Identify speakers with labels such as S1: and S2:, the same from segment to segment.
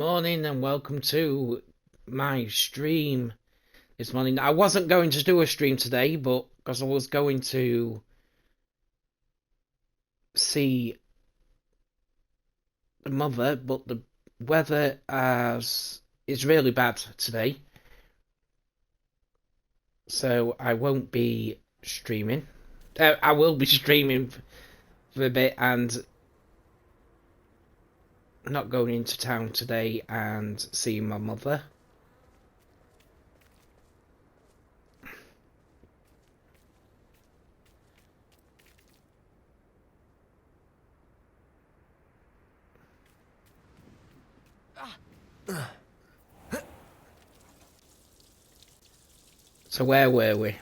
S1: Morning and welcome to my stream this morning. I wasn't going to do a stream today, but because I was going to see the mother, but the weather is really bad today, so I won't be streaming. I will be streaming for a bit and not going into town today and seeing my mother. So where were we?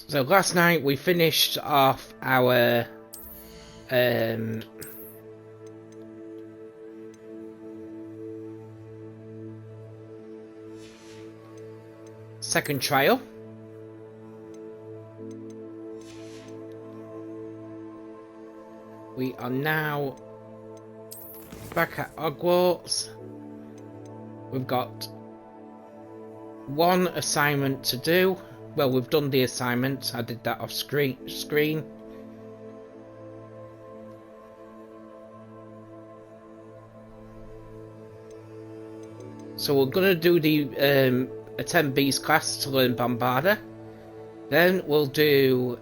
S1: So last night we finished off our second trial. We are now back at Hogwarts. We've got one assignment to do. Well, we've done the assignment. I did that off screen. So we're gonna do the attend B's class to learn Bombarder. Then we'll do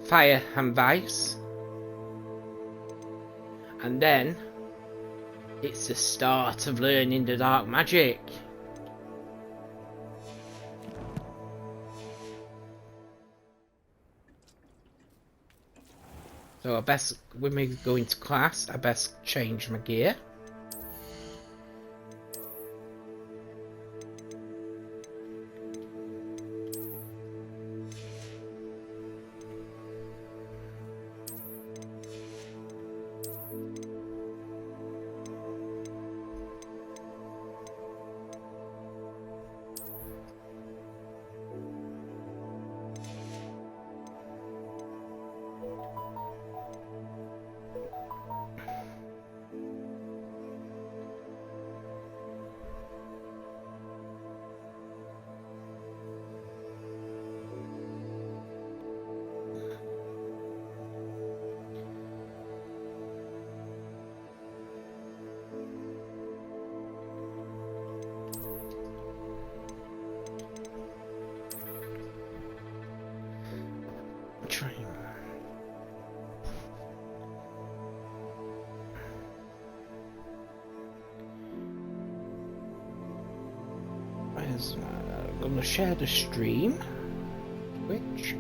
S1: Fire and Vice. And then it's the start of learning the dark magic. So I best, when we go into class, I best change my gear. I'm gonna share the stream. Twitch.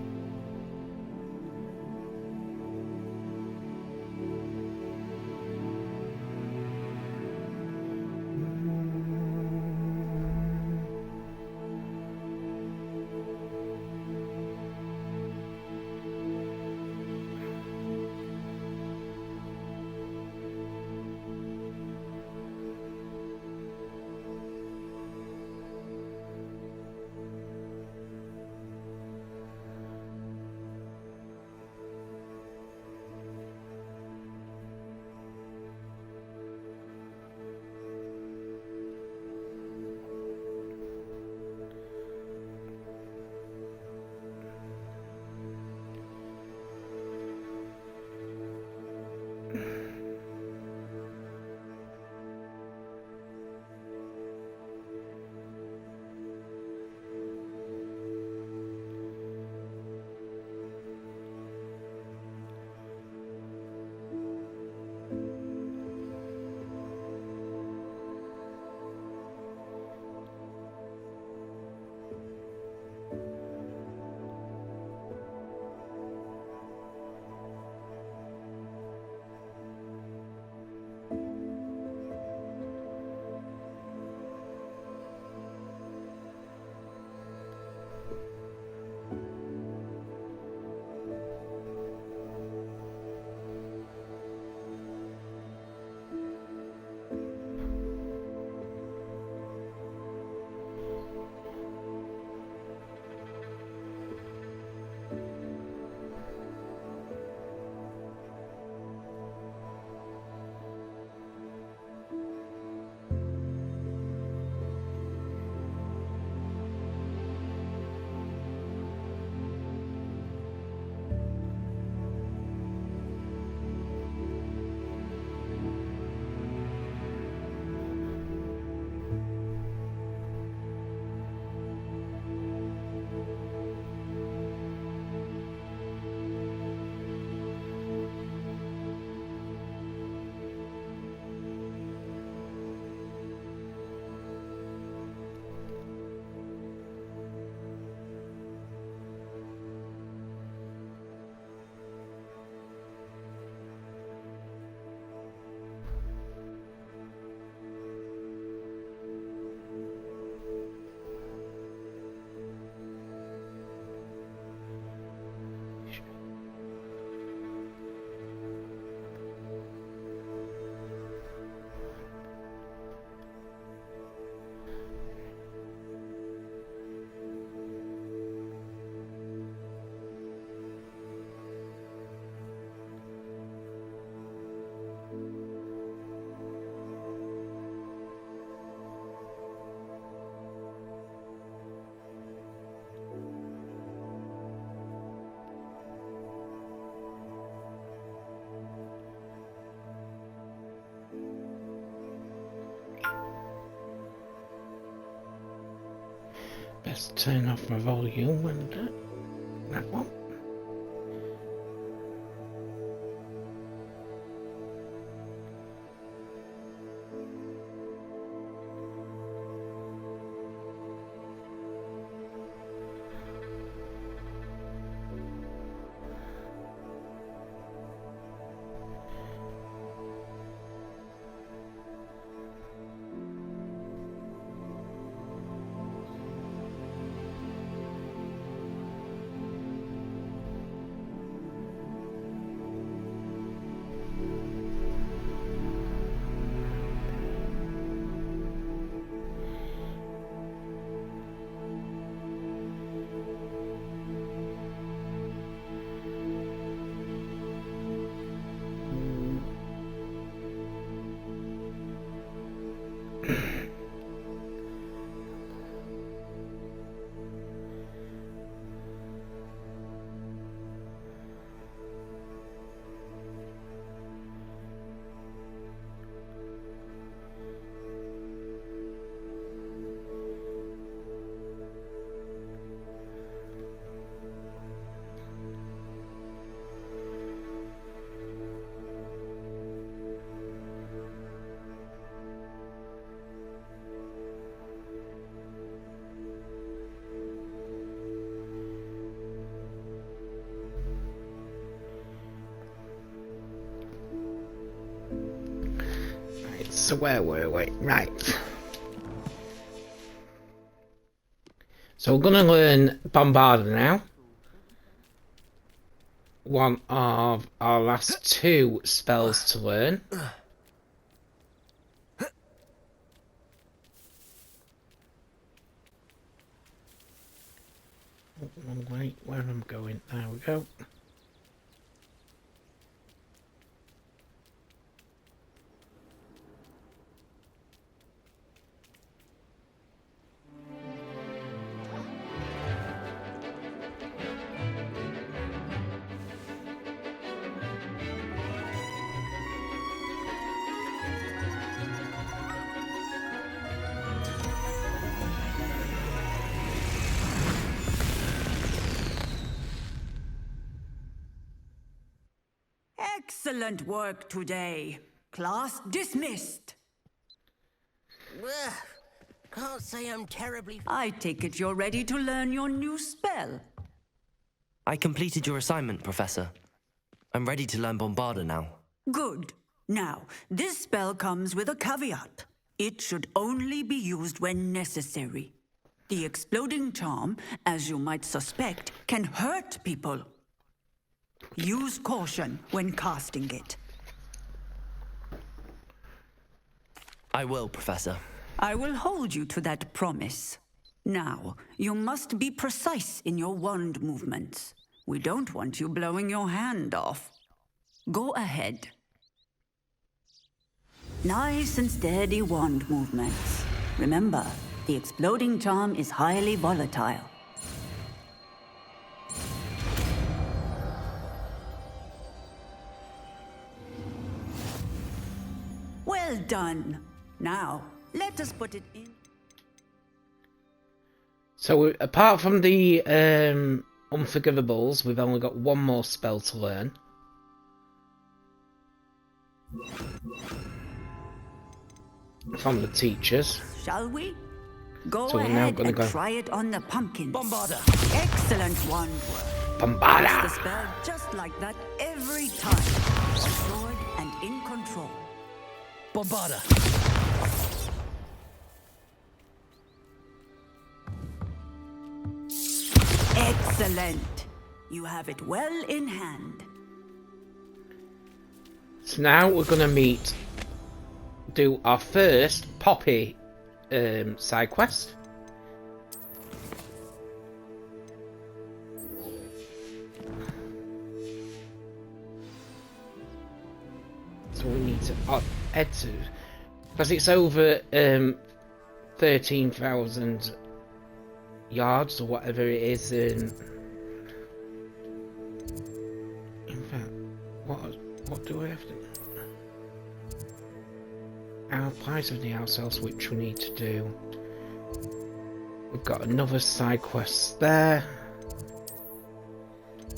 S1: Best turn off my volume and that one. So where were we? Right. So we're going to learn Bombarder now. One of our last two spells to learn. Wait, where am I going? There we go.
S2: Excellent work today. Class dismissed.
S3: Ugh, can't say I'm terribly...
S2: I take it you're ready to learn your new spell.
S4: I completed your assignment, Professor. I'm ready to learn Bombarder now.
S2: Good. Now, this spell comes with a caveat. It should only be used when necessary. The exploding charm, as you might suspect, can hurt people. Use caution when casting it.
S4: I will, Professor.
S2: I will hold you to that promise. Now, you must be precise in your wand movements. We don't want you blowing your hand off. Go ahead. Nice and steady wand movements. Remember, the exploding charm is highly volatile. Well done. Now, let us put it in.
S1: So apart from the Unforgivables, we've only got one more spell to learn. From the teachers.
S2: Shall we? Go
S1: So we're now
S2: ahead
S1: gonna
S2: and
S1: go.
S2: try it on the pumpkins.
S4: Bombarder!
S2: Excellent wand work.
S1: Bombarder!
S2: Use the spell just like that every time. Assured and in control.
S4: Bombarder!
S2: Excellent. You have it well in hand.
S1: So now we're gonna do our first Poppy side quest. So we need to head to, because it's over 13,000 yards or whatever it is. In fact, what do I have to? Our prize of the house else, which we need to do. We've We've got another side quest there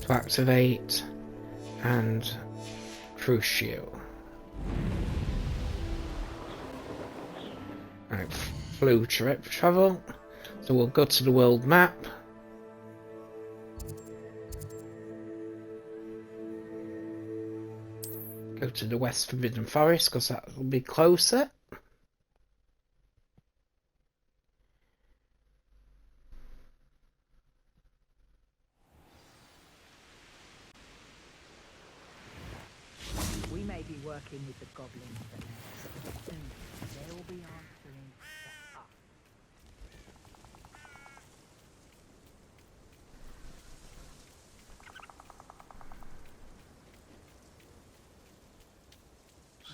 S1: to activate, and Crucio. Right, flu trip travel. So we'll go to the world map. Go to the West Forbidden Forest because that will be closer.
S5: We may be working with the goblins for now, but soon they'll be answering to us.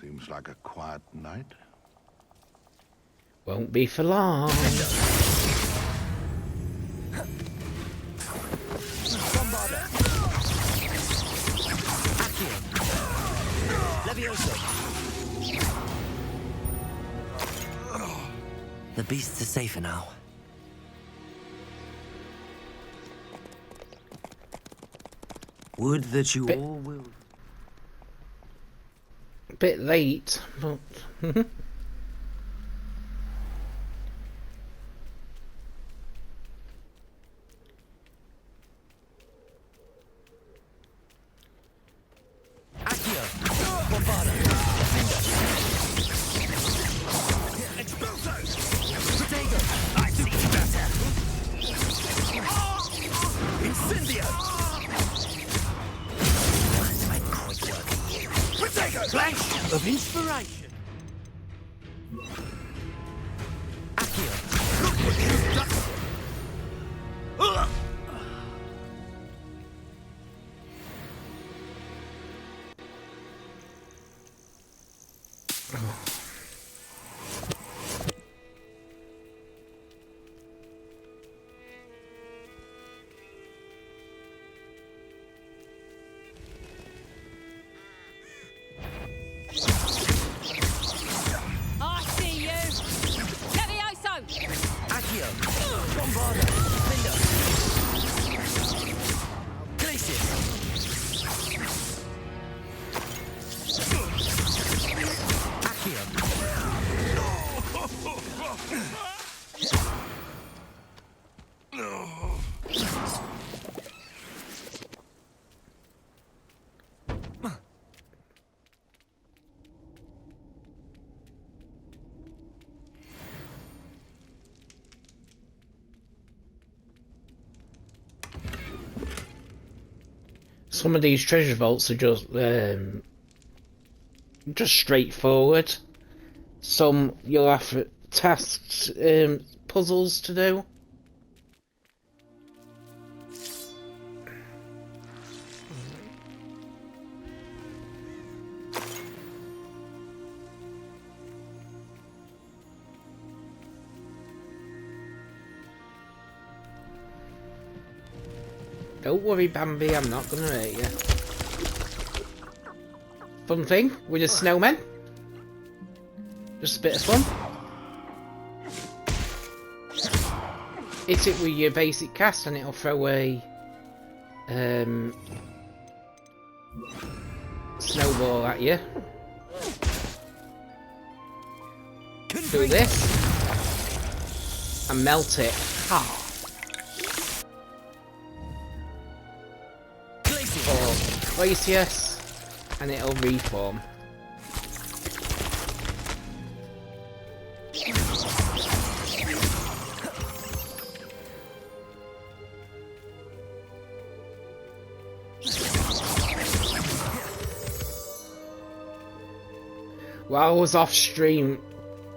S6: Seems like a quiet night.
S1: Won't be for long.
S3: Bombarder. Accio. Levioso.
S4: The beasts are safer now.
S3: Would that you all will.
S1: Bit late, but
S3: Accio. Bombarder. Expulso. Protego. I see better. Incendio. Flash of inspiration. Accio. Look what you've done.
S7: I see you! Levioso!
S3: Accio. Bombarder. Lindo. Glacius. Accio.
S1: some of these treasure vaults are just straightforward. Some you'll have tasks, puzzles to do. Don't worry, Bambi, I'm not gonna hurt you. Fun thing with the snowmen. Just a bit of fun. Hit it with your basic cast and it'll throw a snowball at you. Do this and melt it. Ha! Or Glacius, and it'll reform. While I was off stream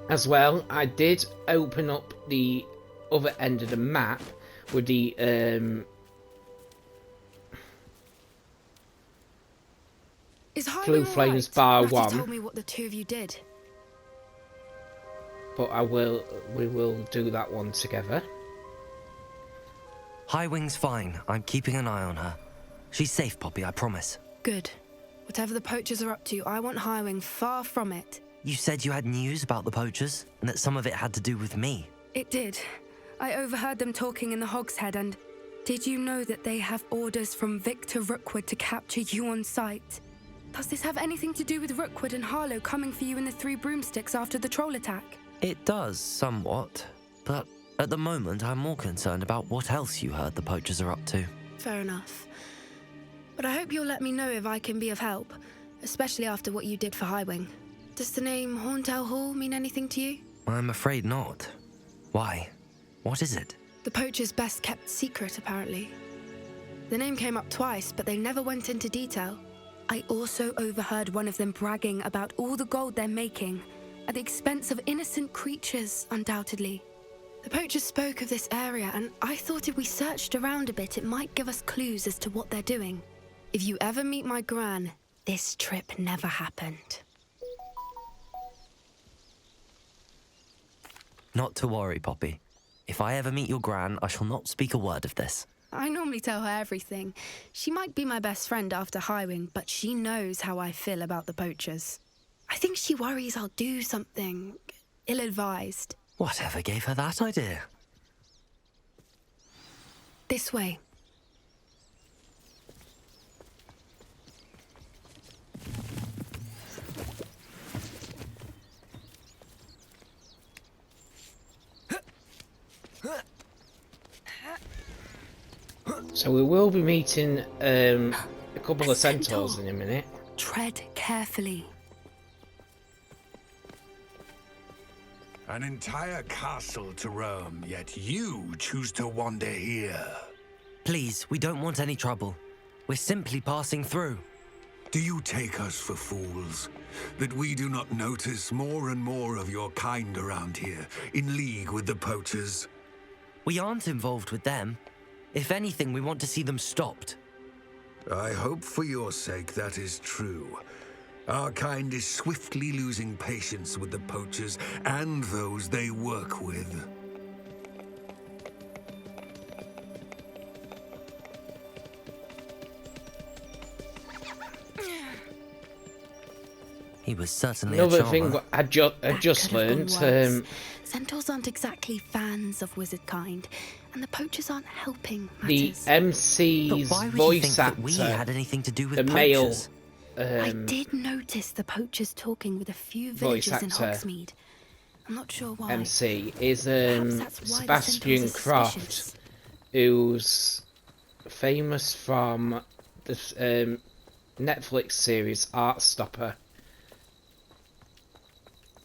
S1: as well, I did open up the other end of the map with the Blue Flames Bar 1.
S7: Told me what the two of you did.
S1: But we will do that one together.
S4: Highwing's fine. I'm keeping an eye on her. She's safe, Poppy, I promise.
S7: Good. Whatever the poachers are up to, I want Highwing far from it.
S4: You said you had news about the poachers, and that some of it had to do with me.
S7: It did. I overheard them talking in the Hogshead, and did you know that they have orders from Victor Rookwood to capture you on sight? Does this have anything to do with Rookwood and Harlow coming for you in the Three Broomsticks after the troll attack?
S4: It does, somewhat. But at the moment, I'm more concerned about what else you heard the poachers are up to.
S7: Fair enough. But I hope you'll let me know if I can be of help, especially after what you did for Highwing. Does the name Horntail Hall mean anything to you?
S4: I'm afraid not. Why? What is it?
S7: The poacher's best kept secret, apparently. The name came up twice, but they never went into detail. I also overheard one of them bragging about all the gold they're making, at the expense of innocent creatures, undoubtedly. The poachers spoke of this area, and I thought if we searched around a bit, it might give us clues as to what they're doing. If you ever meet my gran, this trip never happened.
S4: Not to worry, Poppy. If I ever meet your gran, I shall not speak a word of this.
S7: I normally tell her everything. She might be my best friend after Highwing, but she knows how I feel about the poachers. I think she worries I'll do something ill-advised.
S4: Whatever gave her that idea?
S7: This way.
S1: So we will be meeting a couple
S7: A
S1: of centaurs
S7: centaur.
S1: in a minute.
S7: Tread carefully.
S3: An entire castle to roam, yet you choose to wander here.
S4: Please, we don't want any trouble. We're simply passing through.
S3: Do you take us for fools? That we do not notice more and more of your kind around here, in league with the poachers?
S4: We aren't involved with them. If anything, we want to see them stopped.
S3: I hope for your sake that is true. Our kind is swiftly losing patience with the poachers and those they work with.
S4: He was certainly
S1: Another
S4: a
S1: thing
S4: charmer.
S1: I just
S7: That could have
S1: learned.
S7: gone worse. Centaurs aren't exactly fans of wizard kind, and the poachers aren't helping
S1: The
S7: matters.
S4: But
S1: MC's
S4: why would you think
S1: voice
S4: that we had
S1: actor,
S4: anything to do with
S1: the male
S4: poachers?
S7: I did notice the poachers talking with a few villagers in
S1: actor.
S7: Hogsmeade. I'm not sure why.
S1: MC is
S7: Perhaps that's why the
S1: Sebastian
S7: Centaurs are
S1: Croft,
S7: suspicious.
S1: who's famous from the Netflix series Heartstopper.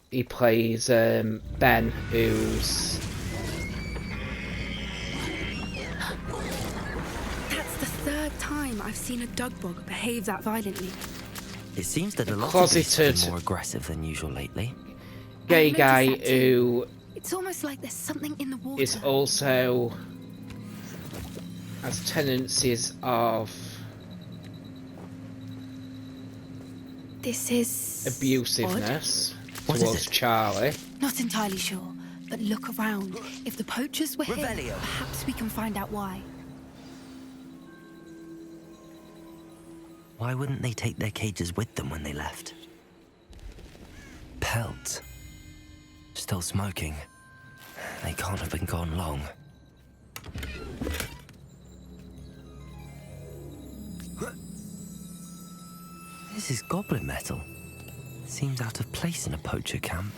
S1: He plays Ben, who's
S7: That's the third time I've seen a dugbog behave that violently.
S4: It seems that a lot of
S1: closeted-
S4: beasts are more aggressive than usual lately.
S1: gay
S7: noticed
S1: guy
S7: that too.
S1: who
S7: It's almost like there's something in the water.
S1: is also has tendencies of
S7: This is
S1: abusiveness
S4: What is
S1: towards
S4: it?
S1: Charlie.
S7: odd. Not entirely sure, but look around. If the poachers were here,
S4: Revelio.
S7: perhaps we can find out why.
S4: Why wouldn't they take their cages with them when they left? Pelt. Still smoking. They can't have been gone long. This is goblin metal. Seems out of place in a poacher camp.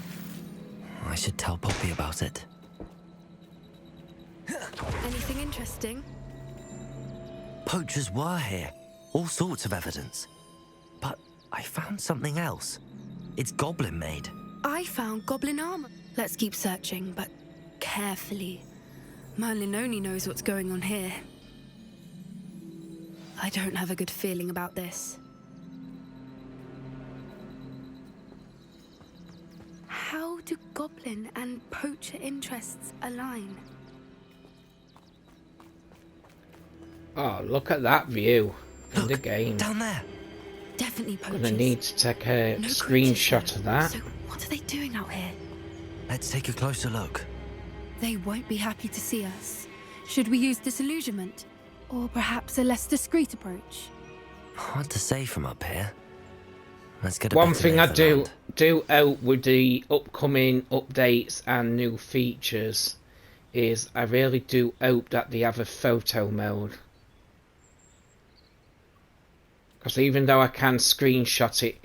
S4: I should tell Poppy about it.
S7: Anything interesting?
S4: Poachers were here. All sorts of evidence. But I found something else. It's goblin made.
S7: I found goblin armor. Let's keep searching, but carefully. Merlin only knows what's going on here. I don't have a good feeling about this. How do goblin and poacher interests align?
S1: Oh, look at that view in the
S4: Look,
S1: game.
S4: down there.
S7: Definitely poachers.
S1: Gonna need to take a
S7: No
S1: screenshot
S7: creatures,
S1: of
S7: though.
S1: that.
S7: So what are they doing out here?
S4: Let's take a closer look.
S7: They won't be happy to see us. Should we use disillusionment? Or perhaps a less discreet approach?
S4: Hard to say from up here. Let's get a
S1: One
S4: better
S1: thing
S4: lay
S1: I
S4: of the land.
S1: do out with the upcoming updates and new features is I really do hope that they have a photo mode. Because even though I can screenshot it,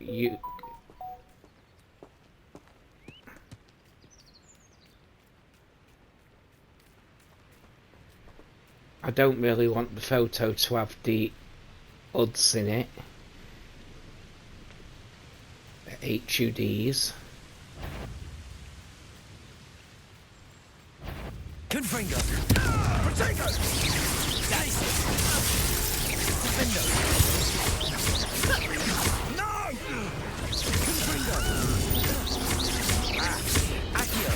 S1: I don't really want the photo to have the UDs in it. The HUDs.
S4: Confringo!
S3: Potato! No!
S4: Confringo! Accio!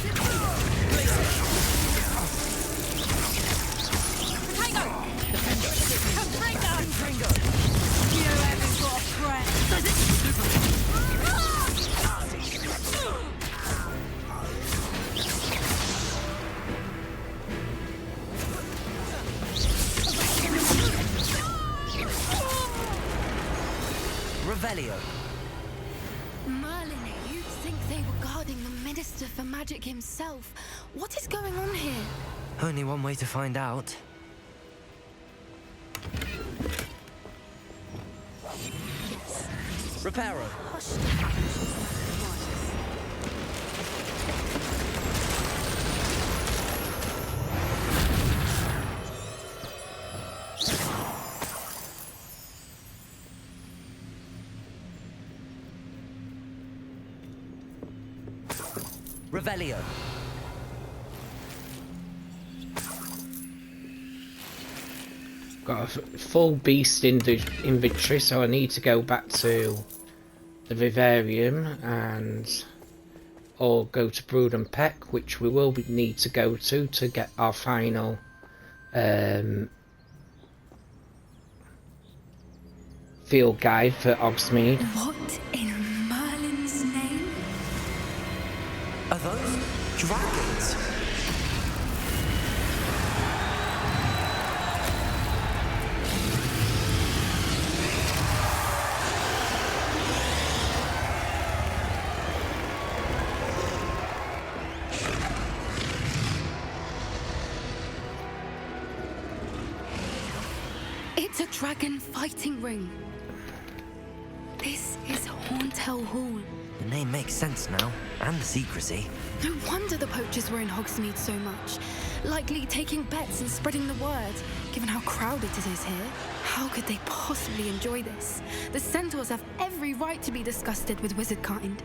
S4: Confringo!
S2: You haven't got a friend.
S4: Revelio!
S7: Merlin, you'd think they were guarding the Minister for Magic himself. What is going on here?
S4: Only one way to find out. Reparo! Revelio!
S1: Got a full beast in the inventory, so I need to go back to the vivarium and or go to Brood and Peck, which we will need to go to get our final field guide for Hogsmeade.
S7: What in Merlin's name?
S4: Are those dragons?
S7: It's a dragon fighting ring. This is Hauntel Hall.
S4: The name makes sense now, and the secrecy.
S7: No wonder the poachers were in Hogsmeade so much. Likely taking bets and spreading the word, given how crowded it is here. How could they possibly enjoy this? The centaurs have every right to be disgusted with wizard kind.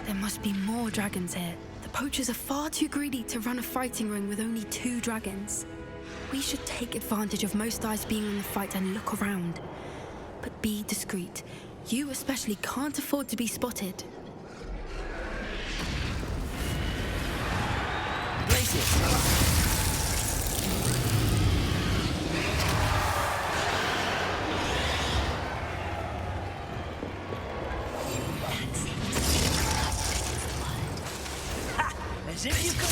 S7: There must be more dragons here. The poachers are far too greedy to run a fighting ring with only 2 dragons. We should take advantage of most eyes being on the fight and look around. But be discreet. You especially can't afford to be spotted.
S4: As if you could...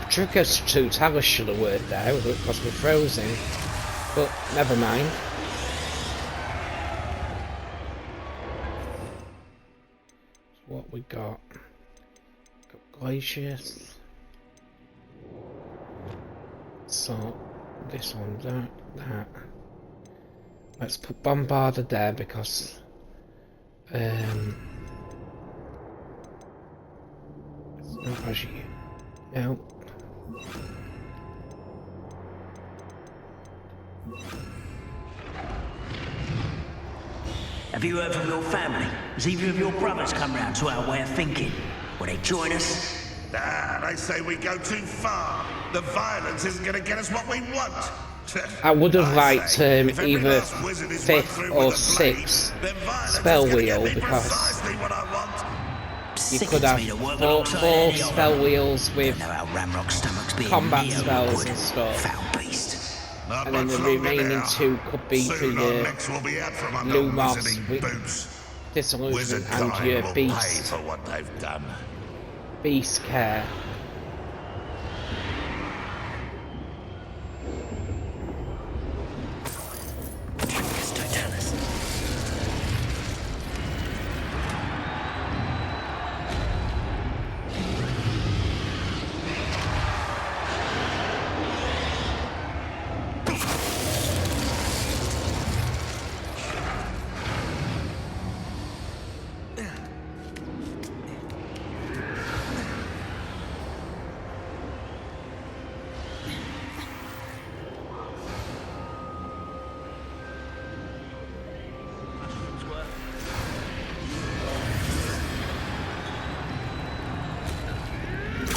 S1: Trigger to Talis should have worked there because we're frozen, but never mind. What we got? Got glaciers. So this one, that. Let's put Bombarder there because it's not as you know.
S8: Have you heard from your family? Has either of your brothers come round to our way of thinking? Will they join us?
S3: They say we go too far. The violence isn't going to get us what we want.
S1: I would have liked
S3: if every
S1: either
S3: last wizard is
S1: 5th
S3: run through
S1: or
S3: with a blade,
S1: 6th
S3: then violence
S1: spell
S3: is gonna get
S1: wheel
S3: me
S1: because
S3: precisely what I want.
S1: you
S8: Sickens
S1: could have
S8: me to work
S1: 4
S8: alongside any of
S1: spell
S8: them.
S1: wheels with
S8: Know how Ramrock's stomach's being
S1: combat
S8: near
S1: spells
S8: wood.
S1: and stuff.
S8: Foul beast.
S3: Not
S1: and then
S3: much
S1: the
S3: longer
S1: remaining
S3: now.
S1: 2 could be for
S3: Soon our
S1: your
S3: necks will be out from under
S1: Lumos
S3: wizarding
S1: with
S3: boots.
S1: Disillusion
S3: Wizard
S1: and
S3: kind
S1: your
S3: will pay
S1: beast,
S3: for what they've done.
S1: beast care.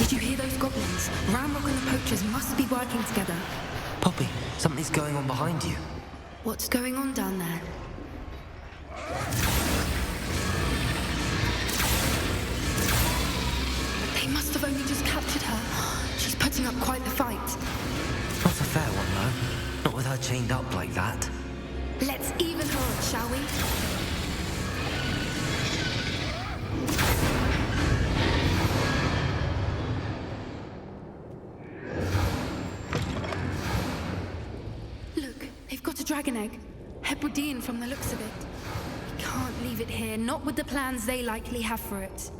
S7: Did you hear those goblins? Ramrock and the poachers must be working together.
S4: Poppy, something's going on behind you.
S7: What's going on down there? They must have only just captured her. She's putting up quite the fight.
S4: Not a fair one, though. Not with her chained up like that.
S7: Let's even her up, shall we? Look, they've got a dragon egg. Hebridean from the looks of it. We can't leave it here, not with the plans they likely have for it.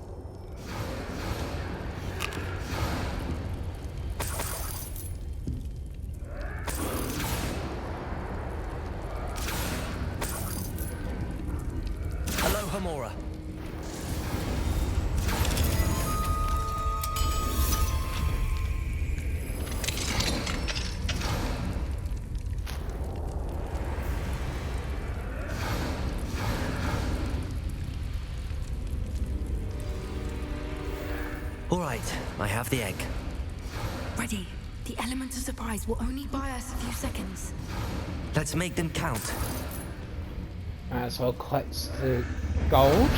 S4: Hello, Hamora. All right, I have the egg.
S7: Ready. The element of surprise will only buy us a few seconds.
S4: Let's make them count.
S1: So I'll collect the gold.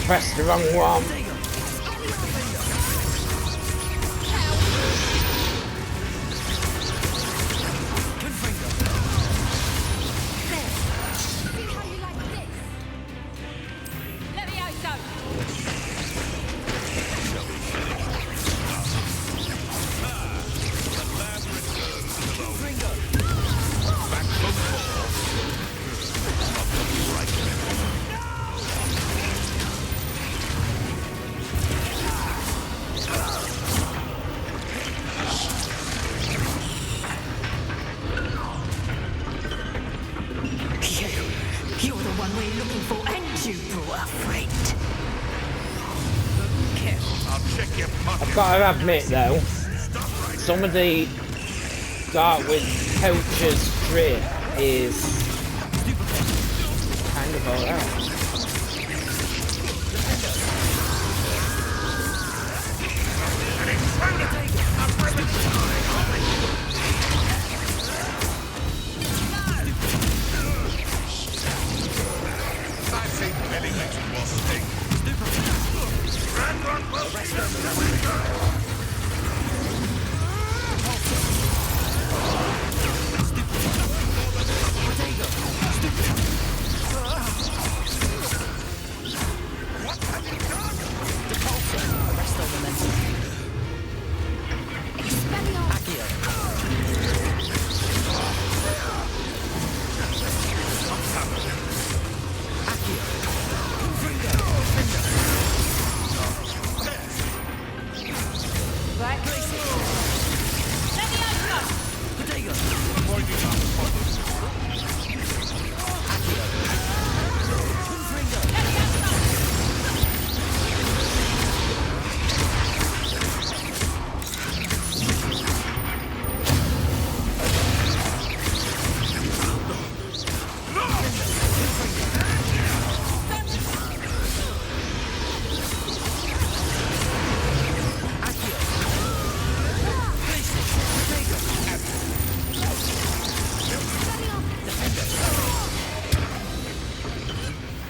S1: Press the wrong one.
S2: You're the one we're looking for, and you brought a friend.
S3: I've
S1: Got to admit though, some of the Darkwood poachers drip is kind of alright.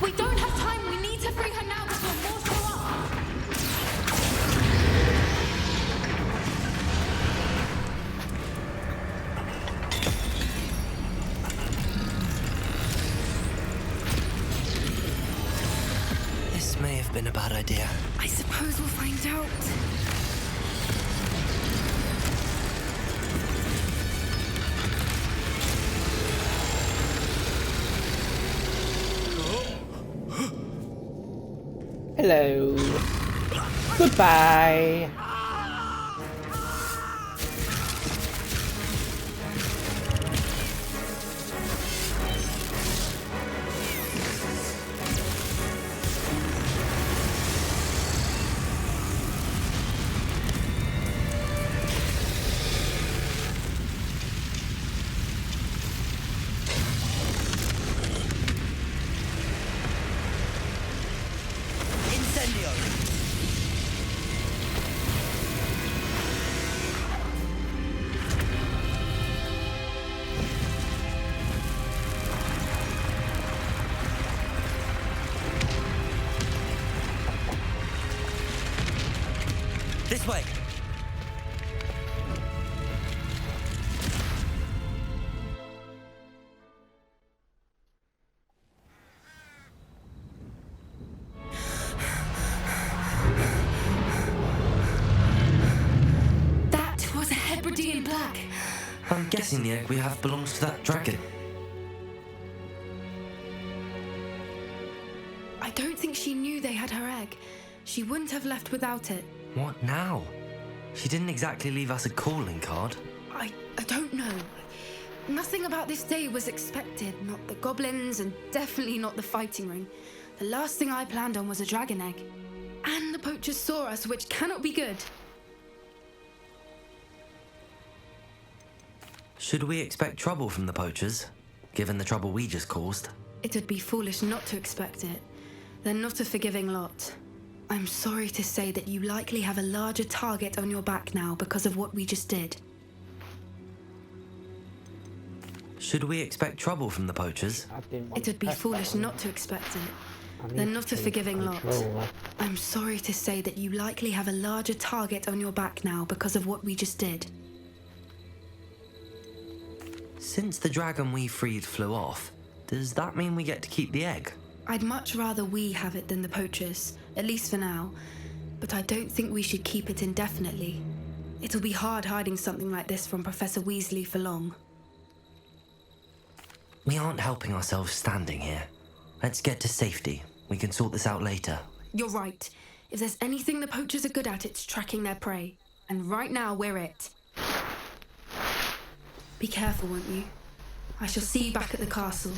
S7: We don't have time. We need to bring her now before more show up.
S4: This may have been a bad idea.
S7: I suppose we'll find out.
S1: Hello. Goodbye.
S7: D in black.
S4: I'm guessing the egg we have belongs to that dragon.
S7: I don't think she knew they had her egg. She wouldn't have left without it.
S4: What now? She didn't exactly leave us a calling card.
S7: I don't know. Nothing about this day was expected. Not the goblins, and definitely not the fighting ring. The last thing I planned on was a dragon egg. And the poachers saw us, which cannot be good.
S4: Should we expect trouble from the poachers, given the trouble we just caused?
S7: It would be foolish not to expect it. They're not a forgiving lot. I'm sorry to say that you likely have a larger target on your back now because of what we just did.
S4: Should we expect trouble from the poachers?
S7: It would be foolish not to expect it. They're not a forgiving lot. I'm sorry to say that you likely have a larger target on your back now because of what we just did.
S4: Since the dragon we freed flew off, does that mean we get to keep the egg?
S7: I'd much rather we have it than the poachers, at least for now. But I don't think we should keep it indefinitely. It'll be hard hiding something like this from Professor Weasley for long.
S4: We aren't helping ourselves standing here. Let's get to safety. We can sort this out later.
S7: You're right. If there's anything the poachers are good at, it's tracking their prey. And right now, we're it. Be careful, won't you? I shall see you back at the castle.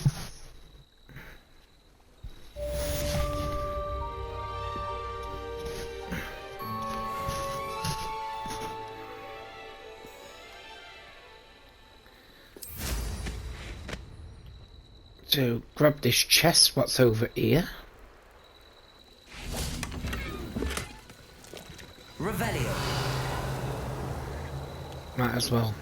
S1: To grab this chest, what's over here?
S4: Revelio.
S1: Might as well.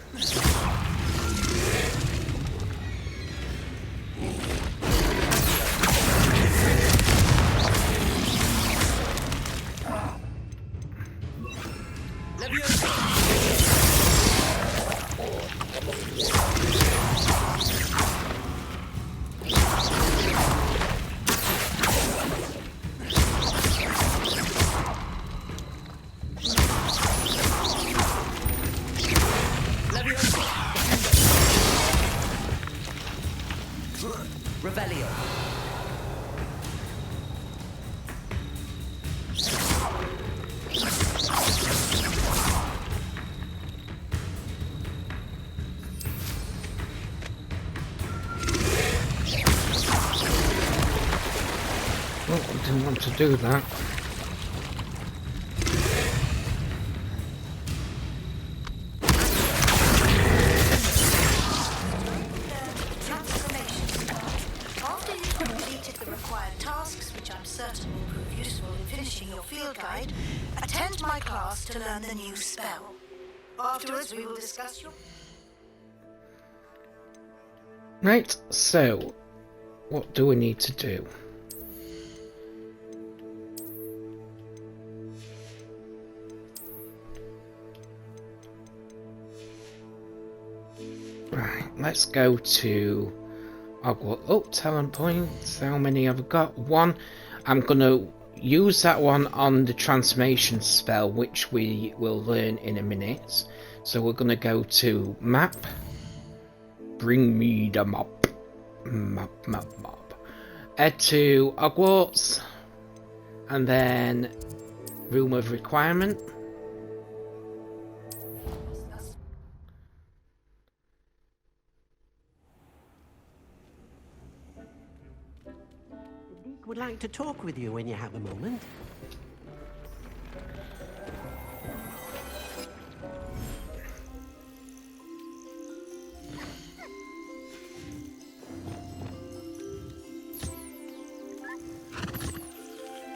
S4: Revelio.
S1: Well, I didn't want to do that.
S9: After you've completed the required tasks, which I'm certain will prove useful in finishing your field guide, attend my class to learn the new spell. Afterwards, we will discuss your...
S1: Right, so what do we need to do? Right, let's go to Hogwarts. Oh, talent points. How many have I got? One. I'm going to use that one on the transformation spell, which we will learn in a minute. So we're going to go to map. Bring me the map. Map. Head to Hogwarts. And then Room of Requirement.
S10: Would like to talk with you when you have a moment.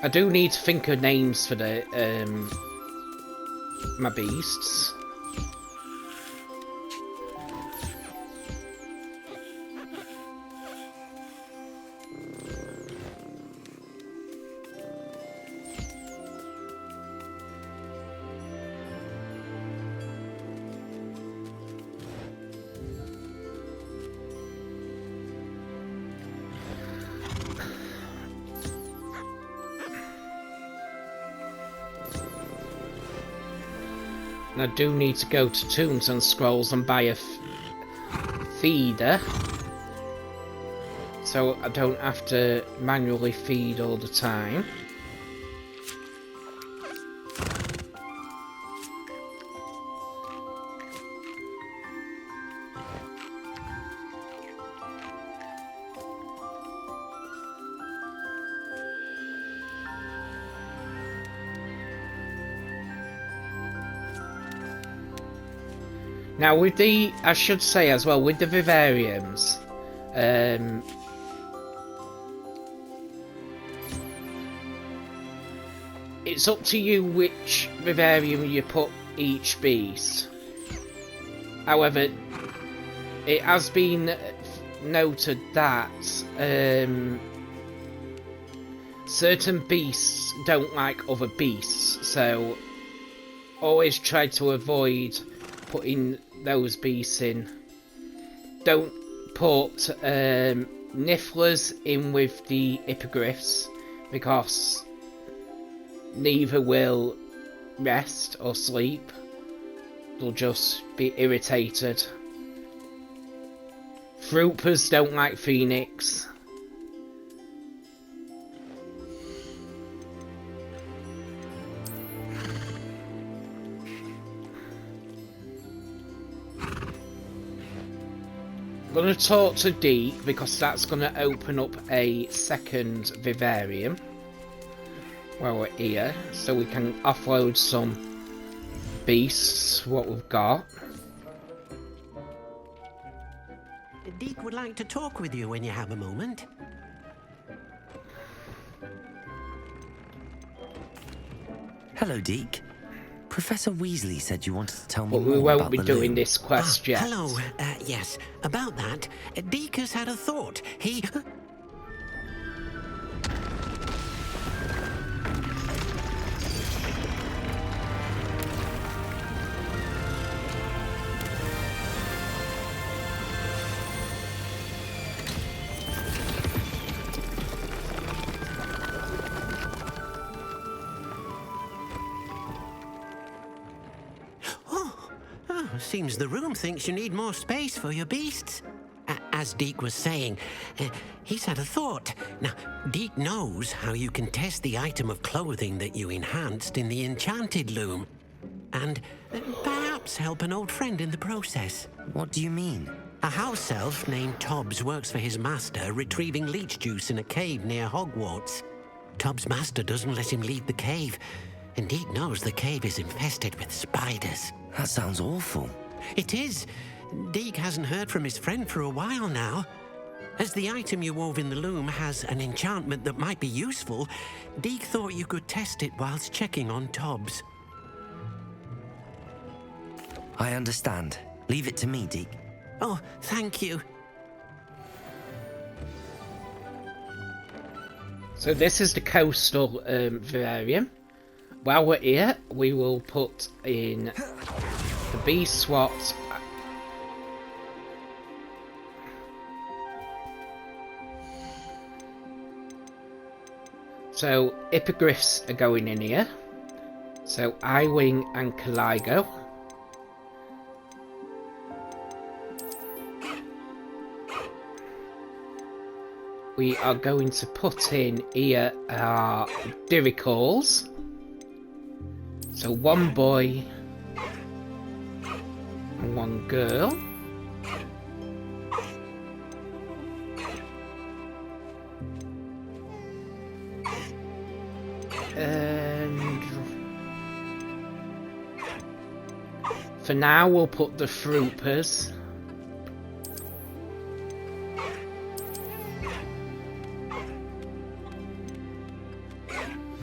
S1: I do need to think of names for the my beasts. And I do need to go to Tombs and Scrolls and buy a feeder. So I don't have to manually feed all the time. Now with the, I should say as well, with the vivariums, it's up to you which vivarium you put each beast. However, it has been noted that certain beasts don't like other beasts, so always try to avoid putting those beasts in. Don't put Nifflers in with the hippogriffs, because neither will rest or sleep. They'll just be irritated. Fruiters don't like Phoenix. I'm going to talk to Deke because that's going to open up a second vivarium while we're here, so we can offload some beasts, what we've got.
S10: Deke would like to talk with you when you have a moment.
S4: Hello, Deke. Professor Weasley said you wanted to tell me
S1: But
S4: more
S1: we won't
S4: about
S1: be
S4: the
S1: doing
S4: loom.
S1: this quest yet.
S10: Hello, yes. About that, Deke has had a thought. He... Seems the room thinks you need more space for your beasts. As Deke was saying, he's had a thought. Now, Deke knows how you can test the item of clothing that you enhanced in the enchanted loom. And perhaps help an old friend in the process.
S4: What do you mean?
S10: A house elf named Tobbs works for his master, retrieving leech juice in a cave near Hogwarts. Tobbs' master doesn't let him leave the cave, and Deke knows the cave is infested with spiders.
S4: That sounds awful.
S10: It is. Deke hasn't heard from his friend for a while now. As the item you wove in the loom has an enchantment that might be useful, Deke thought you could test it whilst checking on Tobbs.
S4: I understand. Leave it to me, Deke.
S10: Oh, thank you.
S1: So this is the coastal vivarium. While we're here, we will put in the beast swaps. So hippogriffs are going in here. So Eye-Wing and Caligo. We are going to put in here our Diricals. So one boy and one girl. And for now we'll put the Fruipers.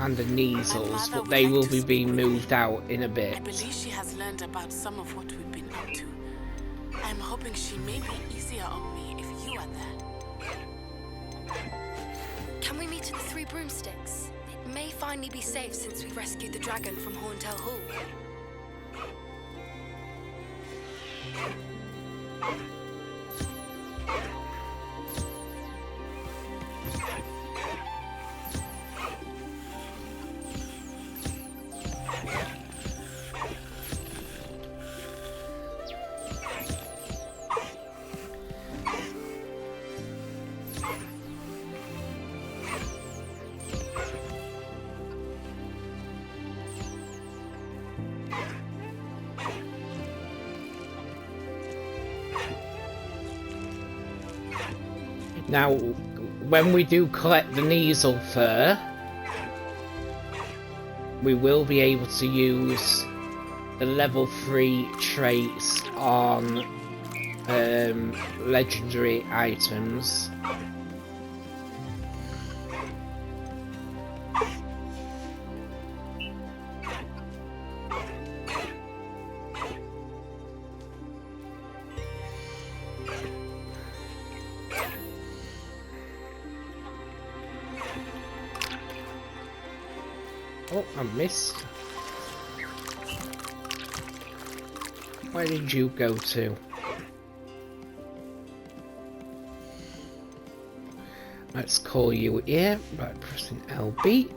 S1: And the Neasels, but they will be being moved out in a bit.
S11: I believe she has learned about some of what we've been up to. I'm hoping she may be easier on me if you are there.
S7: Can we meet at the Three Broomsticks? It may finally be safe since we've rescued the dragon from Horntail Hall.
S1: Now, when we do collect the Kneasel fur, we will be able to use the level 3 traits on legendary items. Oh, I missed. Where did you go to? Let's call you here by pressing LB.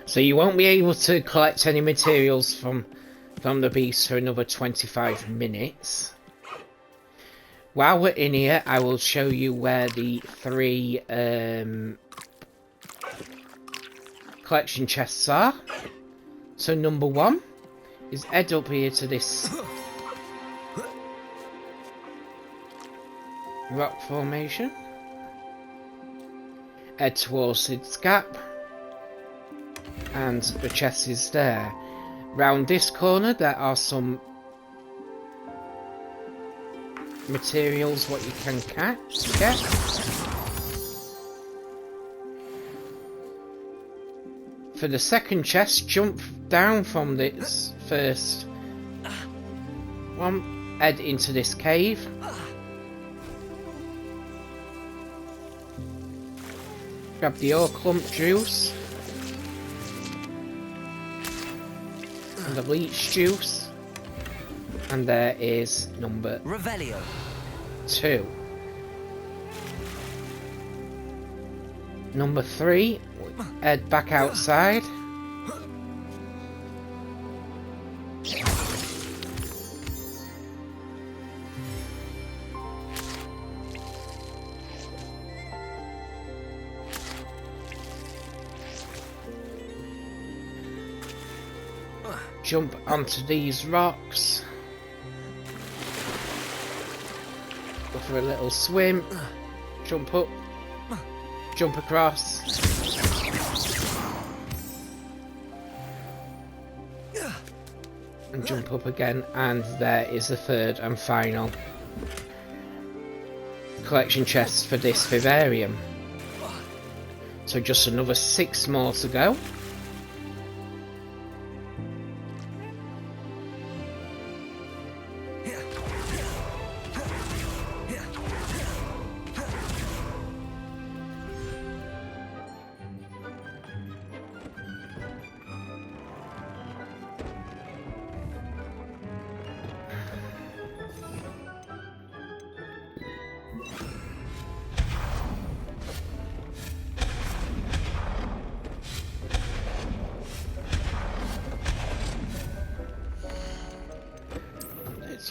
S1: So you won't be able to collect any materials from the beast for another 25 minutes. While we're in here, I will show you where the 3 collection chests are. So number 1 is head up here to this rock formation. Head towards its gap. And the chest is there. Round this corner there are some materials what you can get. For the second chest, jump down from this first one, head into this cave. Grab the ore clump juice. And the bleach juice, and there is number
S4: Revelio
S1: 2. Number 3, head back outside. Jump onto these rocks. Go for a little swim. Jump up. Jump across. And jump up again. And there is the third and final collection chest for this vivarium. So just another 6 more to go.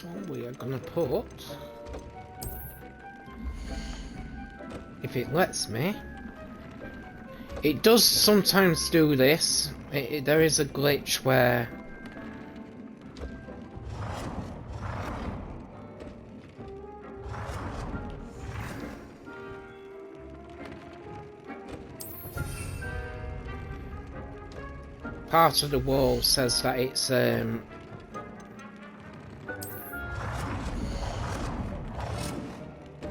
S1: One we are gonna put, if it lets me. It does sometimes do this. There is a glitch where part of the wall says that it's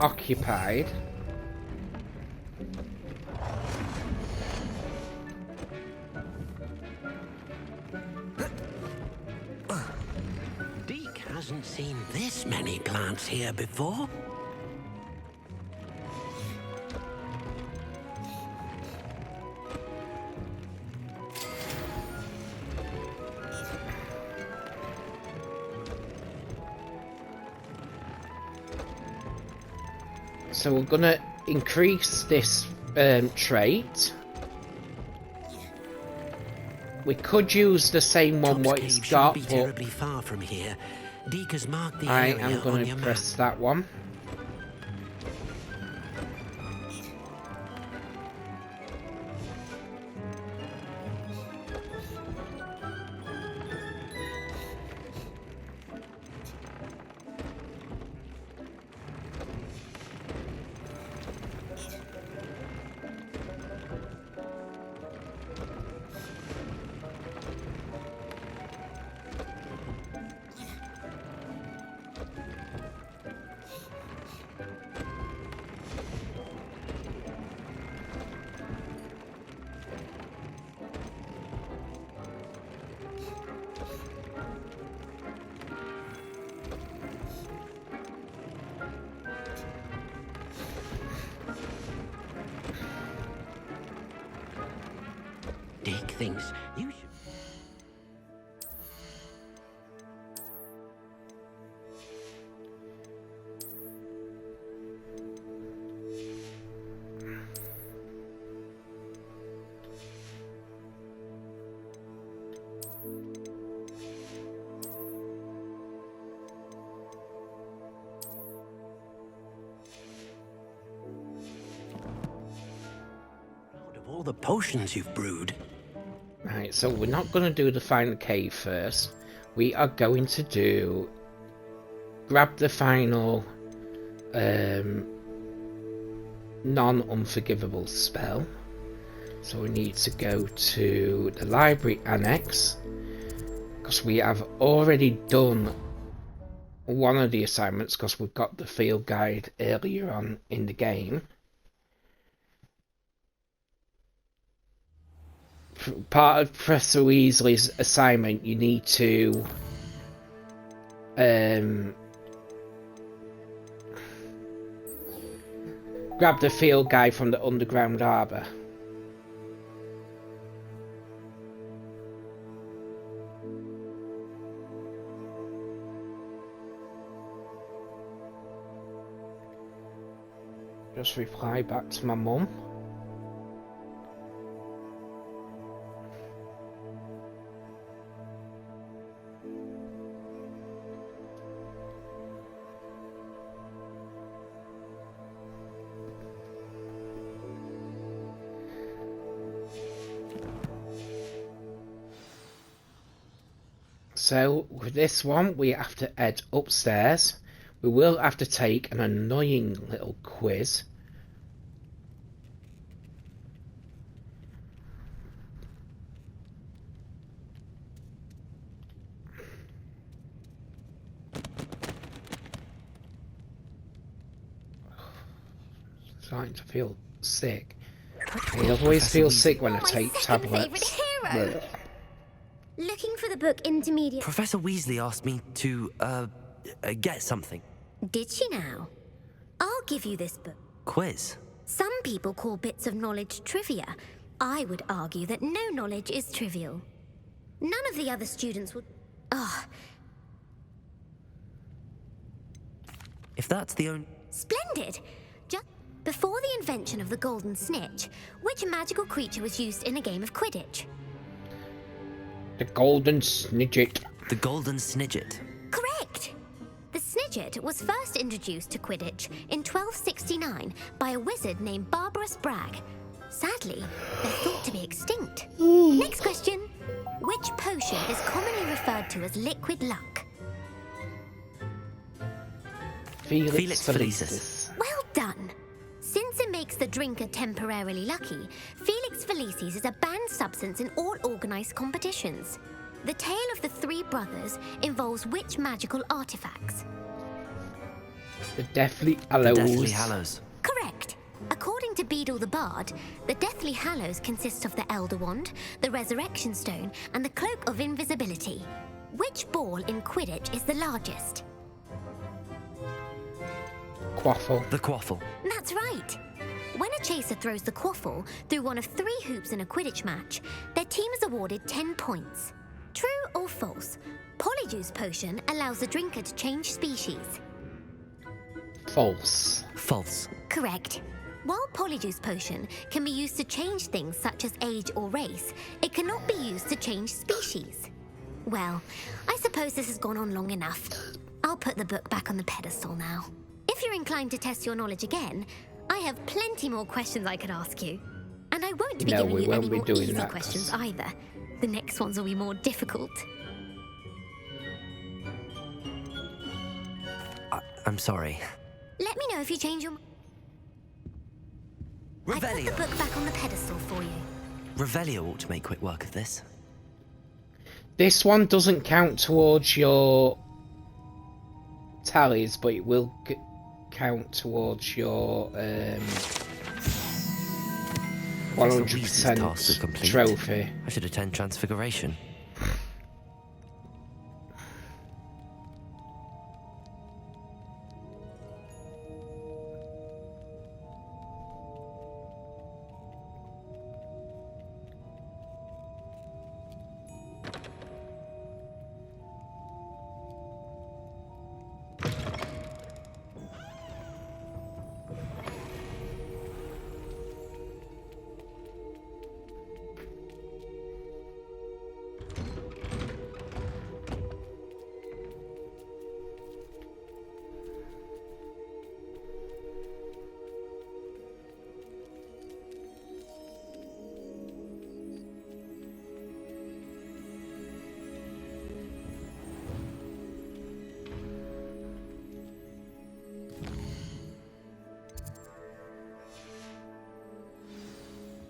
S1: occupied.
S10: Deke hasn't seen this many plants here before.
S1: So we're gonna increase this trait. We could use the same one what it's got,
S10: be
S1: but
S10: terribly far from here. Deke has marked the
S1: I
S10: area
S1: am
S10: on
S1: going
S10: your
S1: to
S10: map.
S1: press that one.
S10: Deke thinks you should. Proud of all the potions you've brewed.
S1: Right, so we're not going to do the final cave first. We are going to do... grab the final non-unforgivable spell. So we need to go to the library annex, because we have already done one of the assignments, because we've got the field guide earlier on in the game. Part of Professor Weasley's assignment, you need to grab the field guide from the underground harbour. Just reply back to my mum. So with this one, we have to head upstairs. We will have to take an annoying little quiz. Starting to feel sick. I always feel sick when I take tablets. Blech.
S12: Looking for the book Intermediate.
S4: Professor Weasley asked me to, get something.
S12: Did she now? I'll give you this book.
S4: Quiz?
S12: Some people call bits of knowledge trivia. I would argue that no knowledge is trivial. None of the other students would...
S4: If that's the only...
S12: Splendid! Just before the invention of the golden snitch, which magical creature was used in a game of Quidditch?
S1: The golden snidget.
S4: The golden snidget.
S12: Correct! The snidget was first introduced to Quidditch in 1269 by a wizard named Barbarous Bragg. Sadly, they're thought to be extinct. Next question. Which potion is commonly referred to as liquid luck?
S1: Felix Felicis.
S12: Well done! Since it makes the drinker temporarily lucky, Felix Felicis is a banned substance in all organised competitions. The tale of the three brothers involves which magical artifacts?
S1: The Deathly Hallows.
S4: The Deathly Hallows.
S12: Correct. According to Beedle the Bard, the Deathly Hallows consists of the Elder Wand, the Resurrection Stone, and the Cloak of Invisibility. Which ball in Quidditch is the largest?
S1: Quaffle.
S4: The Quaffle.
S12: That's right. When a chaser throws the quaffle through one of 3 hoops in a Quidditch match, their team is awarded 10 points. True or false? Polyjuice potion allows the drinker to change species.
S1: False.
S4: False.
S12: Correct. While Polyjuice Potion can be used to change things such as age or race, it cannot be used to change species. Well, I suppose this has gone on long enough. I'll put the book back on the pedestal now. If you're inclined to test your knowledge again, I have plenty more questions I could ask you. And I won't be giving you any more easy questions either. The next ones will be more difficult.
S4: I'm sorry.
S12: Let me know if you change your mind. I put the book back on the pedestal for you.
S4: Revelio ought to make quick work of this.
S1: This one doesn't count towards your tallies, but it will count towards your 100% trophy.
S4: I should attend Transfiguration.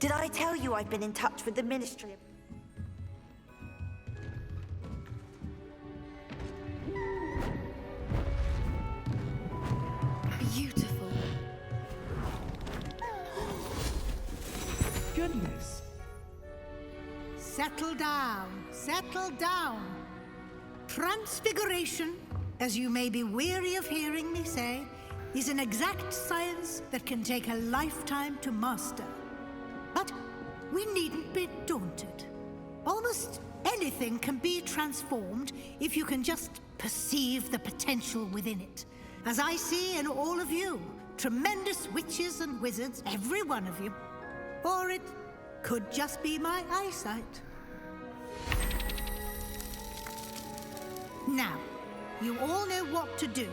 S13: Did I tell you I've been in touch with the Ministry of...
S9: Beautiful.
S14: Goodness. Settle down. Settle down. Transfiguration, as you may be weary of hearing me say, is an exact science that can take a lifetime to master. But we needn't be daunted. Almost anything can be transformed if you can just perceive the potential within it. As I see in all of you, tremendous witches and wizards, every one of you. Or it could just be my eyesight. Now, you all know what to do.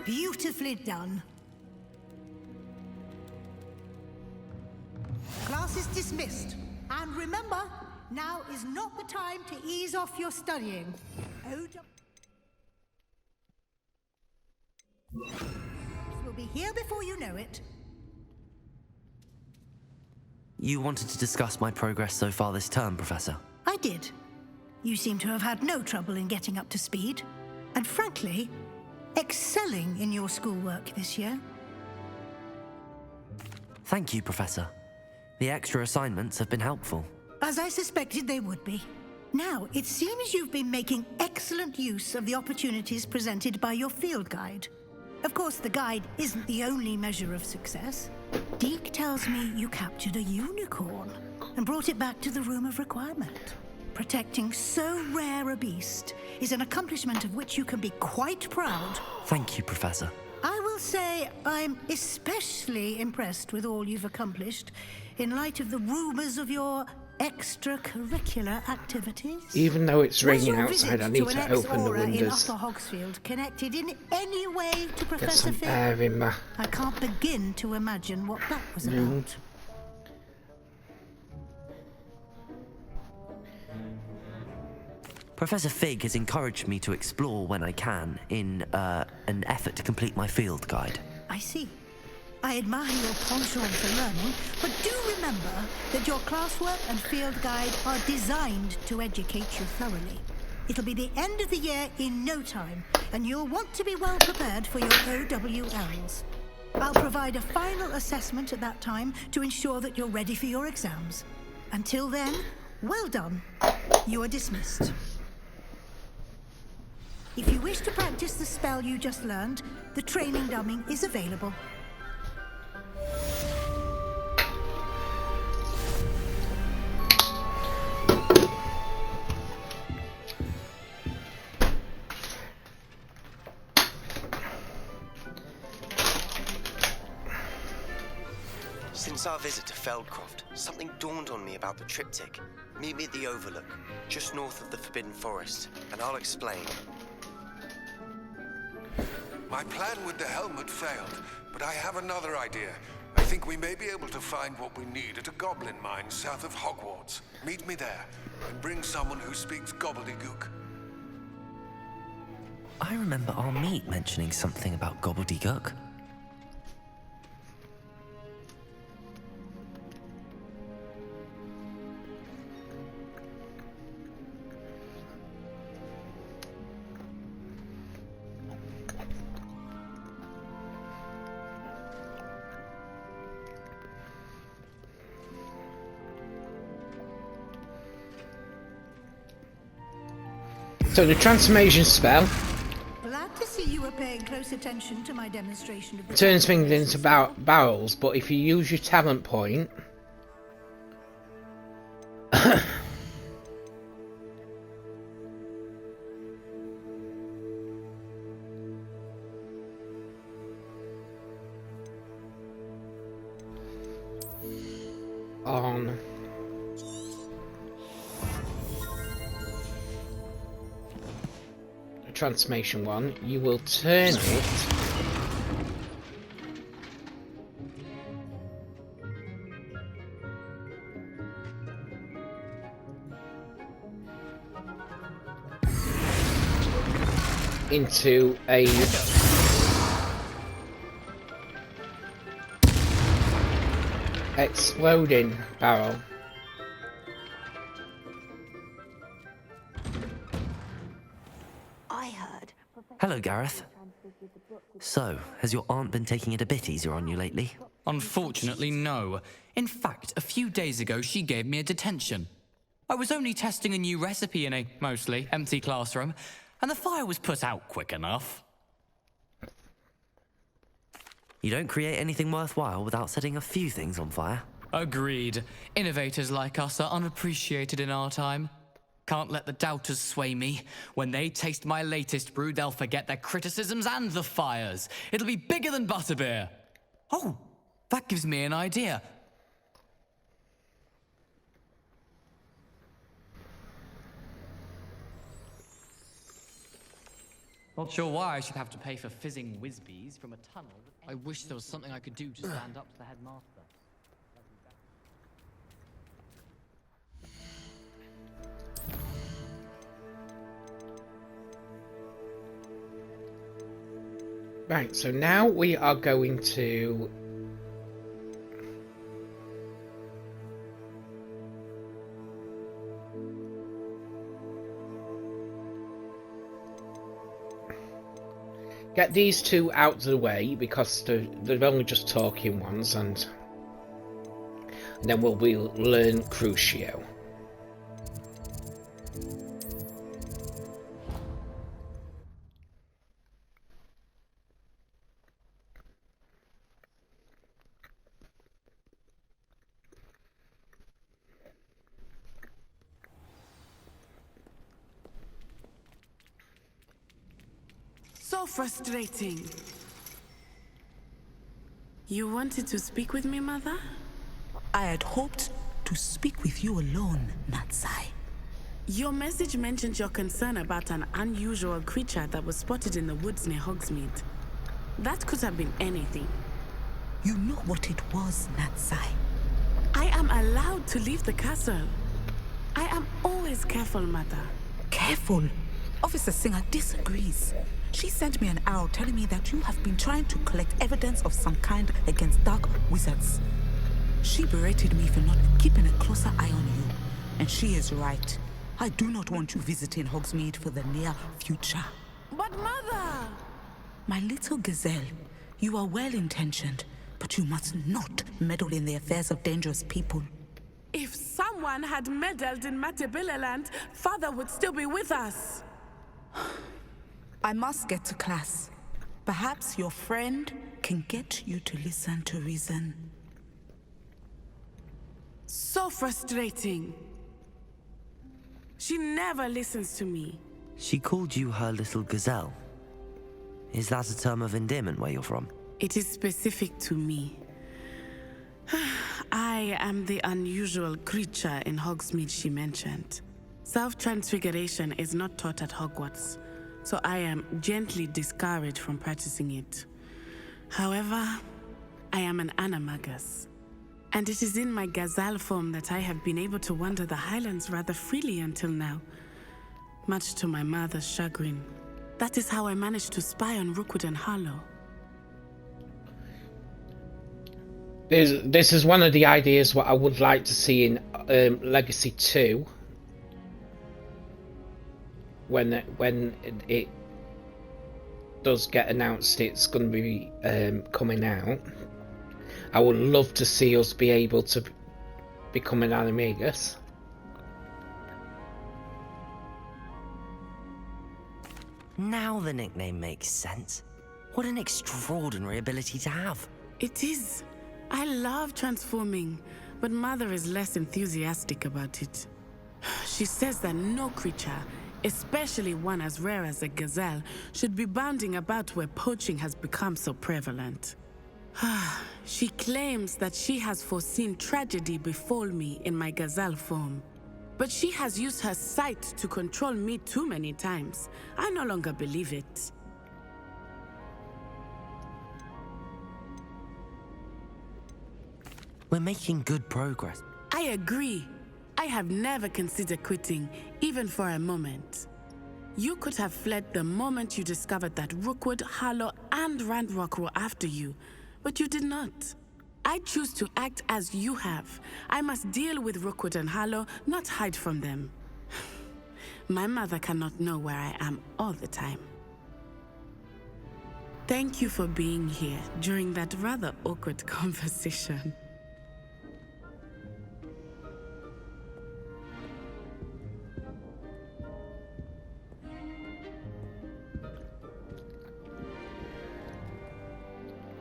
S14: Beautifully done. Class is dismissed. And remember, now is not the time to ease off your studying. We'll be here before you know it.
S4: You wanted to discuss my progress so far this term, Professor?
S14: I did. You seem to have had no trouble in getting up to speed. And frankly, excelling in your schoolwork this year.
S4: Thank you, Professor. The extra assignments have been helpful.
S14: As I suspected they would be. Now, it seems you've been making excellent use of the opportunities presented by your field guide. Of course, the guide isn't the only measure of success. Deke tells me you captured a unicorn and brought it back to the Room of Requirement. Protecting so rare a beast is an accomplishment of which you can be quite proud.
S4: Thank you, Professor.
S14: I will say I'm especially impressed with all you've accomplished in light of the rumors of your extracurricular activities.
S1: Even though it's raining outside, I need
S14: to
S1: to open the windows.
S14: In Upper Hogsfield connected in any way to
S1: Get
S14: Professor
S1: some air in my...
S14: I can't begin to imagine what that was about.
S4: Professor Fig has encouraged me to explore when I can in an effort to complete my field guide.
S14: I see. I admire your penchant for learning, but do remember that your classwork and field guide are designed to educate you thoroughly. It'll be the end of the year in no time, and you'll want to be well prepared for your OWLs. I'll provide a final assessment at that time to ensure that you're ready for your exams. Until then, well done. You are dismissed. If you wish to practice the spell you just learned, the training dummy is available.
S15: Since our visit to Feldcroft, something dawned on me about the triptych. Meet me at the Overlook, just north of the Forbidden Forest, and I'll explain.
S3: My plan with the helmet failed, but I have another idea. I think we may be able to find what we need at a goblin mine south of Hogwarts. Meet me there, and bring someone who speaks gobbledygook.
S4: I remember our meet mentioning something about gobbledygook.
S1: So the transformation spell
S14: Glad to see you were paying close attention to my demonstration of the
S1: turns things into barrels, but if you use your talent point, on transformation one, you will turn it into a exploding barrel.
S4: Hello, Gareth. So, has your aunt been taking it a bit easier on you lately?
S16: Unfortunately, no. In fact, a few days ago, she gave me a detention. I was only testing a new recipe in a mostly empty classroom, and the fire was put out quick enough.
S4: You don't create anything worthwhile without setting a few things on fire.
S16: Agreed. Innovators like us are unappreciated in our time. Can't let the doubters sway me. When they taste my latest brew, they'll forget their criticisms and the fires. It'll be bigger than butterbeer. Oh, that gives me an idea. Not sure why I should have to pay for fizzing whizbees from a tunnel. I wish there was something I could do to stand up to the headmaster.
S1: Right, so now we are going to get these two out of the way because they're only just talking ones, and then we'll learn Crucio.
S11: So frustrating. You wanted to speak with me, Mother?
S17: I had hoped to speak with you alone, Natsai.
S11: Your message mentioned your concern about an unusual creature that was spotted in the woods near Hogsmeade. That could have been anything.
S17: You know what it was, Natsai.
S11: I am allowed to leave the castle. I am always careful, Mother.
S17: Careful? Officer Singer disagrees. She sent me an arrow telling me that you have been trying to collect evidence of some kind against dark wizards. She berated me for not keeping a closer eye on you. And she is right. I do not want you visiting Hogsmeade for the near future.
S11: But Mother!
S17: My little gazelle, You are well-intentioned, but you must not meddle in the affairs of dangerous people.
S11: If someone had meddled in Matabilaland, Father would still be with us.
S17: I must get to class. Perhaps your friend can get you to listen to reason.
S11: So frustrating. She never listens to me.
S4: She called you her little gazelle. Is that a term of endearment where you're from?
S11: It is specific to me. I am the unusual creature in Hogsmeade she mentioned. Self-transfiguration is not taught at Hogwarts, so I am gently discouraged from practicing it. However, I am an animagus, and it is in my gazelle form that I have been able to wander the Highlands rather freely until now, much to my mother's chagrin. That is how I managed to spy on Rookwood and Harlow.
S1: This is one of the ideas what I would like to see in Legacy 2. When it does get announced it's going to be coming out, I would love to see us be able to become an animagus.
S4: Now the nickname makes sense. What an extraordinary ability to have.
S11: It is. I love transforming, but Mother is less enthusiastic about it. She says that no creature, especially one as rare as a gazelle, should be bounding about where poaching has become so prevalent. She claims that she has foreseen tragedy befall me in my gazelle form. But she has used her sight to control me too many times. I no longer believe it.
S4: We're making good progress.
S11: I agree. I have never considered quitting, even for a moment. You could have fled the moment you discovered that Rookwood, Harlow, and Randrock were after you, but you did not. I choose to act as you have. I must deal with Rookwood and Harlow, not hide from them. My mother cannot know where I am all the time. Thank you for being here during that rather awkward conversation.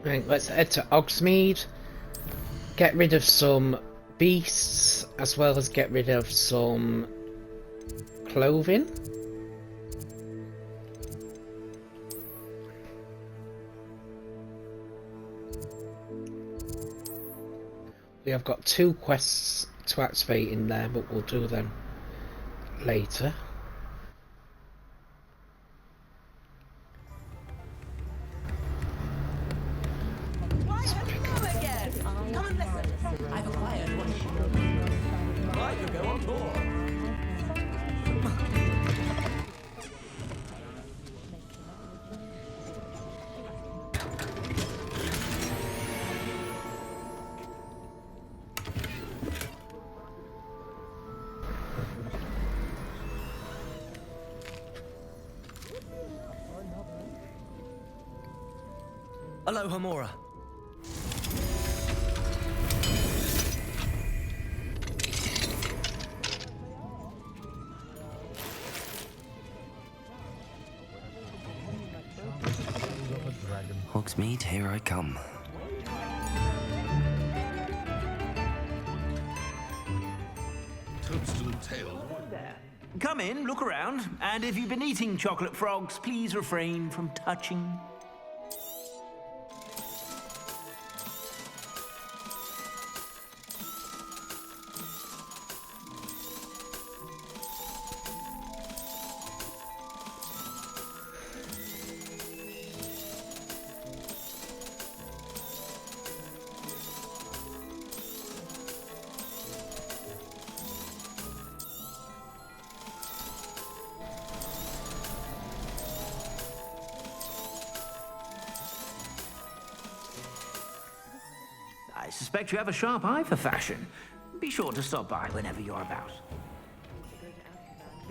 S1: Right, let's head to Hogsmeade. Get rid of some beasts, as well as get rid of some clothing. We have got 2 quests to activate in there, but we'll do them later.
S4: Hello, Hamora. Hogsmeade, here I come.
S6: Toadstool tail.
S8: Come in, look around, and if you've been eating chocolate frogs, please refrain from touching. I suspect you have a sharp eye for fashion. Be sure to stop by whenever you're about.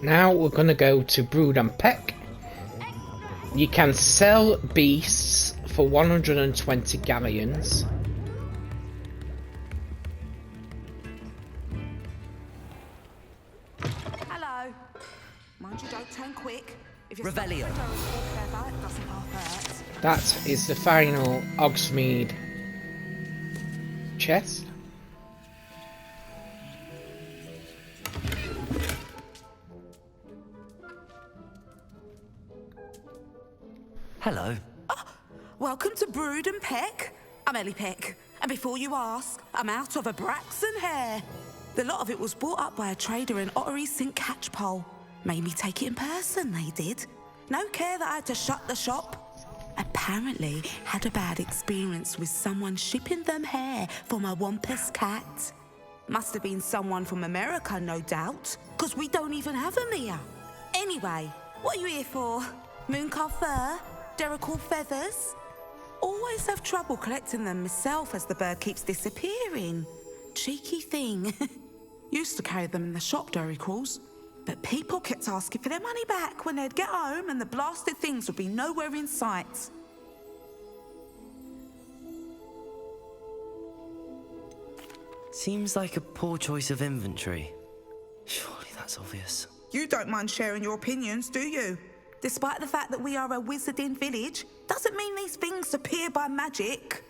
S1: Now we're going to go to Brood and Peck. You can sell beasts for 120 galleons.
S17: Hello. Mind you, don't turn quick. If you're
S4: Revelio.
S17: It doesn't half hurt.
S1: That is the final Hogsmeade chest.
S4: Hello.
S17: Welcome to Brood and Peck. I'm Ellie Peck. And before you ask, I'm out of a Braxton hair. The lot of it was bought up by a trader in Ottery St. Catchpole. Made me take it in person, they did. No care that I had to shut the shop. Apparently had a bad experience with someone shipping them hair for my Wampus cat. Must have been someone from America, no doubt, because we don't even have them here. Anyway, what are you here for? Mooncar fur? Derrickle feathers? Always have trouble collecting them myself as the bird keeps disappearing. Cheeky thing. Used to carry them in the shop, Derricles. But people kept asking for their money back when they'd get home and the blasted things would be nowhere in sight.
S4: Seems like a poor choice of inventory. Surely that's obvious.
S17: You don't mind sharing your opinions, do you? Despite the fact that we are a wizarding village, doesn't mean these things appear by magic.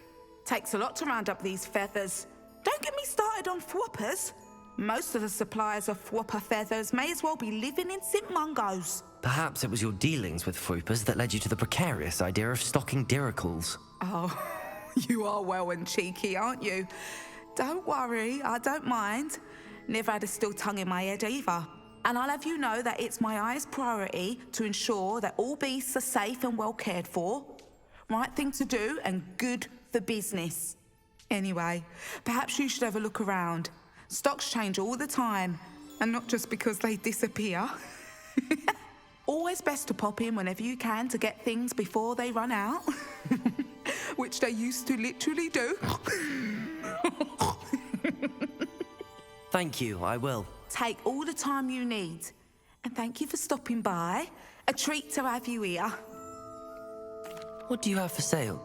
S17: Takes a lot to round up these feathers. Don't get me started on thwoppers. Most of the suppliers of thwopper feathers may as well be living in St. Mungo's.
S4: Perhaps it was your dealings with Froopers that led you to the precarious idea of stocking Diricles.
S17: Oh, you are well and cheeky, aren't you? Don't worry, I don't mind. Never had a still tongue in my head either. And I'll have you know that it's my highest priority to ensure that all beasts are safe and well cared for. Right thing to do and good for business. Anyway, perhaps you should have a look around. Stocks change all the time, and not just because they disappear. Always best to pop in whenever you can to get things before they run out. Which they used to literally do.
S4: Thank you, I will.
S17: Take all the time you need. And thank you for stopping by. A treat to have you here.
S4: What do you have for sale?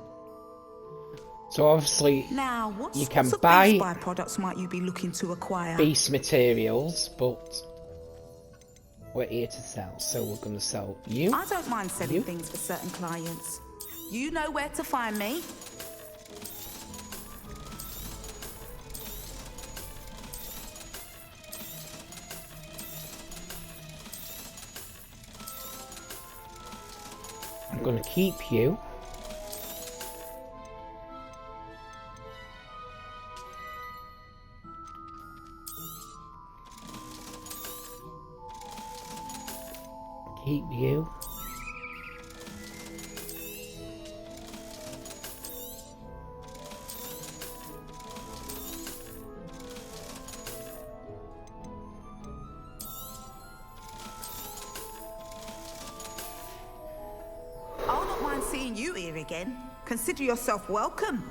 S1: So obviously,
S17: Now, what
S1: you
S17: sorts
S1: can
S17: of
S1: buy
S17: beast byproducts might you be looking to acquire?
S1: beast materials, but we're here to sell, so we're going to sell you.
S17: I don't mind selling things for certain clients. You know where to find me.
S1: I'm going to keep you. Keep you.
S17: I'll not mind seeing you here again. Consider yourself welcome.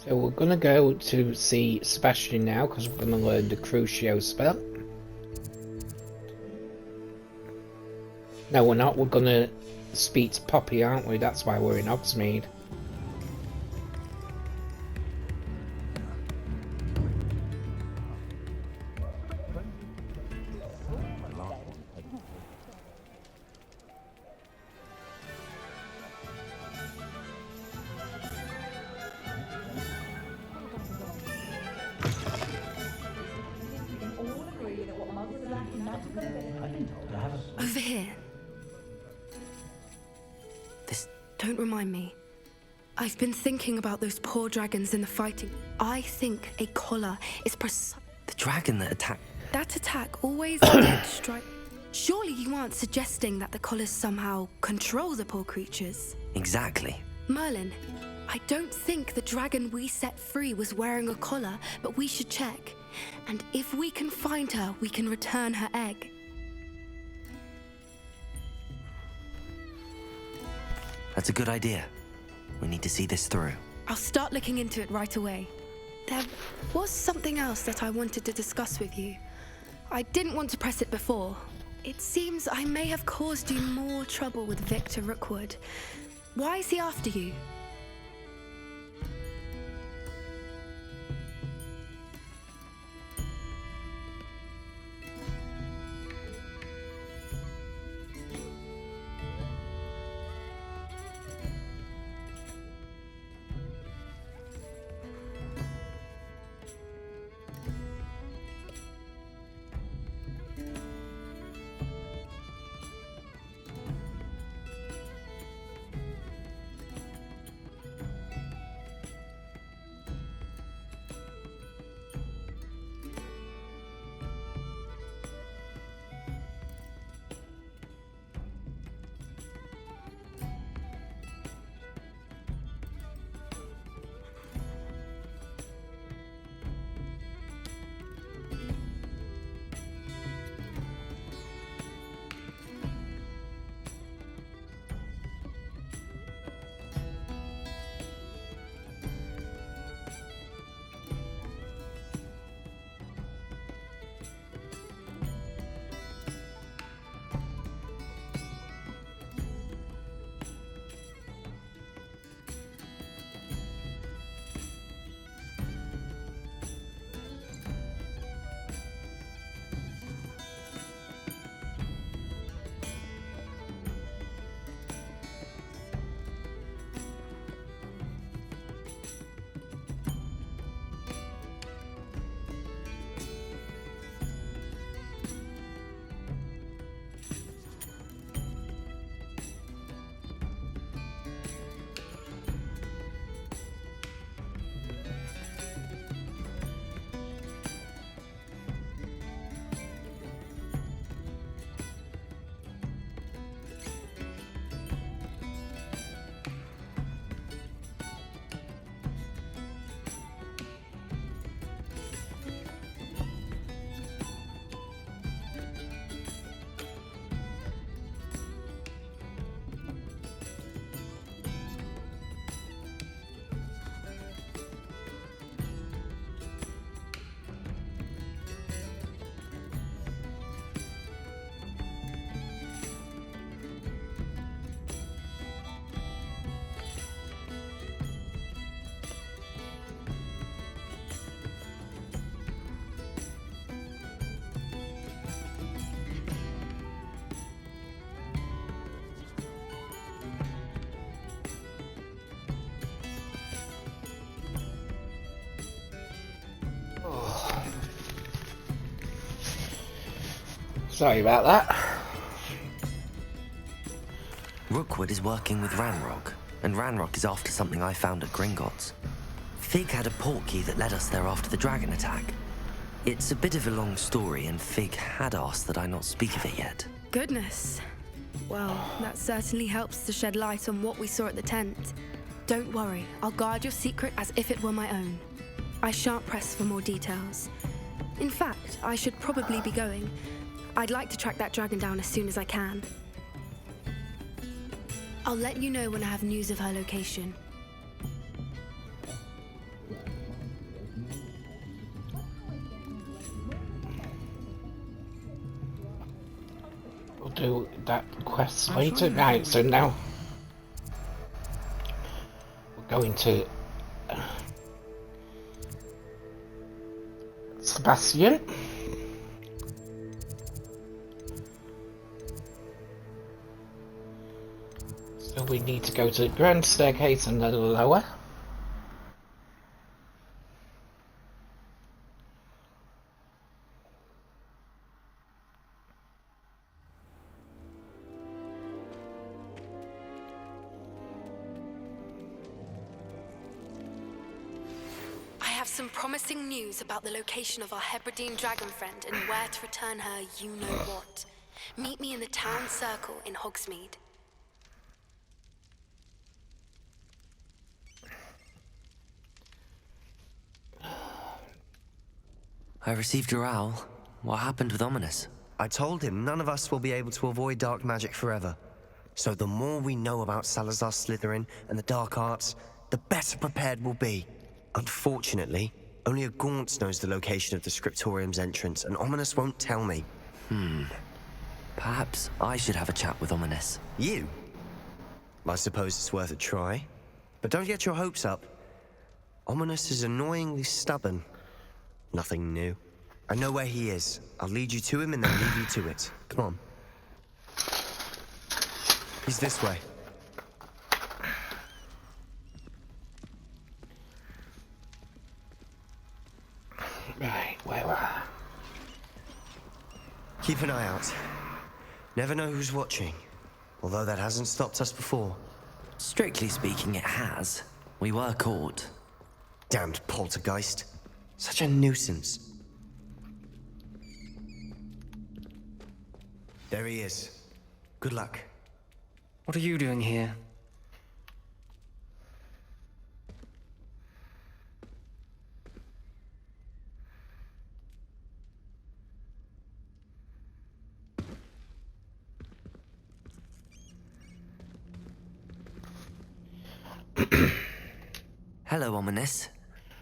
S1: So we're going to go to see Sebastian now, because we're going to learn the Crucio spell. No, we're not. We're going to speak to Poppy, aren't we? That's why we're in Hogsmeade.
S7: Over here. Don't remind me. I've been thinking about those poor dragons in the fighting. I think a collar is precise.
S4: The dragon that attacked...
S7: That attack always did strike. Surely you aren't suggesting that the collars somehow control the poor creatures?
S4: Exactly.
S7: Merlin, I don't think the dragon we set free was wearing a collar, but we should check. And if we can find her, we can return her egg.
S4: That's a good idea. We need to see this through.
S7: I'll start looking into it right away. There was something else that I wanted to discuss with you. I didn't want to press it before. It seems I may have caused you more trouble with Victor Rookwood. Why is he after you?
S1: Sorry about that.
S4: Rookwood is working with Ranrock, and Ranrock is after something I found at Gringotts. Fig had a portkey that led us there after the dragon attack. It's a bit of a long story, and Fig had asked that I not speak of it yet.
S7: Goodness. Well, that certainly helps to shed light on what we saw at the tent. Don't worry, I'll guard your secret as if it were my own. I shan't press for more details. In fact, I should probably be going. I'd like to track that dragon down as soon as I can. I'll let you know when I have news of her location.
S1: We'll do that quest later. Right, so now we're going to Sebastian. So we need to go to the grand staircase and then lower.
S7: I have some promising news about the location of our Hebridean dragon friend and where to return her you-know-what. Meet me in the town circle in Hogsmeade.
S4: I received your owl. What happened with Ominous?
S15: I told him none of us will be able to avoid dark magic forever. So the more we know about Salazar Slytherin and the dark arts, the better prepared we'll be. Unfortunately, only a Gaunt knows the location of the Scriptorium's entrance, and Ominous won't tell me.
S4: Perhaps I should have a chat with Ominous.
S15: You? I suppose it's worth a try. But don't get your hopes up. Ominous is annoyingly stubborn. Nothing new. I know where he is. I'll lead you to him and then leave you to it. Come on. He's this way.
S1: Right, where were I?
S15: Keep an eye out. Never know who's watching. Although that hasn't stopped us before.
S4: Strictly speaking, it has. We were caught.
S15: Damned poltergeist. Such a nuisance. There he is. Good luck.
S18: What are you doing here?
S4: Hello, Ominous.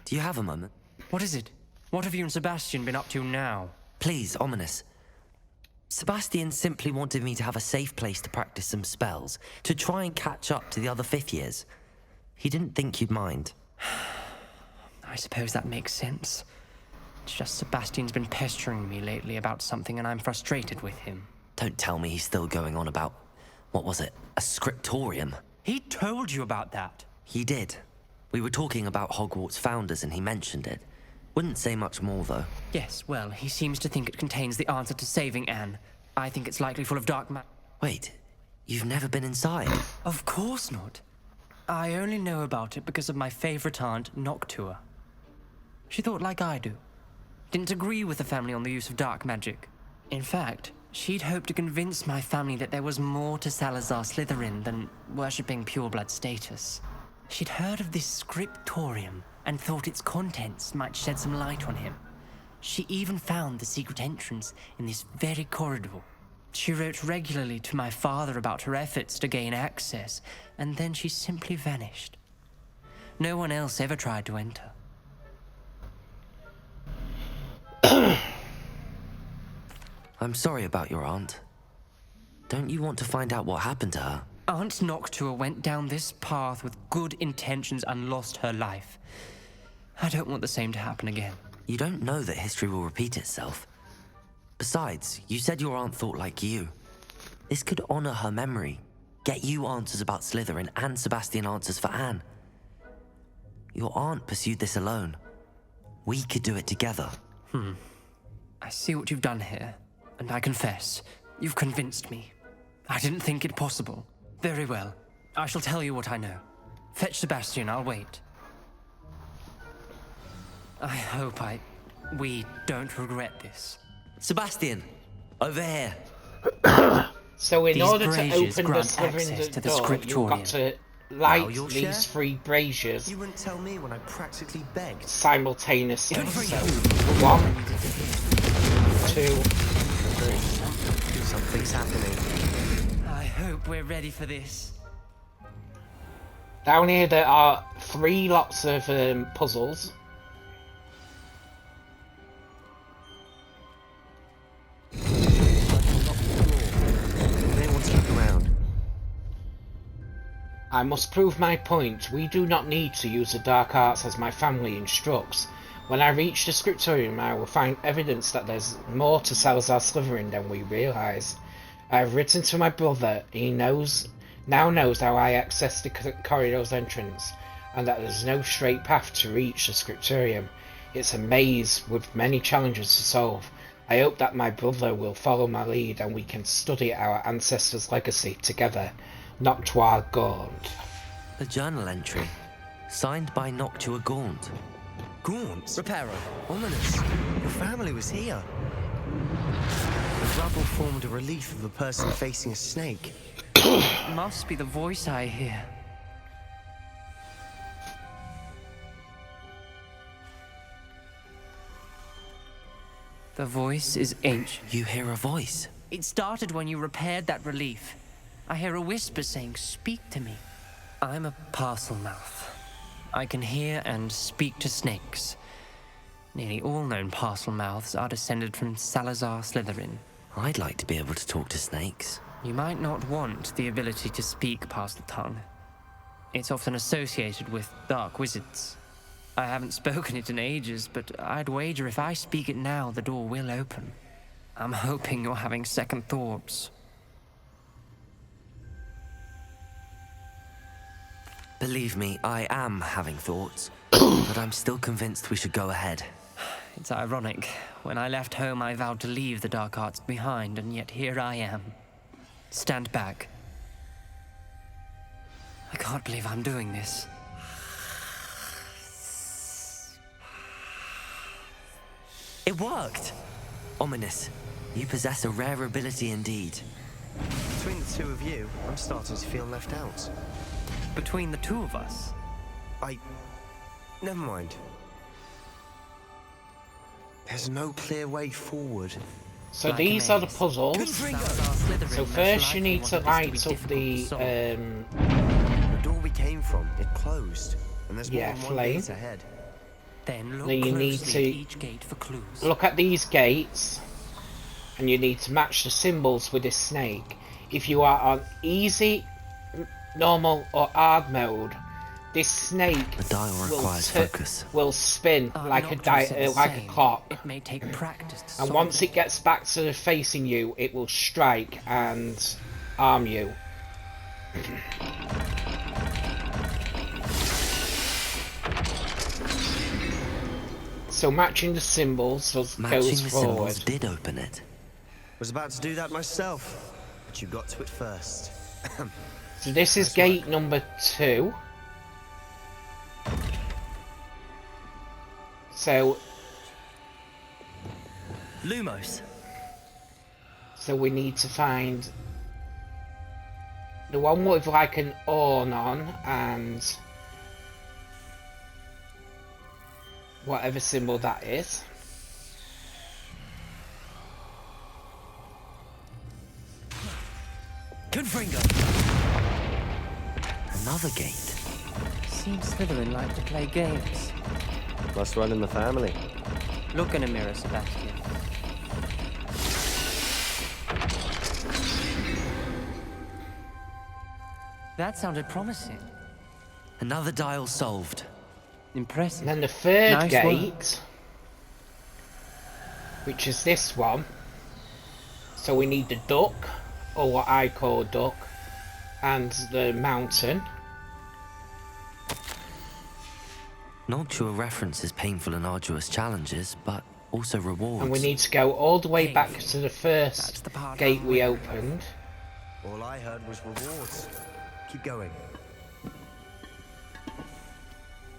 S4: Do you have a moment?
S18: What is it? What have you and Sebastian been up to now?
S4: Please, Ominous. Sebastian simply wanted me to have a safe place to practice some spells, to try and catch up to the other fifth years. He didn't think you'd mind.
S18: I suppose that makes sense. It's just Sebastian's been pestering me lately about something and I'm frustrated with him.
S4: Don't tell me he's still going on about, what was it, a scriptorium?
S18: He told you about that?
S4: He did. We were talking about Hogwarts founders and he mentioned it. Wouldn't say much more, though.
S18: Yes, well, he seems to think it contains the answer to saving Anne. I think it's likely full of dark
S4: Wait, you've never been inside?
S18: Of course not. I only know about it because of my favorite aunt, Noctua. She thought like I do. Didn't agree with the family on the use of dark magic. In fact, she'd hoped to convince my family that there was more to Salazar Slytherin than worshipping pureblood status. She'd heard of this scriptorium and thought its contents might shed some light on him. She even found the secret entrance in this very corridor. She wrote regularly to my father about her efforts to gain access, and then she simply vanished. No one else ever tried to enter.
S4: I'm sorry about your aunt. Don't you want to find out what happened to her?
S18: Aunt Noctua went down this path with good intentions and lost her life. I don't want the same to happen again.
S4: You don't know that history will repeat itself. Besides, you said your aunt thought like you. This could honor her memory, get you answers about Slytherin and Sebastian answers for Anne. Your aunt pursued this alone. We could do it together.
S18: I see what you've done here, and I confess, you've convinced me. I didn't think it possible. Very well. I shall tell you what I know. Fetch Sebastian, I'll wait. I hope we don't regret this.
S4: Sebastian, over here.
S1: So in
S18: These
S1: order to
S18: braziers
S1: open the
S18: grant access
S1: Slytherin
S18: to the
S1: door, you've
S18: scriptorium.
S1: got to light
S15: Now you'll
S1: these
S15: share?
S1: 3 braziers
S15: You wouldn't tell me when I practically begged.
S1: simultaneously.
S15: Good for
S1: So,
S15: you.
S1: 1, 2, 3.
S15: Something's happening.
S18: I hope we're ready for this.
S1: Down here there are 3 lots of puzzles. I must prove my point. We do not need to use the dark arts as my family instructs. When I reach the scriptorium, I will find evidence that there's more to Salazar Slytherin than we realise. I have written to my brother. He now knows how I access the corridor's entrance, and that there's no straight path to reach the scriptorium. It's a maze with many challenges to solve. I hope that my brother will follow my lead and we can study our ancestors' legacy together. Noctua Gaunt.
S4: The journal entry, signed by Noctua Gaunt.
S15: Gaunt?
S4: Reparo.
S15: Ominous. Your family was here. rubble formed a relief of a person facing a snake.
S18: Must be the voice I hear. The voice is ancient.
S4: You hear a voice?
S18: It started when you repaired that relief. I hear a whisper saying, "Speak to me." I'm a parcel mouth. I can hear and speak to snakes. Nearly all known parcel mouths are descended from Salazar Slytherin.
S4: I'd like to be able to talk to snakes.
S18: You might not want the ability to speak parcel tongue. It's often associated with dark wizards. I haven't spoken it in ages, but I'd wager if I speak it now, the door will open. I'm hoping you're having second thoughts.
S4: Believe me, I am having thoughts, but I'm still convinced we should go ahead.
S18: It's ironic. When I left home, I vowed to leave the dark arts behind, and yet here I am. Stand back. I can't believe I'm doing this.
S4: It worked! Ominous, you possess a rare ability indeed.
S15: Between the two of you, I'm starting to feel left out.
S18: Between the two of us?
S15: Never mind. There's no clear way forward.
S1: So these are the puzzles. So first you need to light up the
S15: door we came from, it closed. And there's more than one
S1: flame.
S15: gate ahead.
S18: Then look
S1: you need
S18: closely
S1: to
S18: at each gate for clues.
S1: look at these gates, and you need to match the symbols with this snake. If you are on easy, normal, or hard mode, this snake
S4: The dial requires focus.
S1: will spin like a clock.
S18: It may take practice to
S1: And
S18: solve
S1: once
S18: it.
S1: it gets back to facing you, it will strike and harm you. So matching the symbols goes
S4: Matching the
S1: forward.
S4: symbols did open it.
S15: Was about to do that myself, but you got to it first.
S1: So this is gate number 2. So
S18: Lumos.
S1: So we need to find the one with like an urn on and whatever symbol that is.
S18: Confringo.
S4: Another gate.
S18: Seems Slytherin like to play games.
S15: Must run in the family.
S18: Look in a mirror, Sebastian. That sounded promising.
S4: Another dial solved.
S18: Impressive.
S1: And then the third
S18: Nice
S1: gate,
S18: work.
S1: which is this one. So we need the duck, or what I call duck, and the mountain.
S4: Noctua references painful and arduous challenges, but also rewards.
S1: And we need to go all the way back to the first gate we opened.
S15: All I heard was rewards. Keep going.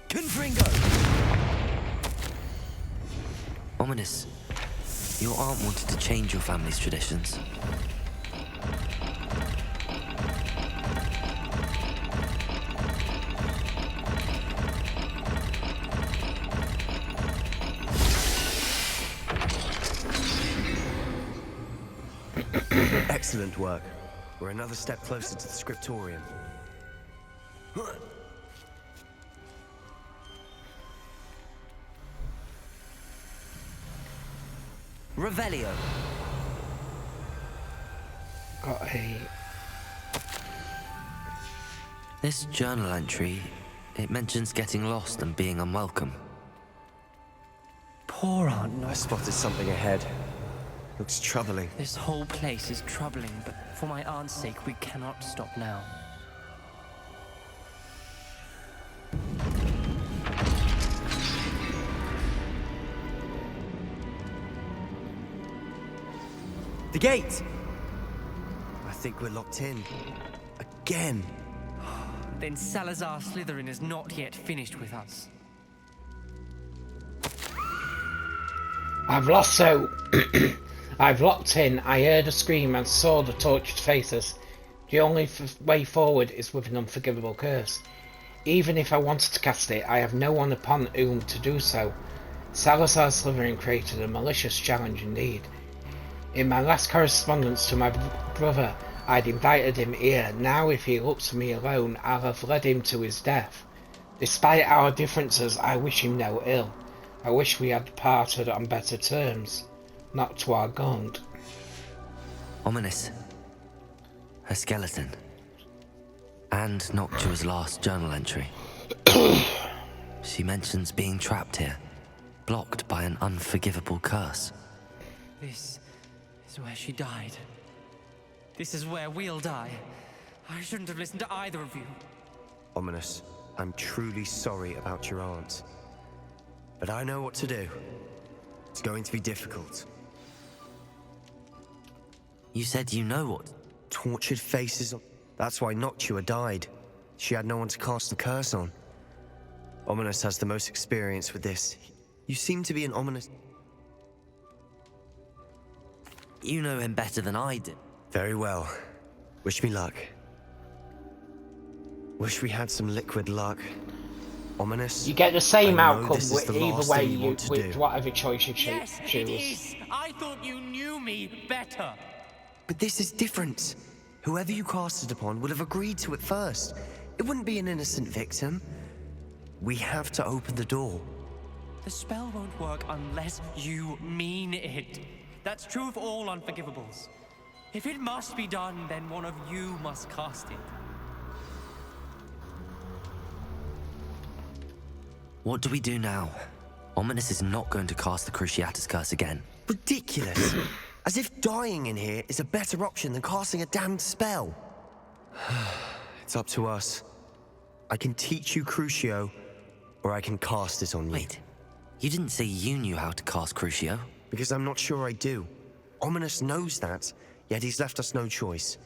S18: Confringo!
S4: Ominous, your aunt wanted to change your family's traditions.
S15: Excellent work. We're another step closer to the scriptorium.
S4: Revelio.
S1: Got a...
S4: This journal entry, it mentions getting lost and being unwelcome.
S18: Poor Aunt
S15: I spotted something ahead. Looks troubling.
S18: This whole place is troubling, but for my aunt's sake, we cannot stop now.
S15: The gate! I think we're locked in. Again.
S18: Then Salazar Slytherin is not yet finished with us.
S1: I've lost so I've locked in. I heard a scream and saw the tortured faces. The only way forward is with an unforgivable curse. Even if I wanted to cast it, I have no one upon whom to do so. Salazar Slytherin created a malicious challenge indeed. In my last correspondence to my brother, I'd invited him here. Now if he looks for me alone, I'll have led him to his death. Despite our differences, I wish him no ill. I wish we had parted on better terms. Not to our gaunt.
S4: Ominous. Her skeleton. And Noctua's last journal entry. She mentions being trapped here, blocked by an unforgivable curse.
S18: This is where she died. This is where we'll die. I shouldn't have listened to either of you.
S15: Ominous, I'm truly sorry about your aunt. But I know what to do. It's going to be difficult.
S4: You said you know what?
S15: Tortured faces. That's why Noctua died. She had no one to cast the curse on. Ominous has the most experience with this. You seem to be an Ominous...
S4: You know him better than I do.
S15: Very well. Wish me luck. Wish we had some liquid luck. Ominous.
S1: You get the same outcome
S15: either
S1: way with whatever choice you choose.
S18: Yes, it is. I thought you knew me better.
S15: But this is different. Whoever you cast it upon would have agreed to it first. It wouldn't be an innocent victim. We have to open the door.
S18: The spell won't work unless you mean it. That's true of all unforgivables. If it must be done, then one of you must cast it.
S4: What do we do now? Ominous is not going to cast the Cruciatus curse again.
S15: Ridiculous. As if dying in here is a better option than casting a damned spell. It's up to us. I can teach you Crucio, or I can cast it on you.
S4: Wait, you didn't say you knew how to cast Crucio?
S15: Because I'm not sure I do. Ominous knows that, yet he's left us no choice.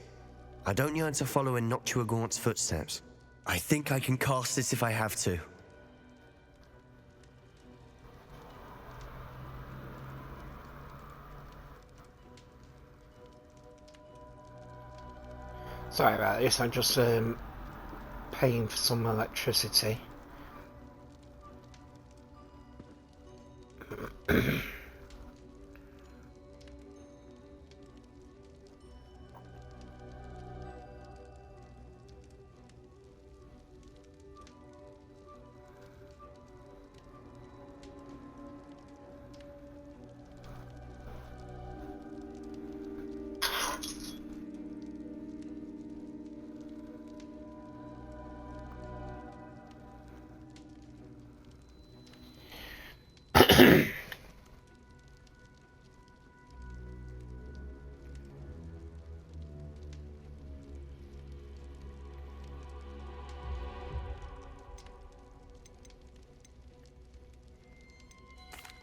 S15: I don't yearn to follow in Noctua Gaunt's footsteps. I think I can cast it if I have to.
S1: Sorry about this, I'm just paying for some electricity.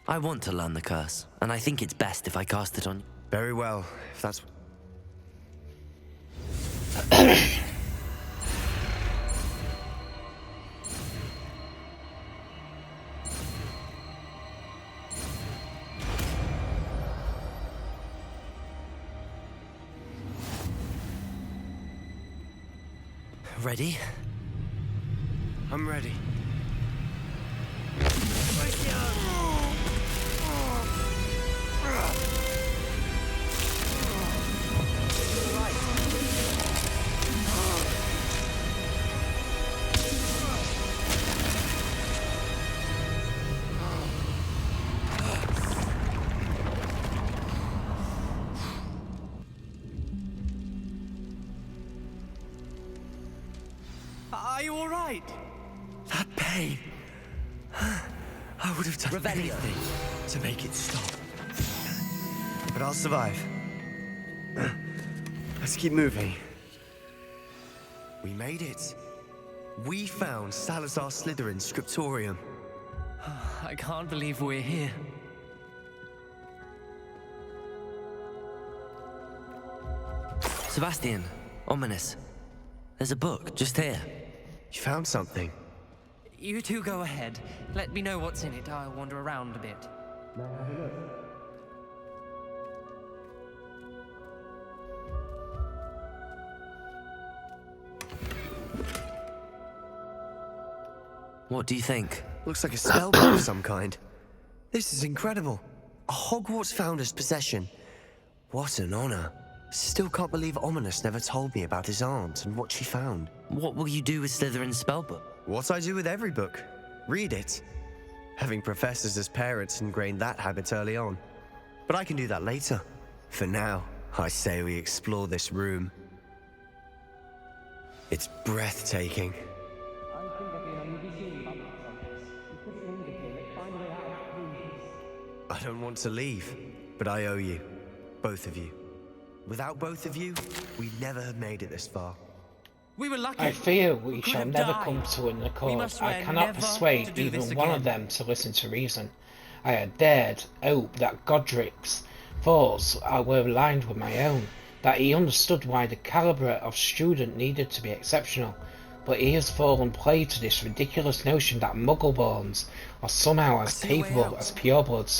S4: I want to learn the curse, and I think it's best if I cast it on you.
S15: Very well, if that's...
S4: Ready?
S15: I'm ready.
S18: Are you all right?
S15: That pain. I would have done anything to make it stop. But I'll survive. Let's keep moving. We made it. We found Salazar Slytherin's scriptorium.
S18: I can't believe we're here.
S4: Sebastian, Ominous. There's a book just here.
S15: You found something?
S18: You two go ahead. Let me know what's in it. I'll wander around a bit.
S4: What do you think?
S15: Looks like a spell book of some kind. This is incredible. A Hogwarts founder's possession. What an honor. Still can't believe Ominous never told me about his aunt and what she found.
S4: What will you do with Slytherin's spellbook?
S15: What I do with every book. Read it. Having professors as parents ingrained that habit early on. But I can do that later. For now, I say we explore this room. It's breathtaking. I don't want to leave, but I owe you. Both of you. Without both of you, we'd never have made it this far.
S18: We were lucky.
S1: I fear we
S18: could
S1: shall
S18: have
S1: never
S18: died.
S1: come to an accord.
S18: must
S1: I
S18: swear
S1: cannot
S18: never
S1: persuade
S18: to do
S1: even
S18: this
S1: one of
S18: again.
S1: them to listen to reason. I had dared hope that Godric's thoughts were aligned with my own, that he understood why the calibre of student needed to be exceptional, but he has fallen prey to this ridiculous notion that Muggleborns are somehow as capable as purebloods.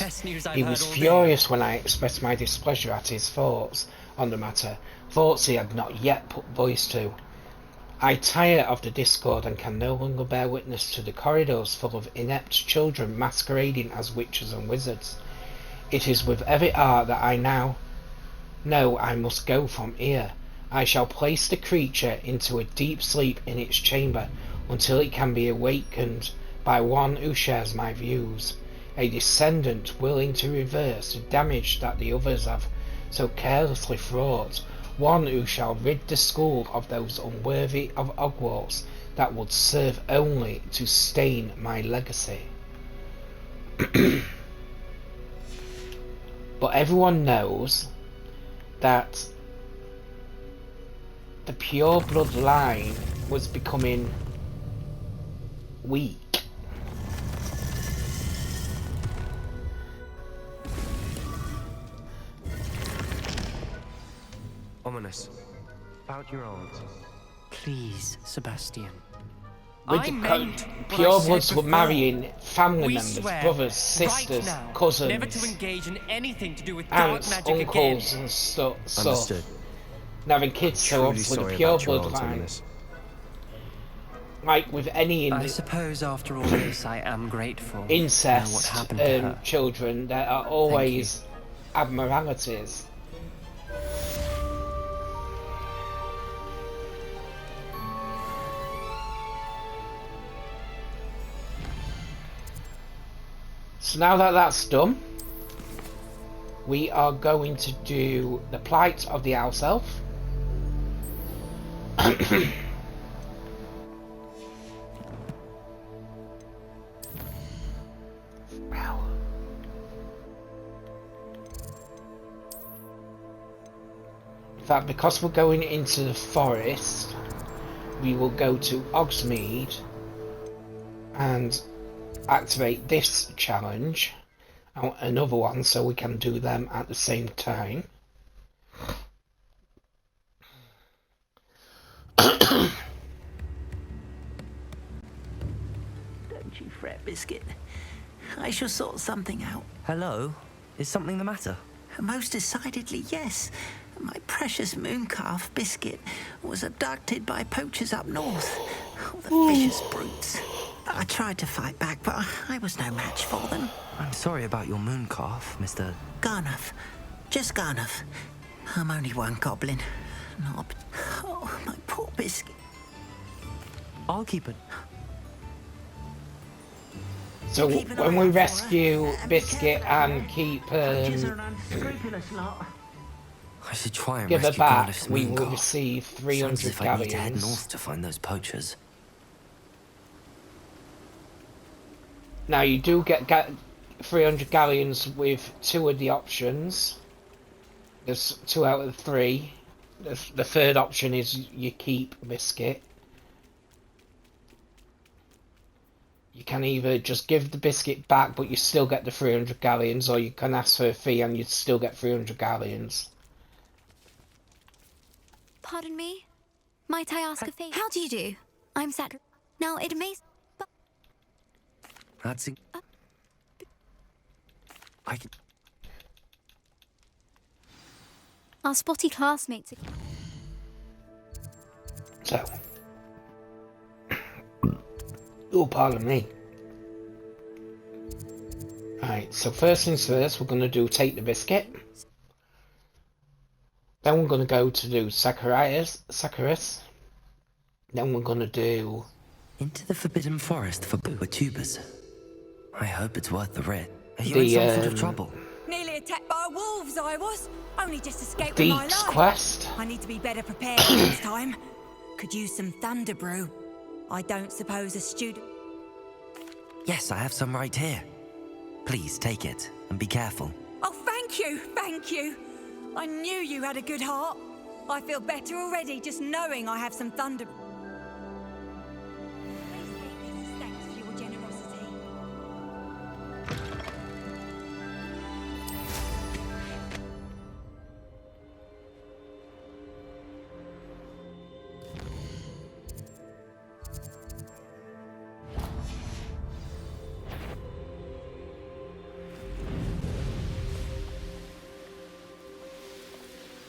S1: He was furious when I expressed my displeasure at his thoughts on the matter, thoughts he had not yet put voice to. I tire of the discord and can no longer bear witness to the corridors full of inept children masquerading as witches and wizards. It is with every art that I now know I must go from here. I shall place the creature into a deep sleep in its chamber until it can be awakened by one who shares my views, a descendant willing to reverse the damage that the others have so carelessly wrought, one who shall rid the school of those unworthy of Hogwarts that would serve only to stain my legacy. But everyone knows that the pure blood line was becoming weak.
S15: Ominous. About your aunt.
S18: Please, Sebastian.
S1: With the purebloods were marrying family members, brothers, sisters, cousins,
S18: never to engage in anything to do with dark
S1: aunts,
S18: magic
S1: uncles,
S18: again.
S1: and stuff.
S15: Understood.
S1: And having kids, so obviously the pure bloodline. Like with any
S18: I suppose after all this, I am grateful.
S1: incest
S18: to know what happened to her.
S1: children, there are always abnormalities. So now that that's done, we are going to do the plight of the house elf. Wow. In fact, because we're going into the forest, we will go to Hogsmeade and activate this challenge, another one, so we can do them at the same time.
S8: Don't you fret, Biscuit. I shall sort something out.
S4: Hello? Is something the matter?
S8: Most decidedly, yes. My precious moon calf, Biscuit, was abducted by poachers up north. Oh, the vicious brutes. I tried to fight back, but I was no match for them.
S4: I'm sorry about your moon calf, Mr.
S8: Garnuff. Just Garnuff. I'm only one goblin. Not... Oh, my poor Biscuit.
S4: I'll keep it.
S1: So when we rescue Biscuit and keep
S8: Poachers are an unscrupulous lot.
S4: I should try and
S1: give her
S4: rescue
S1: back,
S4: Garnuff's
S1: we
S4: moon
S1: will
S4: calf.
S1: receive
S4: Sounds
S1: 300
S4: as if I need to head
S1: galleons.
S4: north to find those poachers.
S1: Now you do get 300 galleons with 2 of the options. There's 2 out of the 3. The third option is you keep Biscuit. You can either just give the Biscuit back but you still get the 300 galleons, or you can ask for a fee and you still get 300 galleons.
S12: Pardon me? Might I ask a favour? How do you do? I'm sad. Now, it may...
S4: That's it. I can...
S12: Our spotty classmates...
S1: So... Oh, pardon me. Right, so first things first, we're going to do Take the Biscuit. Then we're going to go to do Saccharus. Then we're going to do...
S4: Into the Forbidden Forest for tubers. I hope it's worth the risk. Are you in some sort of trouble?
S19: Nearly attacked by wolves, I was. Only just escaped with my
S1: Deep's
S19: life.
S1: Quest.
S19: I need to be better prepared next time. Could use some thunder brew. I don't suppose a student...
S4: Yes, I have some right here. Please take it and be careful.
S19: Oh, thank you, thank you. I knew you had a good heart. I feel better already just knowing I have some thunder... Thanks for your generosity.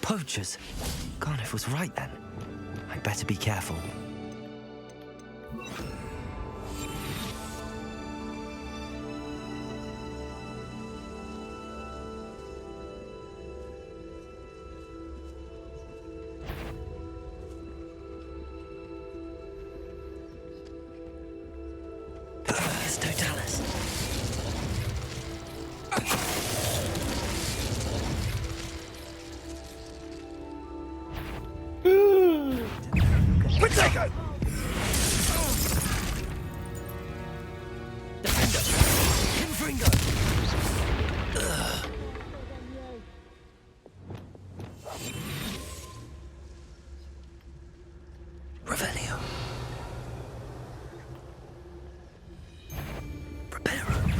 S4: Poachers? Garniff was right then. I'd better be careful. It's Totalis.
S6: Protego!
S4: Confringo! Revelio.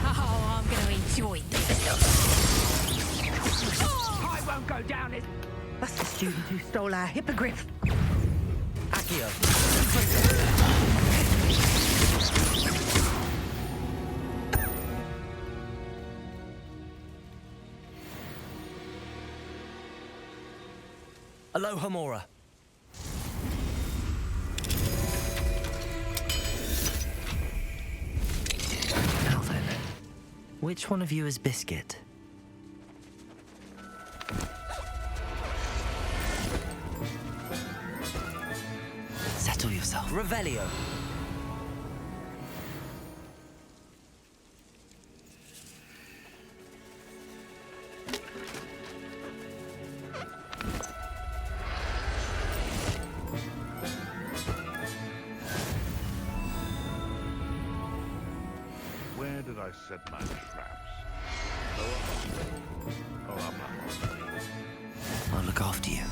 S19: Oh, I'm going to enjoy this.
S8: I won't go down it. That's the student who stole our hippogriff.
S4: Accio. Aloha Mora. Now then, which one of you is Biscuit? Settle yourself. Revelio.
S6: Where did I set my traps? Oh, I'm not.
S4: I'll look after you.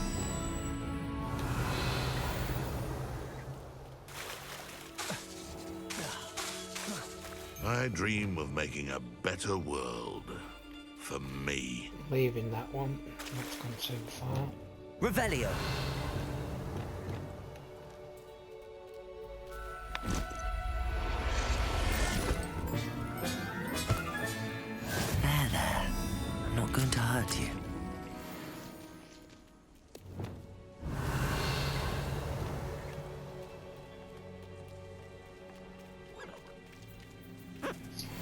S6: I dream of making a better world for me.
S1: Leaving that one. That's gone too far.
S4: Revelio. There. I'm not going to hurt you.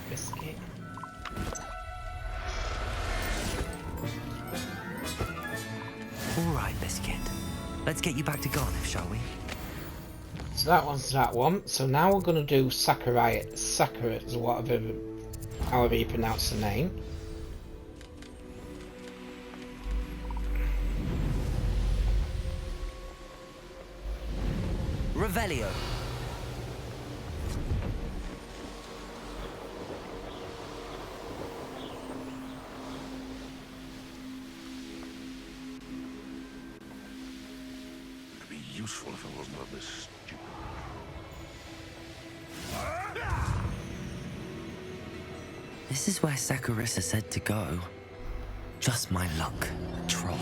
S1: Biscuit.
S4: All right, Biscuit. Let's get you back to Garniff, shall we?
S1: So that one's that one. So now we're going to do Saccharus, whatever, however you pronounce the name.
S4: Revelio.
S6: It'd be useful if I wasn't on this stupid.
S4: This is where Saccharissa said to go. Just my luck, troll.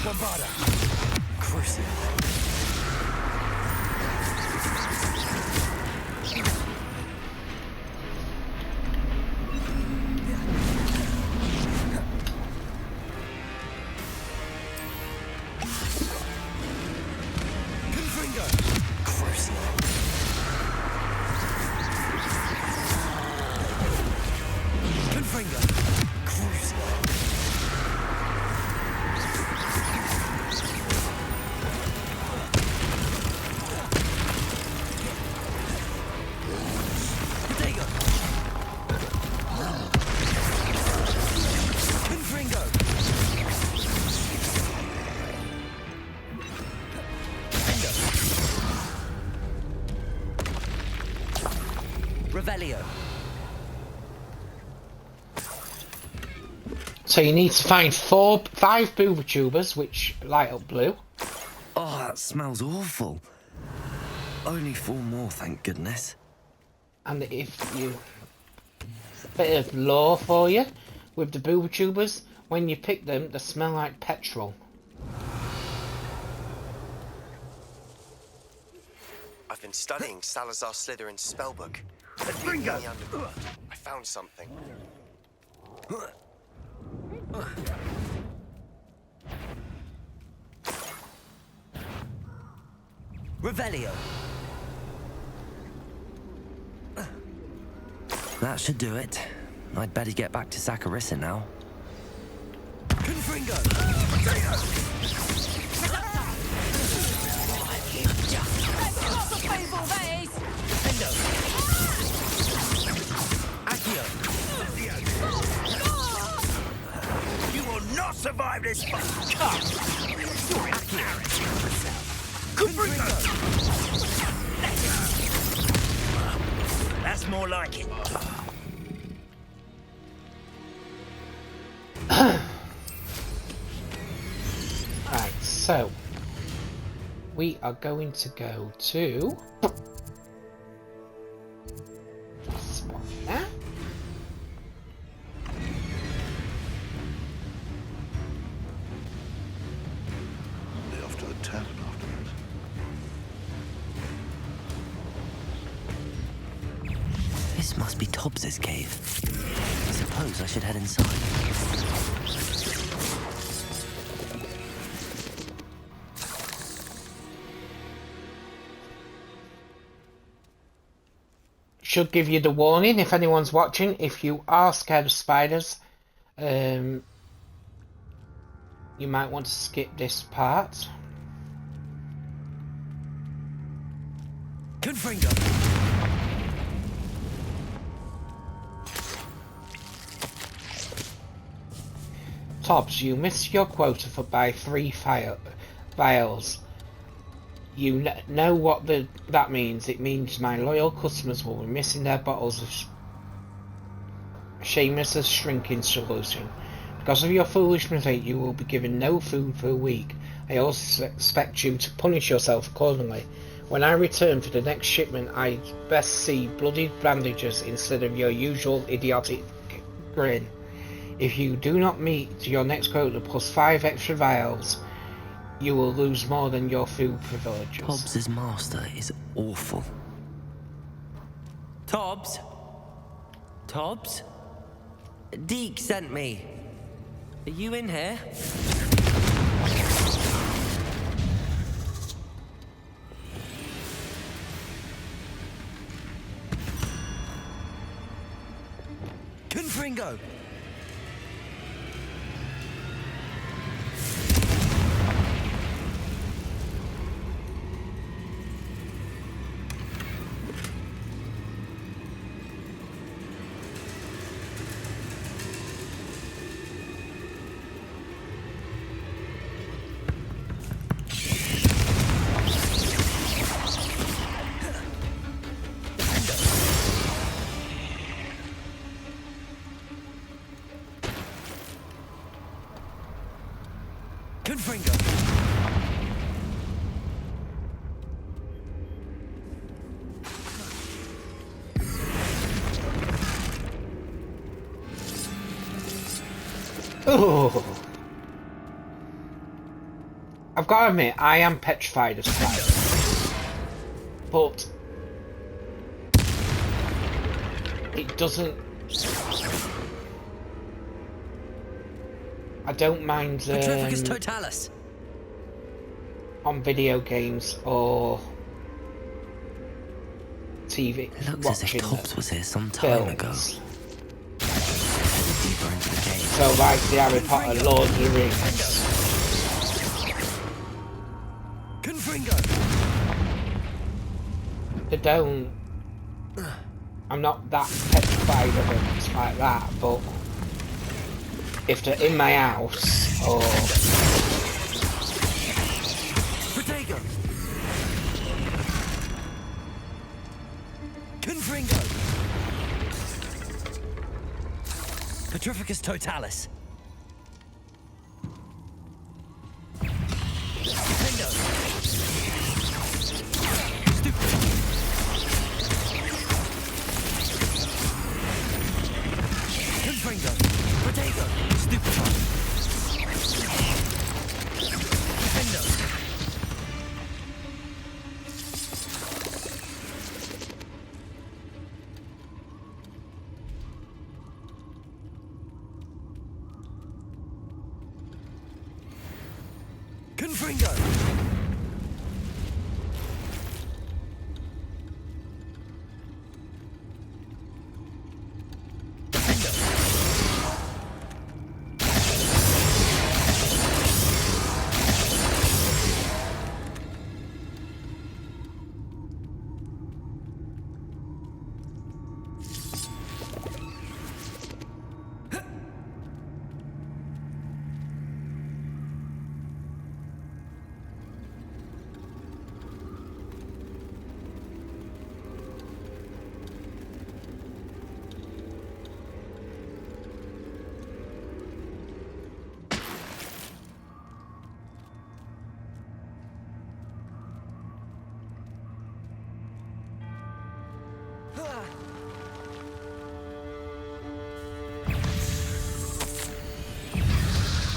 S6: Bombarda!
S4: Crucial. Revelio.
S1: So you need to find 5 booba tubers, which light up blue.
S4: Oh, that smells awful. Only 4 more, thank goodness.
S1: And if you... bit of lore for you, with the booba tubers, when you pick them, they smell like petrol.
S15: I've been studying Salazar Slytherin's spellbook.
S6: Bingo!
S15: I found something.
S4: Revelio. That should do it. I'd better get back to Saccharissa now. Confringo!
S6: You will not survive this fight! You're embarrassing yourself! That's more like it.
S1: Right, so we are going to go to this spot now.
S6: Be off to the tavern afterwards.
S4: This must be Tobbs's cave. I suppose I should head inside.
S1: Should give you the warning if anyone's watching. If you are scared of spiders, you might want to skip this part.
S4: Confringo.
S1: Tobbs, you missed your quota by 3 vials. You know what that means. It means my loyal customers will be missing their bottles of Seamus's shrinking solution. Because of your foolish mistake, you will be given no food for a week. I also expect you to punish yourself accordingly. When I return for the next shipment, I best see bloody bandages instead of your usual idiotic grin. If you do not meet your next quota plus 5 extra vials, you will lose more than your food privileges.
S4: Tobbs's master is awful. Tobbs? Tobbs? Deke sent me. Are you in here? Confringo! Confringo!
S1: Oh, I've got to admit, I am petrified of spiders, but it doesn't. I don't mind
S4: Totalis.
S1: On video games or TV.
S4: It looks as if Tobbs was here some time ago. Deeper into the game.
S1: So like the Harry Potter Lord of the Rings.
S4: Confringo.
S1: They don't. I'm not that petrified of them like that, but if they're in my house or
S4: Confringo.
S15: Petrificus totalis. Defendo. Confringo. Protego. Stupefy. Defendo. Confringo.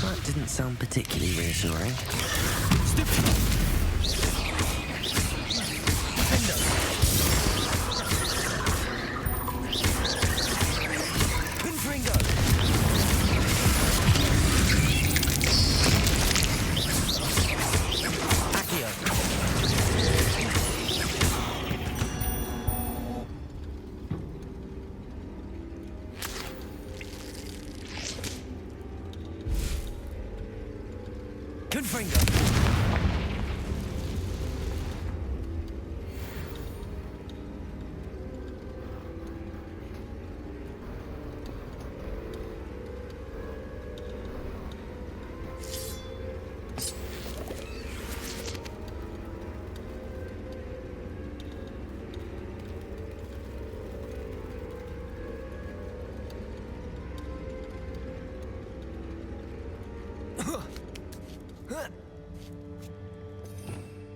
S4: That didn't sound particularly reassuring.
S15: Confringo.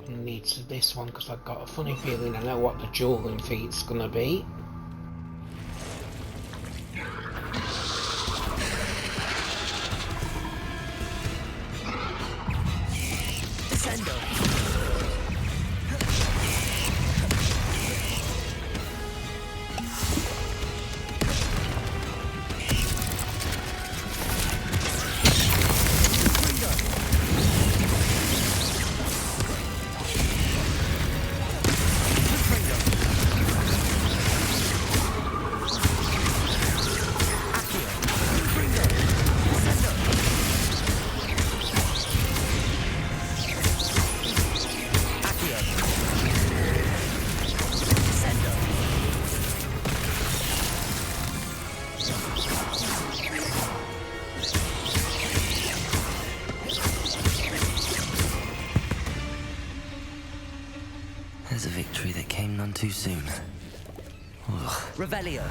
S1: Gonna need to this one because I've got a funny feeling I know what the dueling feat's gonna be.
S4: There's a victory that came none too soon. Ugh.
S15: Revelio.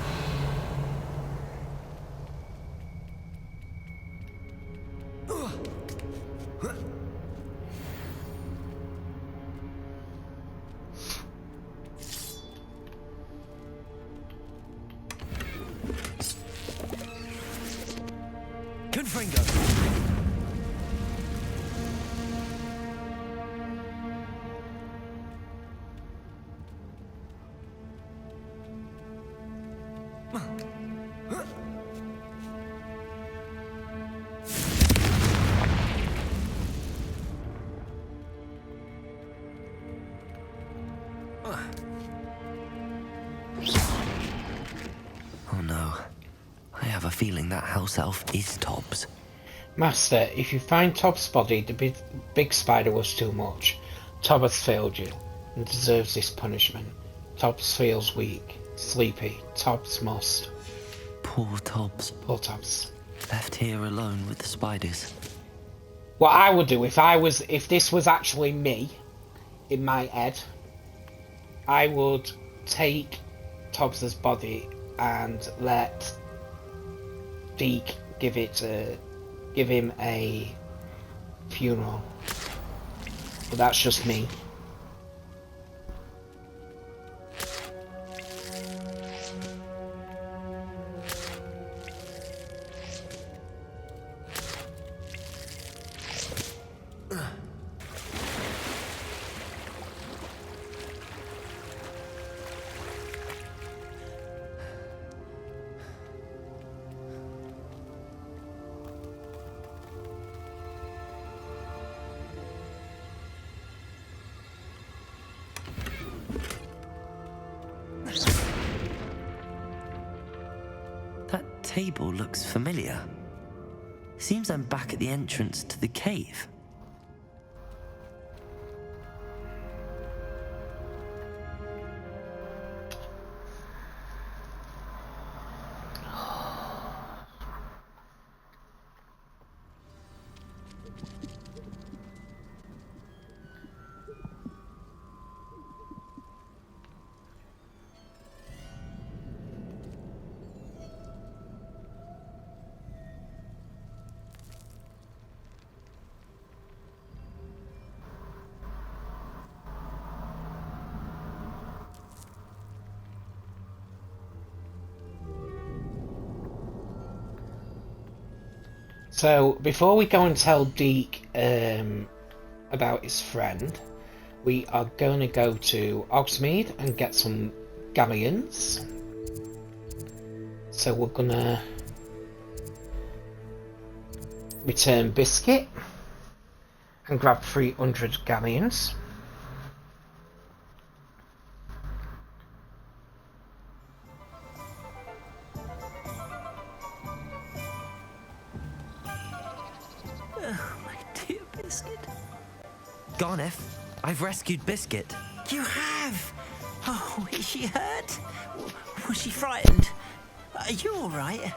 S15: Confringo.
S4: Oh no. I have a feeling that house elf is Tobbs.
S1: Master, if you find Tobbs' body, the big spider was too much. Tobb has failed you and deserves this punishment. Tobbs feels weak, sleepy. Tobbs must.
S4: Poor Tobbs.
S1: Poor Tobbs.
S4: Left here alone with the spiders.
S1: What I would do if this was actually me, in my head, I would take Tobbs' body and let Deke give him a funeral. But that's just me.
S4: That table looks familiar. Seems I'm back at the entrance to the cave.
S1: So, before we go and tell Deke about his friend, we are going to go to Hogsmeade and get some galleons. So we're going to return Biscuit and grab 300 galleons.
S4: Garneth, I've rescued Biscuit.
S8: You have? Oh, is she hurt? Was she frightened? Are you all right?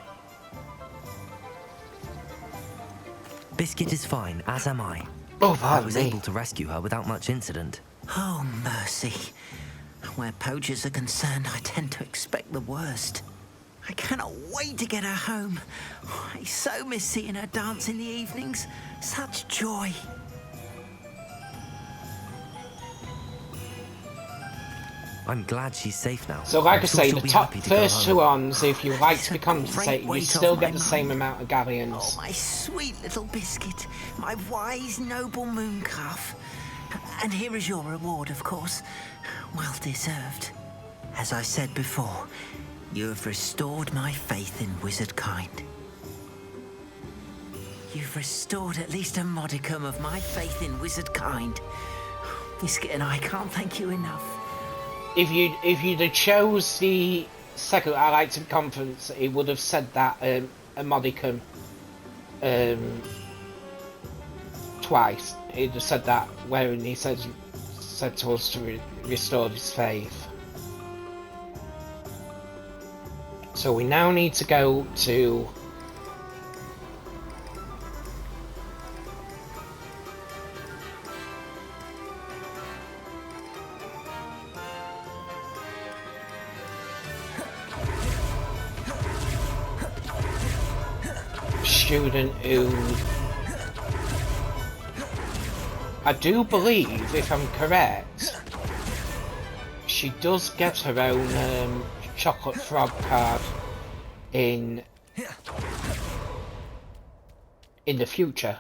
S4: Biscuit is fine, as am I.
S1: Oh,
S4: I was able to rescue her without much incident.
S8: Oh, mercy. Where poachers are concerned, I tend to expect the worst. I cannot wait to get her home. I so miss seeing her dance in the evenings. Such joy.
S4: I'm glad she's safe now.
S1: So like
S4: I'm
S1: I
S4: sure
S1: say,
S4: she'll
S1: the
S4: be
S1: top
S4: happy to go
S1: first
S4: home.
S1: 2 ons, if you like to become
S8: Great
S1: compensated, you
S8: weight
S1: still
S8: off
S1: get
S8: my
S1: the same
S8: mind.
S1: amount of galleons.
S8: Oh, my sweet little Biscuit. My wise, noble moon calf. And here is your reward, of course. Well deserved. As I said before, you have restored my faith in wizard kind. You've restored at least a modicum of my faith in wizard kind. Biscuit and I can't thank you enough.
S1: If you'd have chose the second I like to conference, it would have said that a modicum twice. He'd have said that when he said to us to restore his faith. So we now need to go to student who I do believe, if I'm correct, she does get her own chocolate frog card in the future.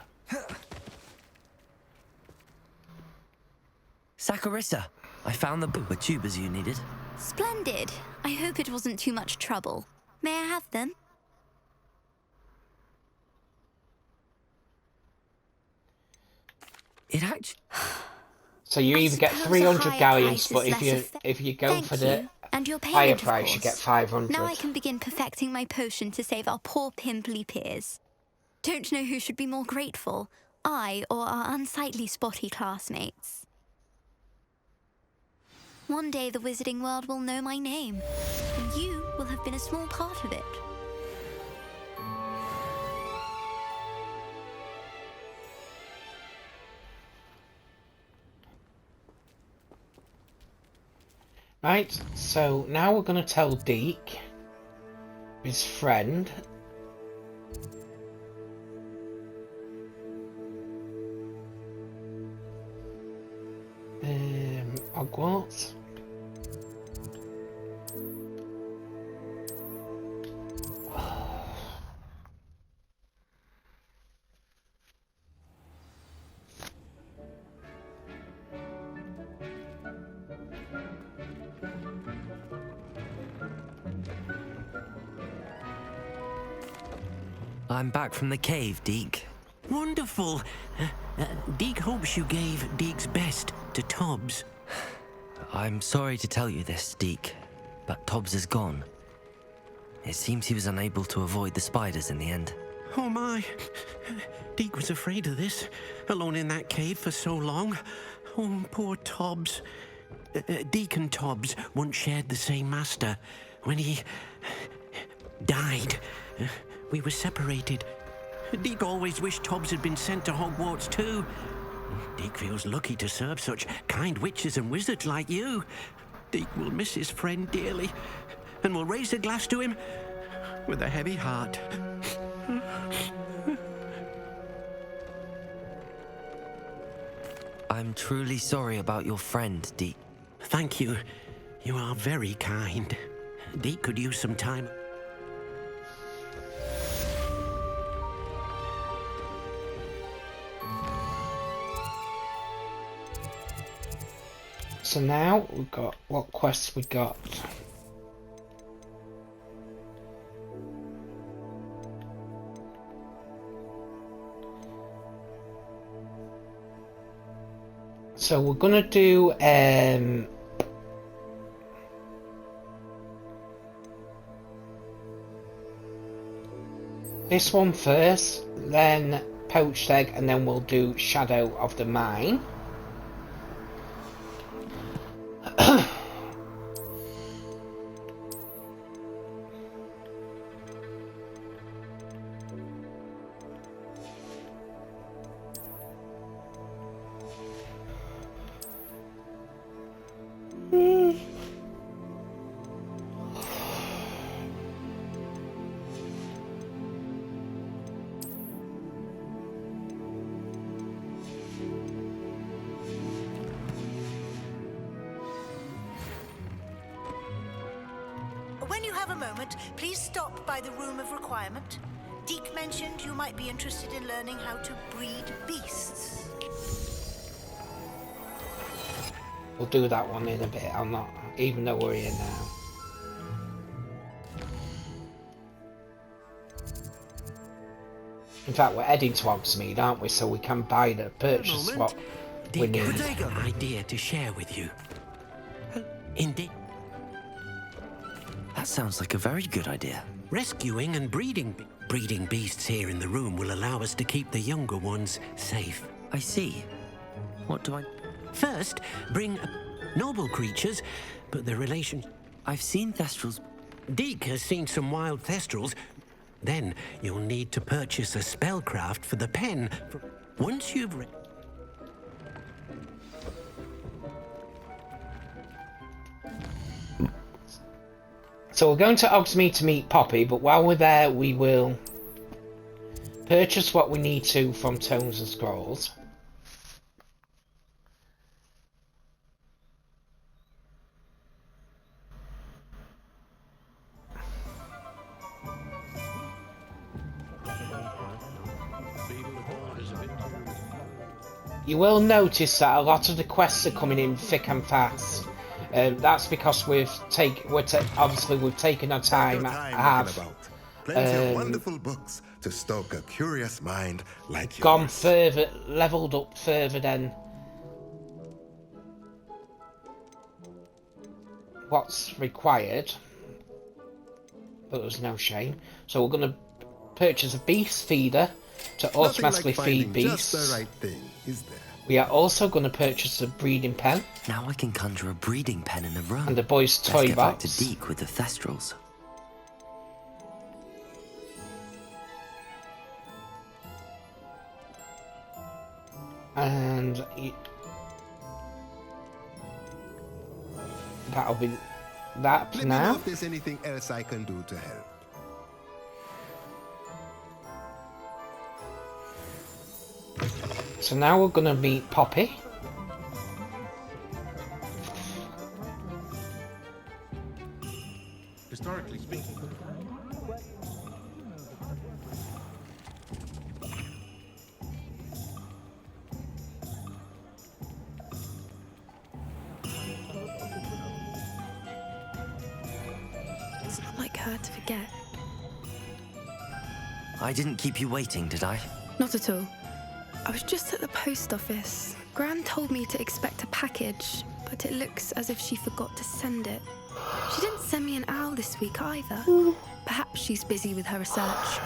S4: Saccharissa, I found the book with tubers you needed.
S12: Splendid. I hope it wasn't too much trouble. May I have them?
S4: It actually...
S1: So you either get
S12: suppose a
S1: 300
S12: higher
S1: galleons,
S12: price
S1: but
S12: is
S1: if
S12: less
S1: you go
S12: Thank
S1: for the
S12: you. And your
S1: higher
S12: payment, of
S1: price, you get
S12: course.
S1: 500.
S12: Now I can begin perfecting my potion to save our poor pimply peers. Don't know who should be more grateful, I or our unsightly spotty classmates. One day the wizarding world will know my name, and you will have been a small part of it.
S1: Right, so now we're going to tell Deke, his friend, Hogwarts.
S4: I'm back from the cave, Deke.
S10: Wonderful. Deke hopes you gave Deke's best to Tobbs.
S4: I'm sorry to tell you this, Deke, but Tobbs is gone. It seems he was unable to avoid the spiders in the end.
S10: Oh my. Deke was afraid of this, alone in that cave for so long. Oh, poor Tobbs. Deke and Tobbs once shared the same master. When he died, we were separated. Deke always wished Tobbs had been sent to Hogwarts too. Deke feels lucky to serve such kind witches and wizards like you. Deke will miss his friend dearly, and will raise a glass to him with a heavy heart.
S4: I'm truly sorry about your friend, Deke.
S10: Thank you. You are very kind. Deke could use some time.
S1: So now we've got what quests we got. So we're gonna do this one first, then Poached Egg, and then we'll do Shadow of the Mine.
S9: When you have a moment, please stop by the Room of Requirement. Deke mentioned you might be interested in learning how to breed beasts.
S1: We'll do that one in a bit. I'm not, even though we're here now. In fact, we're heading to Hogsmeade, aren't we? So we can buy the purchase what we
S10: Deke
S1: need.
S10: has an idea to share with you. Indeed.
S4: That sounds like a very good idea.
S10: Rescuing and breeding beasts here in the room will allow us to keep the younger ones safe.
S4: I see. What do I...
S10: First, bring noble creatures, but the relation...
S4: I've seen Thestrals.
S10: Deke has seen some wild Thestrals. Then you'll need to purchase a spellcraft for the pen. Once you've...
S1: So we're going to Hogsmeade to meet Poppy, but while we're there we will purchase what we need to from Tomes and Scrolls. You will notice that a lot of the quests are coming in thick and fast. That's because obviously we've taken our time.
S20: Plenty of wonderful books to stoke a curious mind like yours.
S1: Gone further, leveled up further than what's required, but there's no shame. So we're going to purchase a beast feeder to automatically feed beasts.
S20: Just the right thing, is there?
S1: We are also going to purchase a breeding pen.
S4: Now I can conjure a breeding pen in the room.
S1: And the boys' toy
S4: Let's get
S1: box.
S4: back to Deke with the Thestrals.
S1: And that'll be that for
S20: Let me
S1: now.
S20: know if there's anything else I can do to help.
S1: So now we're going to meet Poppy.
S6: historically speaking.
S7: It's not like her to forget.
S4: I didn't keep you waiting, did I?
S7: Not at all. I was just at the post office. Gran told me to expect a package, but it looks as if she forgot to send it. She didn't send me an owl this week either. Perhaps she's busy with her research.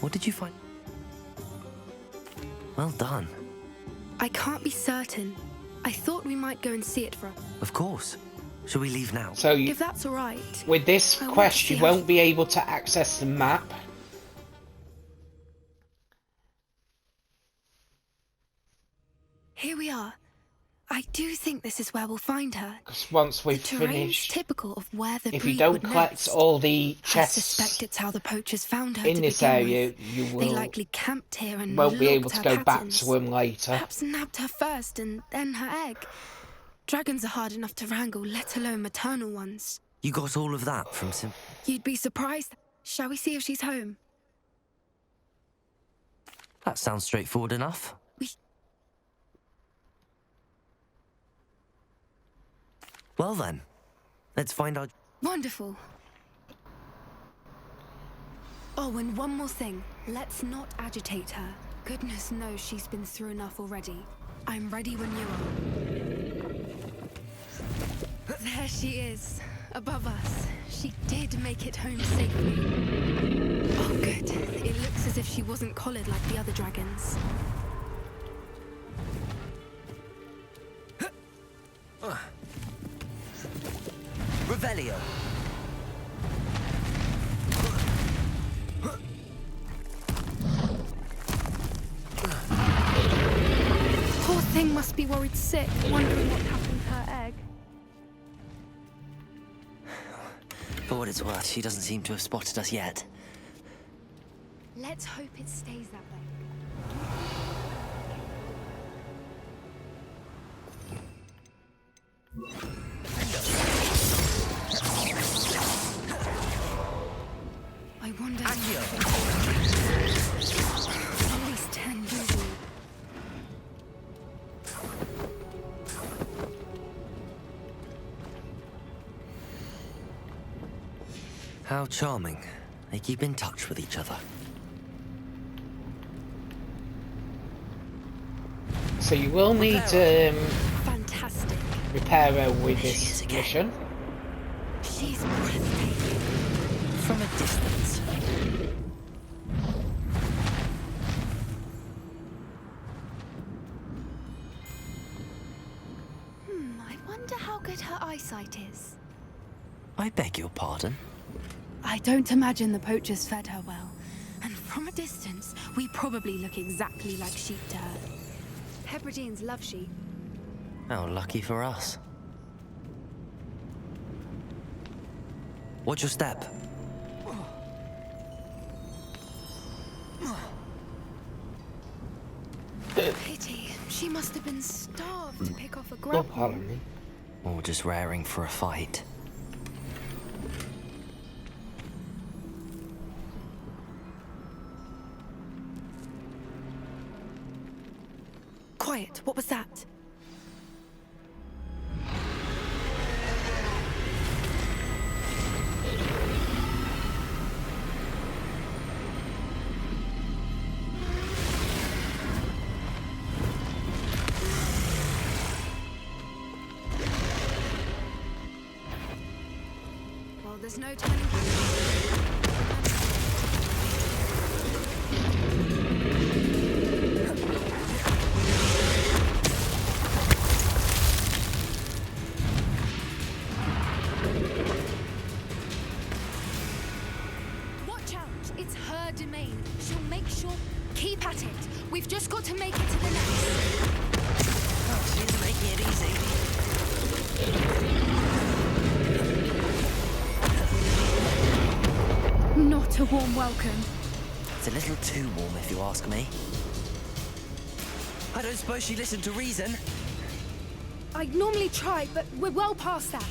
S4: What did you find? Well done.
S7: I can't be certain. I thought we might go and see it for.
S4: Of course. Shall we leave now?
S1: So
S7: If that's all right.
S1: with this
S7: I want
S1: quest,
S7: to see
S1: you
S7: how
S1: won't be able to access the map.
S7: Here we are. I do think this is where we'll find her.
S1: Because once we've
S7: The terrain's
S1: finished,
S7: typical of where the
S1: if you
S7: breed
S1: don't
S7: would
S1: collect
S7: nest.
S1: all the
S7: I
S1: chests
S7: suspect it's how the poachers found her
S1: in
S7: to
S1: this
S7: begin
S1: area,
S7: with.
S1: you
S7: They
S1: will
S7: likely camped here and
S1: won't be able
S7: looked
S1: to
S7: her
S1: go back
S7: patterns.
S1: to them later.
S7: Perhaps nabbed her first and then her egg. Dragons are hard enough to wrangle, let alone maternal ones.
S4: You got all of that from Sim...
S7: You'd be surprised. Shall we see if she's home?
S4: That sounds straightforward enough. Well then, let's find out...
S7: Wonderful. Oh, and one more thing. Let's not agitate her. Goodness knows she's been through enough already. I'm ready when you are. There she is, above us. She did make it home safely. Oh, good. It looks as if she wasn't collared like the other dragons.
S4: Revelio.
S7: Poor thing must be worried sick, wondering what happened to her egg.
S4: For what it's worth, she doesn't seem to have spotted us yet.
S7: Let's hope it stays that way. I wonder at least 10 usually.
S4: How charming. They keep in touch with each other.
S1: So you will need
S7: Fantastic.
S1: repair her with this mission.
S7: She's breathtaking.
S4: From a distance.
S7: I wonder how good her eyesight is.
S4: I beg your pardon?
S7: I don't imagine the poachers fed her well. And from a distance, we probably look exactly like sheep to her. Hebrideans love sheep.
S4: How lucky for us. Watch your step.
S7: Pity. She must have been starved to pick off a
S1: Oh,
S7: grub.
S1: pardon me.
S4: Or just raring for a fight.
S7: Quiet. What was that? Well, there's no turning back. Watch out! It's her domain. She'll make sure. Keep at it. We've just got to make it to the nest.
S4: Oh, she's making it easy.
S7: Not a warm welcome.
S4: It's a little too warm, if you ask me. I don't suppose she listened to reason.
S7: I'd normally try, but we're well past that.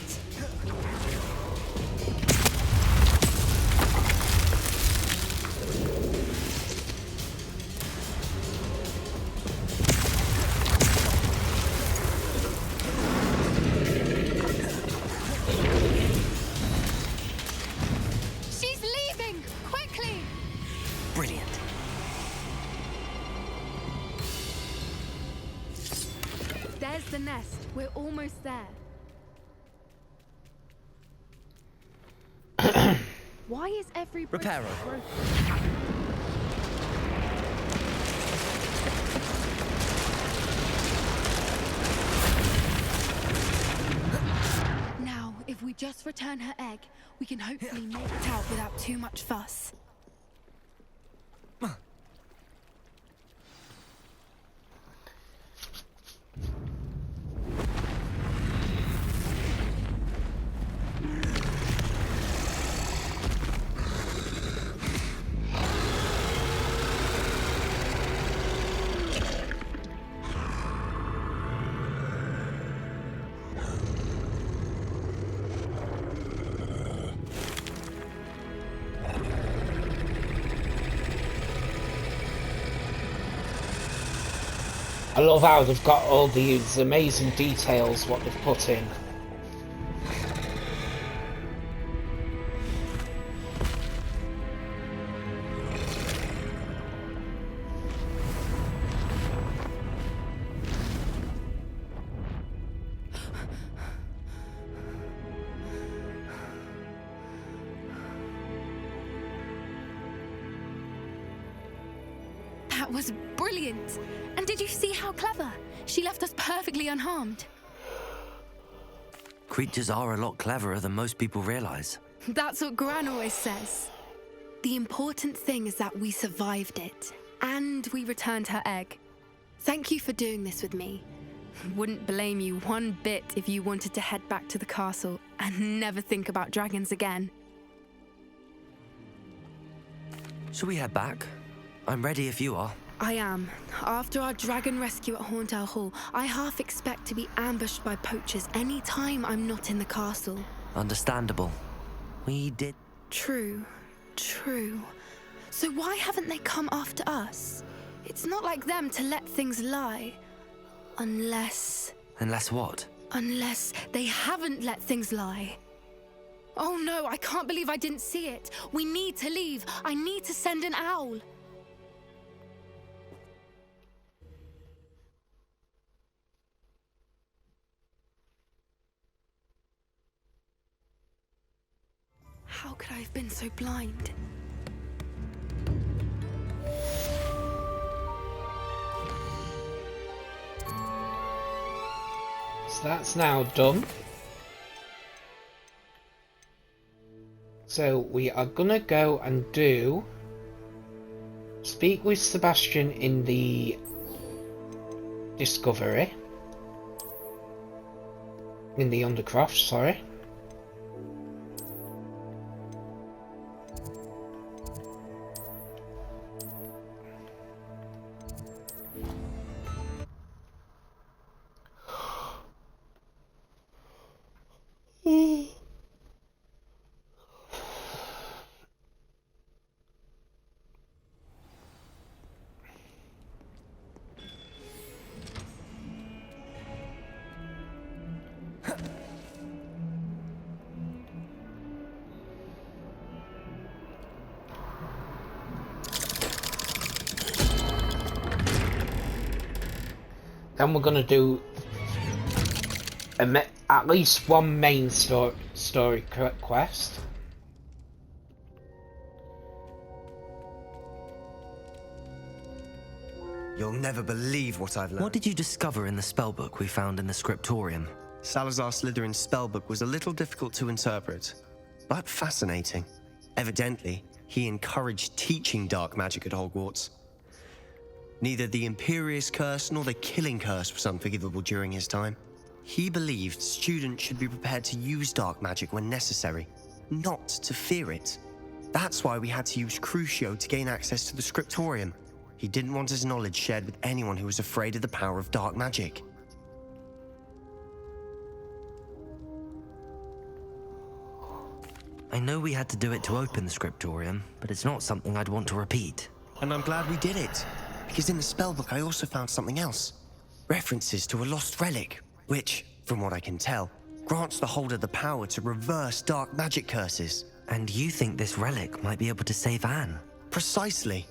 S7: She's leaving! Quickly!
S15: Brilliant.
S7: There's the nest. We're almost there. Why is every bridge
S15: Reparo.
S7: broken? Now, if we just return her egg, we can hopefully make it out without too much fuss.
S1: I love how they've got all these amazing details what they've put in.
S7: That was brilliant! And did you see how clever? She left us perfectly unharmed.
S4: Creatures are a lot cleverer than most people realize.
S7: That's what Gran always says. The important thing is that we survived it, and we returned her egg. Thank you for doing this with me. Wouldn't blame you one bit if you wanted to head back to the castle and never think about dragons again.
S4: Shall we head back? I'm ready if you are.
S7: I am. After our dragon rescue at Horndale Hall, I half expect to be ambushed by poachers any time I'm not in the castle.
S4: Understandable. We did...
S7: True. So why haven't they come after us? It's not like them to let things lie. Unless...
S4: Unless what?
S7: Unless they haven't let things lie. Oh no, I can't believe I didn't see it. We need to leave. I need to send an owl. How could I have been so blind?
S1: So that's now done. So we are gonna go and speak with Sebastian in the Discovery. In the Undercroft, sorry. Then we're gonna do at least one main story quest.
S15: You'll never believe what I've learned.
S4: What did you discover in the spellbook we found in the scriptorium?
S15: Salazar Slytherin's spellbook was a little difficult to interpret, but fascinating. Evidently, he encouraged teaching dark magic at Hogwarts. Neither the Imperious Curse nor the Killing Curse was unforgivable during his time. He believed students should be prepared to use dark magic when necessary, not to fear it. That's why we had to use Crucio to gain access to the scriptorium. He didn't want his knowledge shared with anyone who was afraid of the power of dark magic.
S4: I know we had to do it to open the scriptorium, but it's not something I'd want to repeat.
S15: And I'm glad we did it, because in the spellbook I also found something else. References to a lost relic, which, from what I can tell, grants the holder the power to reverse dark magic curses.
S4: And you think this relic might be able to save Anne?
S15: Precisely.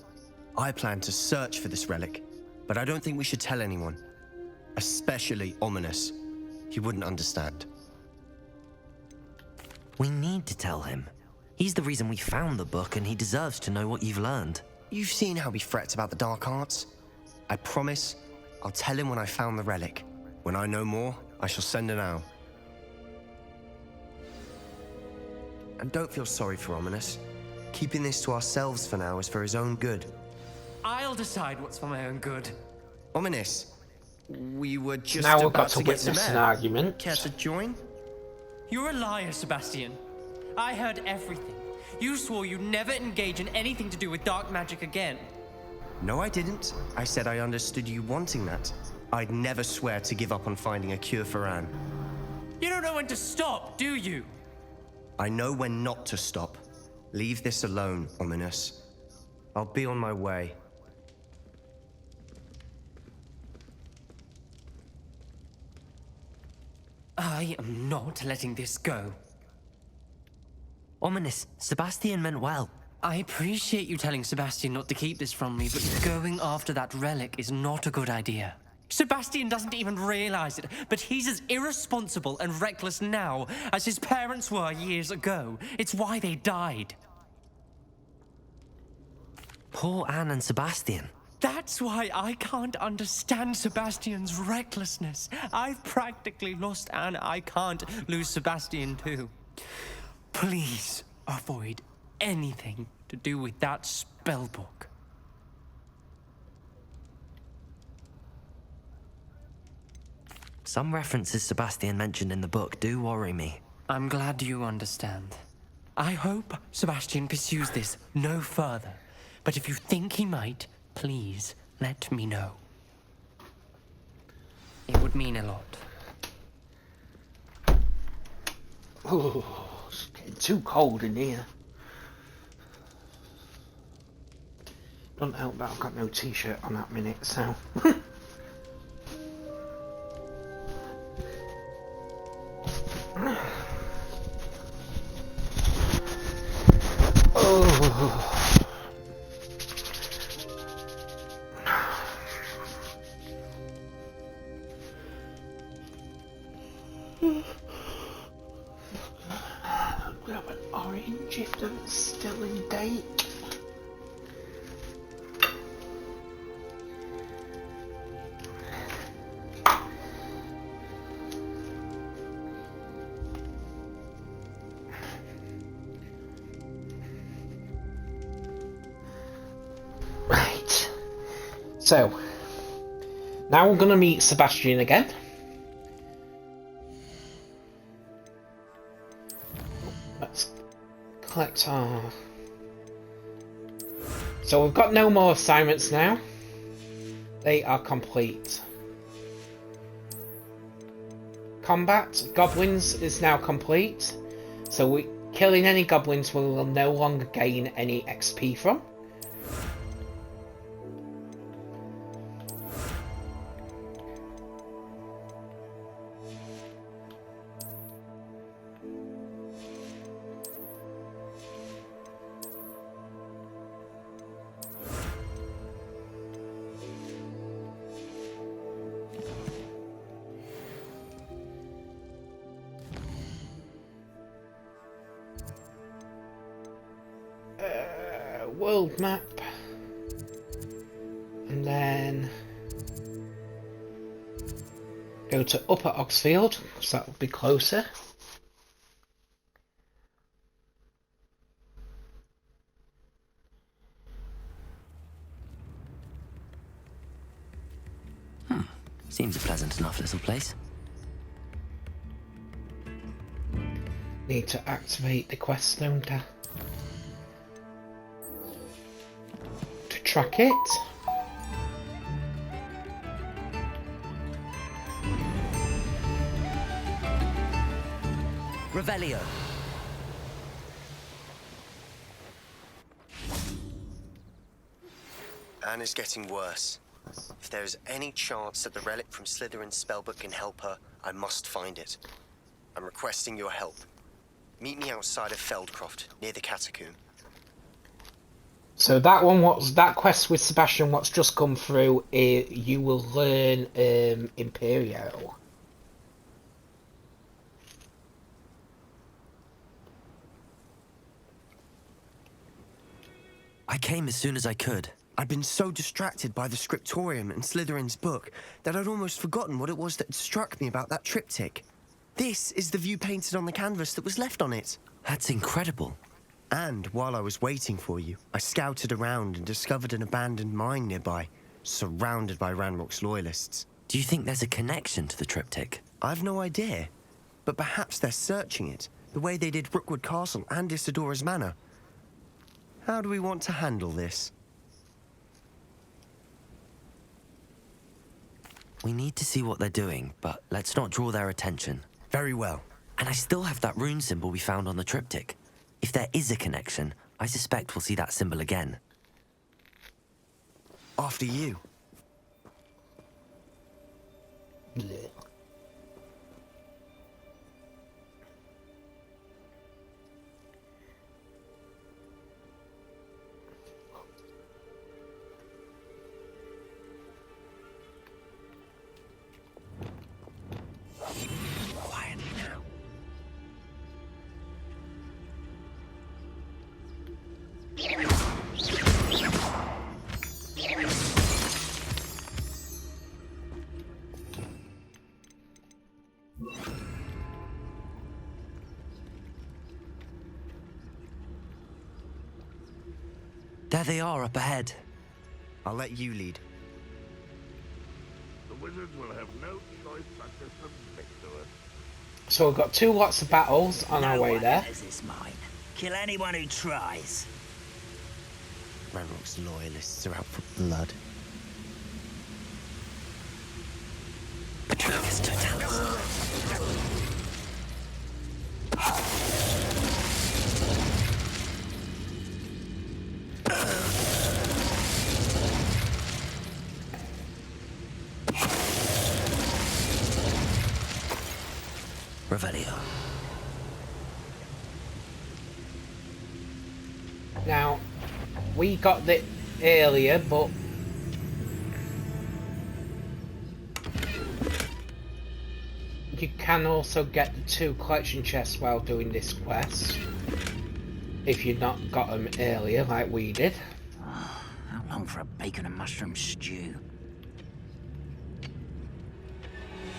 S15: I plan to search for this relic, but I don't think we should tell anyone. Especially Ominous. He wouldn't understand.
S4: We need to tell him. He's the reason we found the book, and he deserves to know what you've learned.
S15: You've seen how he frets about the dark arts. I promise I'll tell him when I found the relic. When I know more, I shall send an owl. And don't feel sorry for Ominous. Keeping this to ourselves for now is for his own good.
S18: I'll decide what's for my own good.
S15: Ominous, we were just
S1: now we've
S15: about
S1: got to
S15: get some
S1: witness
S15: air.
S1: an argument.
S15: Care to join?
S18: You're a liar, Sebastian. I heard everything. You swore you'd never engage in anything to do with dark magic again.
S15: No, I didn't. I said I understood you wanting that. I'd never swear to give up on finding a cure for Anne.
S18: You don't know when to stop, do you?
S15: I know when not to stop. Leave this alone, Ominous. I'll be on my way.
S18: I am not letting this go.
S4: Ominous, Sebastian meant well.
S18: I appreciate you telling Sebastian not to keep this from me, but going after that relic is not a good idea. Sebastian doesn't even realize it, but he's as irresponsible and reckless now as his parents were years ago. It's why they died.
S4: Poor Anne and Sebastian.
S18: That's why I can't understand Sebastian's recklessness. I've practically lost Anne. I can't lose Sebastian too. Please avoid anything to do with that spellbook.
S4: Some references Sebastian mentioned in the book do worry me.
S18: I'm glad you understand. I hope Sebastian pursues this no further. But if you think he might, please let me know. It would mean a lot.
S1: Oh, it's getting too cold in here. Don't help that I've got no t-shirt on that minute, so... oh. Grab an orange if it's still in date. Right. So, now we're going to meet Sebastian again. Let's collect our... So we've got no more assignments now. They are complete. Combat goblins is now complete. So killing any goblins we will no longer gain any XP from. World map, and then go to Upper Oxfield, because that would be closer.
S4: Seems a pleasant enough little place.
S1: Need to activate the quest, don't I? To track it.
S4: Revelio.
S15: Anne is getting worse. If there is any chance that the relic from Slytherin's spellbook can help her, I must find it. I'm requesting your help. Meet me outside of Feldcroft, near the Catacomb.
S1: So that quest with Sebastian, what's just come through, you will learn Imperio.
S4: I came as soon as I could.
S15: I'd been so distracted by the scriptorium and Slytherin's book that I'd almost forgotten what it was that struck me about that triptych. This is the view painted on the canvas that was left on it.
S4: That's incredible.
S15: And while I was waiting for you, I scouted around and discovered an abandoned mine nearby, surrounded by Ranrock's loyalists.
S4: Do you think there's a connection to the triptych?
S15: I've no idea, but perhaps they're searching it, the way they did Rookwood Castle and Isidora's Manor. How do we want to handle this?
S4: We need to see what they're doing, but let's not draw their attention.
S15: Very well.
S4: And I still have that rune symbol we found on the triptych. If there is a connection, I suspect we'll see that symbol again.
S15: After you.
S1: Blech.
S15: Quietly now.
S4: There they are up ahead.
S15: I'll let you lead.
S6: The wizards will have no choice but to submit to us.
S1: So we've got 2 lots of battles on our way there.
S21: This mine. Kill anyone who tries.
S15: Ranrock's loyalists are out for blood.
S4: Patronus Totalis. Revelio.
S1: Now, we got it earlier, but you can also get the 2 collection chests while doing this quest. If you've not got them earlier, like we did.
S21: How long for a bacon and mushroom stew?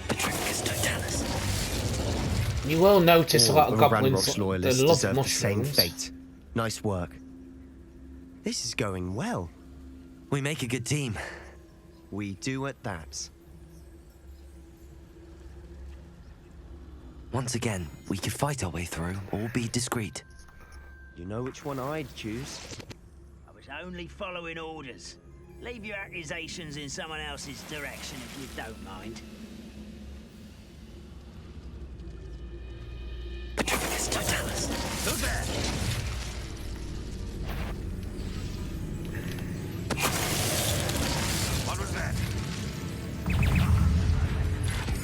S4: Patronus Totalis.
S1: You will notice a lot of
S15: All
S1: goblins
S15: Ranrock's
S1: they
S15: loyalists
S1: love
S15: deserve the same
S1: mushrooms.
S15: fate. Nice work. This is going well.
S4: We make a good team.
S15: We do at that.
S4: Once again, we could fight our way through, or be discreet.
S15: You know which one I'd choose.
S21: I was only following orders. Leave your accusations in someone else's direction if you don't mind.
S4: Patronus Totalis.
S21: Who's there?
S3: What was that?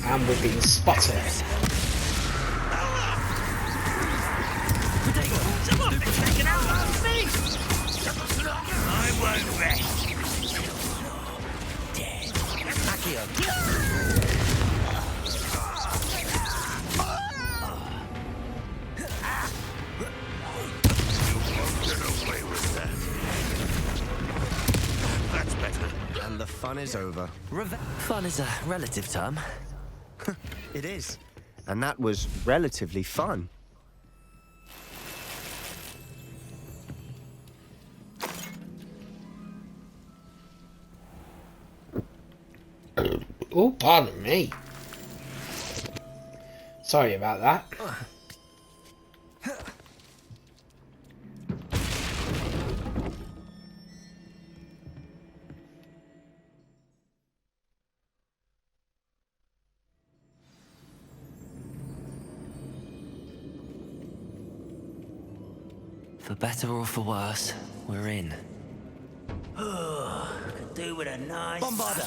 S1: And we've been spotted.
S21: Someone been taken out last me! I won't rest. Dead.
S4: Accio.
S6: Get away with that. That's better.
S15: And the fun is over.
S4: Fun is a relative term.
S15: It is. And that was relatively fun.
S1: Oh, pardon me. Sorry about that.
S4: For better or for worse, we're in.
S21: Could do with a nice...
S4: Bombarder!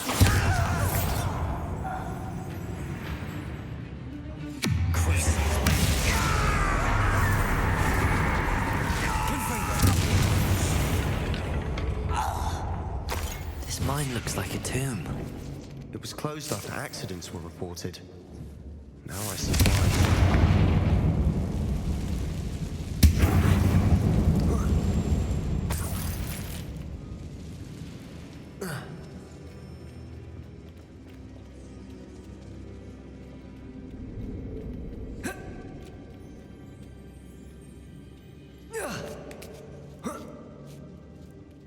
S4: This mine looks like a tomb.
S15: It was closed after accidents were reported. Now I see why.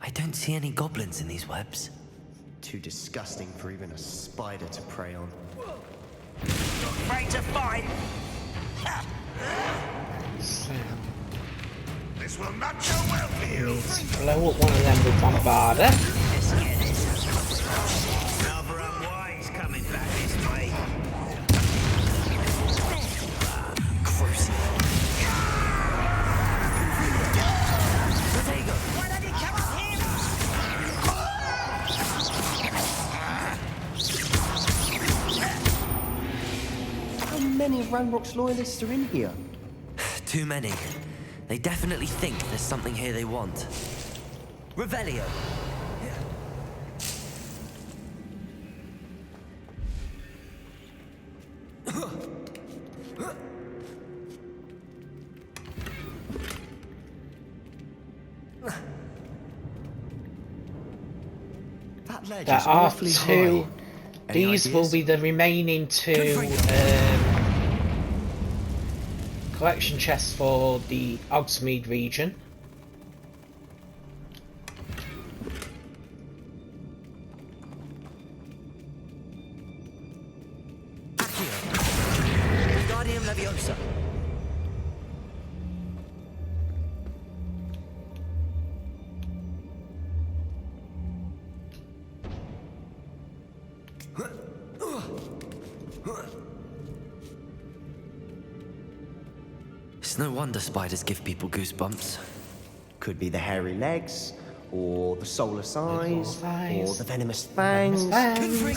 S4: I don't see any goblins in these webs.
S15: Too disgusting for even a spider to prey on.
S21: Afraid to fight?
S6: This will not go well for you.
S1: Let's blow up one of them with Bombarder.
S21: Another unwise coming back this way. Why don't you come up here?
S15: How many of Ranrock's loyalists are in here?
S4: Too many. They definitely think there's something here they want. Revelio!
S15: That ledge
S1: There
S15: is
S1: are
S15: awfully
S1: two.
S15: high. Any
S1: These will
S15: ideas?
S1: be the remaining two collection chests for the Hogsmeade region.
S4: Guardian Leviosa. It's no wonder spiders give people goosebumps.
S15: Could be the hairy legs, or the solar size, or the venomous
S1: Venomous
S15: fangs.
S1: fangs.
S15: Really?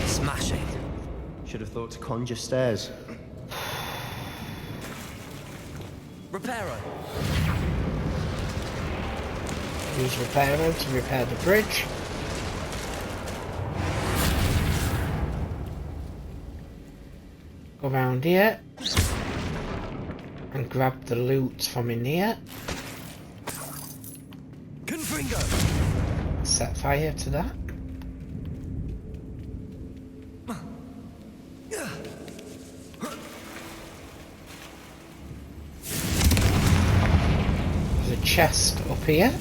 S4: Smashing.
S15: Should have thought to conjure stairs.
S4: Reparo.
S1: Use Reparo to repair the bridge. Go around here and grab the loot from in here.
S4: Confringo.
S1: Set fire to that. There's a chest up here.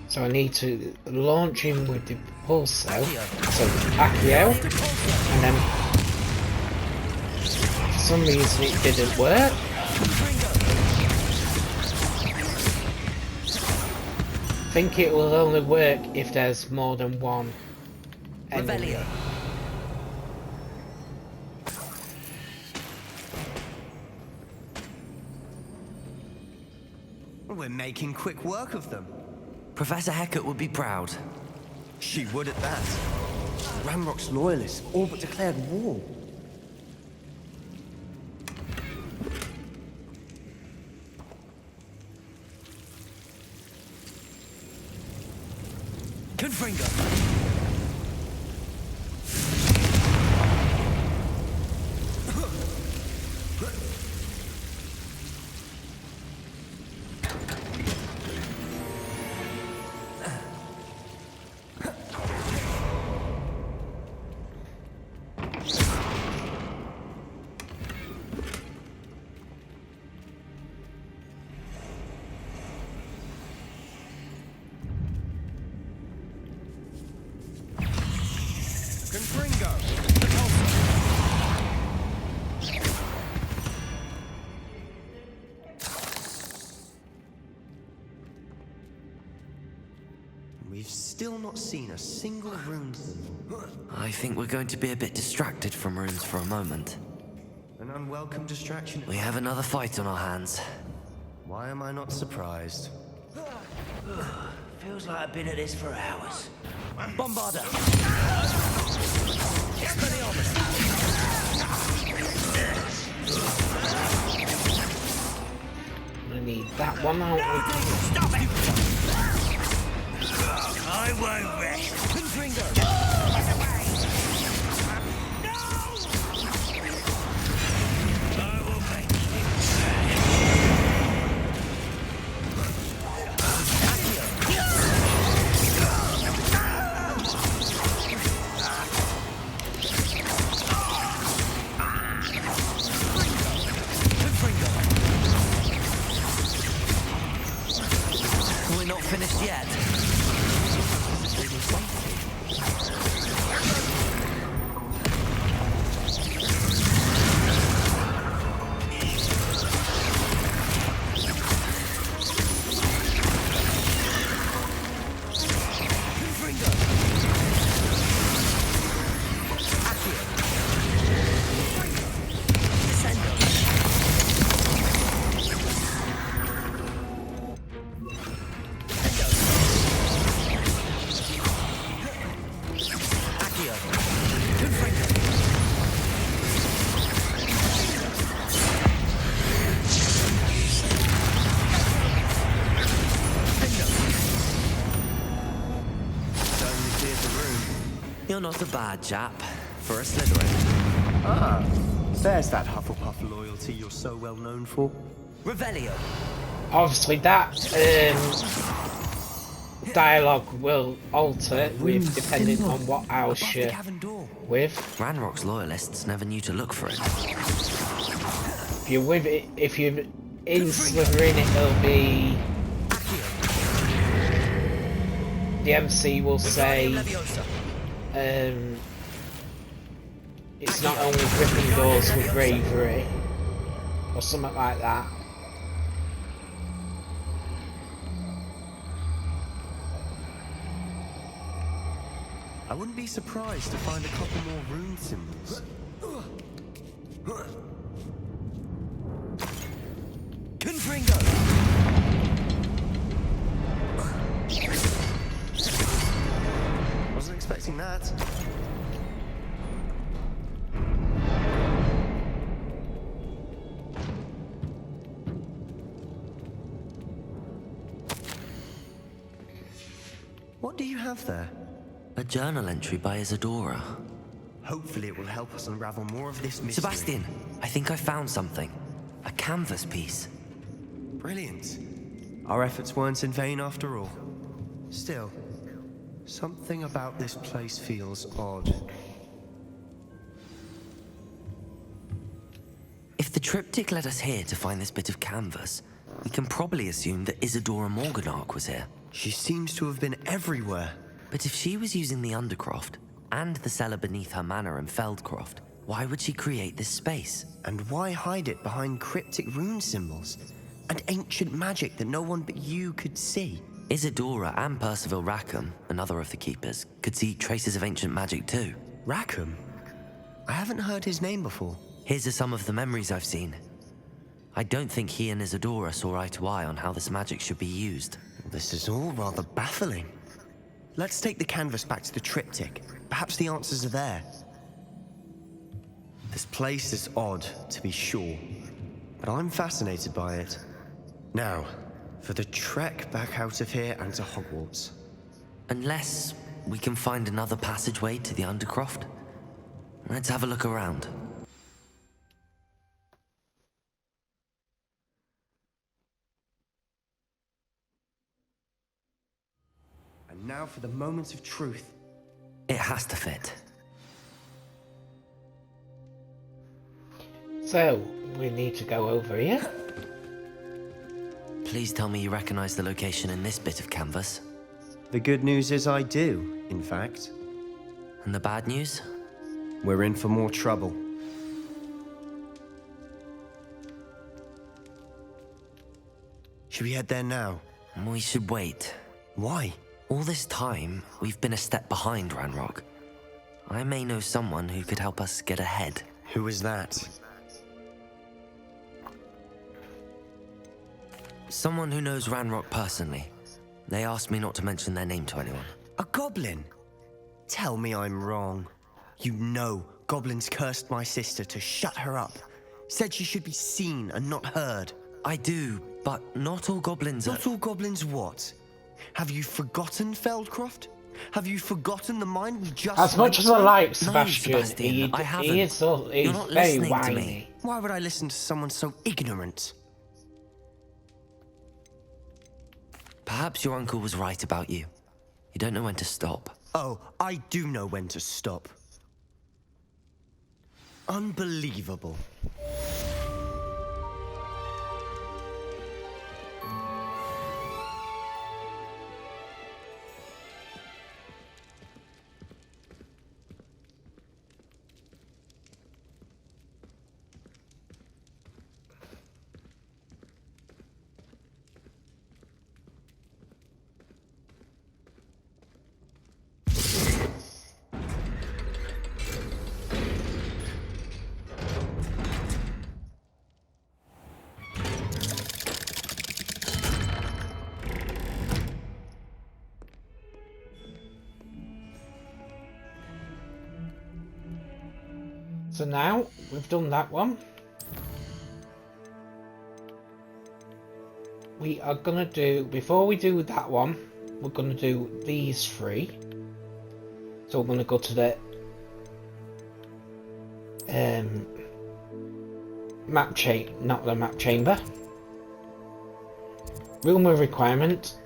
S1: So I need to launch him with the pulso, so Accio, and then for some reason it didn't work. I think it will only work if there's more than one enemy.
S15: We're making quick work of them.
S4: Professor Hecat would be proud.
S15: She would at that. Ranrock's loyalists all but declared war.
S4: Confringo.
S15: We've still not seen a single rune symbol.
S4: I think we're going to be a bit distracted from runes for a moment.
S15: An unwelcome distraction.
S4: We have another fight on our hands.
S15: Why am I not surprised?
S21: Feels like I've been at this for hours. Bombarder!
S1: I need that one out.
S21: Stop it! I won't rest. Confringo!
S4: We're not finished yet. You're not a bad chap for a Slytherin.
S15: Ah, there's that Hufflepuff loyalty you're so well known for.
S4: Revelio.
S1: Obviously, that dialogue will alter with depending on what house you're with.
S4: Ranrock's loyalists never knew to look for it.
S1: If you're with it, if you're in Slytherin, it'll be. The MC will say. It's not only Gryffindors with bravery, or something like that.
S15: I wouldn't be surprised to find a couple more rune symbols.
S4: Confringo!
S15: Wasn't expecting that. What do you have there?
S4: A journal entry by Isadora.
S15: Hopefully it will help us unravel more of this mystery.
S4: Sebastian, I think I found something. A canvas piece.
S15: Brilliant. Our efforts weren't in vain after all. Still, something about this place feels odd.
S4: If the triptych led us here to find this bit of canvas, we can probably assume that Isadora Morganach was here.
S15: She seems to have been everywhere.
S4: But if she was using the Undercroft, and the cellar beneath her manor in Feldcroft, why would she create this space?
S15: And why hide it behind cryptic rune symbols? And ancient magic that no one but you could see?
S4: Isadora and Percival Rackham, another of the Keepers, could see traces of ancient magic too.
S15: Rackham? I haven't heard his name before.
S4: Here's some of the memories I've seen. I don't think he and Isadora saw eye to eye on how this magic should be used.
S15: This is all rather baffling. Let's take the canvas back to the triptych. Perhaps the answers are there. This place is odd, to be sure, but I'm fascinated by it. Now, for the trek back out of here and to Hogwarts.
S4: Unless we can find another passageway to the Undercroft. Let's have a look around.
S15: And now for the moment of truth.
S4: It has to fit.
S1: So, we need to go over here.
S4: Please tell me you recognize the location in this bit of canvas.
S15: The good news is I do, in fact.
S4: And the bad news?
S15: we're in for more trouble. Should we head there now?
S4: We should wait.
S15: Why?
S4: All this time, we've been a step behind Ranrock. I may know someone who could help us get ahead.
S15: Who is that?
S4: Someone who knows Ranrock personally. They asked me not to mention their name to anyone.
S15: A goblin? Tell me I'm wrong. You know goblins cursed my sister to shut her up. Said she should be seen and not heard.
S4: I do, but not all goblins are...
S15: Not all goblins what? Have you forgotten Feldcroft? Have you forgotten the mine we just...
S1: As much as I like Sebastian,
S4: No, Sebastian,
S1: he is
S4: You're not
S1: very
S4: listening
S1: whiny.
S4: to me.
S15: Why would I listen to someone so ignorant?
S4: Perhaps your uncle was right about you. You don't know when to stop.
S15: Oh, I do know when to stop. Unbelievable.
S1: So now we've done that one. We are gonna do, before we do that one, we're gonna do these three. So we're gonna go to the not the map chamber. Room of requirement.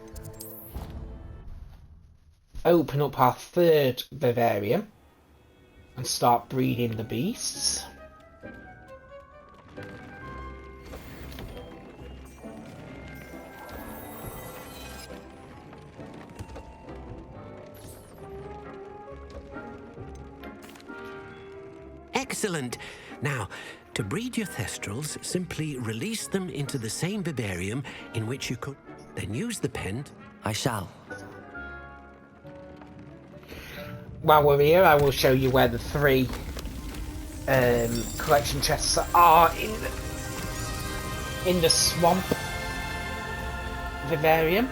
S1: Open up our third vivarium and start breeding the beasts.
S10: Excellent. Now, to breed your thestrals, simply release them into the same vivarium in which you could. Then use the pen.
S4: I shall.
S1: While we're here, I will show you where the three collection chests are in the swamp vivarium.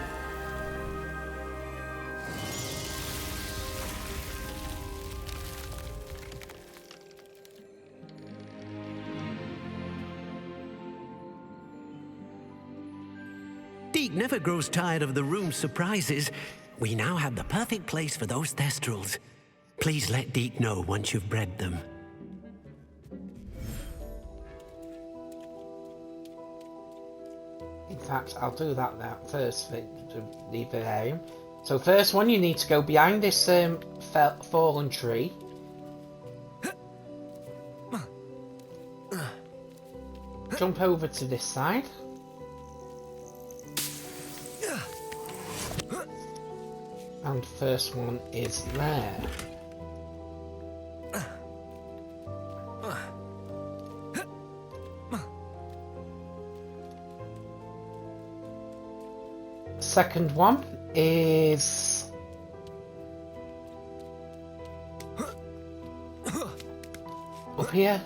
S10: Deke never grows tired of the room's surprises. We now have the perfect place for those thestrals. Please let Deke know once you've bred them.
S1: In fact, I'll do that now first, the vivarium. So first one, you need to go behind this fallen tree. Jump over to this side. And first one is there. Second one is up here.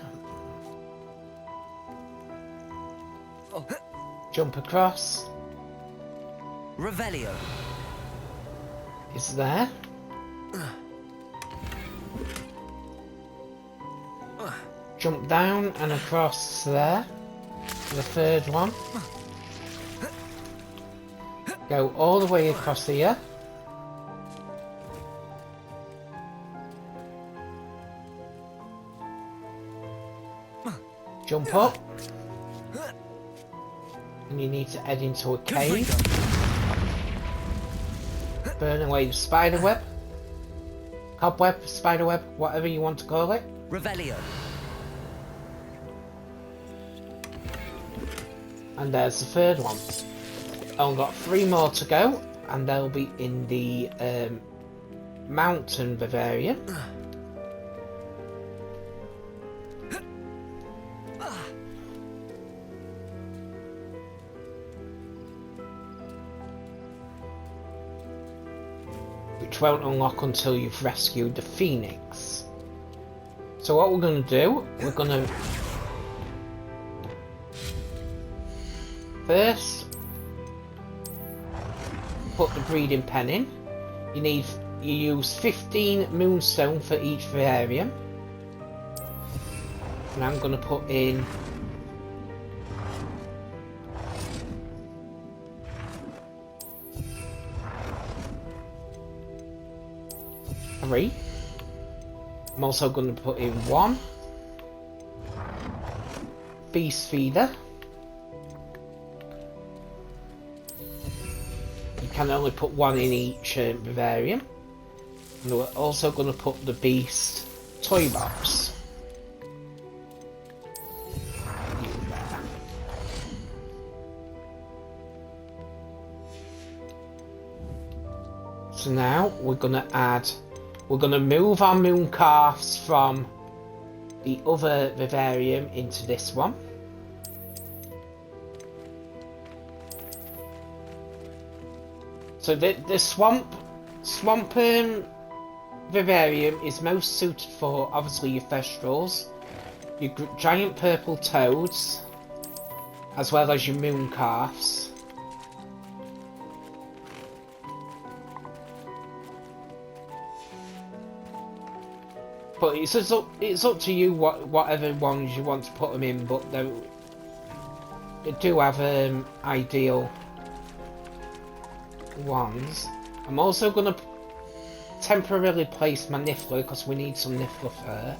S1: Jump across.
S4: Revelio
S1: is there. Jump down and across there. The third one. Go all the way across here. Jump up. And you need to head into a cave. Burn away the spider web. Cobweb, spider web, whatever you want to call it.
S4: Revelio.
S1: And there's the third one. I've got 3 more to go, and they'll be in the mountain vivarium. which won't unlock until you've rescued the Phoenix. So what we're going to do, we're going to first put the breeding pen in. You use 15 moonstone for each vivarium. And I'm going to put in 3. I'm also going to put in 1 beast feeder. You can only put 1 in each vivarium. And we're also going to put the beast toy box. So now we're going to move our moon calves from the other vivarium into this one. So the swamp vivarium is most suited for obviously your Thestrals, your giant purple toads, as well as your moon calves. But it's up to you whatever ones you want to put them in, but they do have ideal ones. I'm also going to temporarily place my Niffler because we need some Niffler fur.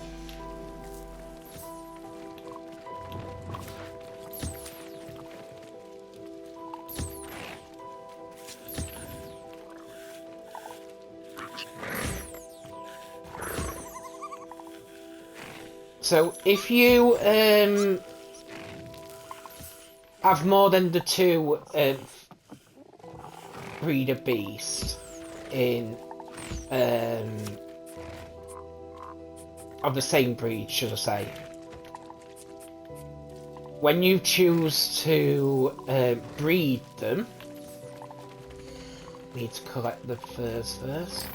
S1: So if you have more than the 2 breeder beast in of the same breed, should I say, when you choose to breed them, need to collect the furs first.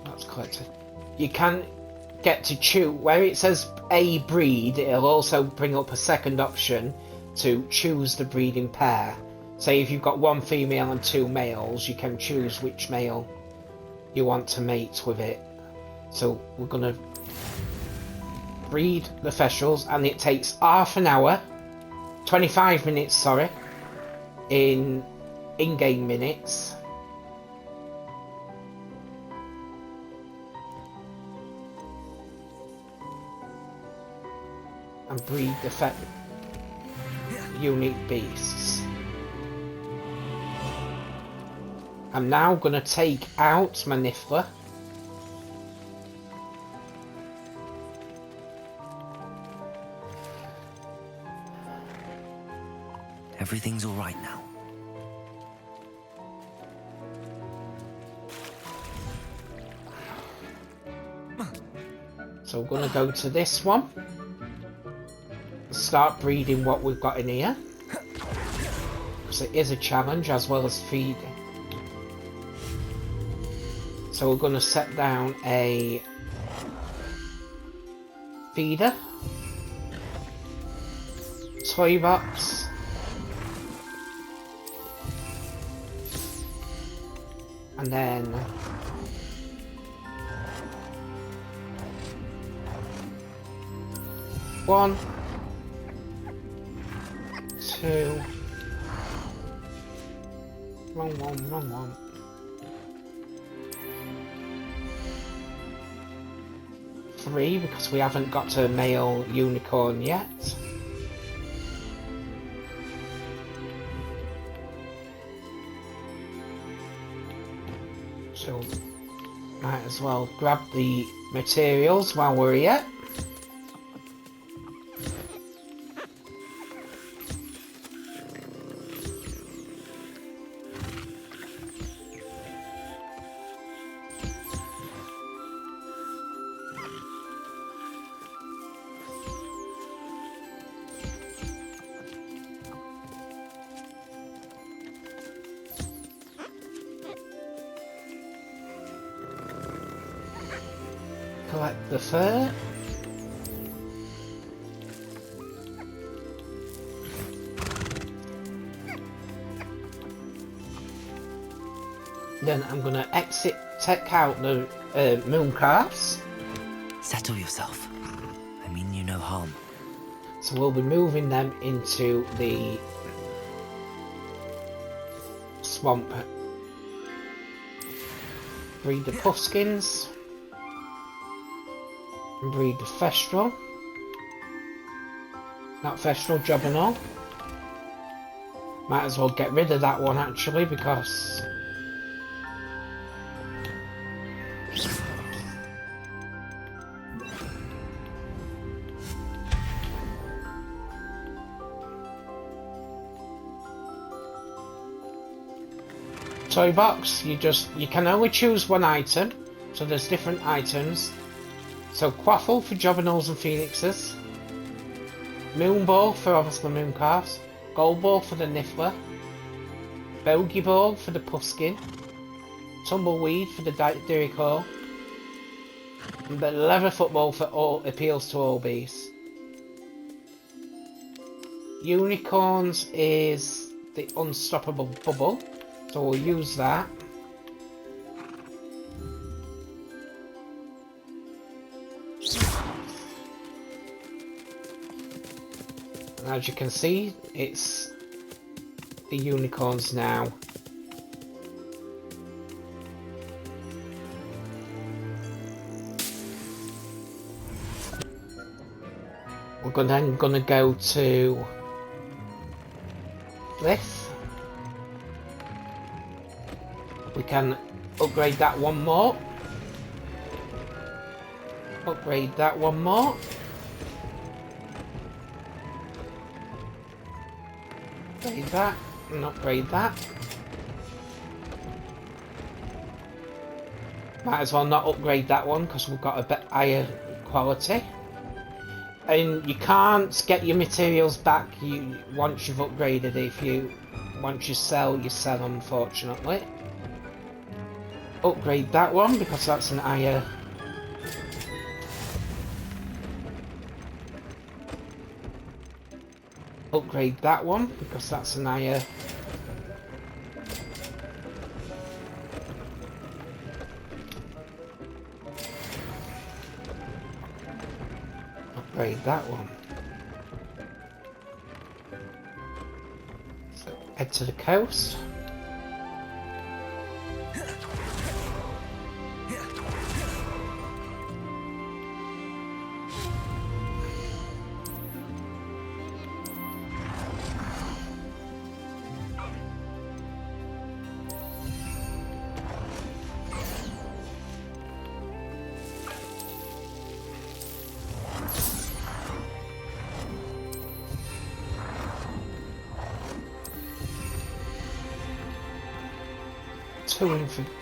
S1: That's collected. You can get to choose where it says a breed. It'll also bring up a second option to choose the breeding pair. Say if you've got 1 female and 2 males, you can choose which male you want to mate with it. So we're gonna breed the Thestrals, and it takes half an hour, 25 minutes, sorry, in-game minutes. And breed the unique beasts. I'm now going to take out my Niffler.
S4: Everything's all right now.
S1: So we're going to go to this one. Start breeding what we've got in here. Because it is a challenge as well as feeding. So we're going to set down a feeder, toy box, and then one, 2, wrong one. 3, because we haven't got to male unicorn yet. So might as well grab the materials while we're here. collect the fur. Then I'm gonna take out the moon calves.
S4: Settle yourself. I mean you no harm.
S1: So we'll be moving them into the swamp. Breed the puffskins. And breed the Thestral. Not Thestral, Jobberknoll. Might as well get rid of that one actually because toy box, you can only choose one item, so there's different items. So Quaffle for Jobberknolls and Phoenixes, Moon Ball for obviously Moon Calves, Gold Ball for the Niffler, Bogey Ball for the Puffskin, Tumbleweed for the Diricawl, and the Leather Football for all appeals to all beasts. Unicorns is the Unstoppable Bubble. So we'll use that. And as you can see, it's the unicorns now. We're then gonna go to this. We can upgrade that one more. Upgrade that one more. Upgrade that and upgrade that. Might as well not upgrade that one because we've got a bit higher quality. And you can't get your materials back once you've upgraded it. Once you sell, unfortunately. Upgrade that one because that's an higher. Upgrade that one because that's an higher. Upgrade that one. So head to the coast.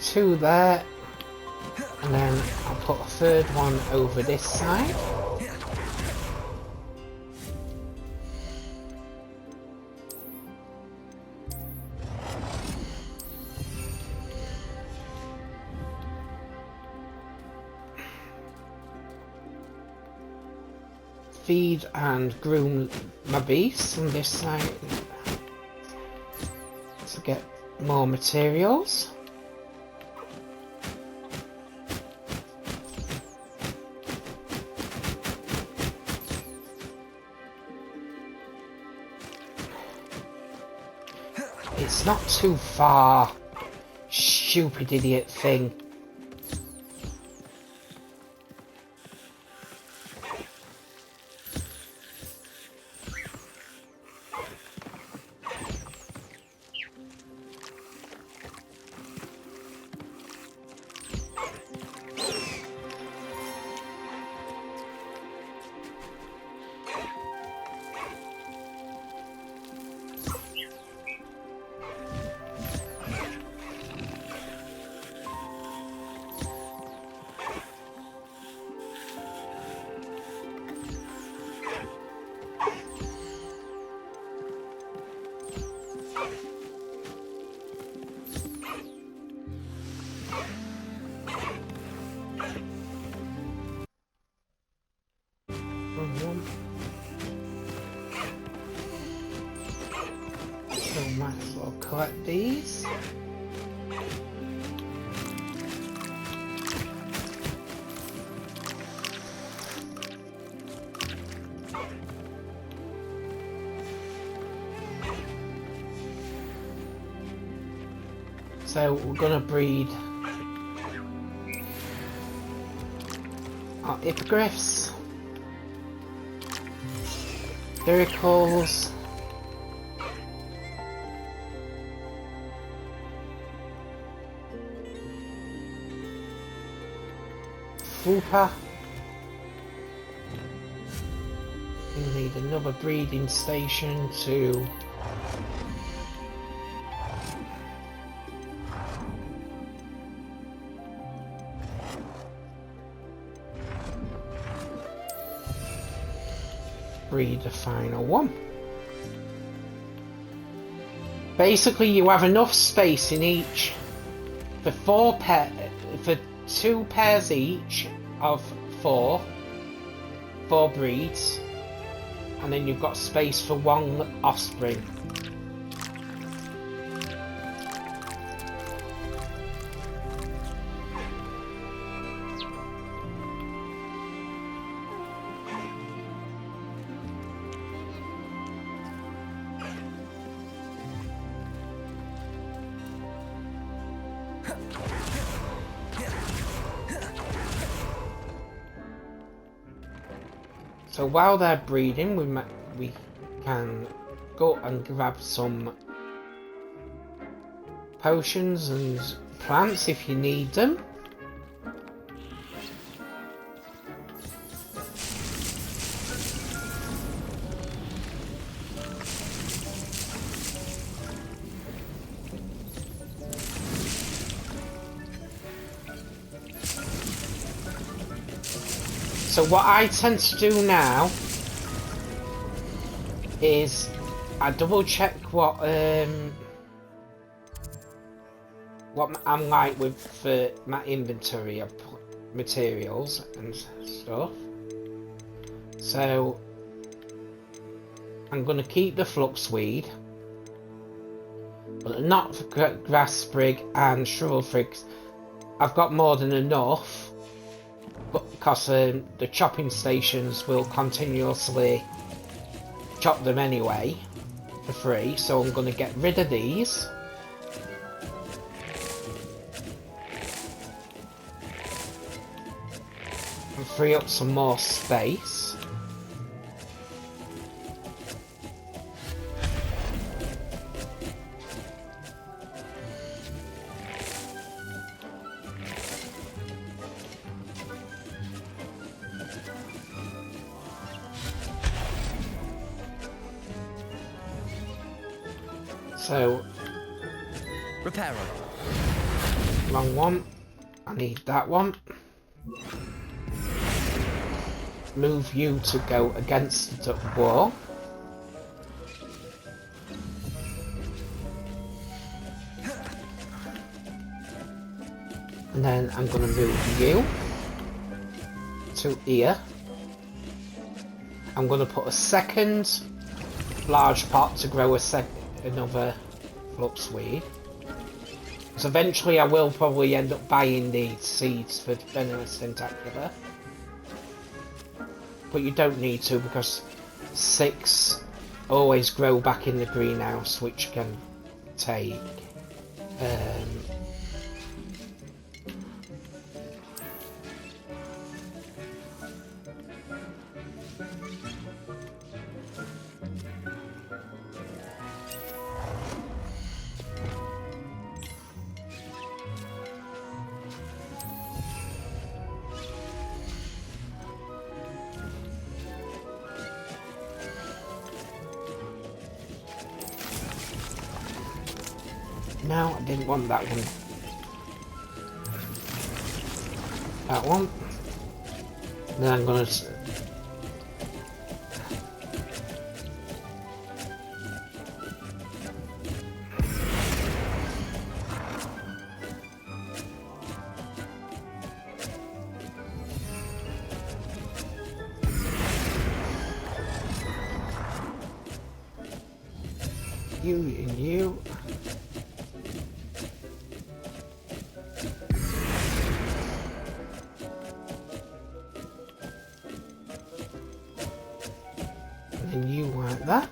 S1: Two there, and then I'll put a third one over this side. Feed and groom my beasts on this side to get more materials. It's not too far, stupid idiot thing. collect these. So we're gonna breed our hippogriffs, miracles, Fupa. We need another breeding station to breed the final one. Basically, you have enough space in each for for 2 pairs each of 4 breeds, and then you've got space for 1 offspring. So while they're breeding, we can go and grab some potions and plants if you need them. So what I tend to do now is I double check what I'm like with for my inventory of materials and stuff. So I'm gonna keep the fluxweed, but not for grass sprig and shovel figs. I've got more than enough. But because the chopping stations will continuously chop them anyway for free, so I'm going to get rid of these. And free up some more space. So,
S15: Reparo.
S1: Wrong one. I need that one. Move you to go against the wall. And then I'm going to move you to here. I'm going to put a second large pot to grow another fluxweed. So eventually I will probably end up buying the seeds for Venomous Tentacular. But you don't need to, because 6 always grow back in the greenhouse, which can take no, I didn't want that one. That one. Then I'm gonna you and you. And you like that.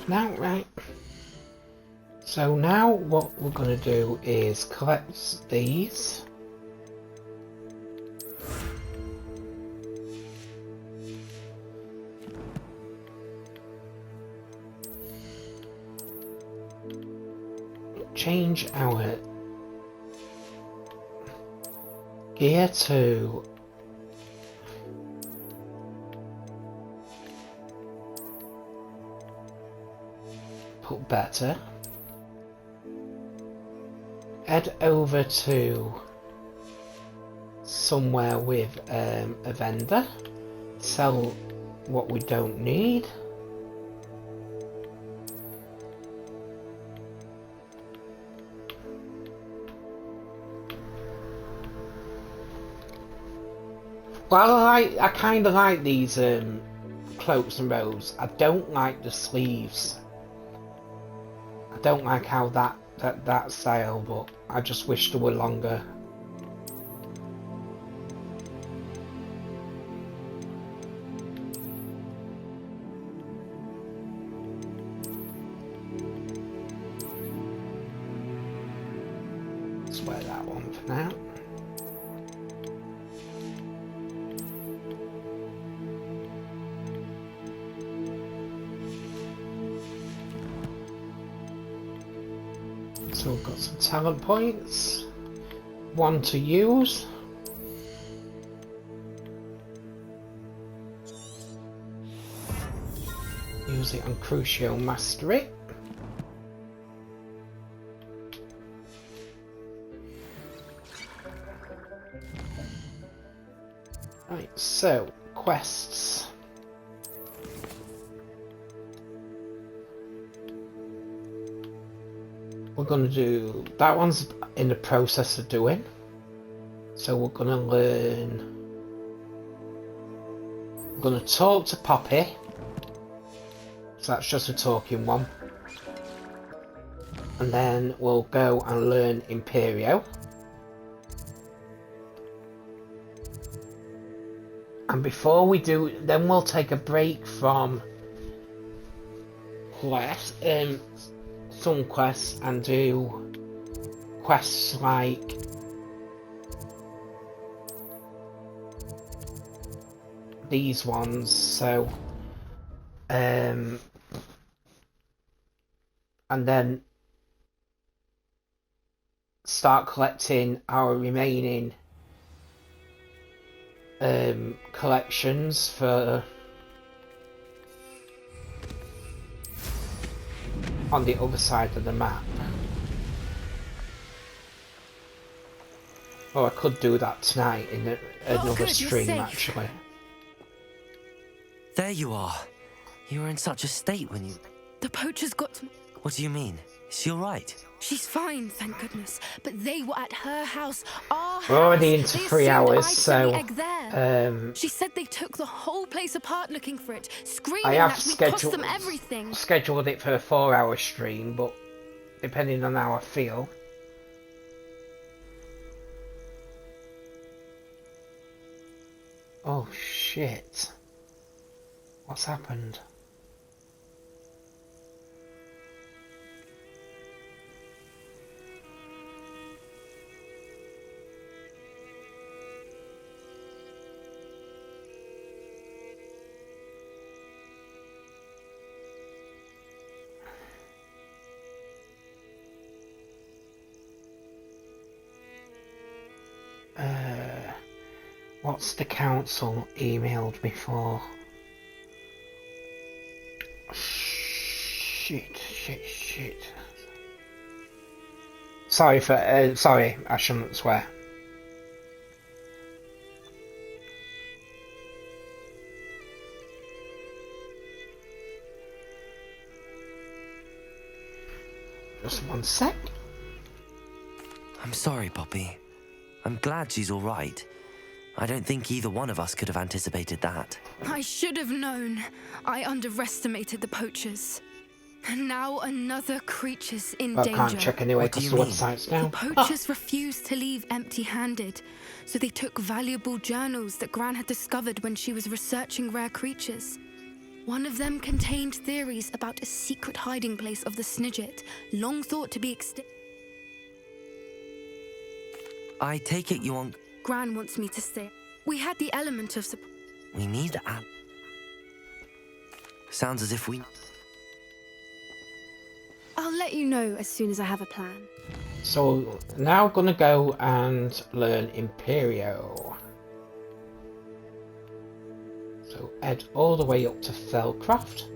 S1: Now, right. So now what we're going to do is collect these. Change our gear to put better. Head over to somewhere with a vendor. Sell what we don't need. Well, I kind of like these cloaks and robes. I don't like the sleeves. I don't like how that style, but I just wish they were longer. Let's wear that one for now. So we've got some talent points, one to use. Use it on Crucio Mastery. So, quests. We're going to do... That one's in the process of doing. So we're going to learn... We're going to talk to Poppy. So that's just a talking one. And then we'll go and learn Imperio. And before we do, then we'll take a break from some quests and do quests like these ones. So, and then start collecting our remaining collections for on the other side of the map. Or I could do that tonight in another stream, actually.
S4: There you are. You were in such a state when you...
S7: The poachers got to...
S4: What do you mean? Is she alright?
S7: She's fine, thank goodness. But they were at her house, our house.
S1: We're already into
S7: They
S1: 3
S7: assumed
S1: hours,
S7: I'd
S1: so...
S7: sent the egg there. She said they took the whole place apart looking for it, screaming
S1: I have
S7: that we cost them everything.
S1: scheduled it for a 4-hour stream, but depending on how I feel. Oh shit. What's happened? What's the council emailed me for? Shit. Sorry, I shouldn't swear. Just 1 sec.
S4: I'm sorry, Poppy. I'm glad she's alright. I don't think either one of us could have anticipated that.
S7: I should have known. I underestimated the poachers. And now another creature's in danger.
S1: I can't check anyway because the website's down.
S7: The poachers refused to leave empty-handed, so they took valuable journals that Gran had discovered when she was researching rare creatures. One of them contained theories about a secret hiding place of the Snidget, long thought to be extinct.
S4: I take it you want...
S7: Gran wants me to stay. We had the element of support.
S4: We need a... Sounds as if we...
S7: I'll let you know as soon as I have a plan.
S1: So, now gonna go and learn Imperio. So, head all the way up to Fellcroft.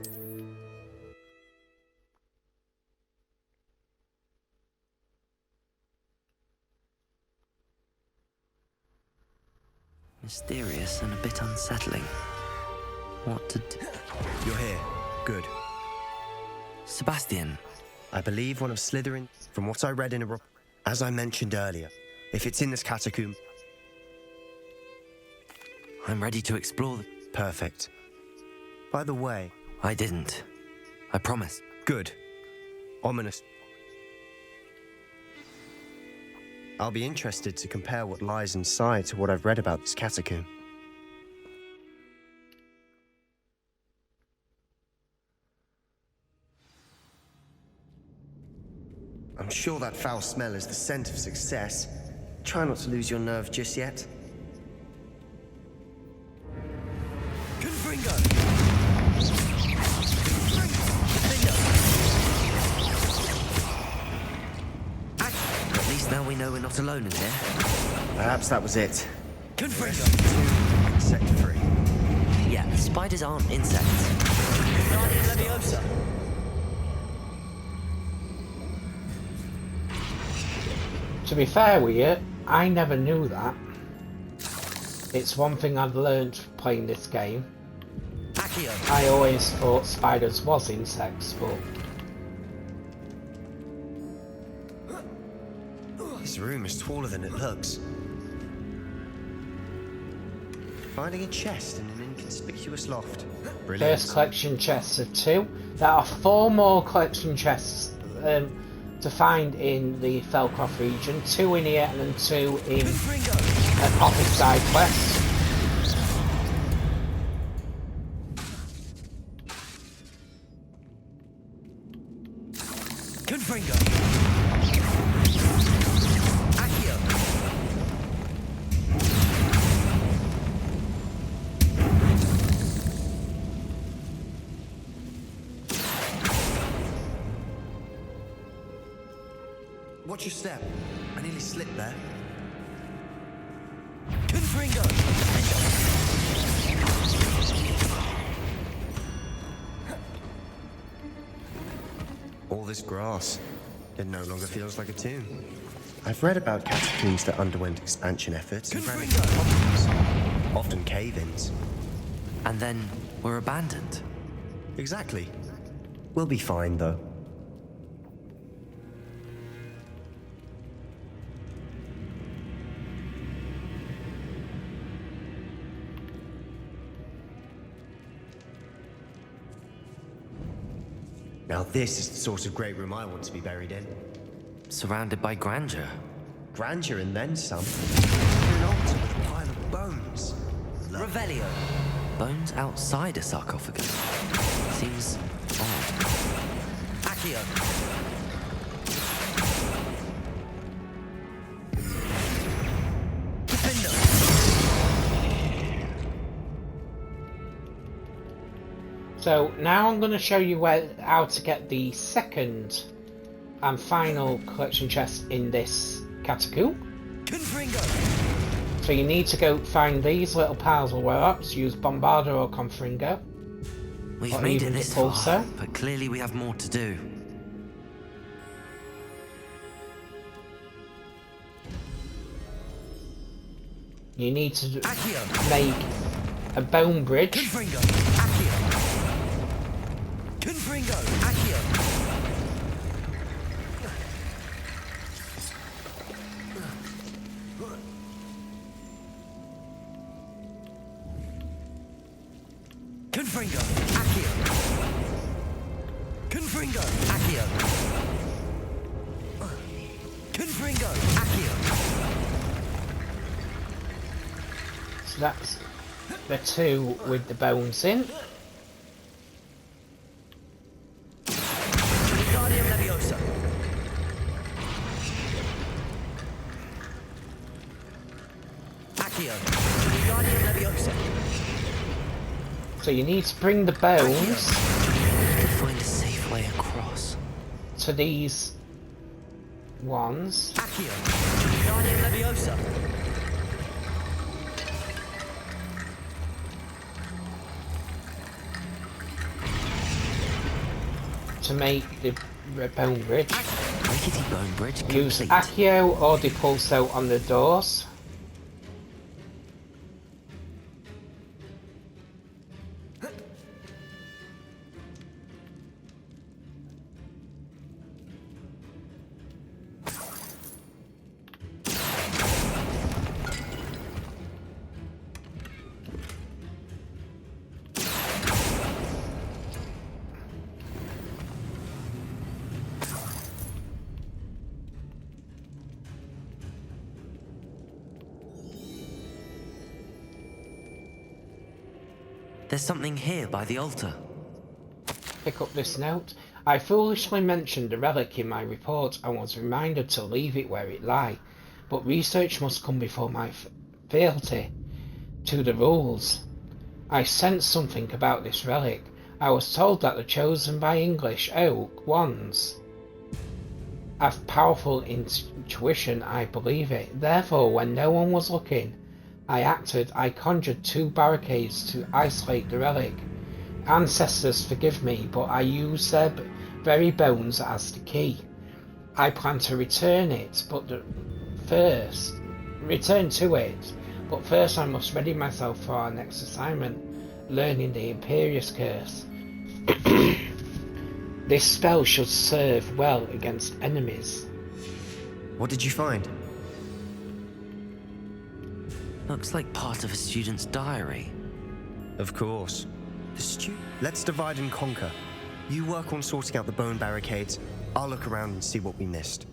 S4: Mysterious and a bit unsettling. What to do?
S15: You're here. Good.
S4: Sebastian.
S15: I believe one of Slytherin, from what I read in a... As I mentioned earlier, if it's in this catacomb...
S4: I'm ready to explore the...
S15: Perfect. By the way...
S4: I didn't. I promise.
S15: Good. Ominous. I'll be interested to compare what lies inside to what I've read about this catacomb. I'm sure that foul smell is the scent of success. Try not to lose your nerve just yet.
S4: At least now we know we're not alone in here.
S15: Perhaps that was it.
S4: Insect free. Yeah, spiders aren't insects.
S1: To be fair with you, I never knew that. It's one thing I've learned playing this game.
S4: Accio.
S1: I always thought spiders was insects, but...
S15: This room is taller than it looks. Finding a chest in an inconspicuous loft. Brilliant.
S1: First collection chests of 2. There are 4 more collection chests to find in the Felcroft region. 2 in here and then 2 in an office side quest.
S4: Confringo. Accio.
S15: Watch your step. I nearly slipped there.
S4: Confringo.
S15: All this grass. It no longer feels like a tomb. I've read about catacombs that underwent expansion efforts and ran into problems. Often cave-ins.
S4: And then were abandoned.
S15: Exactly. We'll be fine, though. Now this is the sort of great room I want to be buried in.
S4: Surrounded by grandeur.
S15: Grandeur and then some. An altar with a pile of bones.
S4: Revelio. Bones outside a sarcophagus. Seems odd. Accio.
S1: So now I'm going to show you how to get the second and final collection chest in this catacomb.
S4: Confringo.
S1: So you need to go find these little piles of weapons, use Bombarder or Confringo.
S4: We've made it this far, but clearly we have more to do.
S1: You need to make a bone bridge.
S4: Confringo. Accio. Confringo. Accio. Confringo. Accio. Confringo. Accio. Confringo. Accio.
S1: So that's the 2 with the bones in. So you need to bring the bones
S4: to find a safe way across
S1: to these ones.
S4: Accio. Guardian Leviosa.
S1: To make the bone bridge.
S4: Rickety bone bridge complete.
S1: Use Accio or Depulso on the doors.
S4: There's something here by the altar.
S1: Pick up this note. I foolishly mentioned the relic in my report and was reminded to leave it where it lay, but research must come before my fealty to the rules. I sensed something about this relic. I was told that the chosen by English oak wands have powerful intuition. I believe it. Therefore, when no one was looking, I conjured 2 barricades to isolate the relic. Ancestors, forgive me, but I used their very bones as the key. I plan to return to it, But first I must ready myself for our next assignment, learning the Imperious Curse. This spell should serve well against enemies.
S15: What did you find?
S4: Looks like part of a student's diary.
S15: Of course. Let's divide and conquer. You work on sorting out the bone barricades. I'll look around and see what we missed.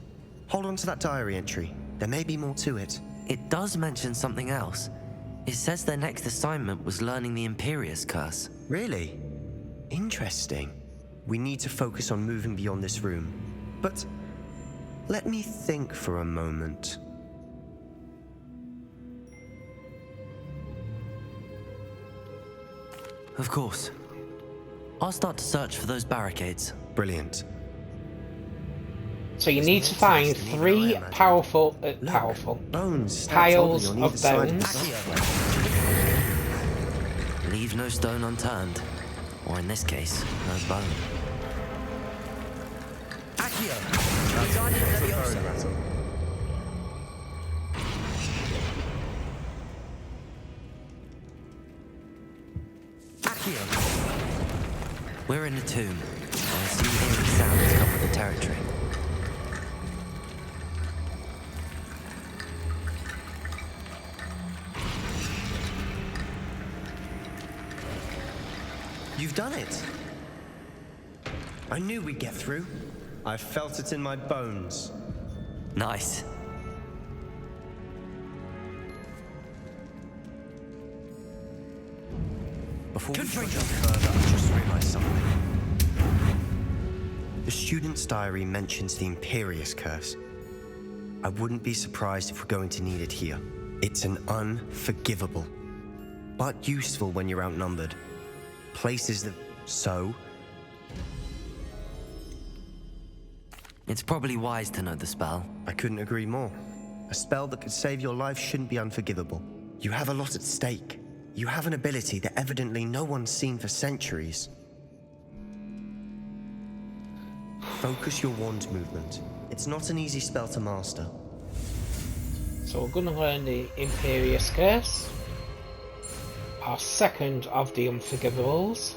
S15: Hold on to that diary entry. There may be more to it.
S4: It does mention something else. It says their next assignment was learning the Imperious Curse.
S15: Really? Interesting. We need to focus on moving beyond this room. But let me think for a moment.
S4: Of course. I'll start to search for those barricades.
S15: Brilliant.
S1: So you need to find 3 powerful
S15: bones
S1: piles of bones.
S4: Leave no stone unturned. Or in this case, no bone. We're in a tomb. I assume hearing sounds come with the territory.
S15: You've done it! I knew we'd get through. I felt it in my bones.
S4: Nice.
S15: Before we go further, I just realized something. The student's diary mentions the Imperious Curse. I wouldn't be surprised if we're going to need it here. It's an unforgivable, but useful when you're outnumbered. Places that... So?
S4: It's probably wise to know the spell.
S15: I couldn't agree more. A spell that could save your life shouldn't be unforgivable. You have a lot at stake. You have an ability that evidently no one's seen for centuries. Focus your wand movement. It's not an easy spell to master.
S1: So we're going to learn the Imperious Curse. Our second of the Unforgivables.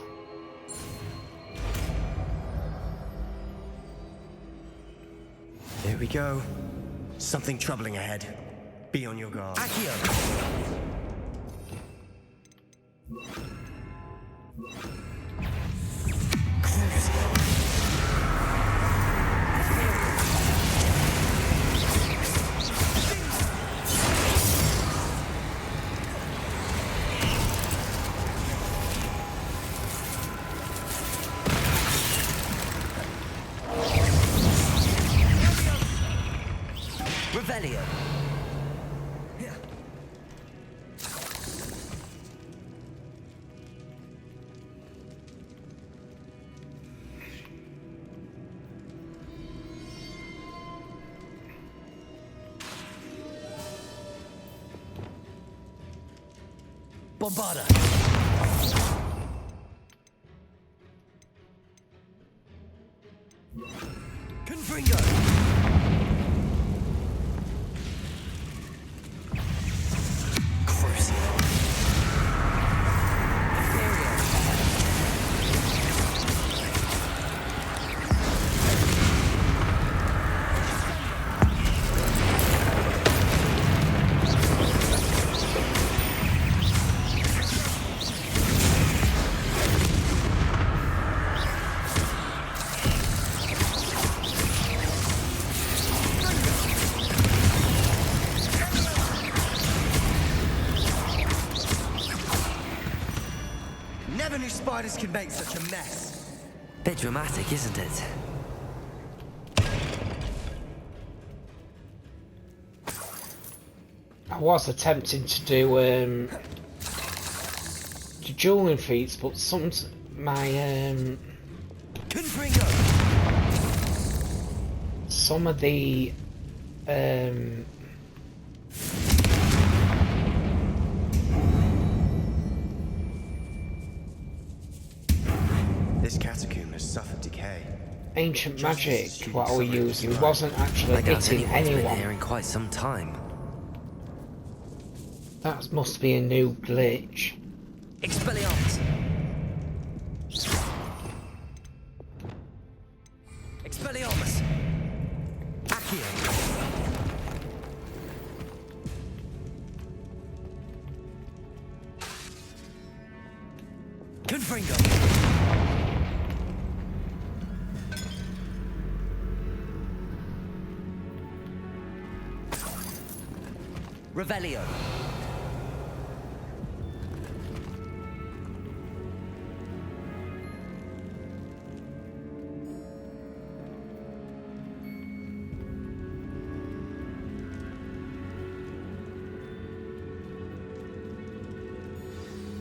S15: Here we go. Something troubling ahead. Be on your guard.
S4: Revelio. Bombarda. Confringo.
S15: Never knew spiders could make such a mess.
S4: Bit dramatic, isn't it?
S1: I was attempting to do the dueling feats, but my some of the
S15: This catacomb has suffered decay.
S1: ancient magic what I was using wasn't actually hitting
S4: Been here
S1: anyone.
S4: in quite some time.
S1: That must be a new glitch.
S4: Expelliarmus! Expelliarmus! Accio! Confringo! Revelio!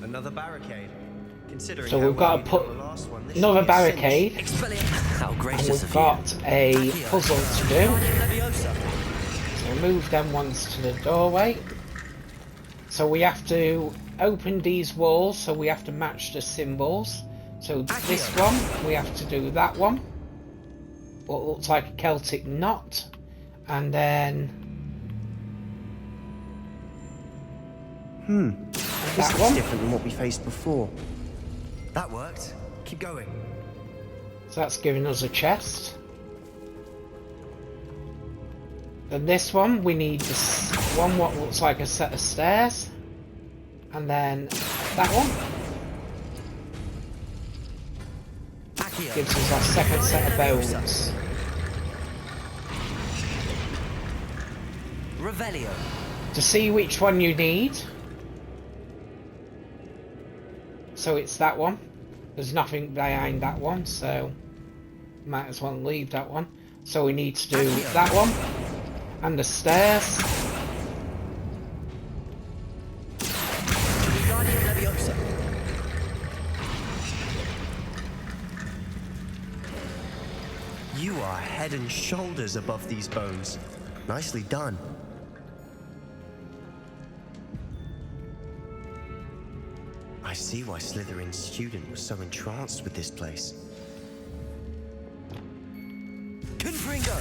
S15: Another barricade. Considering
S1: So
S15: how
S1: we've got to
S15: well
S1: put
S15: we did on the last one, this
S1: another
S15: should be a cinch.
S1: barricade,
S4: How
S1: and
S4: gracious
S1: we've
S4: of
S1: got a
S4: Accio.
S1: puzzle to do.
S4: Leviosa!
S1: So move them ones to the doorway. So we have to open these walls, so we have to match the symbols. So this one, we have to do that one. What looks like a Celtic knot. And then...
S15: This looks different than what we faced before. That worked. Keep going.
S1: So that's giving us a chest. Then this one, we need this one what looks like a set of stairs. And then that one. Gives us our second set of bones.
S4: Revelio.
S1: To see which one you need. So it's that one. There's nothing behind that one, so might as well leave that one. So we need to do that one. And the stairs.
S15: You are head and shoulders above these bones. Nicely done. I see why Slytherin's student was so entranced with this place.
S4: Confringo!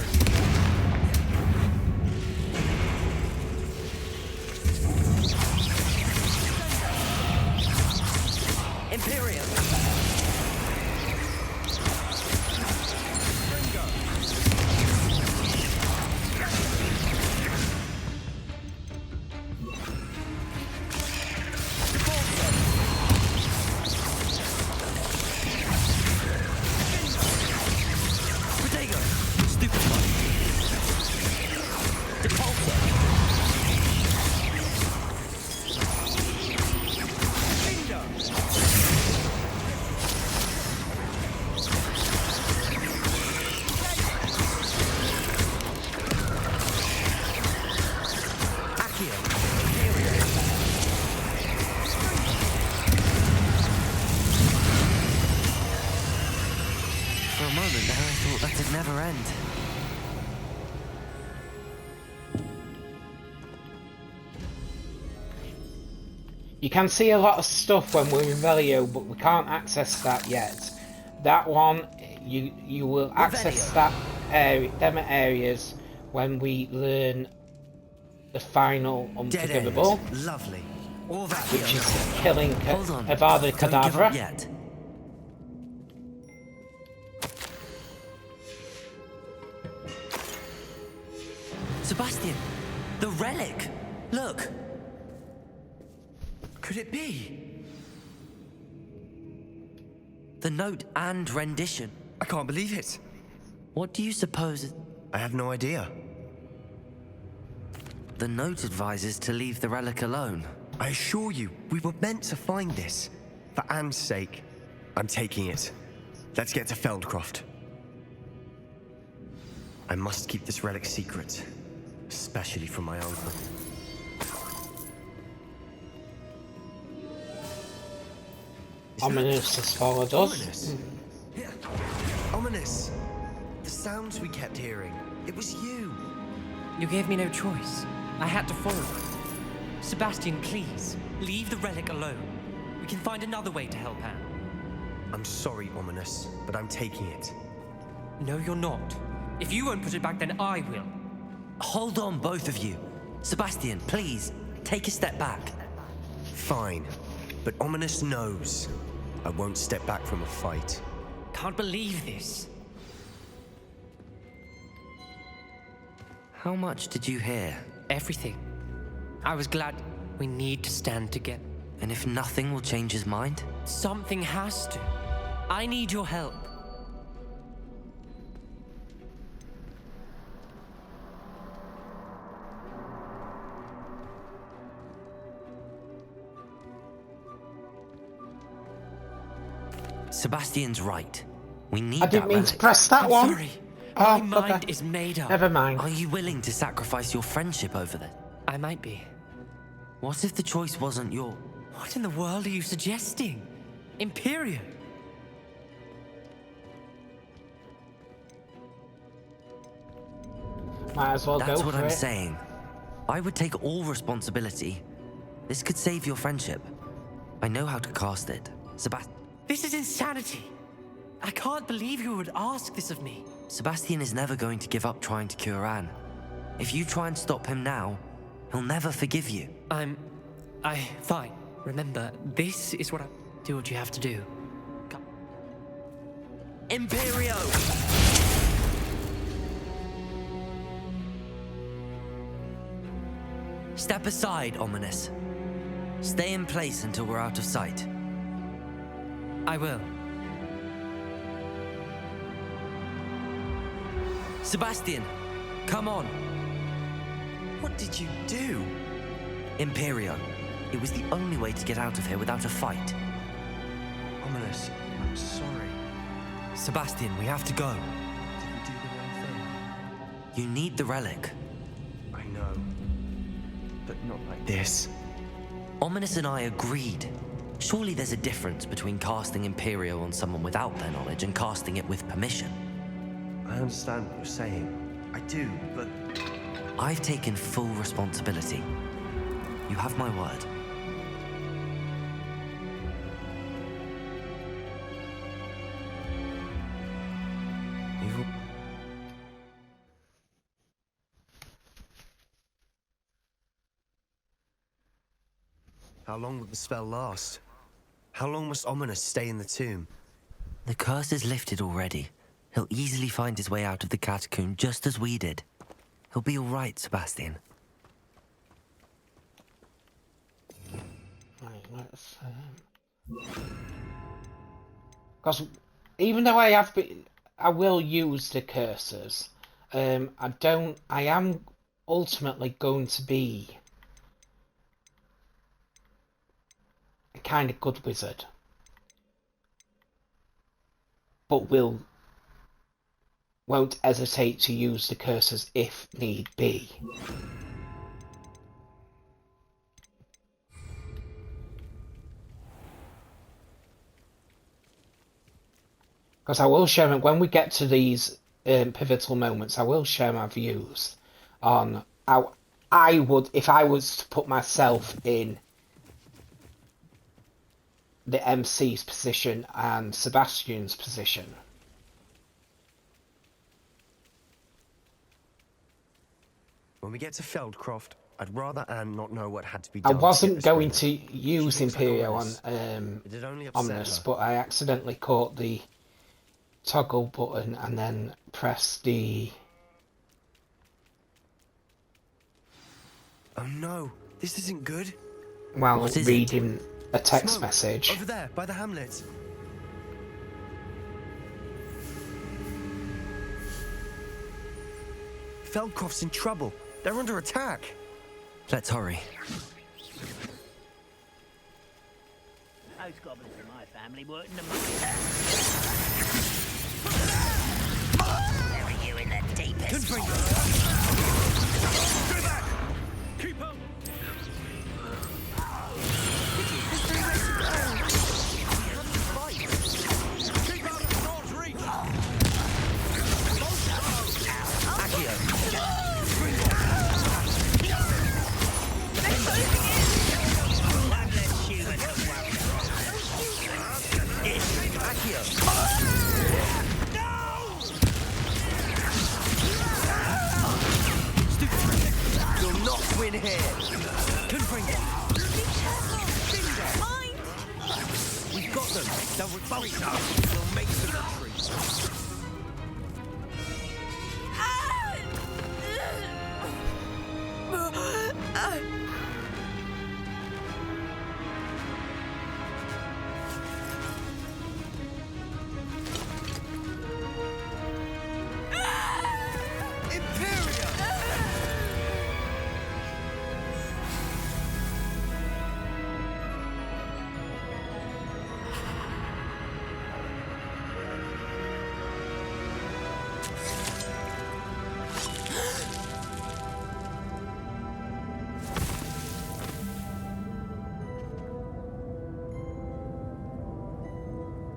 S4: Imperium! Never end.
S1: You can see a lot of stuff when we're in Velio, but we can't access that yet. That one, you will access that area, them areas when we learn the final unforgivable,
S15: Lovely. All that
S1: which is killing Avada
S4: Don't give
S1: Kedavra.
S4: up yet. Sebastian, the relic! Look! Could it be? The note and rendition.
S15: I can't believe it.
S4: What do you suppose?
S15: I have no idea.
S4: The note advises to leave the relic alone.
S15: I assure you, we were meant to find this. For Anne's sake, I'm taking it. Let's get to Feldcroft. I must keep this relic secret. Especially from my uncle.
S1: Ominous has followed us.
S15: Ominous? Ominous! The sounds we kept hearing. It was you.
S18: You gave me no choice. I had to follow. Sebastian, please, leave the relic alone. We can find another way to help Anne.
S15: I'm sorry, Ominous, but I'm taking it.
S18: No, you're not. If you won't put it back, then I will.
S4: Hold on, both of you. Sebastian, please, take a step back.
S15: Fine. But Ominous knows I won't step back from a fight.
S18: Can't believe this.
S4: How much did you hear?
S18: Everything. I was glad. We need to stand together.
S4: And if nothing will change his mind?
S18: Something has to. I need your help.
S4: Sebastian's right. We need
S1: I didn't
S4: that
S1: mean to
S4: relic.
S1: press that
S18: I'm
S1: one.
S18: sorry.
S1: Oh,
S18: My mind
S1: okay.
S18: is made up.
S1: Never mind.
S4: Are you willing to sacrifice your friendship over this?
S18: I might be.
S4: What if the choice wasn't yours?
S18: What in the world are you suggesting? Imperium?
S1: Might as well
S4: That's
S1: go
S4: what
S1: for
S4: I'm
S1: it.
S4: saying. I would take all responsibility. This could save your friendship. I know how to cast it. Sebastian.
S18: This is insanity. I can't believe you would ask this of me.
S4: Sebastian is never going to give up trying to cure Anne. If you try and stop him now, he'll never forgive you.
S18: Fine. Remember, this is what I... Do what you have to do. Come.
S4: Imperio! Step aside, Ominous. Stay in place until we're out of sight.
S18: I will.
S4: Sebastian, come on.
S15: What did you do?
S4: Imperion. It was the only way to get out of here without a fight.
S15: Ominous, I'm sorry.
S4: Sebastian, we have to go.
S15: Did we do the wrong thing?
S4: You need the relic.
S15: I know. But not like this.
S4: Ominous and I agreed. Surely there's a difference between casting Imperio on someone without their knowledge and casting it with permission.
S15: I understand what you're saying. I do, but...
S4: I've taken full responsibility. You have my word.
S15: How long will the spell last? How long must Ominous stay in the tomb?
S4: The curse is lifted already. He'll easily find his way out of the catacomb just as we did. He'll be all right, Sebastian.
S1: Right, let's... Because even though I will use the curses, I am ultimately going to be a kind of good wizard. But won't hesitate to use the curses if need be. Because I will share, when we get to these pivotal moments, I will share my views on how I would, if I was to put myself in the MC's position and Sebastian's position.
S15: When we get to Feldcroft, I'd rather Anne not know what had to be
S1: I
S15: done.
S1: wasn't going to use
S15: looks like
S1: Imperio
S15: Ominous.
S1: on
S15: It'd only upset
S1: Ominous,
S15: her.
S1: but I accidentally caught the toggle button and then pressed the...
S15: Oh no, this isn't good.
S1: While
S15: What is
S1: reading a text
S15: Smoke,
S1: message.
S15: over there, by the hamlet. Feldcroft's in trouble. They're under attack.
S4: Let's hurry.
S21: Those goblins in my family weren't the There are you in the deepest.
S3: Keep up! Keep out of Thor's reach!
S21: One less human to worry about.
S15: You'll not win here.
S4: Confringo.
S15: them! They'll retreat! We'll make them retreat!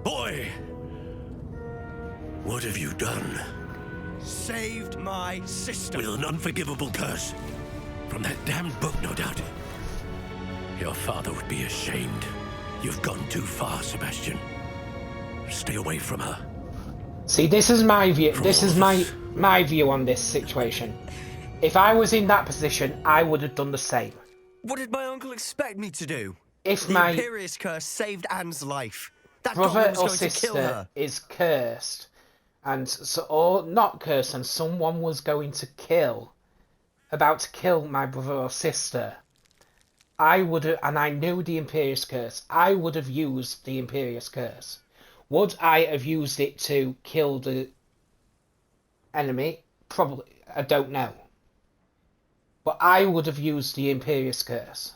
S5: Boy! What have you done?
S15: Saved my sister.
S5: With an unforgivable curse. From that damned book, no doubt. Your father would be ashamed. You've gone too far, Sebastian. Stay away from her.
S1: See, this is my view. This is my view on this situation. If I was in that position, I would have done the same.
S15: What did my uncle expect me to do?
S1: If
S15: the
S1: my
S15: Imperious curse saved Anne's life, that
S1: brother
S15: goblin was
S1: or
S15: going to kill
S1: sister
S15: her.
S1: is cursed, and so, or not cursed, and someone was going to about to kill my brother or sister, I would have, and I knew the Imperious curse, I would have used the Imperious curse. Would I have used it to kill the enemy? Probably. I don't know. But I would have used the Imperious curse.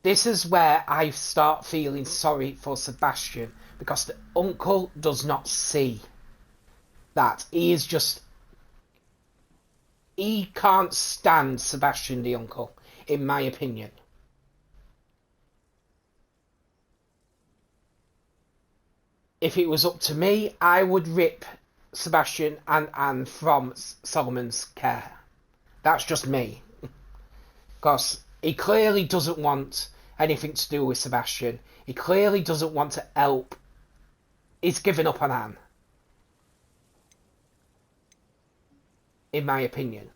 S1: This is where I start feeling sorry for Sebastian, because the uncle does not see that. He is just... He can't stand Sebastian the uncle, in my opinion. If it was up to me, I would rip Sebastian and Anne from Solomon's care. That's just me. Because he clearly doesn't want anything to do with Sebastian. He clearly doesn't want to help. He's given up on Anne. In my opinion.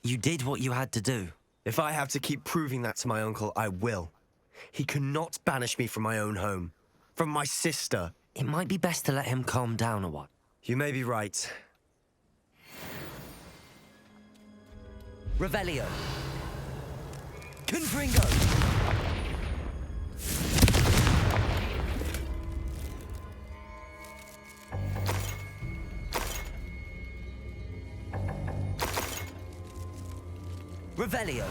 S15: You did what you had to do. If I have to keep proving that to my uncle, I will. He cannot banish me from my own home. From my sister.
S4: It might be best to let him calm down a while.
S15: You may be right.
S4: Revelio. Confringo. Revelio.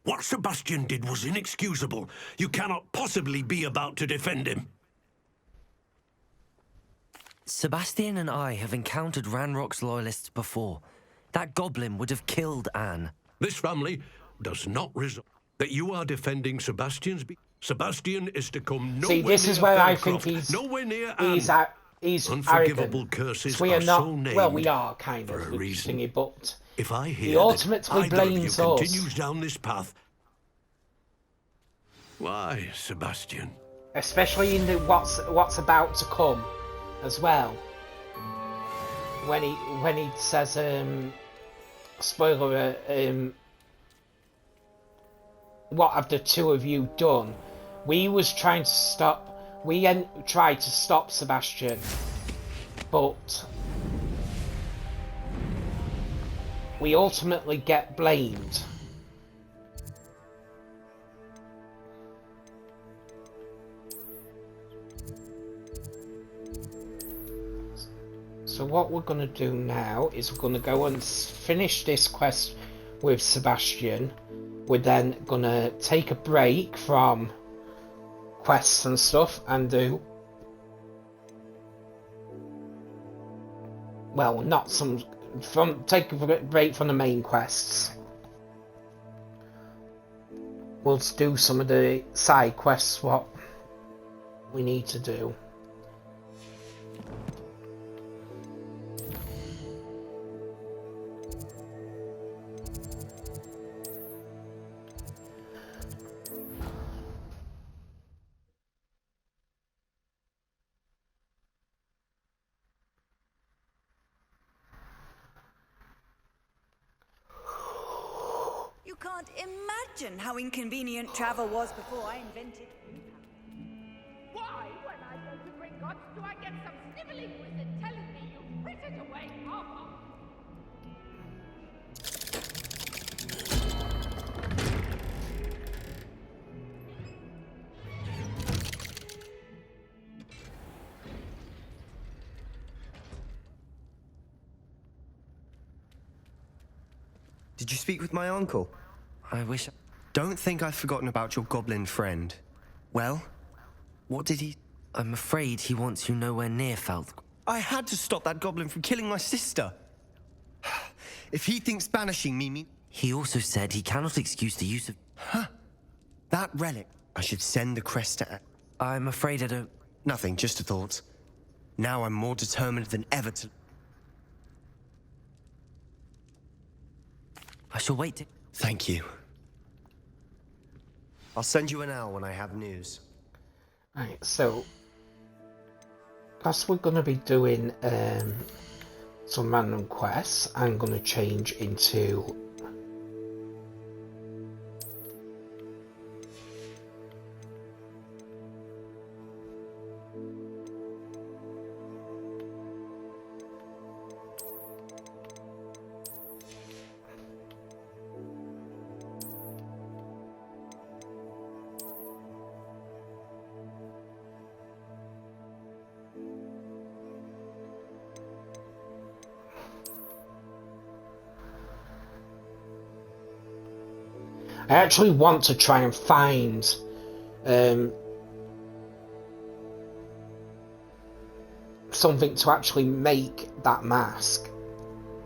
S5: What Sebastian did was inexcusable. You cannot possibly be about to defend him.
S4: Sebastian and I have encountered Ranrock's loyalists before. That goblin would have killed Anne.
S5: This family does not result that you are defending Sebastian's... Sebastian is to come nowhere
S1: See, this
S5: near
S1: is where I
S5: Faircroft,
S1: think
S5: nowhere near
S1: he's
S5: Anne.
S1: Unforgivable
S5: arrogant. Curses
S1: so we are
S5: are
S1: not,
S5: so named
S1: well, we are kind
S5: for
S1: of
S5: a reason.
S1: thingy, but
S5: if I hear
S1: he ultimately
S5: that either of you
S1: blames us.
S5: continues down this path, why, Sebastian?
S1: Especially in the what's about to come, as well. When he says spoiler, what have the two of you done? We was trying to stop. We tried to stop Sebastian, but we ultimately get blamed. So what we're going to do now is we're going to go and finish this quest with Sebastian. We're then going to take a break from quests and stuff and do... Well, not some... take a break from the main quests. We'll do some of the side quests, what we need to do.
S19: You can't imagine how inconvenient travel was before I invented.
S2: Why, when I go to Gringotts, do I get some sniveling wizard telling me you've frittered away Papa?
S15: Did you speak with my uncle?
S4: I wish...
S15: Don't think I've forgotten about your goblin friend. Well, what did he...
S4: I'm afraid he wants you nowhere near Felt.
S15: I had to stop that goblin from killing my sister. If he thinks banishing me...
S4: He also said he cannot excuse the use of...
S15: Huh? That relic. I should send the crest to...
S4: I'm afraid I don't...
S15: Nothing, just a thought. Now I'm more determined than ever to...
S4: I shall wait to...
S15: Thank you. I'll send you an owl when I have news.
S1: Right, so... As we're going to be doing some random quests, I'm going to change into... I actually want to try and find something to actually make that mask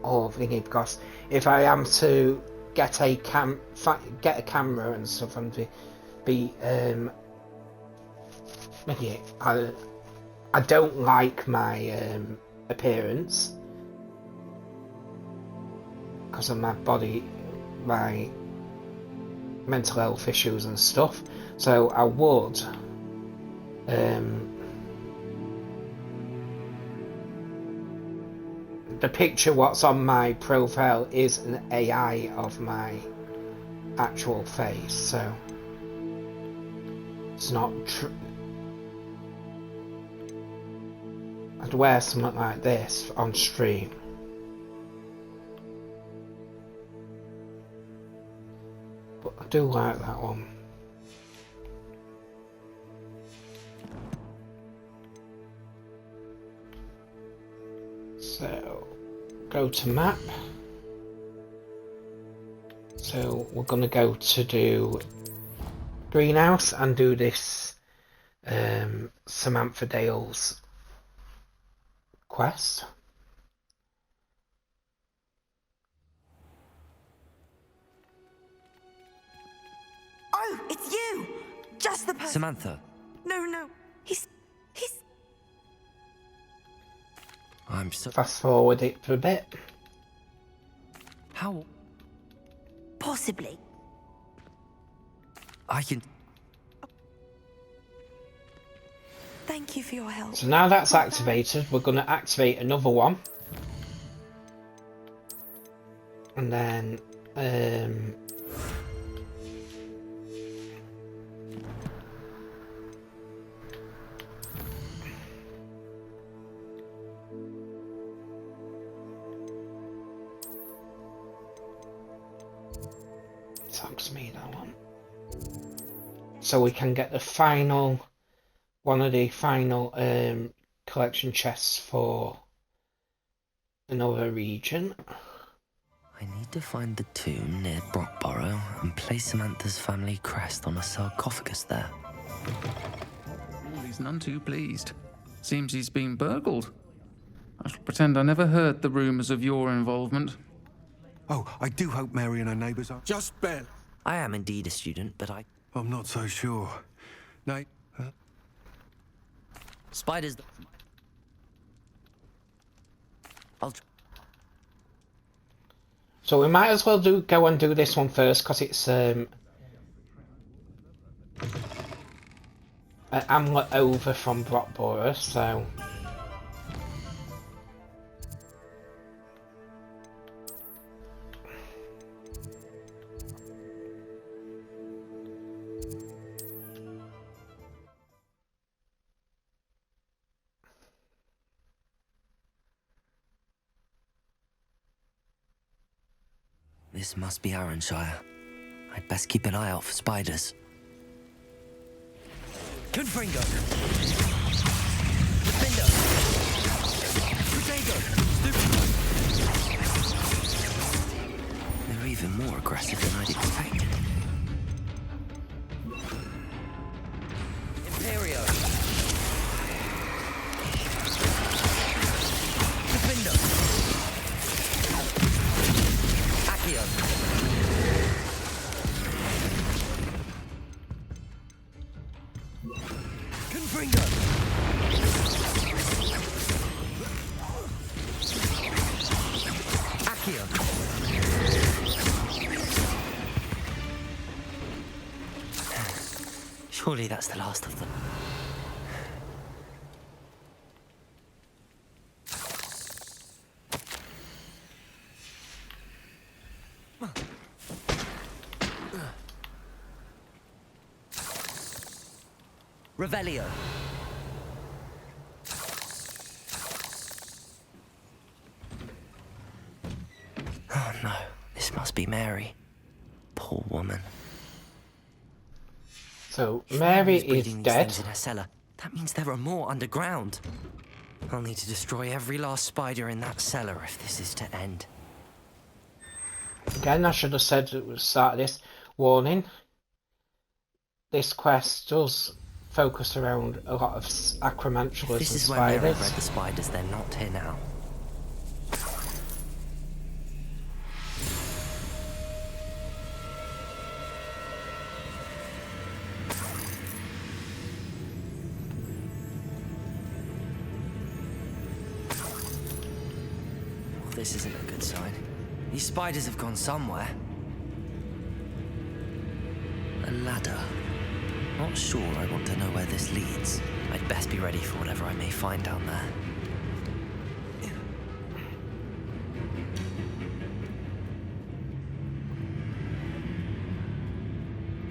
S1: or thingy, because if I am to get a camera and stuff and be making it, I don't like my appearance because of my body, my mental health issues and stuff, so I would the picture what's on my profile is an AI of my actual face, so it's not true. I'd wear something like this on stream. But I do like that one. So, go to map. So we're going to go to do greenhouse and do this Samantha Dale's quest.
S13: Oh, it's you! Just the person.
S4: Samantha.
S13: No. He's...
S4: I'm so...
S1: Fast forward it for a bit.
S4: How?
S13: Possibly.
S4: I can...
S13: Thank you for your help.
S1: So now that's activated, we're going to activate another one. And then... Talks me that one. So we can get the final... one of the final collection chests for another region.
S4: I need to find the tomb near Brockborough and place Samantha's family crest on a sarcophagus there.
S22: He's none too pleased. Seems he's been burgled. I shall pretend I never heard the rumours of your involvement.
S23: Oh, I do hope Mary and her neighbours are...
S5: Just Ben.
S4: I am indeed a student, but
S23: I'm not so sure. Nate?
S4: Spiders...
S1: So we might as well go and do this one first, because it's an hamlet over from Brockborough, so...
S4: This must be Arranshire. I'd best keep an eye out for spiders. Confringo! Defender! Protego! They're even more aggressive than I'd expected. Imperio! Defender! Accio! Confringo! Accio! Surely that's the last of them. Revelio. Oh no, this must be Mary. Poor woman.
S1: So Mary is
S4: breeding these
S1: dead.
S4: things in her cellar. That means there are more underground. I'll need to destroy every last spider in that cellar if this is to end.
S1: Again, I should have said at the start of this, warning. This quest does focus around a lot of acromantulas and
S4: This is where Mary
S1: spiders.
S4: bred the spiders, they're not here now. Well, this isn't a good sign. These spiders have gone somewhere. A ladder. Not sure I want to know where this leads. I'd best be ready for whatever I may find down there.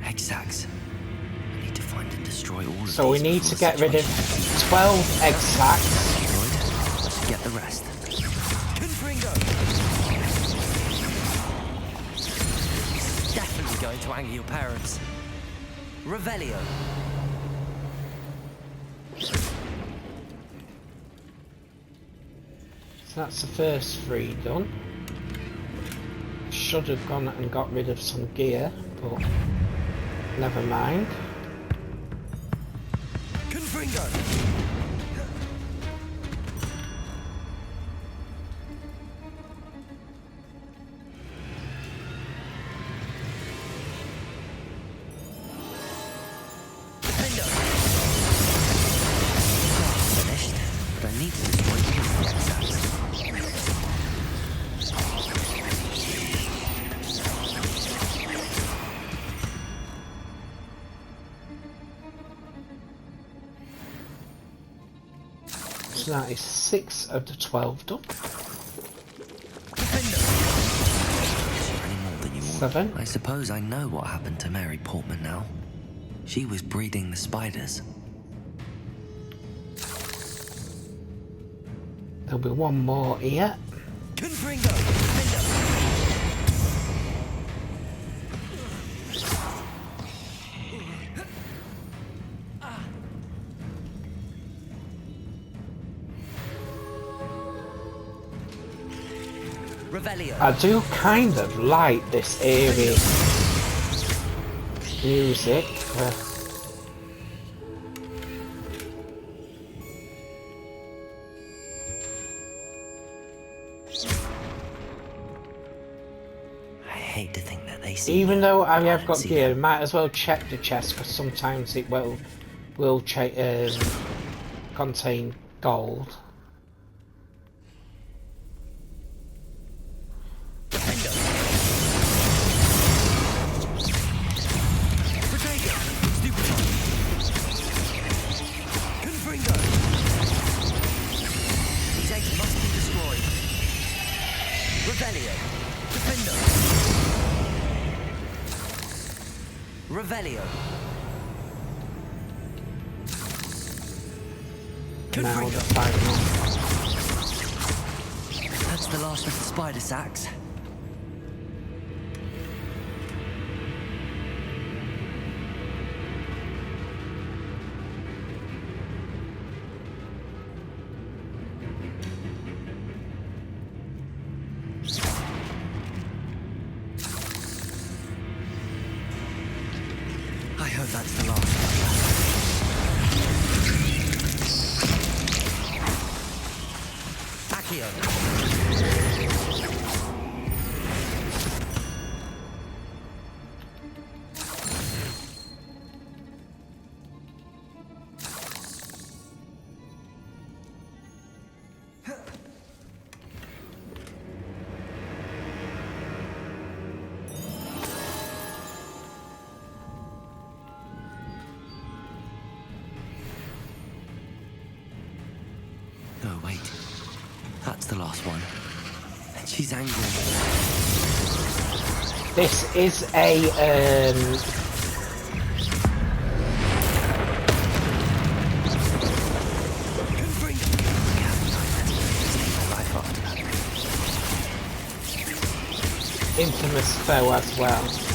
S4: Egg sacs. I need to find and destroy all of
S1: So we
S4: these
S1: need to
S4: before
S1: get rid of
S4: situation
S1: 12 egg sacs.
S4: Let's get the rest. Definitely going to anger your parents. Revelio.
S1: So that's the first 3 done. Should have gone and got rid of some gear, but never mind.
S4: Confringo. Finished, but I need to destroy all the egg sacs.
S1: So that is 6 of the 12 done.
S4: Any more than you want.
S1: 7.
S4: I suppose I know what happened to Mary Portman now. She was breeding the spiders.
S1: There'll be one more here.
S4: Confringo! Revelio.
S1: I do kind of like this eerie music.
S4: I hate to think that they see
S1: Even
S4: me,
S1: though I
S4: but
S1: have
S4: don't
S1: got
S4: see
S1: gear,
S4: them.
S1: might as well check the chest because sometimes it will contain gold.
S4: These eggs must be destroyed. Revelio. Defender. Revelio.
S1: Now the final.
S4: That's the last of the spider sacs. the last one. And she's angry.
S1: This is a infamous foe as well.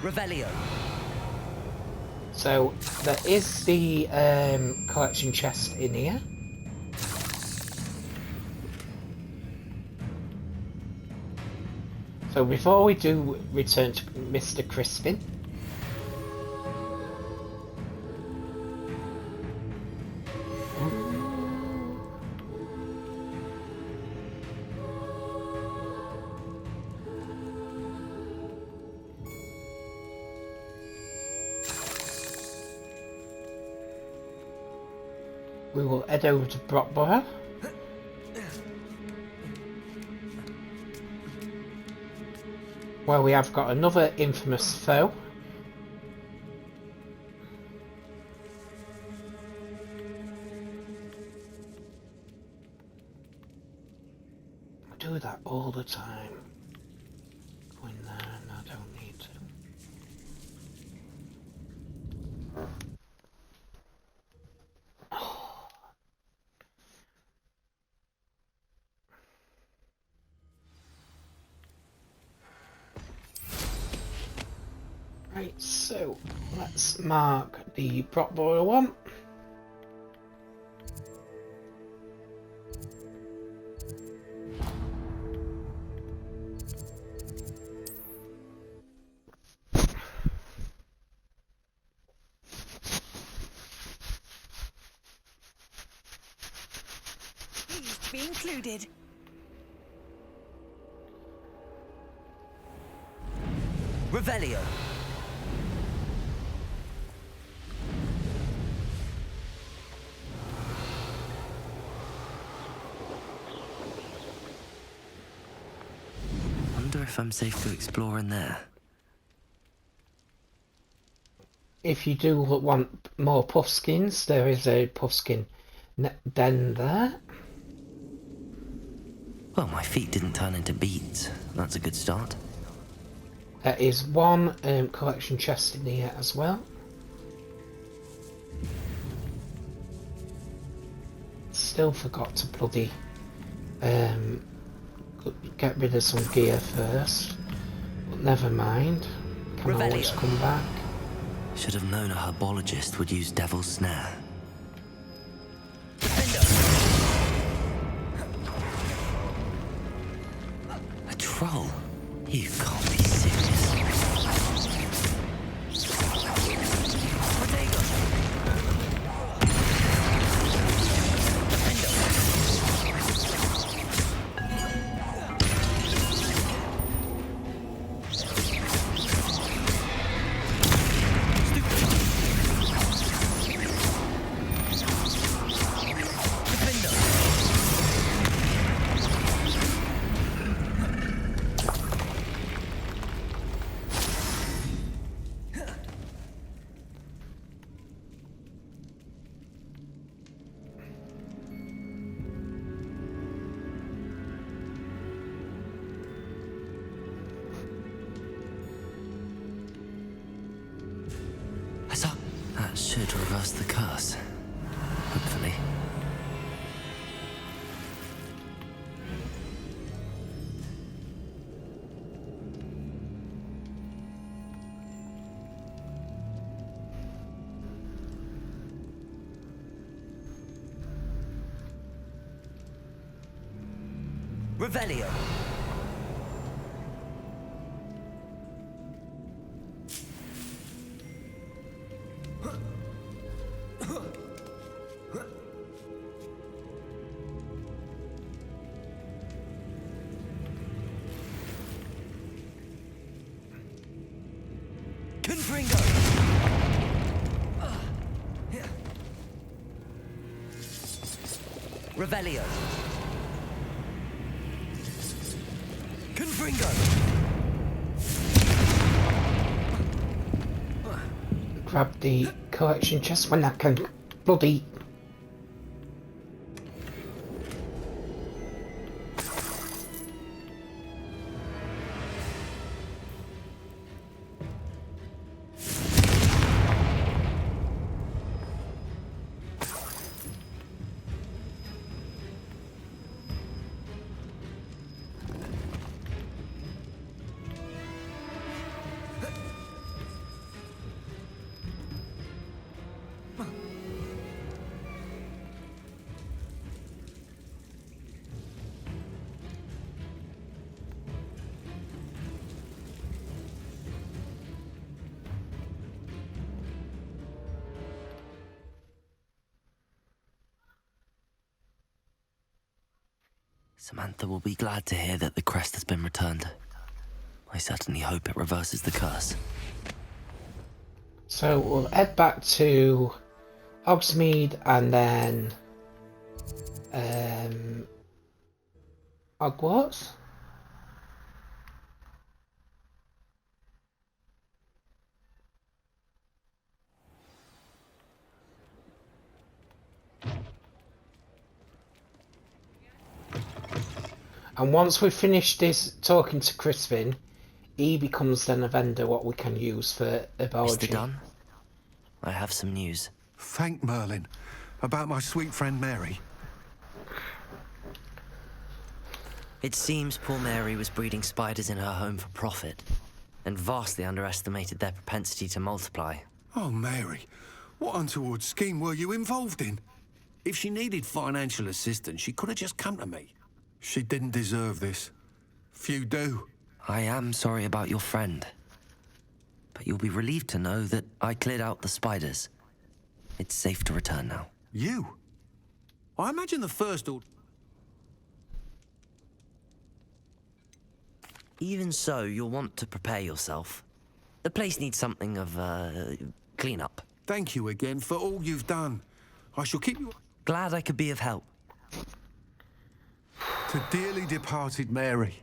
S4: Revelio.
S1: So there is the collection chest in here. So before we do return to Mr. Crispin, we will head over to Brockborough. Where we have got another infamous foe. I do that all the time. Go in there and I don't need to. Right, so let's mark the Brockborough one.
S19: Pleased to be included.
S4: Revelio. Wonder if I'm safe to explore in there.
S1: If you do want more puffskins, there is a puffskin den there.
S4: Well, my feet didn't turn into beads. That's a good start.
S1: There is one collection chest in here as well. Still forgot to bloody get rid of some gear first. But never mind. Can always come back.
S4: Should have known a herbologist would use Devil's Snare. A troll? You can't be serious. That should reverse the curse. Hopefully. Revelio. Revelio. Confringo.
S1: grab the collection chest when I can bloody...
S4: Samantha will be glad to hear that the crest has been returned. I certainly hope it reverses the curse.
S1: So we'll head back to Hogsmeade and then Hogwarts. And once we've finished this talking to Crispin, he becomes then a vendor what we can use for herbology.
S4: Mr. Dunn, I have some news.
S23: Thank Merlin. About my sweet friend Mary.
S4: It seems poor Mary was breeding spiders in her home for profit, and vastly underestimated their propensity to multiply.
S23: Oh, Mary. What untoward scheme were you involved in?
S5: If she needed financial assistance, she could have just come to me.
S23: She didn't deserve this. Few do.
S4: I am sorry about your friend, but you'll be relieved to know that I cleared out the spiders. It's safe to return now.
S23: You?
S5: I imagine the first order...
S4: Even so, you'll want to prepare yourself. The place needs something of, clean-up.
S23: Thank you again for all you've done. I shall keep you...
S4: Glad I could be of help.
S23: To dearly departed Mary.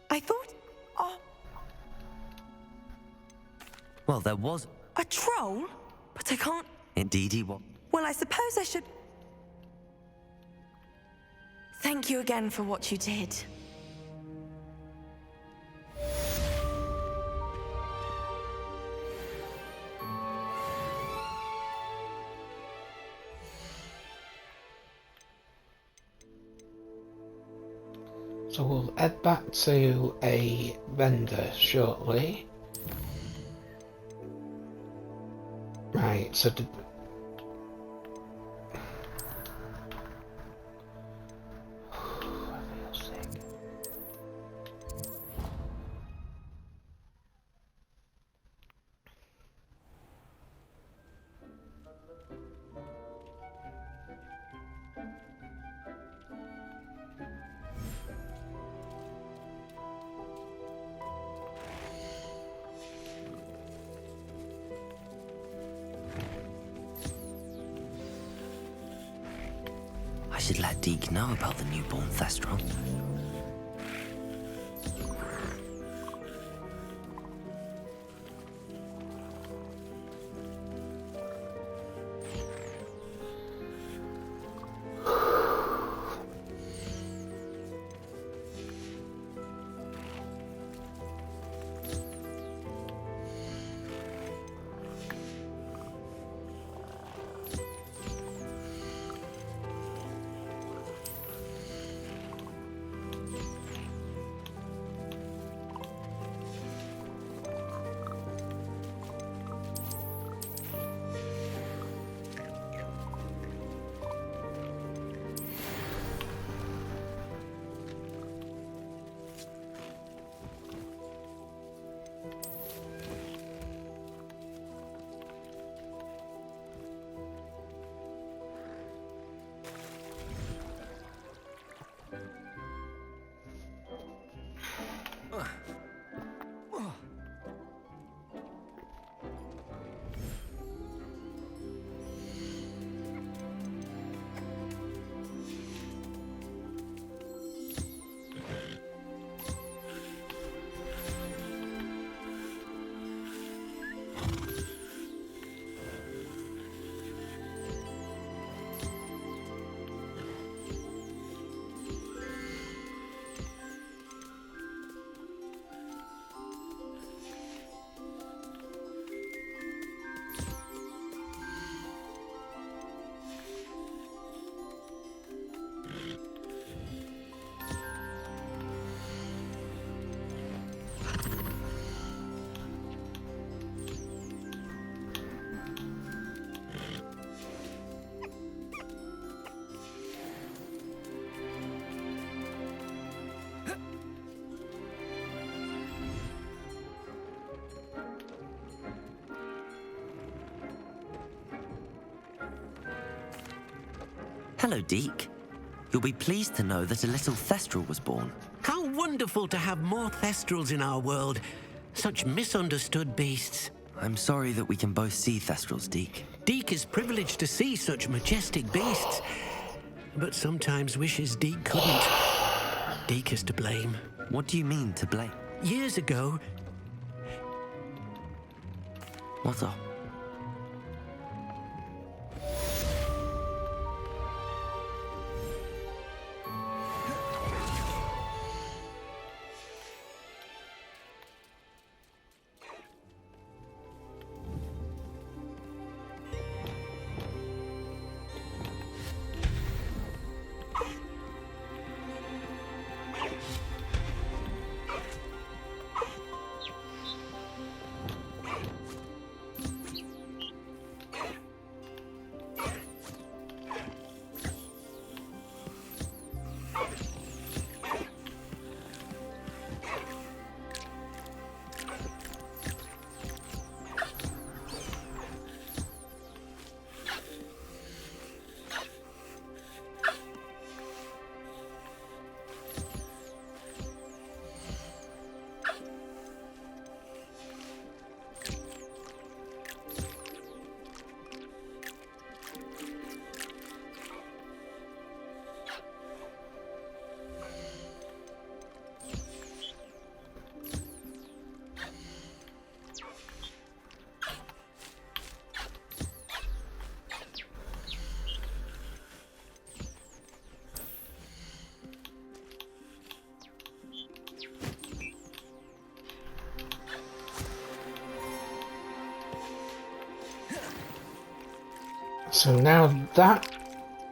S13: I thought... Oh,
S4: Well, there was...
S13: a troll? But I can't...
S4: Indeed he was.
S13: Well, I suppose I should... Thank you again for what you did.
S1: So we'll head back to a vendor shortly. Right, so
S4: I should let Deke know about the newborn Thestral. Hello, Deke. You'll be pleased to know that a little Thestral was born.
S10: How wonderful to have more Thestrals in our world. Such misunderstood beasts.
S4: I'm sorry that we can both see Thestrals, Deke.
S10: Deke is privileged to see such majestic beasts, but sometimes wishes Deke couldn't. Deke is to blame.
S4: What do you mean, to blame?
S10: Years ago...
S4: What's up?
S1: So now that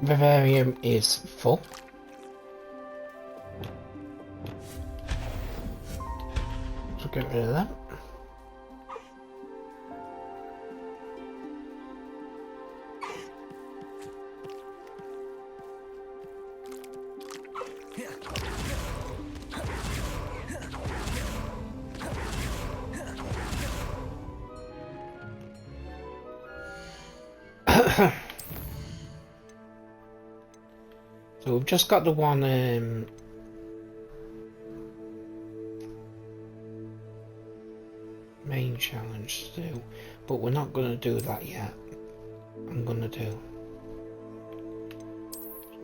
S1: vivarium is full. So get rid of that. So we've just got the one main challenge to do, but we're not going to do that yet. I'm going to do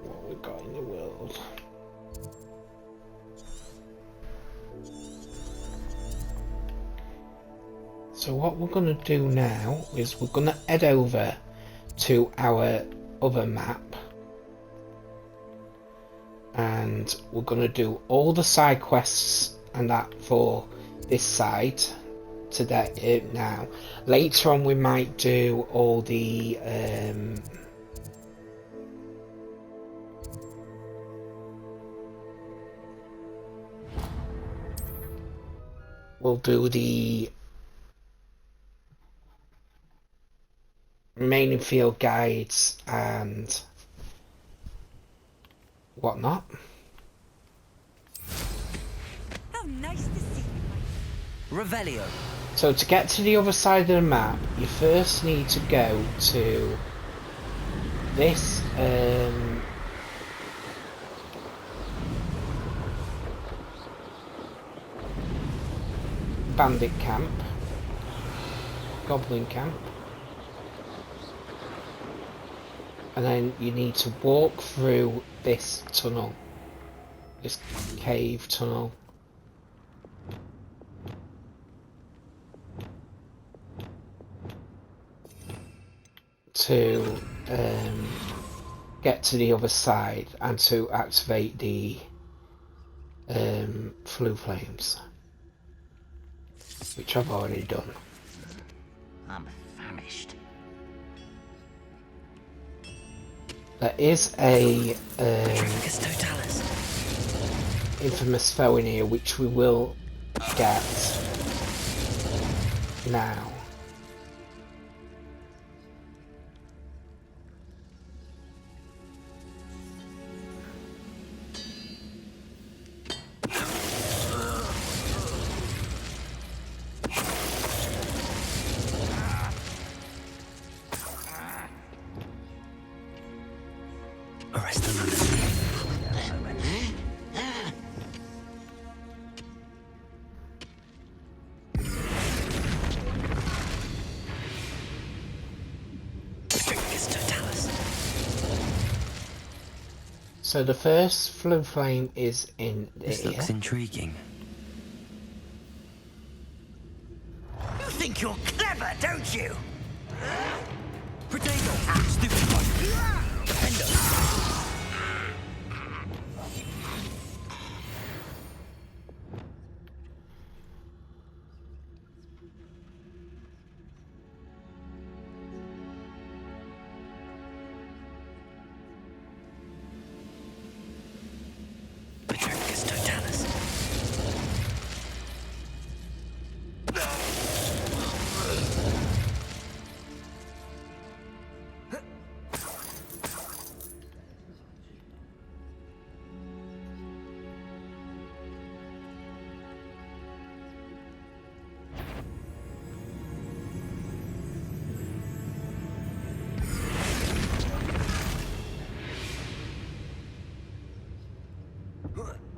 S1: what we've got in the world. So what we're going to do now is we're going to head over to our other map. And we're going to do all the side quests and that for this side today. Now, later on we might do all the we'll do the remaining field guides and whatnot.
S19: How nice to see you.
S4: Revelio.
S1: So to get to the other side of the map, you first need to go to this bandit camp, goblin camp, and then you need to walk through this tunnel, this cave tunnel, to get to the other side and to activate the flue flames, which I've already done.
S21: I'm famished.
S1: There is a infamous foe in here, which we will get now.
S4: rest of them.
S1: So the first flame flame is in
S4: This
S1: here.
S4: looks intriguing.
S21: You think you're clever, don't you?
S4: Potato!
S21: Stupid one! Defender!
S4: Patricus totalis.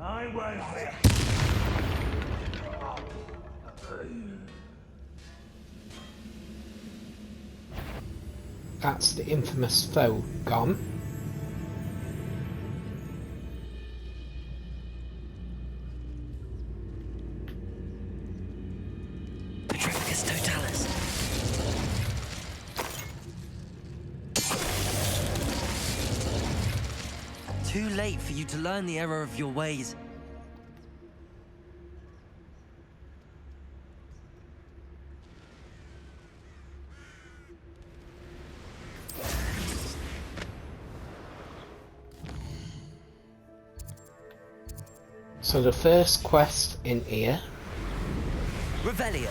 S21: I won't.
S1: That's the infamous foe gone.
S4: Patricus totalis. Too late for you to learn the error of your ways.
S1: So the first quest in here.
S4: Revelio.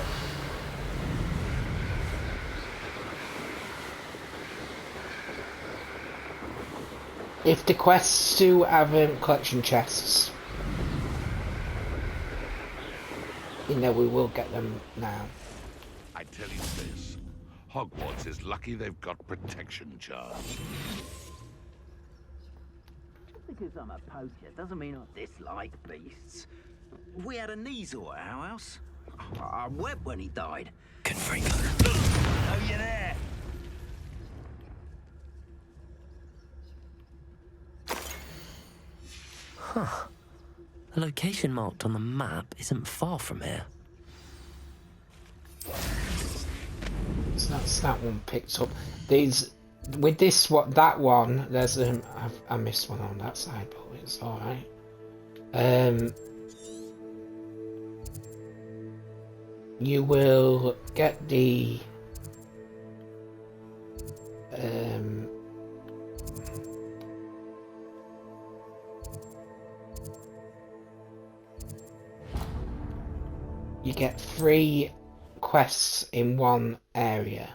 S1: If the quests do have collection chests, you know we will get them now.
S6: I tell you this, Hogwarts is lucky they've got protection charms.
S21: Because I'm a poacher doesn't mean I dislike beasts. We had a Kneazor at our house. I wept when he died.
S4: Confringo.
S21: Oh, you there?
S4: Huh. The location marked on the map isn't far from here.
S1: So that's that one picked up. These with this that one. There's I missed one on that side, but it's all right. You will get the you get 3 quests in one area.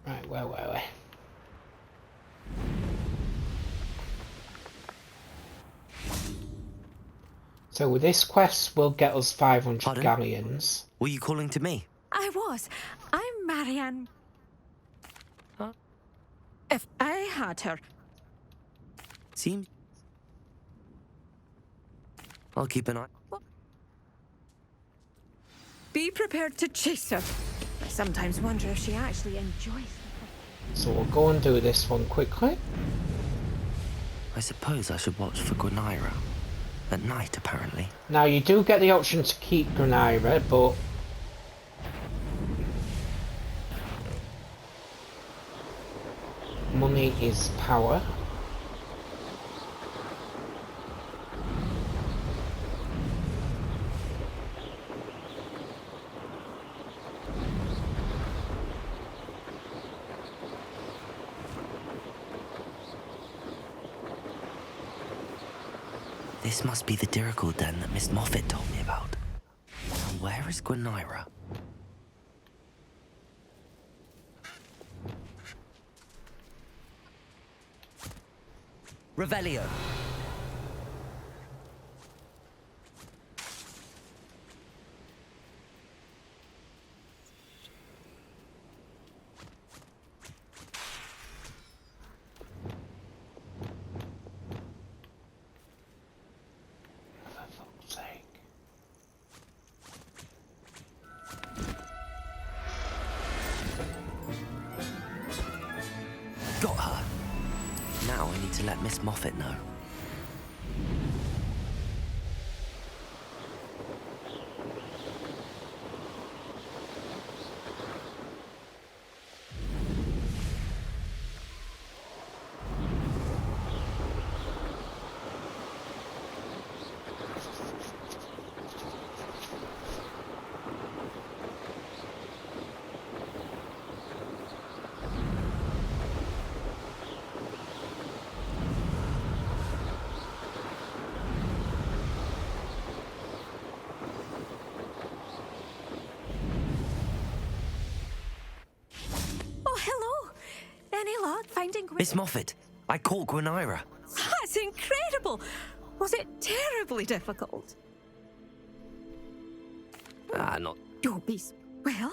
S1: Right, where were we? So with this quest will get us 500
S4: Pardon?
S1: galleons.
S4: Were you calling to me?
S19: I was. I'm Marianne. Huh? If I had her.
S4: Seems. I'll keep an eye.
S19: Be prepared to chase her. I sometimes wonder if she actually enjoys it.
S1: So we'll go and do this one quickly.
S4: I suppose I should watch for Granira. At night, apparently.
S1: Now you do get the option to keep Granira, but money is power.
S4: This must be the Dirical den that Miss Moffat told me about. And where is Gwenira? Revelio. Got her. Now I need to let Miss Moffat know. Miss Moffat, I caught Gwenira.
S19: That's incredible! Was it terribly difficult?
S4: Not...
S19: Don't be... Well?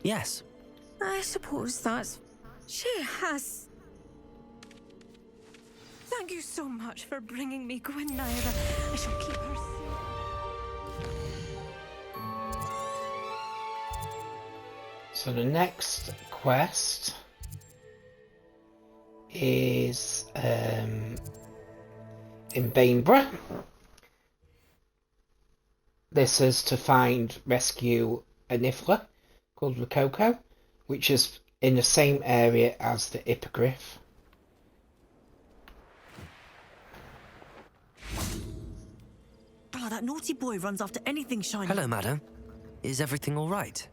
S4: Yes.
S19: I suppose that's... She has... Thank you so much for bringing me Gwenira. I shall keep her safe.
S1: So the next quest is in Bainborough. This is to rescue a Niffler called Rococo, which is in the same area as the Hippogriff.
S11: Oh, that naughty boy runs after anything shiny.
S4: Hello, madam. Is everything all right?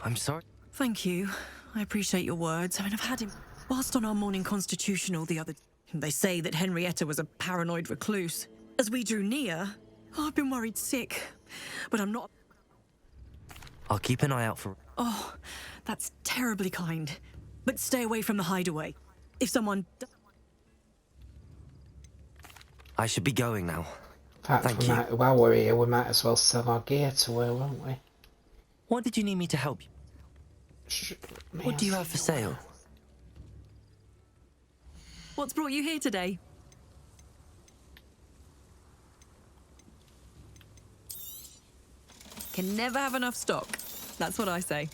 S4: I'm sorry.
S11: Thank you. I appreciate your words. I mean, I've had him... Whilst on our morning constitutional the other... They say that Henrietta was a paranoid recluse. As we drew near, I've been worried sick. But I'm not...
S4: I'll keep an eye out for...
S11: Oh, that's terribly kind. But stay away from the hideaway. If someone...
S4: I should be going now.
S1: Thank you. While we're here, we might as well sell our gear to her, won't we?
S4: What did you need me to help you? What do you have for sale?
S11: What's brought you here today? Can never have enough stock. That's what I say.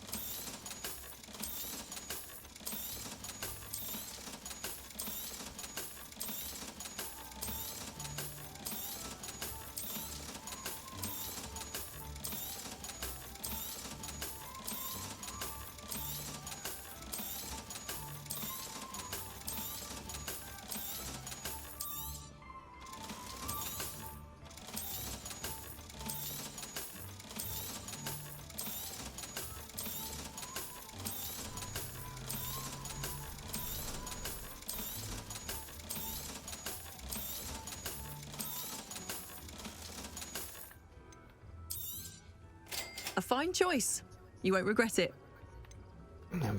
S11: A fine choice. You won't regret it.
S1: And then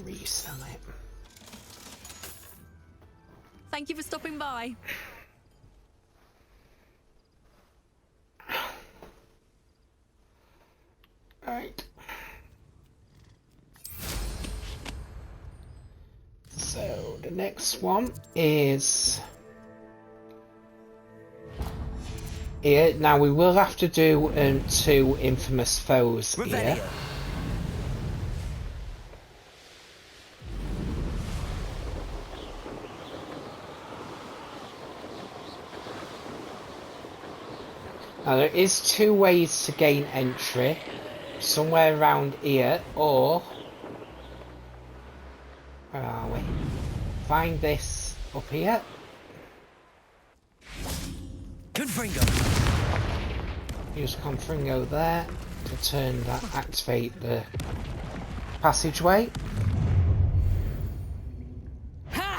S1: resell it.
S11: Thank you for stopping by.
S1: Right. So the next one is here. Now we will have to do 2 infamous foes here. Now there is 2 ways to gain entry, somewhere around here, or where are we? Find this up here.
S4: Confringo.
S1: Use Confringo there to turn that, activate the passageway.
S19: Ha!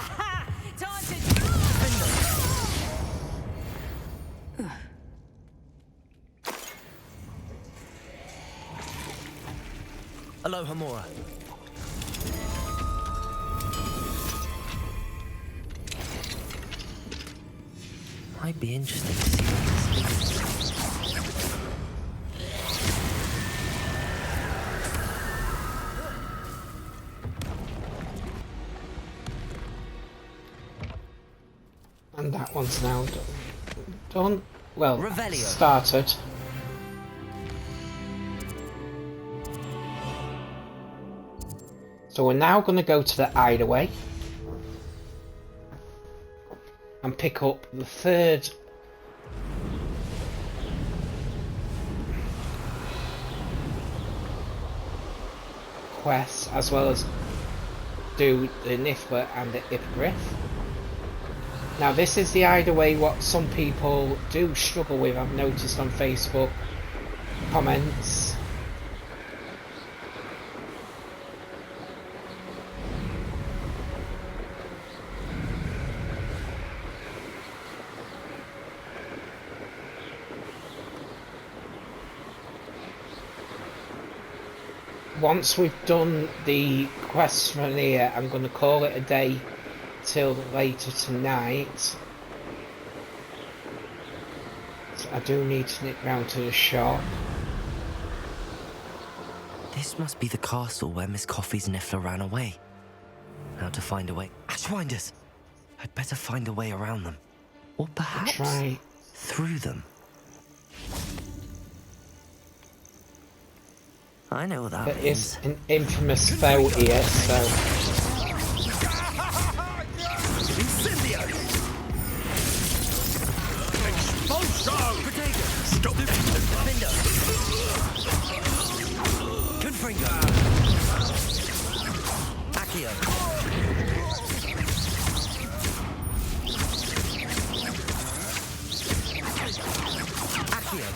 S15: Alohomora. Might be interesting to see what this is.
S1: And that one's now done. Well,
S15: Revelio.
S1: started. So we're now going to go to the hideaway and pick up the third quest, as well as do the Niffler and the Hippogriff. Now this is the hideaway what some people do struggle with, I've noticed on Facebook comments. Once we've done the quest from here, I'm going to call it a day till later tonight. So I do need to nip round to the shop.
S4: This must be the castle where Miss Coffee's Niffler ran away. Now to find a way. Ashwinders! I'd better find a way around them. Or perhaps through them. I know what that
S1: There
S4: means.
S1: is an infamous spell here, so...
S5: Stop it!
S15: Confringo. Accio. Accio.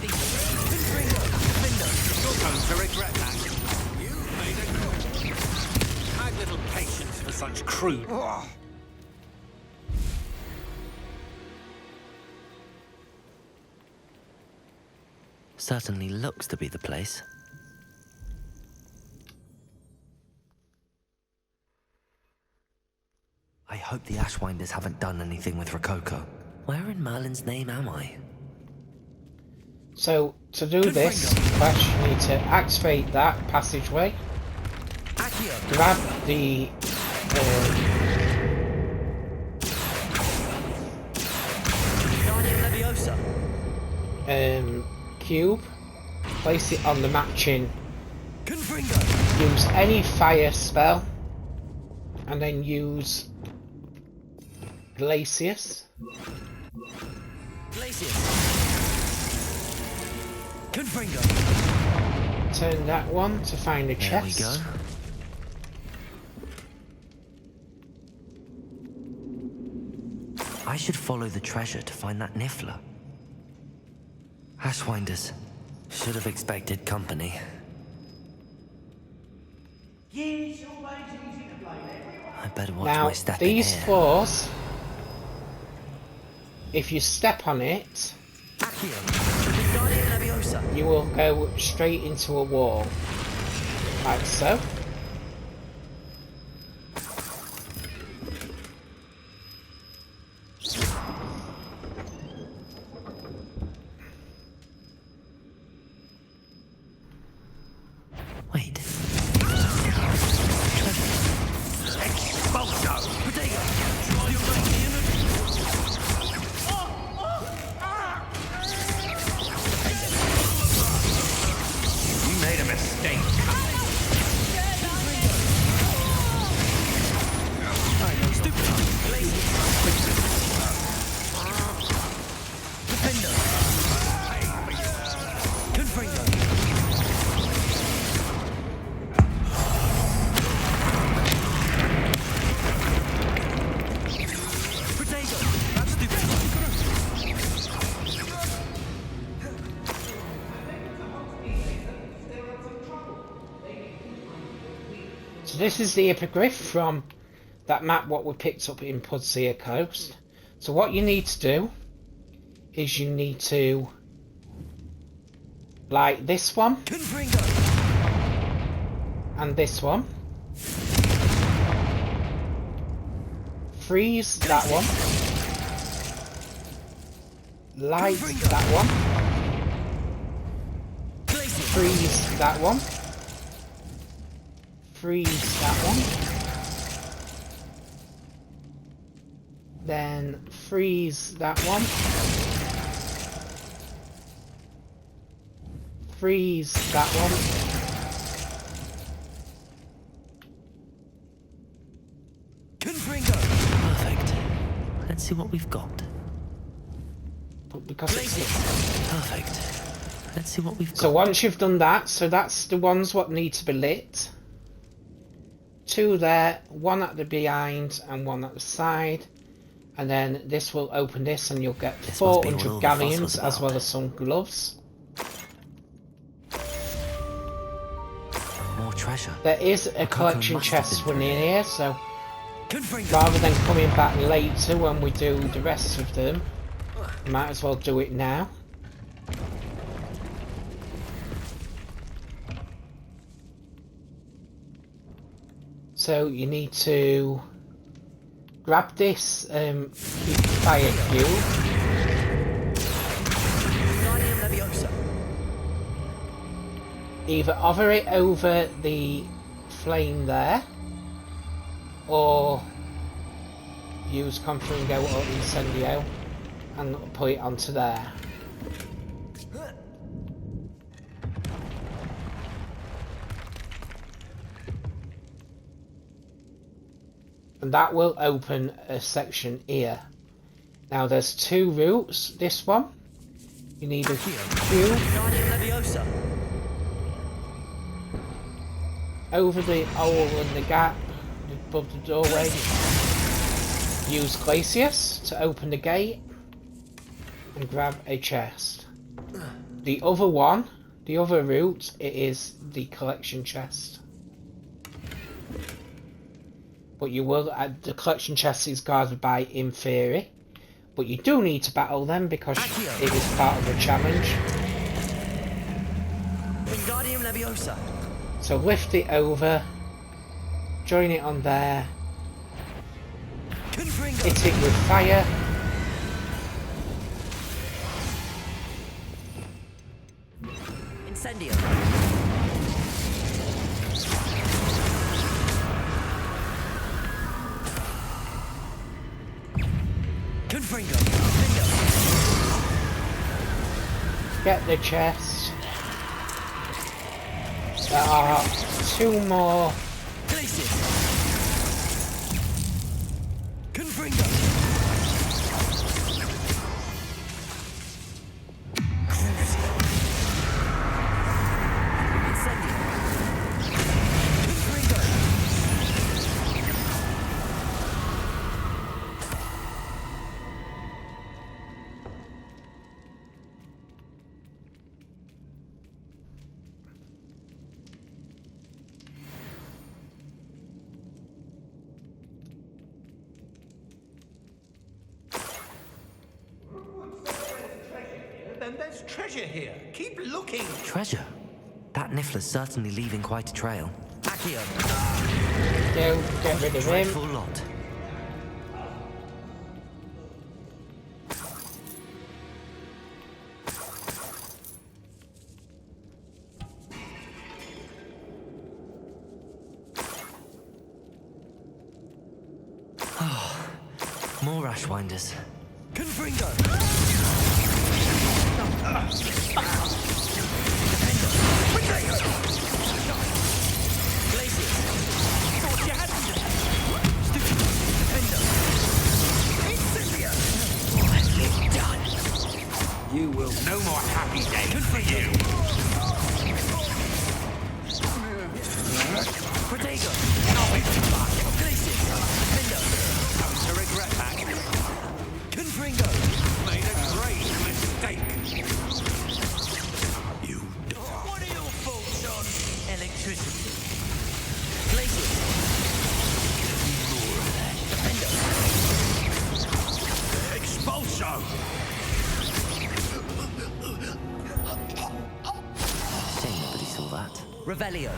S15: Confringo.
S21: You're going to regret that. You made a good. I have little patience for such crude.
S4: Certainly looks to be the place. I hope the Ashwinders haven't done anything with Rococo. Where in Merlin's name am I?
S1: So, to do this, first you need to activate that passageway. Grab the... cube, place it on the matching, use any fire spell, and then use Glacius. Turn that one to find a chest.
S4: There we go. I should follow the treasure to find that Niffler. Ashwinders. Should have expected company. I better watch
S1: Now,
S4: my step
S1: these
S4: in here.
S1: floors, if you step on it, you will go straight into a wall, like so.
S4: Wait.
S21: You made a mistake.
S1: So this is the Hippogriff from that map what we picked up in Pudsea Coast. So what you need to do is you need to, like this one, and this one. Freeze that one. Light that one. Freeze that one. Freeze that one. Then freeze that one. Freeze that one.
S4: Perfect. Let's see what we've got.
S1: But because it's
S4: Perfect. Let's see what we've got.
S1: so once you've done that, so that's the ones what need to be lit. 2 there, 1 at the behind and 1 at the side. And then this will open this and you'll get
S4: This must be what
S1: 400
S4: all the fuss was
S1: galleons as
S4: about.
S1: well as some gloves.
S4: More treasure.
S1: There is a
S4: Coco
S1: collection
S4: must have
S1: chest
S4: been
S1: one in here, so rather than coming back later when we do the rest of them, you might as well do it now. So you need to grab this fire cube. Either hover it over the flame there, or use Confringo or Incendio and put it onto there. And that will open a section here. Now there's 2 routes. This one, you need a cube over the hole in the gap above the doorway. Use Glacius to open the gate and grab a chest. The other one, the other route, it is the collection chest. But you will, the collection chest is guarded by Inferi. But you do need to battle them because it is part of the challenge.
S4: Wingardium Leviosa.
S1: So lift it over, join it on there, hit it with fire.
S4: Incendio.
S1: Get the chest. There are 2 more.
S5: Then there's treasure here. Keep looking.
S4: Treasure? That Niffler's certainly leaving quite a trail. Accio.
S1: Get rid of him.
S4: Dreadful lot. More Ashwinders.
S5: Confringo.
S14: You will no more happy days for you.
S5: Protego.
S14: Come to regret that.
S5: Confringo.
S14: Made a great mistake.
S5: You dog. What are your faults on?
S4: Electricity.
S5: Glacius.
S14: Expulso!
S4: Shame nobody saw that.
S10: Revelio.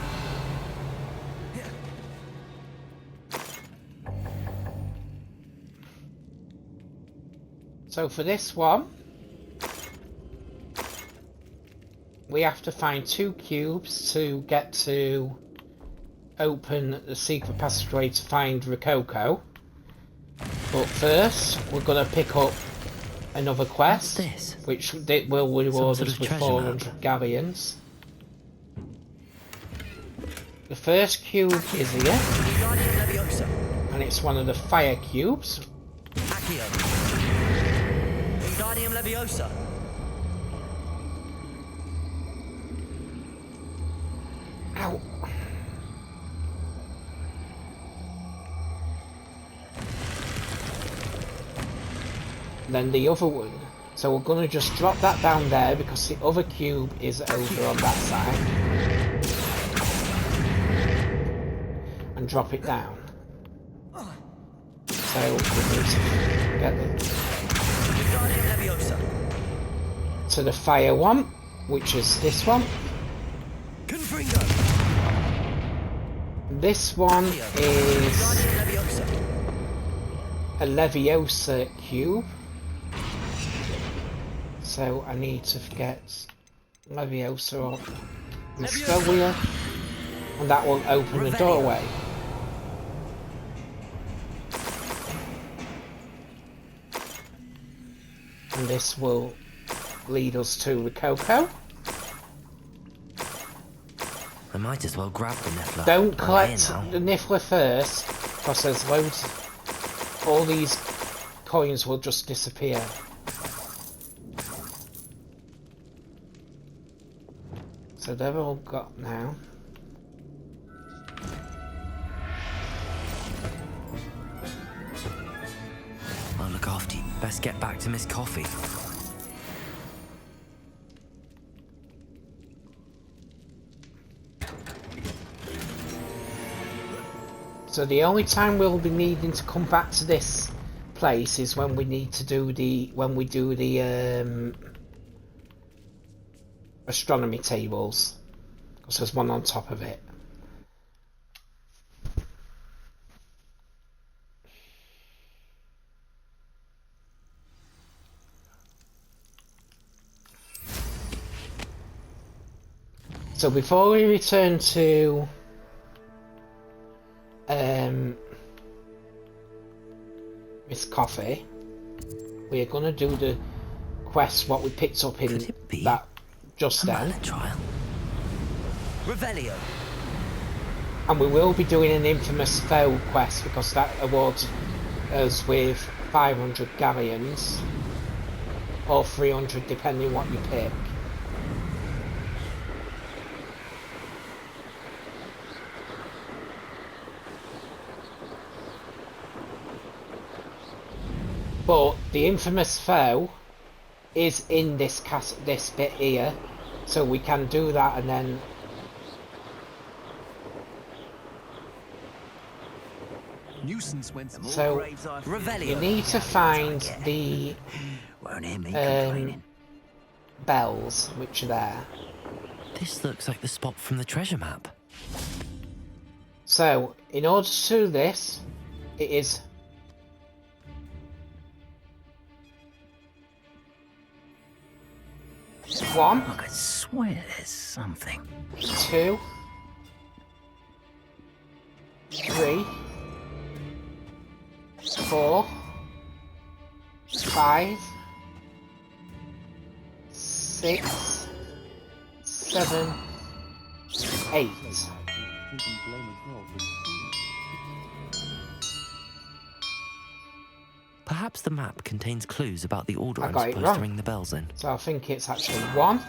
S1: So for this one, we have to find 2 cubes to get to open the secret passageway to find Rococo. But first, we're going to pick up another quest, which will reward us with 400 galleons. The first cube is here, and it's one of the fire cubes. Ow. Then the other one. So we're going to just drop that down there because the other cube is over on that side. And drop it down. So we need to get to the fire one, which is this one. This one is a Leviosa cube. So I need to get Leviosa on the Stolia, and that will open the doorway. And this will lead us to Rococo.
S4: I might as well grab the Niffler.
S1: Don't collect the Niffler first, because there's loads. All these coins will just disappear. So they're all got now.
S4: I'll look after you. Best get back to Miss Coffee.
S1: So the only time we'll be needing to come back to this place is when we need to do the astronomy tables, because there's one on top of it. So before we return to Miss Coffee, we are going to do the quest what we picked up in that just then.
S4: Revelio.
S1: And we will be doing an infamous fail quest because that awards us with 500 galleons or 300 depending what you pick. But the infamous foe is in this bit here, so we can do that and then
S21: Nuisance went some
S1: so you need to find the bells which are there.
S4: This looks like the spot from the treasure map.
S1: So in order to do this, it is one.
S21: I could swear there's something.
S1: 2, 3, 4, 5, 6, 7, 8.
S4: Perhaps the map contains clues about the order
S1: I
S4: I'm
S1: got it
S4: supposed
S1: wrong.
S4: to ring the bells in.
S1: So I think it's actually 1,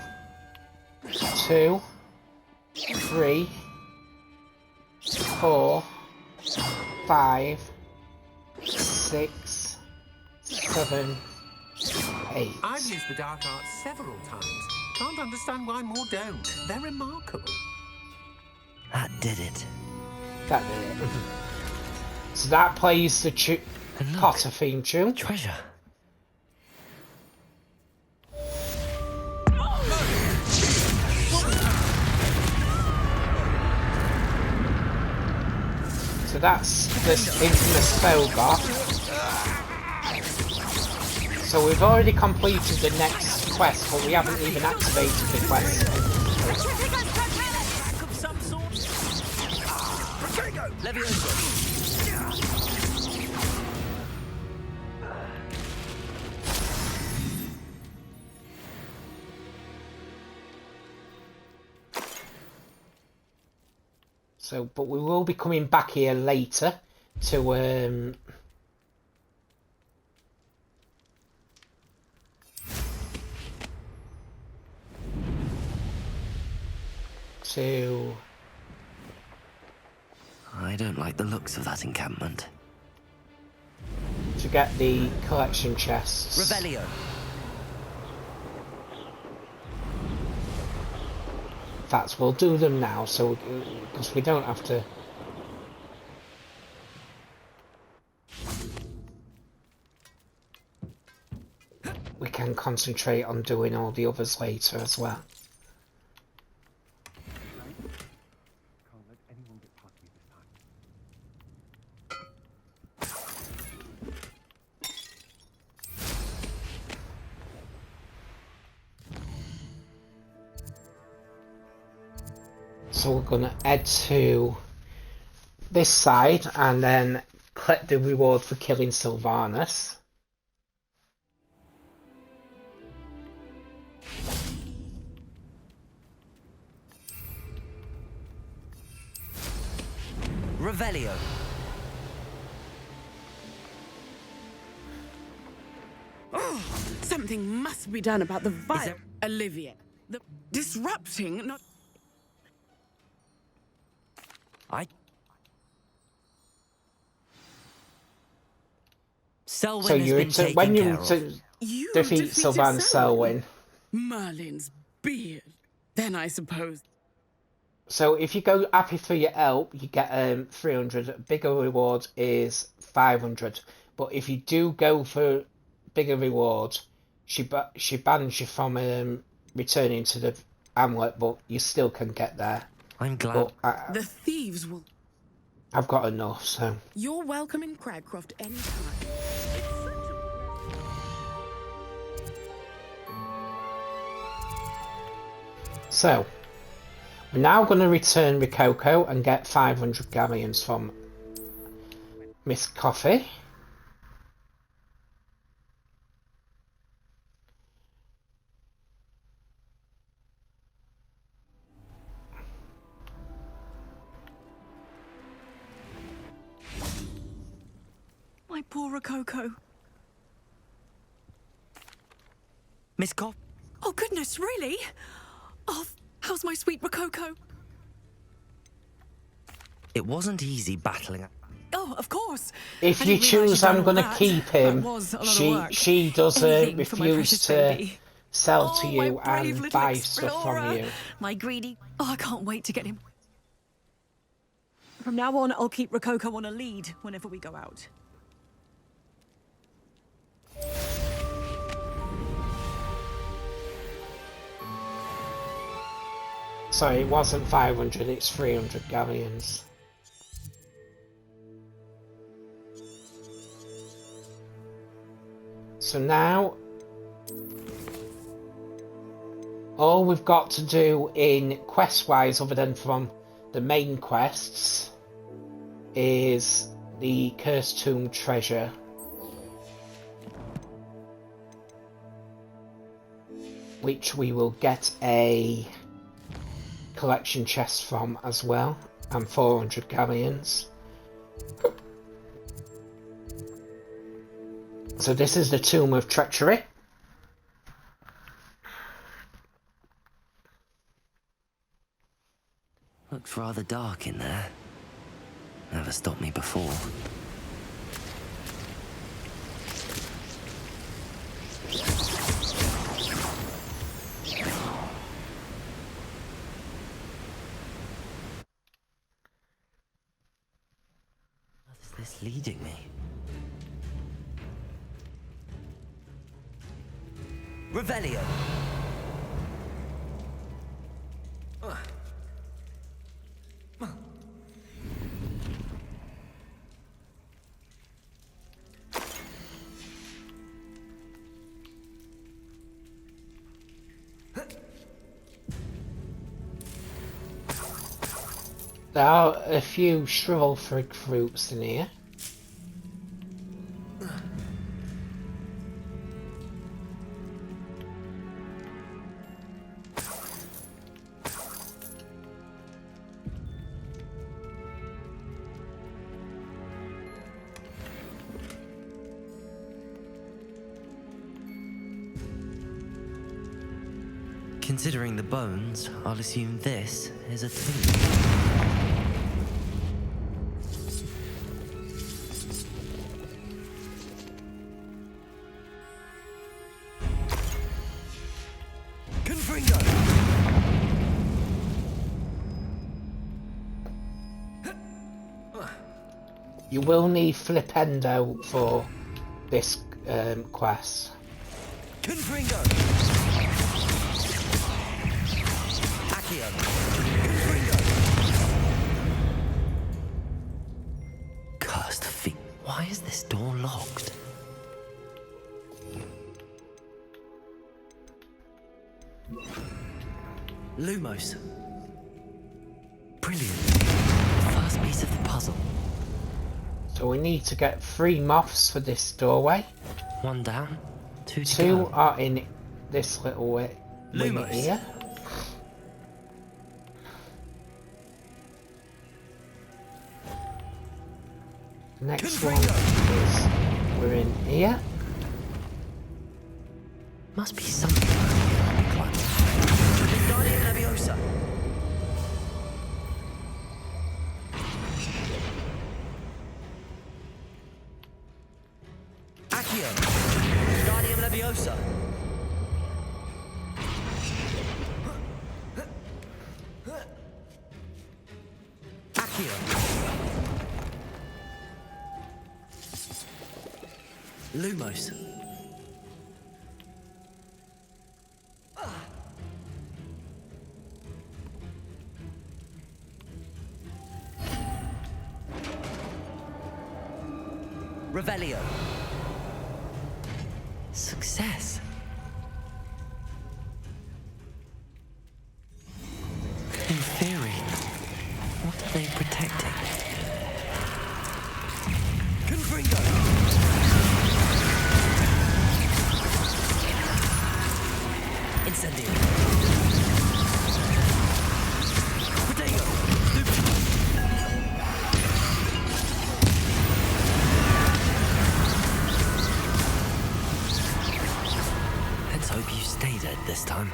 S1: 2, 3, 4, 5, 6, 7, 8.
S14: I've used the dark arts several times. Can't understand why more don't. They're remarkable.
S4: That did it.
S1: That did it. So that plays the Potter theme tune.
S4: Treasure.
S1: So that's this infamous spell got. So we've already completed the next quest, but we haven't even activated the quest. So, but we will be coming back here later to
S4: I don't like the looks of that encampment.
S1: To get the collection chests.
S4: Revelio.
S1: In fact, we'll do them now, so because we don't have to. We can concentrate on doing all the others later as well. So we're going to head to this side and then collect the reward for killing Sylvanus.
S4: Revelio.
S8: Oh, something must be done about the violence. Olivia. The disrupting, not...
S4: Selwyn
S1: So
S4: has been taken
S1: when you
S4: care of.
S1: defeat Sylvanus Selwyn.
S8: Merlin's beard. Then I suppose...
S1: So if you go happy for your help, you get 300. Bigger reward is 500. But if you do go for bigger reward, she bans you from returning to the hamlet, but you still can get there.
S4: I'm glad.
S1: But
S8: the thieves will...
S1: I've got enough, so...
S8: You're welcome in Cragcroft anytime.
S1: So, we're now going to return Rococo and get 500 galleons from Miss Coffee.
S11: My poor Rococo.
S4: Miss Coffee?
S11: Oh goodness, really? Oh, how's my sweet Rococo?
S4: It wasn't easy battling.
S11: Oh, of course.
S1: If you choose I'm going to keep him, she doesn't refuse to sell to you and buy stuff from you.
S11: My greedy... Oh, I can't wait to get him. From now on, I'll keep Rococo on a lead whenever we go out.
S1: Sorry, it wasn't 500, it's 300 galleons. So now, all we've got to do in quest-wise, other than from the main quests, is the Cursed Tomb treasure. Which we will get a collection chest from as well, and 400 galleons. So this is the Tomb of Treachery.
S4: Looks rather dark in there. Never stopped me before. This leading me? Revelio!
S1: There are a few shrivel fig fruits in here.
S4: Considering the bones, I'll assume this is a tomb.
S1: You will need Flipendo for this quest.
S15: Confringo! Accio!
S4: Cursed feet. Why is this door locked? Lumos. Brilliant. First piece of the puzzle.
S1: So we need to get 3 moths for this doorway.
S4: 1 down, 2 to
S1: 2
S4: go.
S1: are in this little wing here. Next one is we're in here.
S4: Must be something around here.
S15: Guardian Leviosa! Accio! Guardian Leviosa! Accio! Lumos. Revelio.
S4: Success. In theory, what are they protecting?
S15: Confringo! Incendio. Protego.
S4: Let's hope you stay dead this time.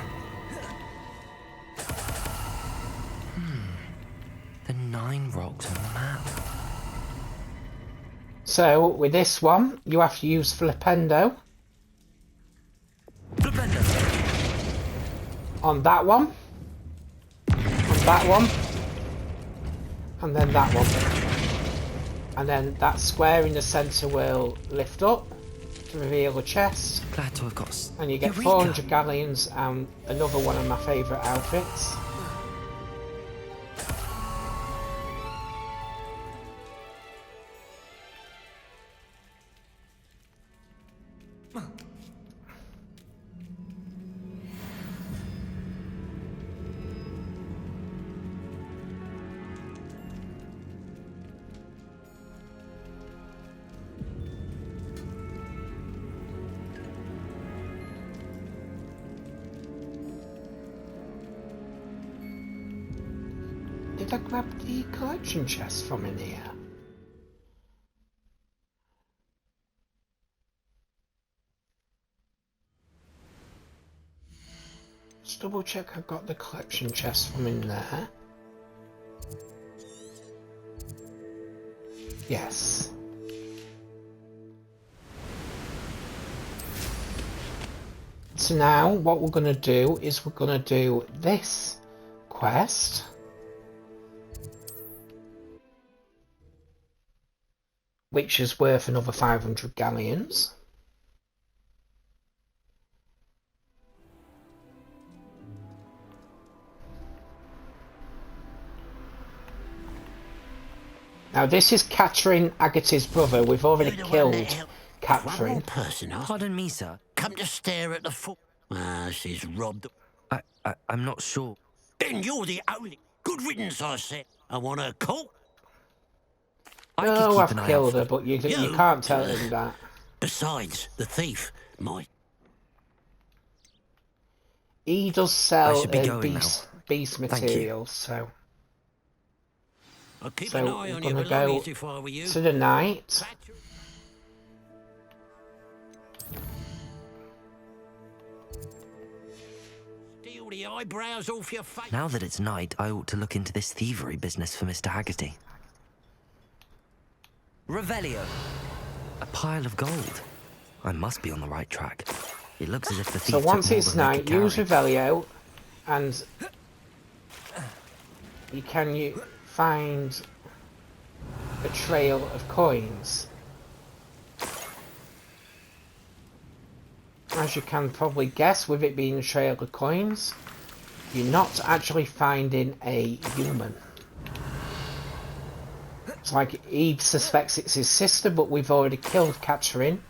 S4: The 9 rocks on the map.
S1: So with this one, you have to use Flipendo.
S15: Flipendo.
S1: On that one. On that one. And then that one. And then that square in the centre will lift up to reveal a chest.
S4: Glad to have got.
S1: And you get
S4: Eureka.
S1: 400 galleons and another one of my favourite outfits. Did I grab the collection chest from in here? Just double check I've got the collection chest from in there. Yes. So now what we're going to do is we're going to do this quest. Which is worth another 500 galleons. Now this is Catherine Agate's brother. We've already killed Catherine.
S4: Pardon me, sir.
S5: Come to stare at the foot. Ah, she's robbed.
S4: I'm not sure.
S5: Then you're the only. Good riddance, I said. I want her caught.
S1: Oh, I've killed her, but you can't tell him that.
S5: Besides, the thief might.
S1: He does sell
S4: should be going
S1: beast
S4: Thank you.
S1: materials, so.
S5: I'll keep
S1: So
S5: an eye
S1: we're
S5: on your
S1: gonna go
S5: belongings if I were you.
S1: to the knight.
S5: Steal the eyebrows off your face.
S4: Now that it's night, I ought to look into this thievery business for Mr. Haggerty. Revelio. A pile of gold. I must be on the right track. It looks as if the thief
S1: So
S4: took
S1: once
S4: more
S1: it's
S4: than they
S1: night,
S4: could
S1: use
S4: carry.
S1: Revelio, and you can find a trail of coins. As you can probably guess, with it being a trail of coins, you're not actually finding a human. It's like he suspects it's his sister, but we've already killed Catherine.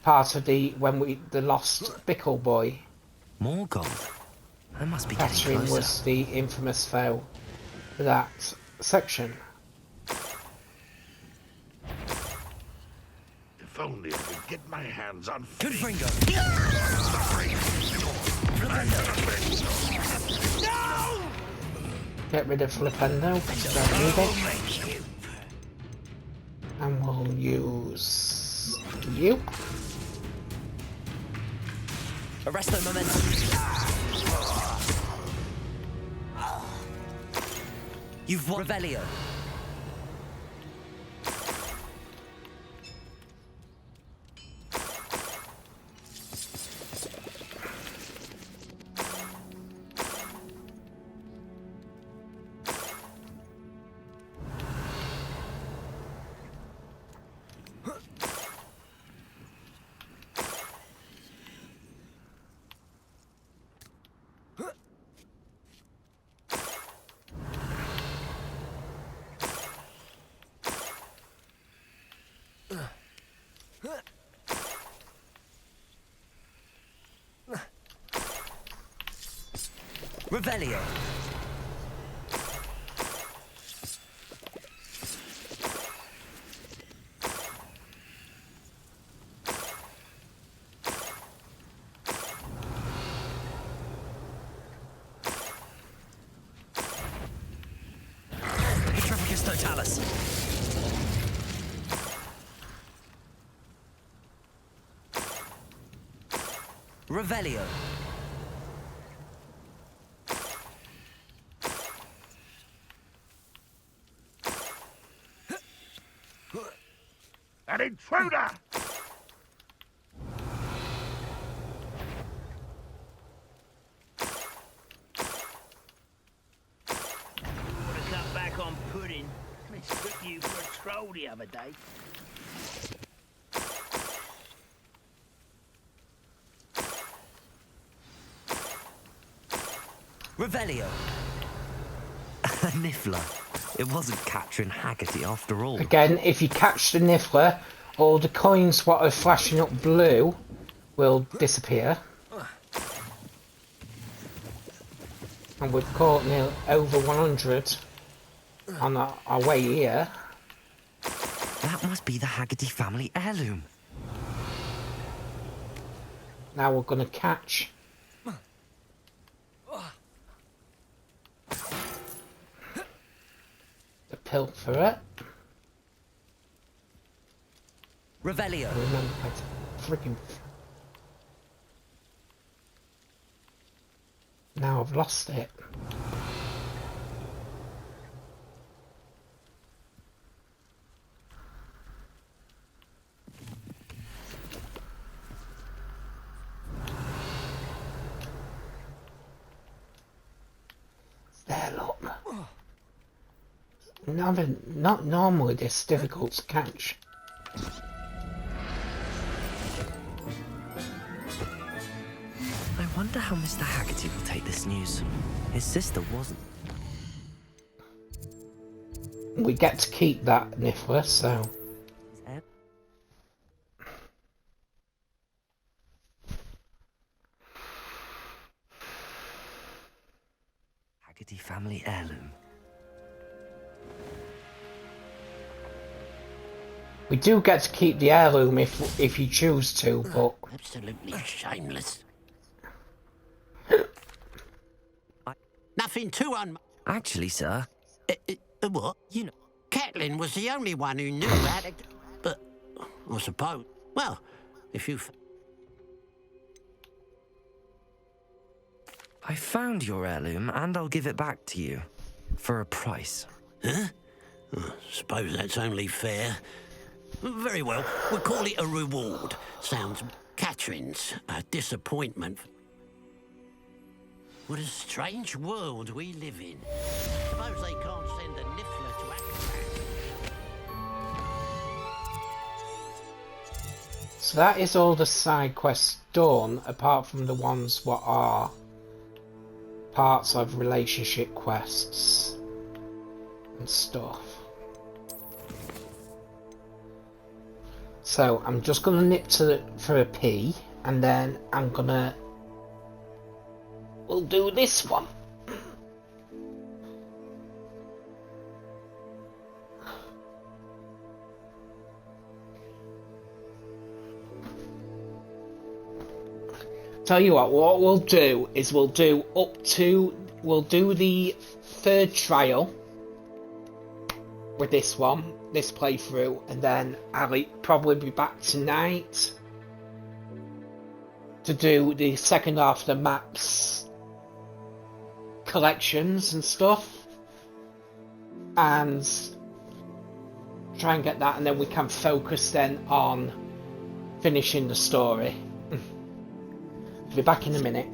S1: Part of the lost Bickle boy.
S4: More gold. I must be getting
S1: Catherine
S4: closer.
S1: was the infamous foe for that section.
S6: If only I could get my hands on
S4: Good Fringo.
S1: Get rid of Flipendo, because I don't need it. And we'll use you.
S4: Arresto momentum. You've won. Revelio. Revelio. Petrificus totalis. Revelio.
S6: An intruder!
S21: Would have cut back on pudding. Mistook you for a troll the other day.
S4: Revelio. A Niffler. It wasn't Catherine Haggerty after all.
S1: Again, if you catch the Niffler, all the coins what are flashing up blue will disappear. And we've caught nearly over 100 on our way here.
S4: That must be the Haggerty family heirloom.
S1: Now we're going to catch the pilferer.
S4: Revelio.
S1: I remember I freaking. Now I've lost it. There, look. Not normally this difficult to catch.
S4: I wonder how Mr. Haggerty will take this news. His sister wasn't.
S1: We get to keep that Niffler, so.
S4: Haggerty family heirloom.
S1: We do get to keep the heirloom if you choose to, but
S10: Absolutely shameless. Nothing too
S4: Actually, sir.
S10: What?
S4: You know...
S10: Catelyn was the only one who knew how to... But, I suppose... Well, if you...
S4: I found your heirloom, and I'll give it back to you. For a price.
S10: Huh? Suppose that's only fair. Very well, we'll call it a reward. Sounds... Catherine's a disappointment. What a strange world we live in. Suppose they can't send a Niffler to Akron.
S1: so that is all the side quests done, apart from the ones what are parts of relationship quests and stuff. So I'm just gonna nip for a pee, and then we'll do this one. Tell you what we'll do is we'll do the third trial with this playthrough, and then I'll probably be back tonight to do the second half of the maps collections and stuff, and try and get that, and then we can focus then on finishing the story. I'll be back in a minute.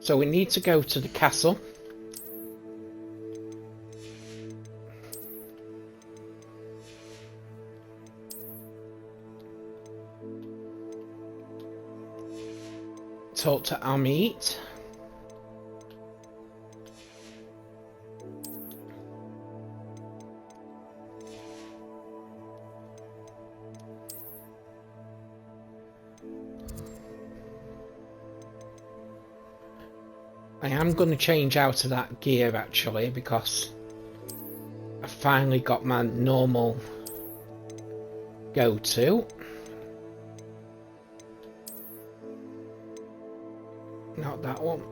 S1: So we need to go to the castle. Talk to Amit. I am going to change out of that gear actually, because I finally got my normal go-to. Not that one.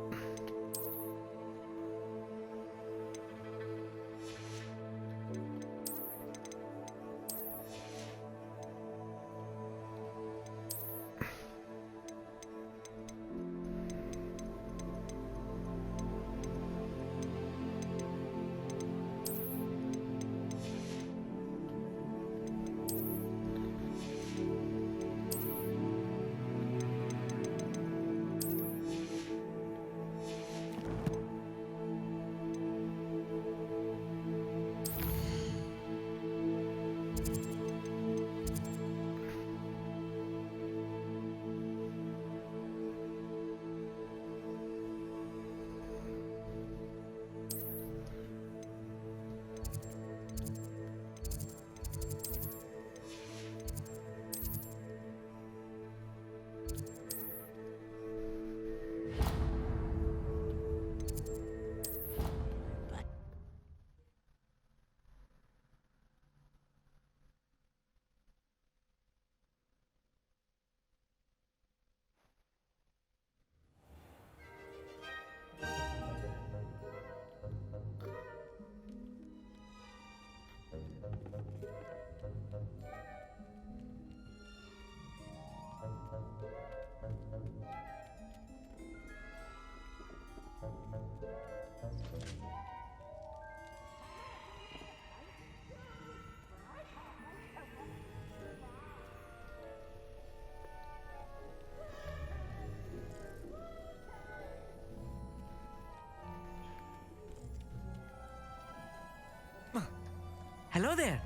S18: Hello there.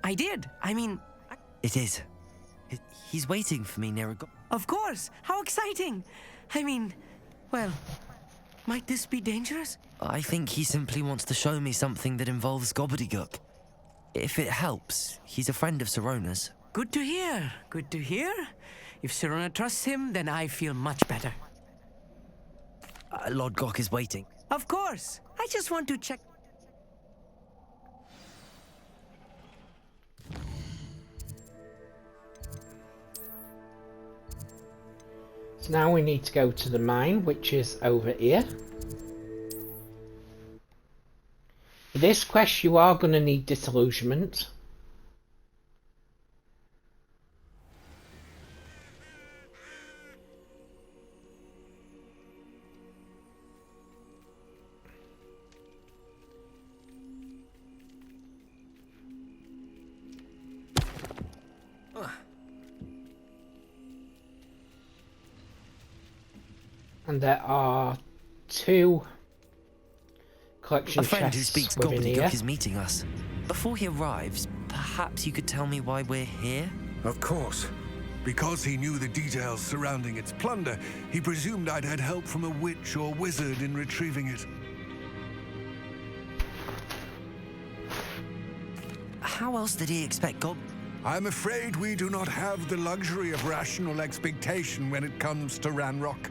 S18: I did. I mean...
S4: It is. He's waiting for me near a...
S18: Of course. How exciting. I mean, well, might this be dangerous?
S4: I think he simply wants to show me something that involves gobbledygook. If it helps, he's a friend of Sirona's.
S18: Good to hear. Good to hear. If Sirona trusts him, then I feel much better.
S4: Lord Gok is waiting.
S18: Of course. I just want to check...
S1: So now we need to go to the mine, which is over here. For this quest you are going to need disillusionment. And there are 2 collection
S4: chests. A friend who
S1: chests
S4: speaks
S1: within here.
S4: gobbledygook is meeting us. Before he arrives, perhaps you could tell me why we're here?
S3: Of course. Because he knew the details surrounding its plunder, he presumed I'd had help from a witch or wizard in retrieving it.
S4: How else did he expect
S3: I'm afraid we do not have the luxury of rational expectation when it comes to Ranrock.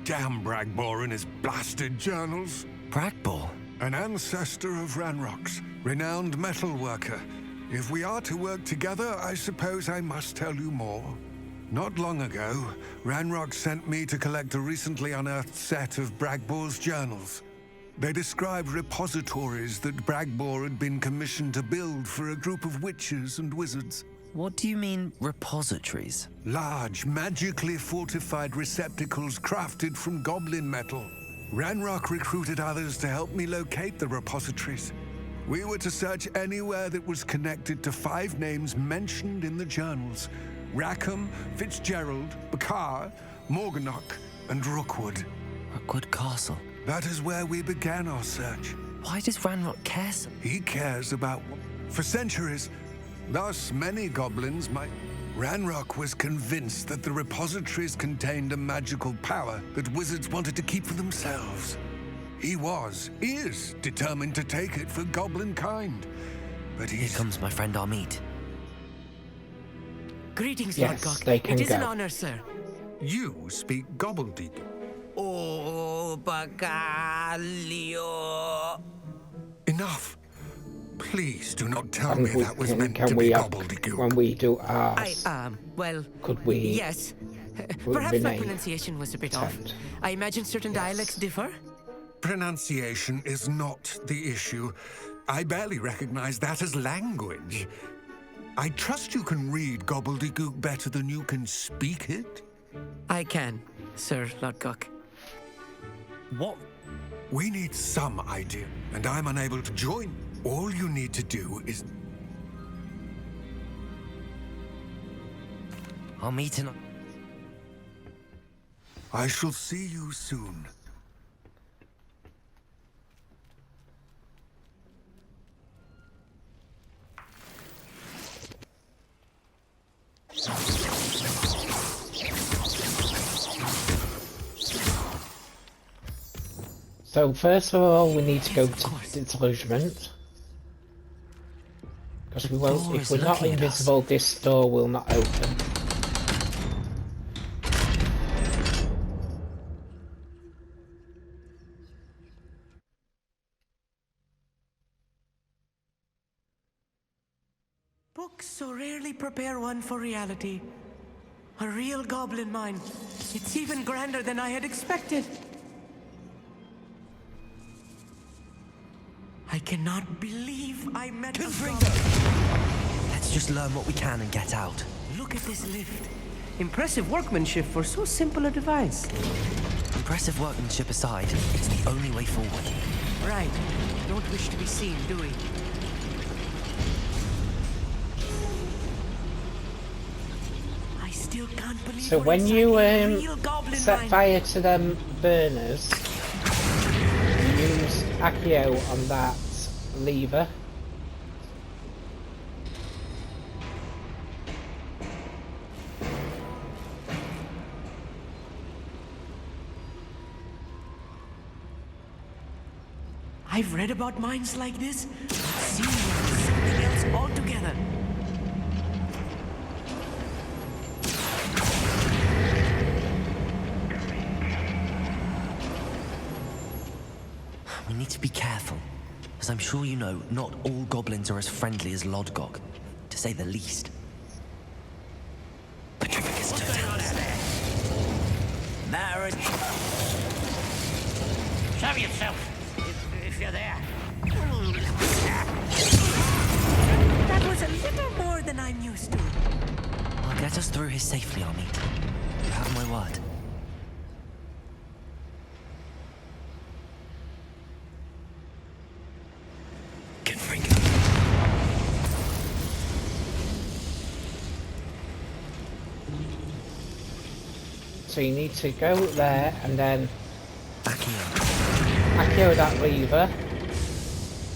S3: Damn Bragbor and his blasted journals.
S4: Bragbor?
S3: An ancestor of Ranrock's, renowned metal worker. If we are to work together, I suppose I must tell you more. Not long ago, Ranrock sent me to collect a recently unearthed set of Bragbor's journals. They described repositories that Bragbor had been commissioned to build for a group of witches and wizards.
S4: What do you mean, repositories?
S3: Large, magically fortified receptacles crafted from goblin metal. Ranrock recruited others to help me locate the repositories. We were to search anywhere that was connected to 5 names mentioned in the journals. Rackham, Fitzgerald, Bakar, Morganach, and Rookwood.
S4: Rookwood Castle?
S3: That is where we began our search.
S4: Why does Ranrock care so?
S3: He cares about... For centuries, thus many goblins might... Ranrock was convinced that the repositories contained a magical power that wizards wanted to keep for themselves. He is determined to take it for goblin kind. But
S4: Here comes my friend Amit.
S18: Greetings,
S1: yes,
S18: Lord Gok.
S1: They can
S18: It is
S1: go.
S18: an honor, sir.
S23: You speak gobbledygook.
S18: Oh,
S10: bagaglio.
S3: Enough. Please do not tell me that was meant
S1: can
S3: to
S1: we
S3: be
S1: have,
S3: gobbledygook.
S1: when we do ours,
S10: Well,
S1: could we
S10: yes. Perhaps my
S1: rename
S10: pronunciation was a bit off.
S1: tent?
S10: I imagine certain dialects differ.
S3: Pronunciation is not the issue. I barely recognize that as language. I trust you can read gobbledygook better than you can speak it?
S10: I can, Sir Lodgok.
S3: What? We need some idea, and I'm unable to join. All you need to do is...
S15: I'll meet in...
S3: I shall see you soon.
S1: So first of all, we need to go to disillusionment. Because we won't, if we're not invisible, this door will not open.
S8: Books so rarely prepare one for reality. A real goblin mine. It's even grander than I had expected. I cannot believe I met a goblin.
S15: Let's just learn what we can and get out.
S8: Look at this lift. Impressive workmanship for so simple a device.
S15: Impressive workmanship aside, it's the only way forward.
S8: Right. Don't wish to be seen, do we? I still can't believe.
S1: So when you set fire to them burners, you use Accio on that lever.
S8: I've read about mines like this, but seeing one is something else altogether.
S15: We need to be careful. As I'm sure you know, not all goblins are as friendly as Lodgok, to say the least. Petrificus totalis.
S10: Marriage. Show yourself, if you're there.
S8: That was a little more than I'm used to.
S15: I'll get us through here safely, Amit. You have my word.
S1: So you need to go there and then Accio that lever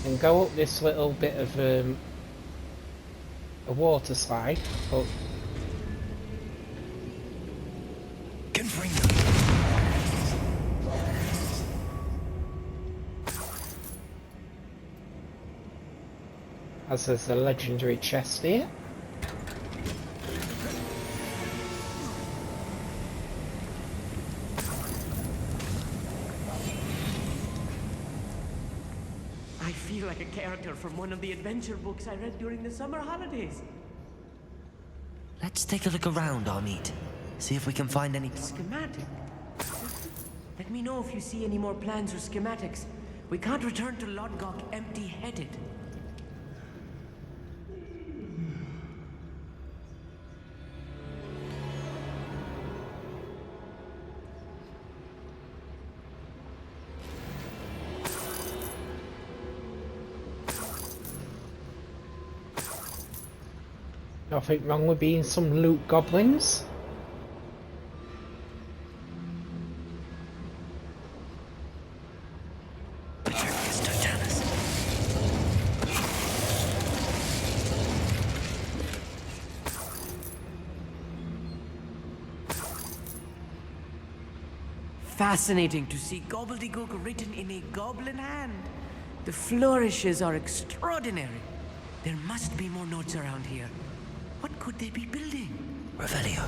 S1: and go up this little bit of a water slide. But as there's a legendary chest here.
S8: I feel like a character from one of the adventure books I read during the summer holidays.
S15: Let's take a look around, Amit. See if we can find any...
S8: Schematic? Let me know if you see any more plans or schematics. We can't return to Lodgok empty-headed.
S1: Nothing wrong with being some loot goblins.
S8: Fascinating to see gobbledygook written in a goblin hand. The flourishes are extraordinary. There must be more notes around here. What could they be building?
S15: Revelio.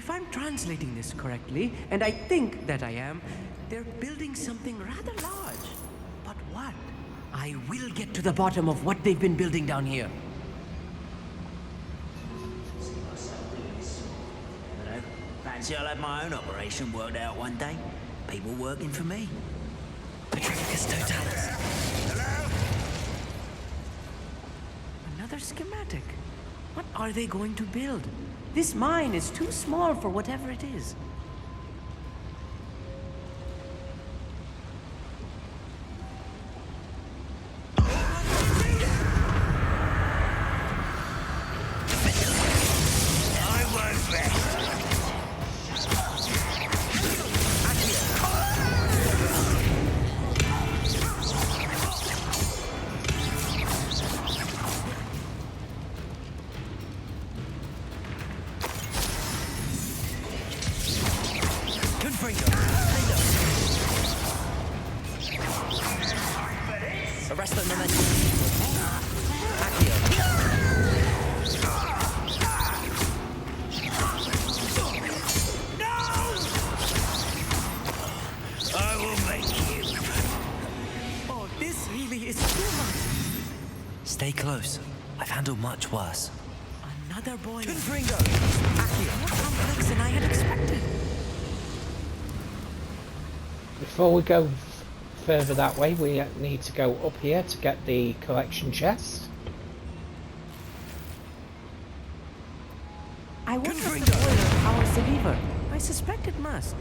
S8: If I'm translating this correctly, and I think that I am, they're building something rather large. But what? I will get to the bottom of what they've been building down here.
S21: Fancy I'll have my own operation worked out one day. People working for me.
S4: Petrificus totalis.
S8: Another schematic. What are they going to build? This mine is too small for whatever it is.
S4: Arrest the momentum.
S21: I will make you.
S8: Oh, this really is too much.
S4: Stay close. I've handled much worse.
S8: Another boy.
S4: Confringo!
S8: More complex than I had expected.
S1: Before we go further that way, we need to go up here to get the collection chest.
S8: I wonder if the boiler powers the lever. I suspect it must.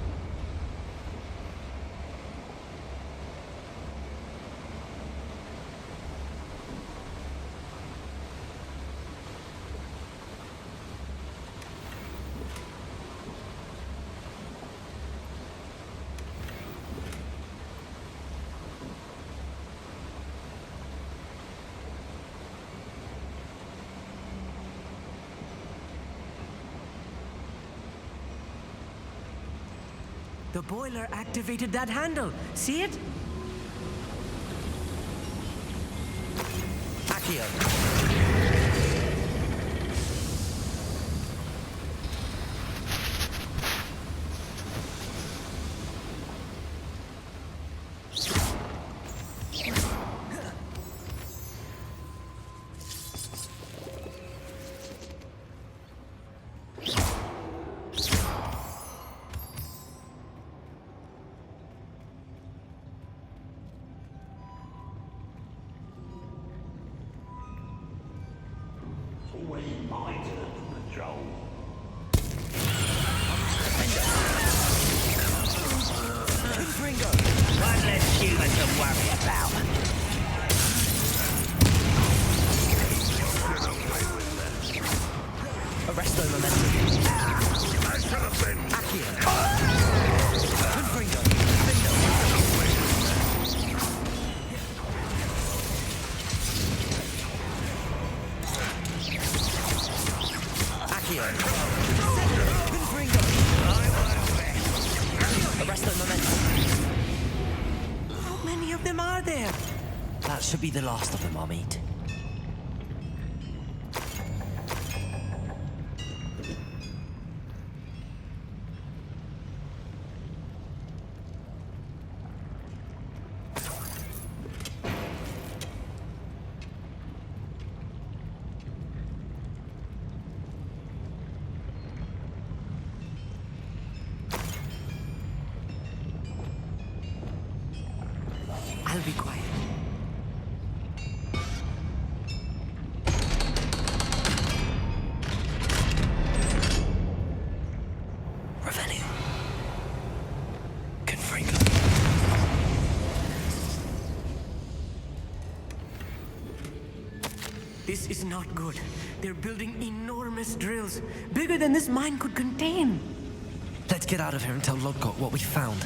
S8: The boiler activated that handle. See it?
S4: Accio.
S21: Always my turn to patrol.
S4: Ringo!
S21: One less human to worry about.
S4: Arresto momentum. Accio. Ringo! Accio. Ringo! Arresto momentum.
S8: How many of them are there?
S4: That should be the last of them, Amit.
S8: I'll be quiet.
S4: Revenue. Confringo.
S8: This is not good. They're building enormous drills, bigger than this mine could contain.
S4: Let's get out of here and tell Lodgott what we found.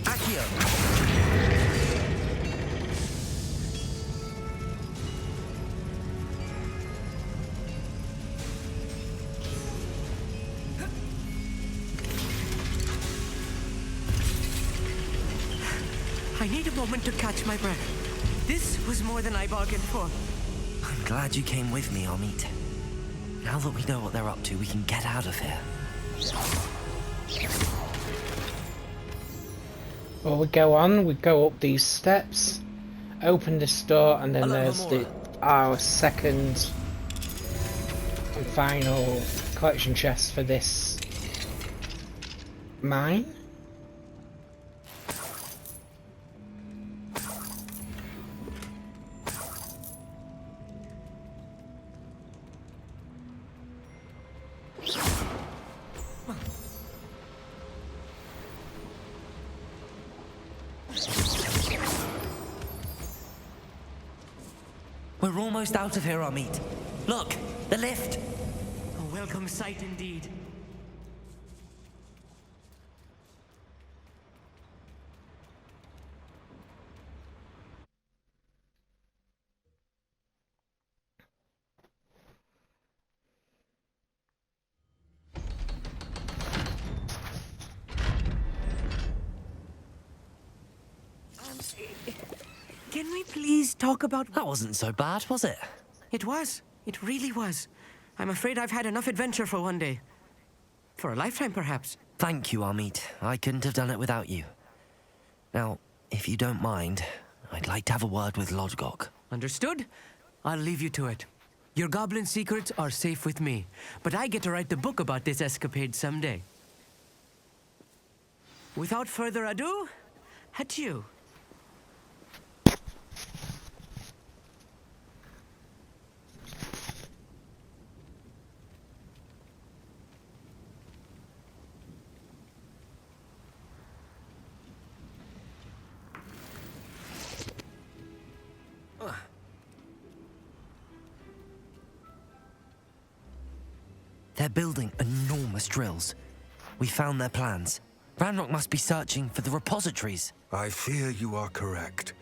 S4: Accio.
S8: I need a moment to catch my breath. This was more than I bargained for.
S4: I'm glad you came with me, Amit. Now that we know what they're up to, we can get out of here.
S1: Well, we go on, we go up these steps, open this door, and then there's our second and final collection chest for this mine.
S4: We're almost out of here, Amit. Look, the lift.
S18: A welcome sight indeed. Can we please talk about...
S4: That wasn't so bad, was it?
S18: It was. It really was. I'm afraid I've had enough adventure for one day. For a lifetime, perhaps.
S4: Thank you, Amit. I couldn't have done it without you. Now, if you don't mind, I'd like to have a word with Lodgok.
S18: Understood? I'll leave you to it. Your goblin secrets are safe with me, but I get to write the book about this escapade someday. Without further ado, adieu.
S4: They're building enormous drills. We found their plans. Ranrock must be searching for the repositories.
S3: I fear you are correct.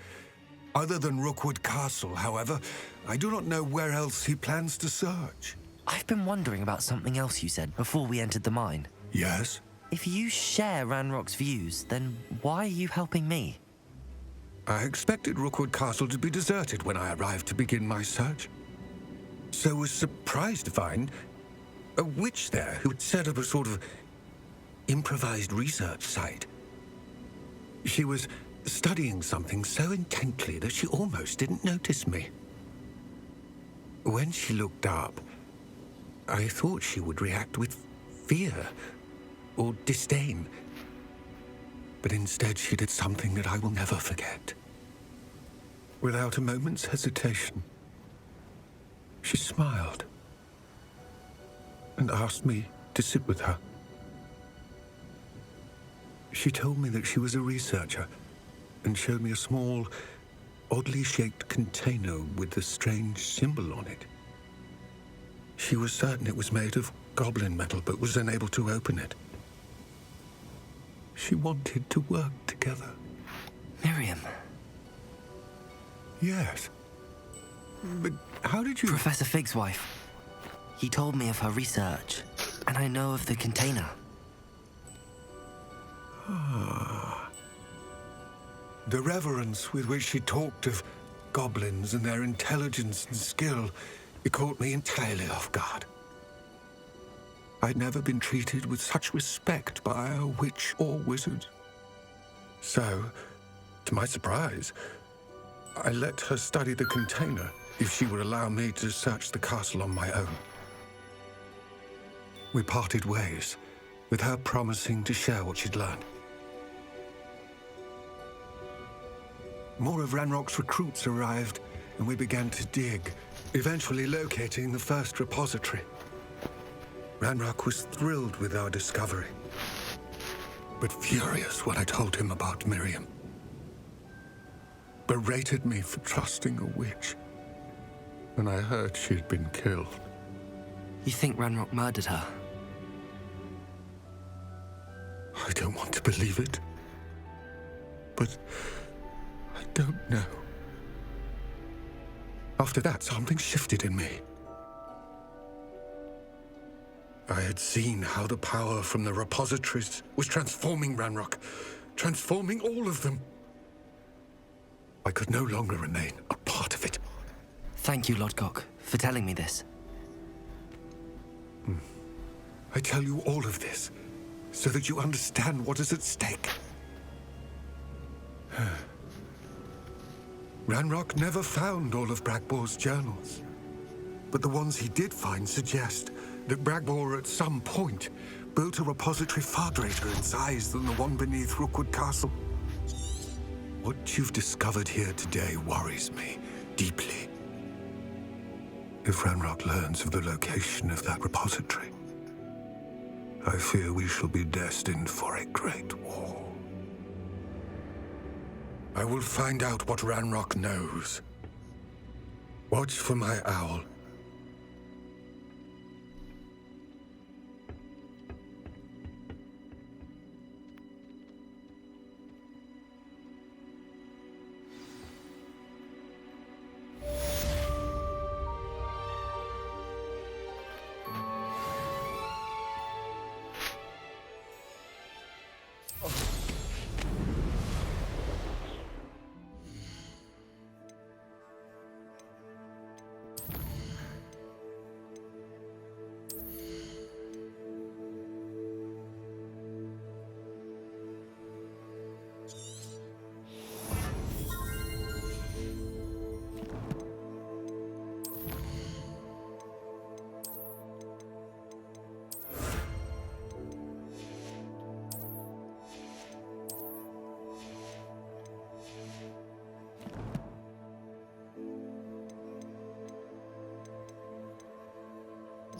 S3: Other than Rookwood Castle, however, I do not know where else he plans to search.
S4: I've been wondering about something else you said before we entered the mine.
S3: Yes?
S4: If you share Ranrock's views, then why are you helping me?
S3: I expected Rookwood Castle to be deserted when I arrived to begin my search. So was surprised to find a witch there who had set up a sort of improvised research site. She was studying something so intently that she almost didn't notice me. When she looked up, I thought she would react with fear or disdain. But instead she did something that I will never forget. Without a moment's hesitation, she smiled and asked me to sit with her. She told me that she was a researcher and showed me a small, oddly shaped container with a strange symbol on it. She was certain it was made of goblin metal, but was unable to open it. She wanted to work together.
S4: Miriam.
S3: Yes. But how did you...
S4: Professor Fig's wife. He told me of her research, and I know of the container.
S3: Ah. The reverence with which she talked of goblins and their intelligence and skill, it caught me entirely off guard. I'd never been treated with such respect by a witch or wizard. So, to my surprise, I let her study the container if she would allow me to search the castle on my own. We parted ways, with her promising to share what she'd learned. More of Ranrock's recruits arrived, and we began to dig, eventually locating the first repository. Ranrock was thrilled with our discovery, but furious when I told him about Miriam. Berated me for trusting a witch when I heard she'd been killed.
S4: You think Ranrock murdered her?
S3: I don't want to believe it, but I don't know. After that, something shifted in me. I had seen how the power from the repositories was transforming Ranrock, transforming all of them. I could no longer remain a part of it.
S4: Thank you, Lodgok, for telling me this.
S3: I tell you all of this so that you understand what is at stake. Ranrock never found all of Bragbor's journals, but the ones he did find suggest that Bragbor at some point built a repository far greater in size than the one beneath Rookwood Castle. What you've discovered here today worries me deeply. If Ranrock learns of the location of that repository, I fear we shall be destined for a great war. I will find out what Ranrock knows. Watch for my owl.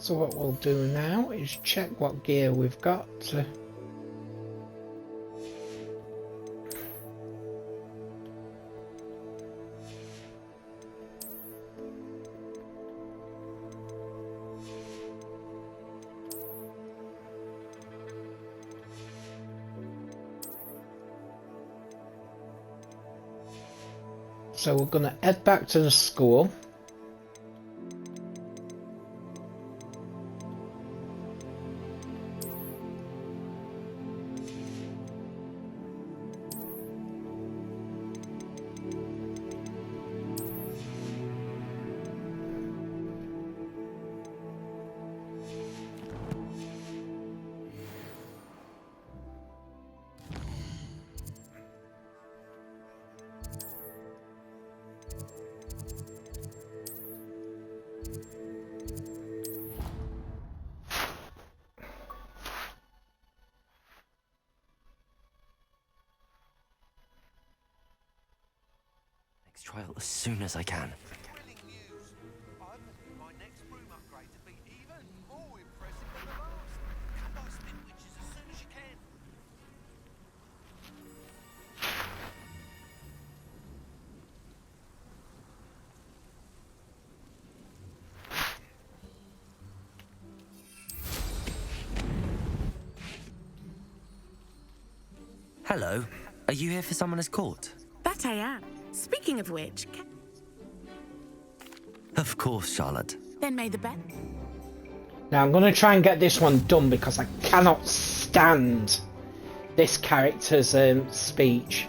S1: So what we'll do now is check what gear we've got. So we're going to head back to the school.
S4: Trial as soon as I can. Hello. Are you here for someone as court?
S12: That I am. Speaking of which...
S4: Of course, Charlotte.
S12: Then may the bet.
S1: Now I'm going to try and get this one done because I cannot stand this character's speech.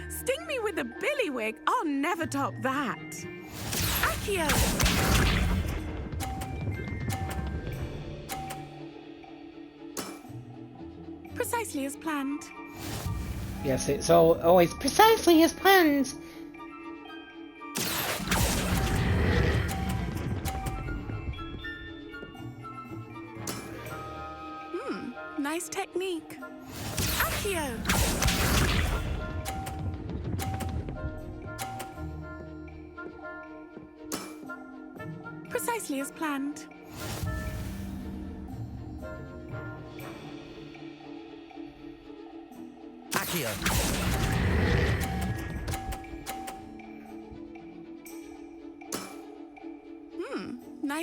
S12: Sting me with a billywig. I'll never top that. Accio! Precisely as planned.
S1: Yes, it's always precisely as planned.
S12: Nice technique. Accio! Precisely as planned.
S4: Accio!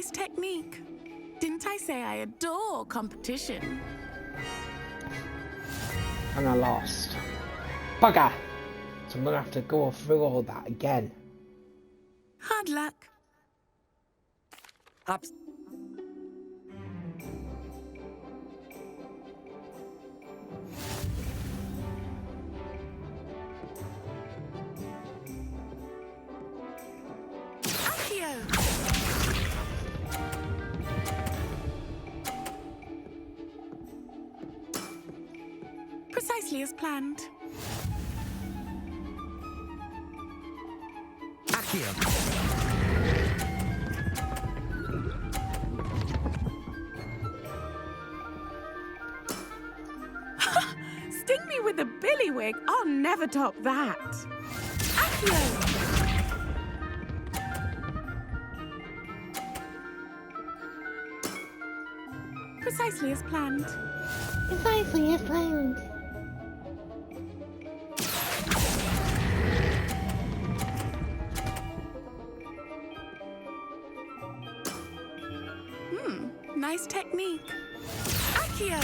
S12: nice technique. Didn't I say I adore competition?
S1: And I lost. Bugger! So I'm gonna have to go through all that again.
S12: Hard luck. Precisely as planned.
S15: Accio.
S12: Sting me with a billywig. I'll never top that. Accio. Precisely as planned.
S1: Precisely as planned.
S12: Nice technique. Accio.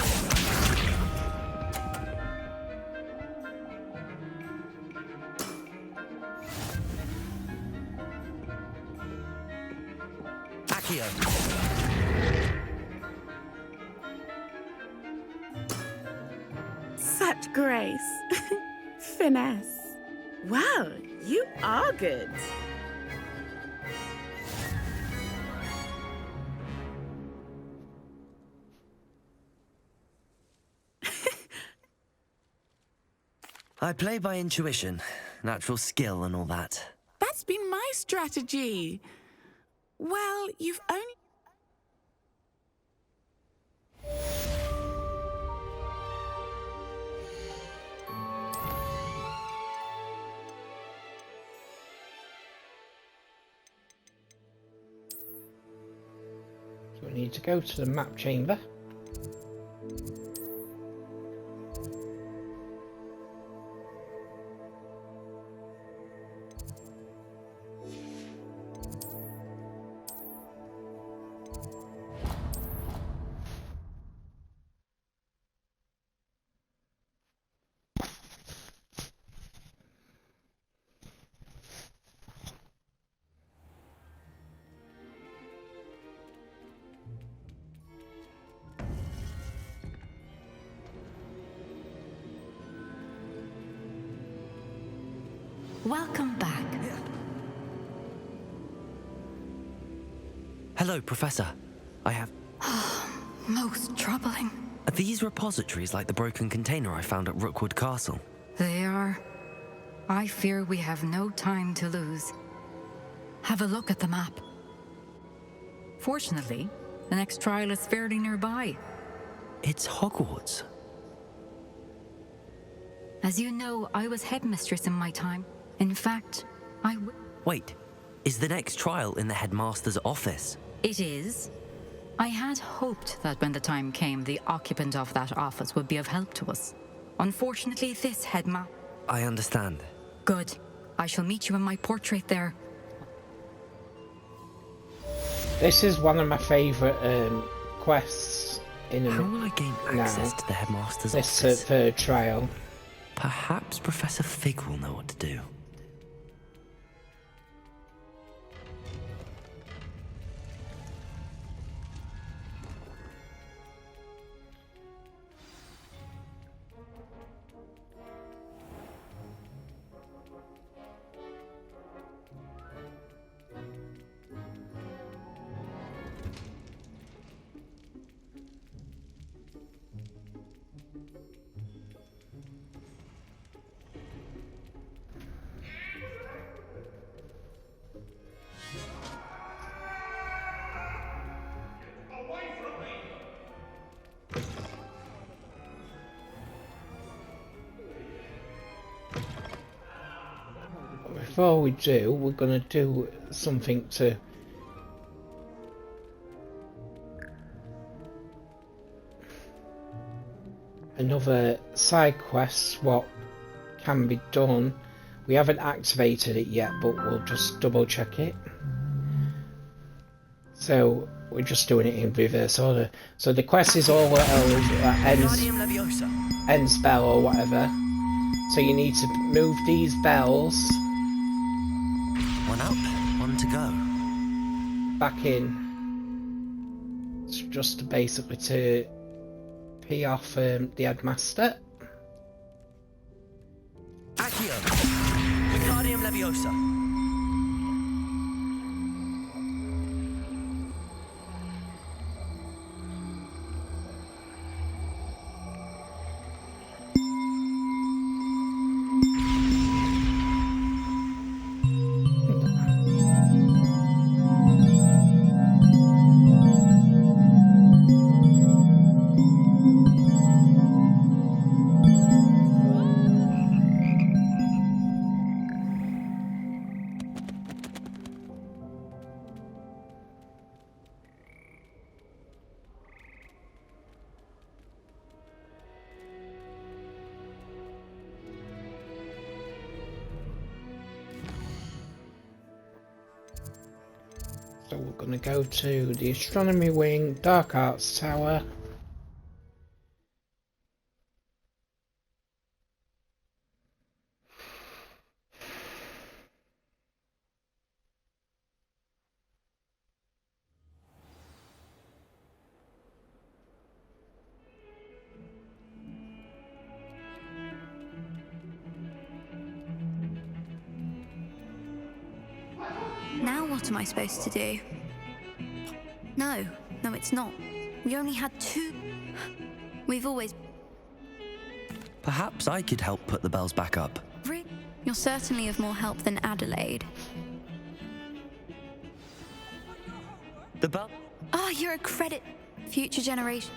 S15: Accio.
S12: Such grace. Finesse. Well, you are good.
S15: I play by intuition, natural skill and all that.
S12: That's been my strategy. Well, you've only...
S1: So we need to go to the map chamber.
S9: Welcome back.
S4: Hello, Professor. I have...
S9: Most troubling.
S4: Are these repositories like the broken container I found at Rookwood Castle?
S9: They are. I fear we have no time to lose. Have a look at the map. Fortunately, the next trial is fairly nearby.
S4: It's Hogwarts.
S9: As you know, I was headmistress in my time. In fact,
S4: Wait, is the next trial in the headmaster's office?
S9: It is. I had hoped that when the time came, the occupant of that office would be of help to us. Unfortunately, this
S4: I understand.
S9: Good. I shall meet you in my portrait there.
S1: This is one of my favourite quests in
S4: How will I gain access to the headmaster's office?
S1: This third trial.
S4: Perhaps Professor Fig will know what to do.
S1: Before we do, we're going to do something to another side quest, what can be done. We haven't activated it yet, but we'll just double check it. So we're just doing it in reverse order. So the quest is all end spell or whatever. So you need to move these bells.
S4: One up, one to go.
S1: Back in. It's just basically to pee off the headmaster.
S4: Accio! Wingardium Leviosa!
S1: So we're going to go to the Astronomy Wing, Dark Arts Tower.
S7: Now what am I supposed to do? No, it's not. We only had 2. We've always...
S4: Perhaps I could help put the bells back up.
S7: You're certainly of more help than Adelaide.
S4: The bell...
S7: Oh, you're a credit. Future generation.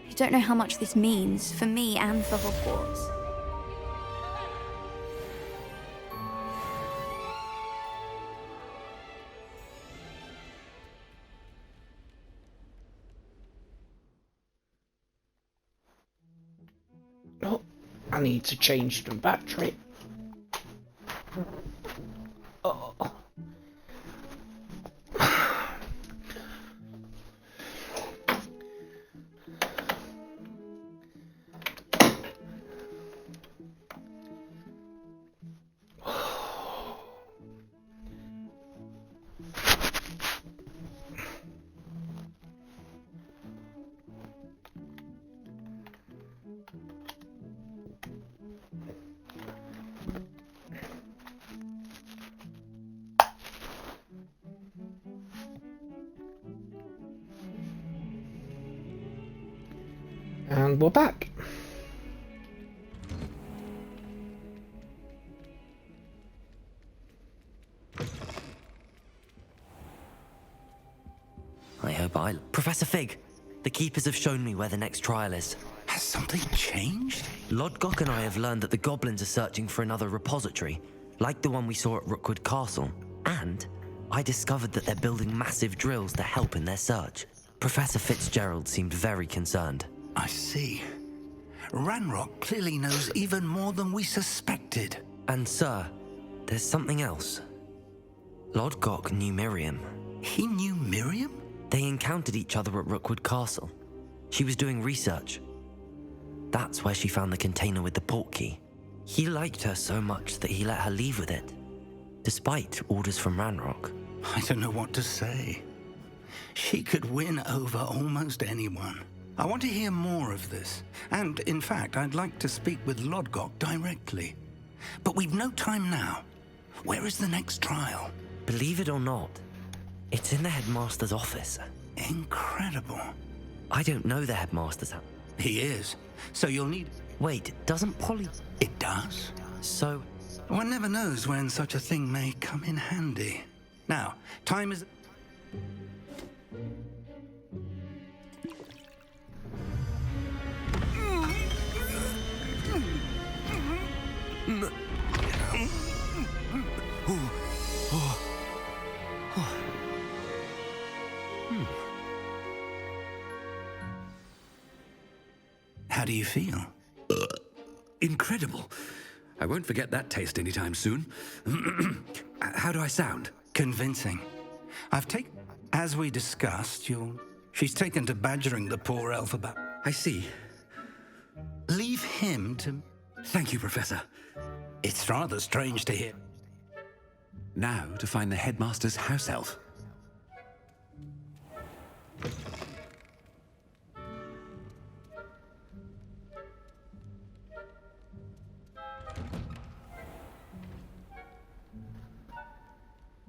S7: You don't know how much this means for me and for Hogwarts.
S1: Oh, I need to change the battery. Oh. And we're back.
S4: I hope Professor Fig, the Keepers have shown me where the next trial is.
S10: Has something changed?
S4: Lodgok and I have learned that the goblins are searching for another repository, like the one we saw at Rookwood Castle. And I discovered that they're building massive drills to help in their search. Professor Fitzgerald seemed very concerned.
S10: I see. Ranrock clearly knows even more than we suspected.
S4: And sir, there's something else. Lodgok knew Miriam.
S10: He knew Miriam?
S4: They encountered each other at Rookwood Castle. She was doing research. That's where she found the container with the portkey. He liked her so much that he let her leave with it, despite orders from Ranrock.
S10: I don't know what to say. She could win over almost anyone. I want to hear more of this. And, in fact, I'd like to speak with Lodgok directly. But we've no time now. Where is the next trial?
S4: Believe it or not, it's in the headmaster's office.
S10: Incredible.
S4: I don't know the headmaster's house.
S10: He is. So you'll need...
S4: Wait, doesn't Polly...
S10: It does?
S4: So...
S10: One never knows when such a thing may come in handy. Now, time is... How do you feel?
S16: Incredible. I won't forget that taste anytime soon. How do I sound?
S10: Convincing.
S16: As we discussed, she's taken to badgering the poor elf about... I see. Leave him to... Thank you, Professor. It's rather strange to hear.
S17: Now to find the headmaster's house elf.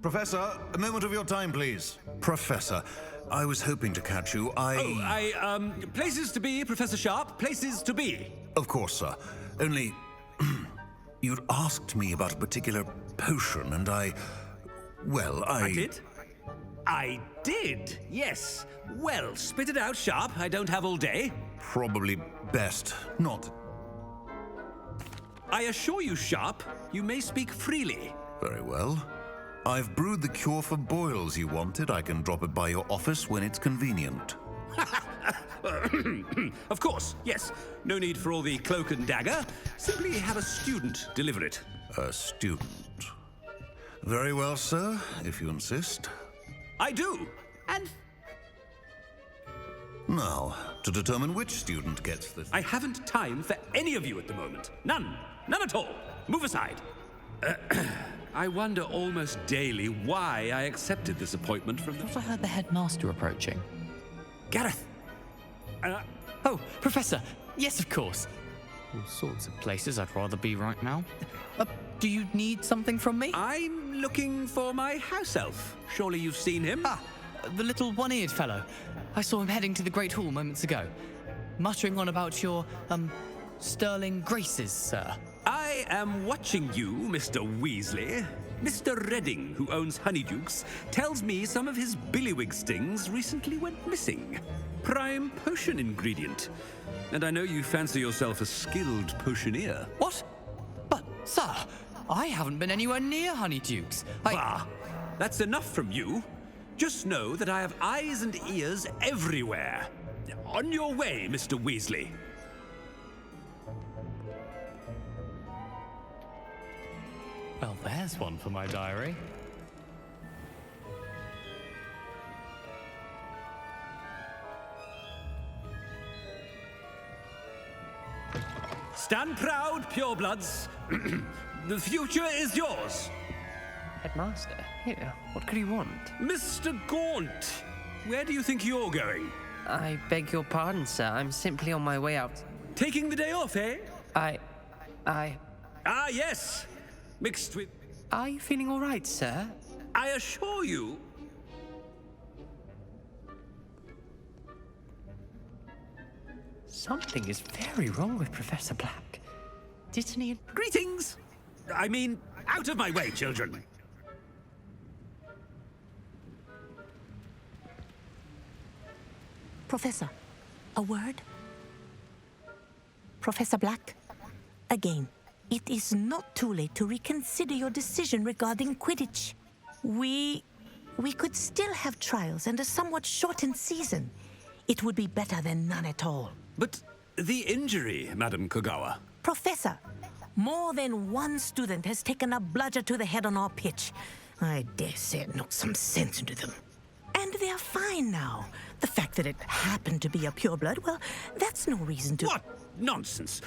S20: Professor, a moment of your time, please. Professor, I was hoping to catch you.
S17: Places to be, Professor Sharp, places to be.
S20: Of course, sir. Only, you'd asked me about a particular potion, and I
S17: did? I did, yes. Well, spit it out, Sharp. I don't have all day.
S20: Probably best not.
S17: I assure you, Sharp, you may speak freely.
S20: Very well. I've brewed the cure for boils you wanted. I can drop it by your office when it's convenient.
S17: Of course, yes. No need for all the cloak and dagger. Simply have a student deliver it.
S20: A student? Very well, sir, if you insist.
S17: I do. And...
S20: Now, to determine which student gets this...
S17: I haven't time for any of you at the moment. None. None at all. Move aside. I wonder almost daily why I accepted this appointment from...
S18: I thought I heard the headmaster approaching.
S17: Gareth!
S18: Oh, Professor! Yes, of course. All sorts of places I'd rather be right now. Do you need something from me?
S17: I'm looking for my house elf. Surely you've seen him?
S18: The little one-eared fellow. I saw him heading to the Great Hall moments ago. Muttering on about your, sterling graces, sir.
S17: I am watching you, Mr. Weasley. Mr. Redding, who owns Honeydukes, tells me some of his billywig stings recently went missing. Prime potion ingredient. And I know you fancy yourself a skilled potioneer.
S18: What? But, sir, I haven't been anywhere near Honeydukes.
S17: Bah! That's enough from you. Just know that I have eyes and ears everywhere. On your way, Mr. Weasley.
S18: Well, there's one for my diary.
S17: Stand proud, purebloods. The future is yours.
S18: Headmaster, here, what could he want?
S17: Mr. Gaunt, where do you think you're going?
S18: I beg your pardon, sir. I'm simply on my way out.
S17: Taking the day off, eh?
S18: Ah,
S17: yes. Mixed with...
S18: Are you feeling all right, sir?
S17: I assure you...
S18: Something is very wrong with Professor Black. Didn't he...
S17: Greetings! I mean, out of my way, children.
S24: Professor, a word? Professor Black, again, it is not too late to reconsider your decision regarding Quidditch. We could still have trials and a somewhat shortened season. It would be better than none at all.
S17: But the injury, Madam Kogawa.
S24: Professor, more than one student has taken a bludger to the head on our pitch. I dare say it knocked some sense into them. And they're fine now. The fact that it happened to be a pureblood, well, that's no reason to...
S17: What nonsense!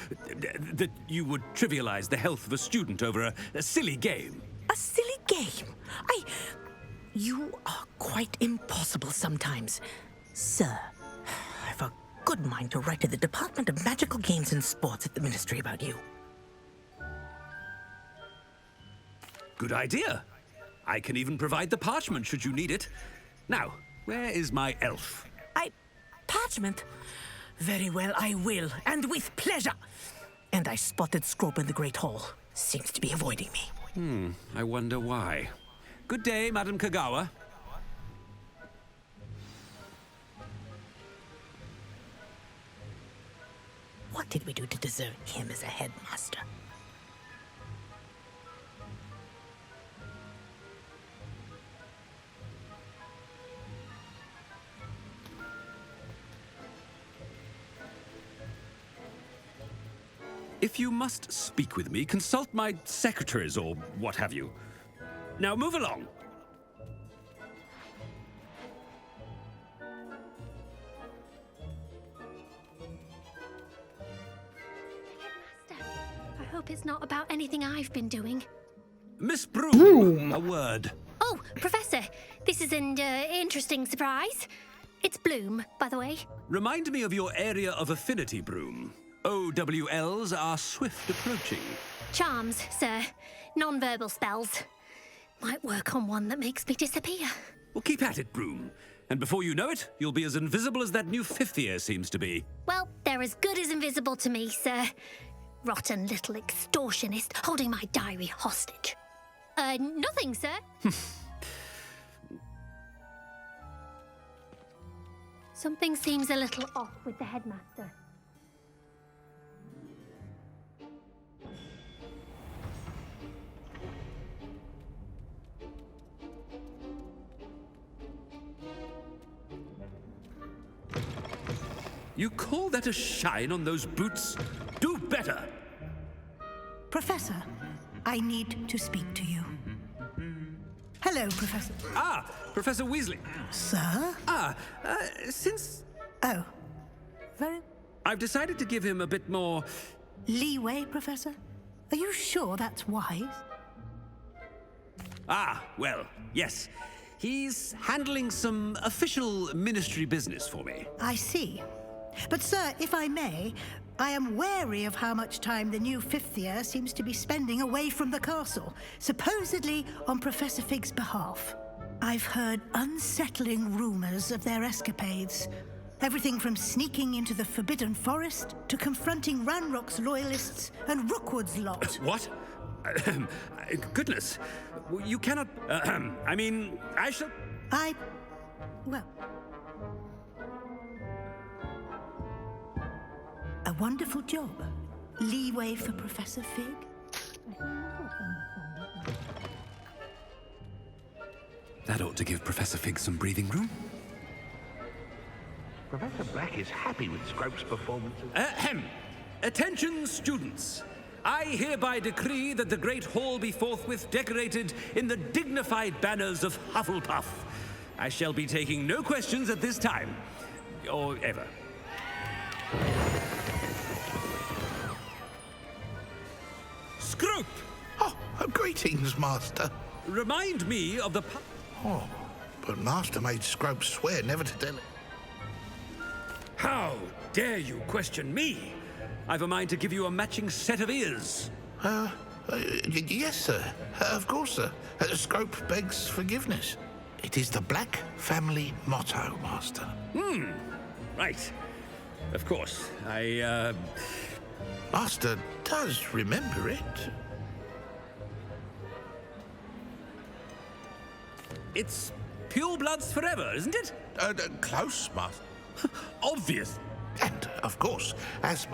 S17: That you would trivialize the health of a student over a silly game.
S24: A silly game? You are quite impossible sometimes. Sir, I've a good mind to write to the Department of Magical Games and Sports at the Ministry about you.
S17: Good idea. I can even provide the parchment should you need it. Now, where is my elf?
S24: Parchment? Very well, I will, and with pleasure. And I spotted Scrope in the Great Hall. Seems to be avoiding me.
S17: I wonder why. Good day, Madam Kogawa.
S24: What did we do to deserve him as a headmaster?
S17: If you must speak with me, consult my secretaries or what have you. Now move along.
S2: hope it's not about anything I've been doing.
S17: Miss Broom, a word.
S2: Oh, Professor, this is an interesting surprise. It's Bloom, by the way.
S17: Remind me of your area of affinity, Broom. OWLs are swift approaching.
S2: Charms, sir. Non-verbal spells. Might work on one that makes me disappear.
S17: Well, keep at it, Broom. And before you know it, you'll be as invisible as that new fifth year seems to be.
S2: Well, they're as good as invisible to me, sir. Rotten little extortionist holding my diary hostage. Nothing, sir. Something seems a little off with the headmaster.
S17: You call that a shine on those boots? Do better!
S24: Professor, I need to speak to you. Hello, Professor.
S17: Ah, Professor Weasley.
S24: Sir?
S17: Since...
S24: Oh, very...
S17: I've decided to give him a bit more...
S24: leeway, Professor? Are you sure that's wise?
S17: Well, yes. He's handling some official ministry business for me.
S24: I see. But, sir, if I may, I am wary of how much time the new fifth year seems to be spending away from the castle, supposedly on Professor Fig's behalf. I've heard unsettling rumors of their escapades. Everything from sneaking into the Forbidden Forest to confronting Ranrock's loyalists and Rookwood's lot.
S17: What? Goodness. You cannot... I mean, I shall...
S24: Well... A wonderful job. Leeway for Professor Fig.
S17: That ought to give Professor Fig some breathing room.
S13: Professor Black is happy with Scrope's performances.
S17: Attention, students. I hereby decree that the Great Hall be forthwith decorated in the dignified banners of Hufflepuff. I shall be taking no questions at this time. Or ever. Scrope!
S6: Oh, greetings, Master.
S17: Remind me of the...
S6: Oh, but Master made Scrope swear never to tell it.
S17: How dare you question me? I've a mind to give you a matching set of ears.
S6: Yes, sir. Of course, sir. Scrope begs forgiveness. It is the Black family motto, Master.
S17: Right. Of course.
S6: Master does remember it.
S17: It's pure bloods forever, isn't it?
S6: Close, Master.
S17: Obvious.
S6: And, of course, as...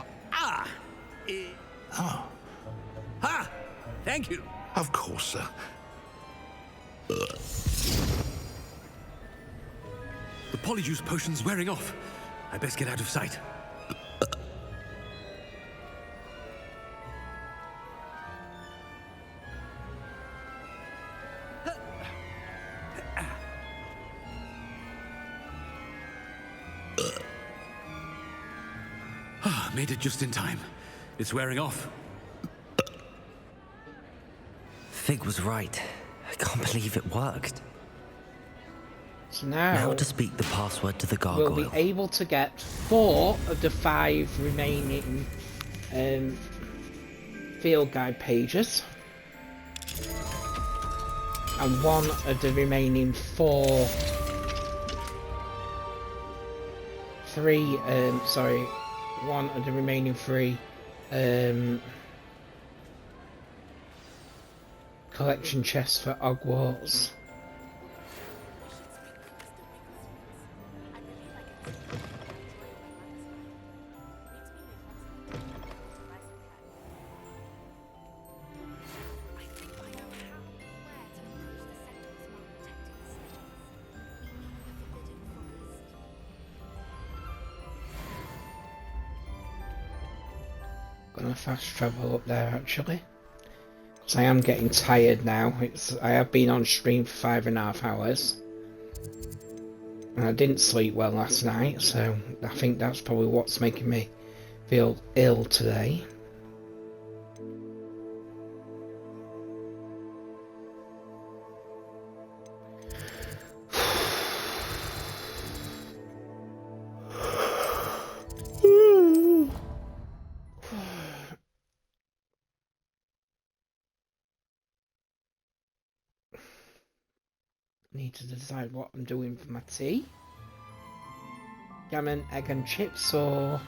S17: Thank you.
S6: Of course, sir.
S17: The polyjuice potion's wearing off. I best get out of sight. Made it just in time. It's wearing off.
S4: Fig was right. I can't believe it worked.
S1: So now
S4: to speak the password to the gargoyle.
S1: we'll be able to get 4 of the 5 remaining field guide pages. And 1 of the remaining 1 of the remaining 3 collection chests for Hogwarts. Gonna fast travel up there actually, because I am getting tired now. I have been on stream for 5.5 hours, and I didn't sleep well last night, so I think that's probably what's making me feel ill today. Need to decide what I'm doing for my tea. Gammon, egg and chips or...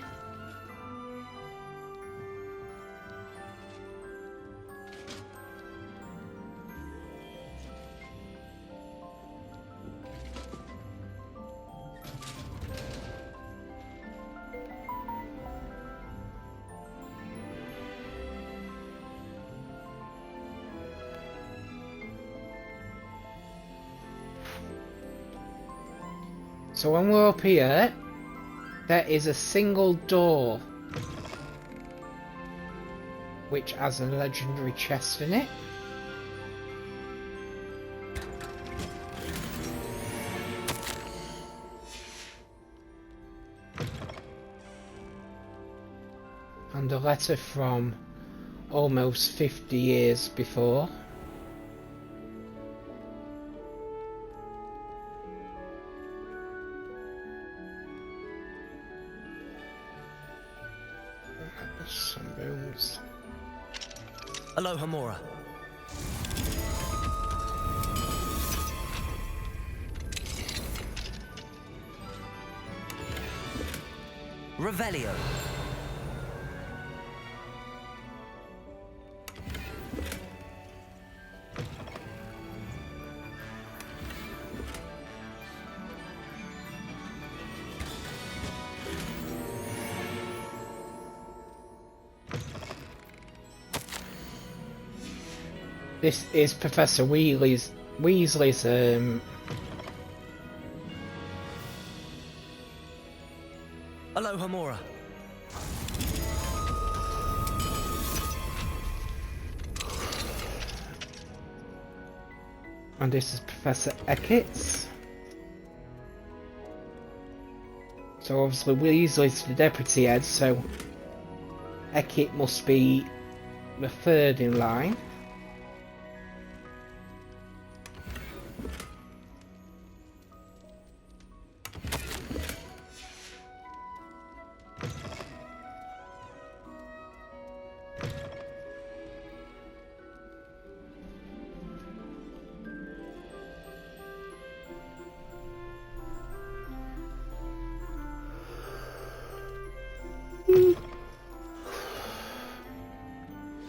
S1: So when we're up here, there is a single door which has a legendary chest in it. And a letter from almost 50 years before. Some bones.
S4: Aloha Mora. Revelio.
S1: This is Professor Weasley's
S4: Aloha Mora.
S1: And this is Professor Eckett's. So obviously Weasley's the deputy head, so Eckett must be the third in line.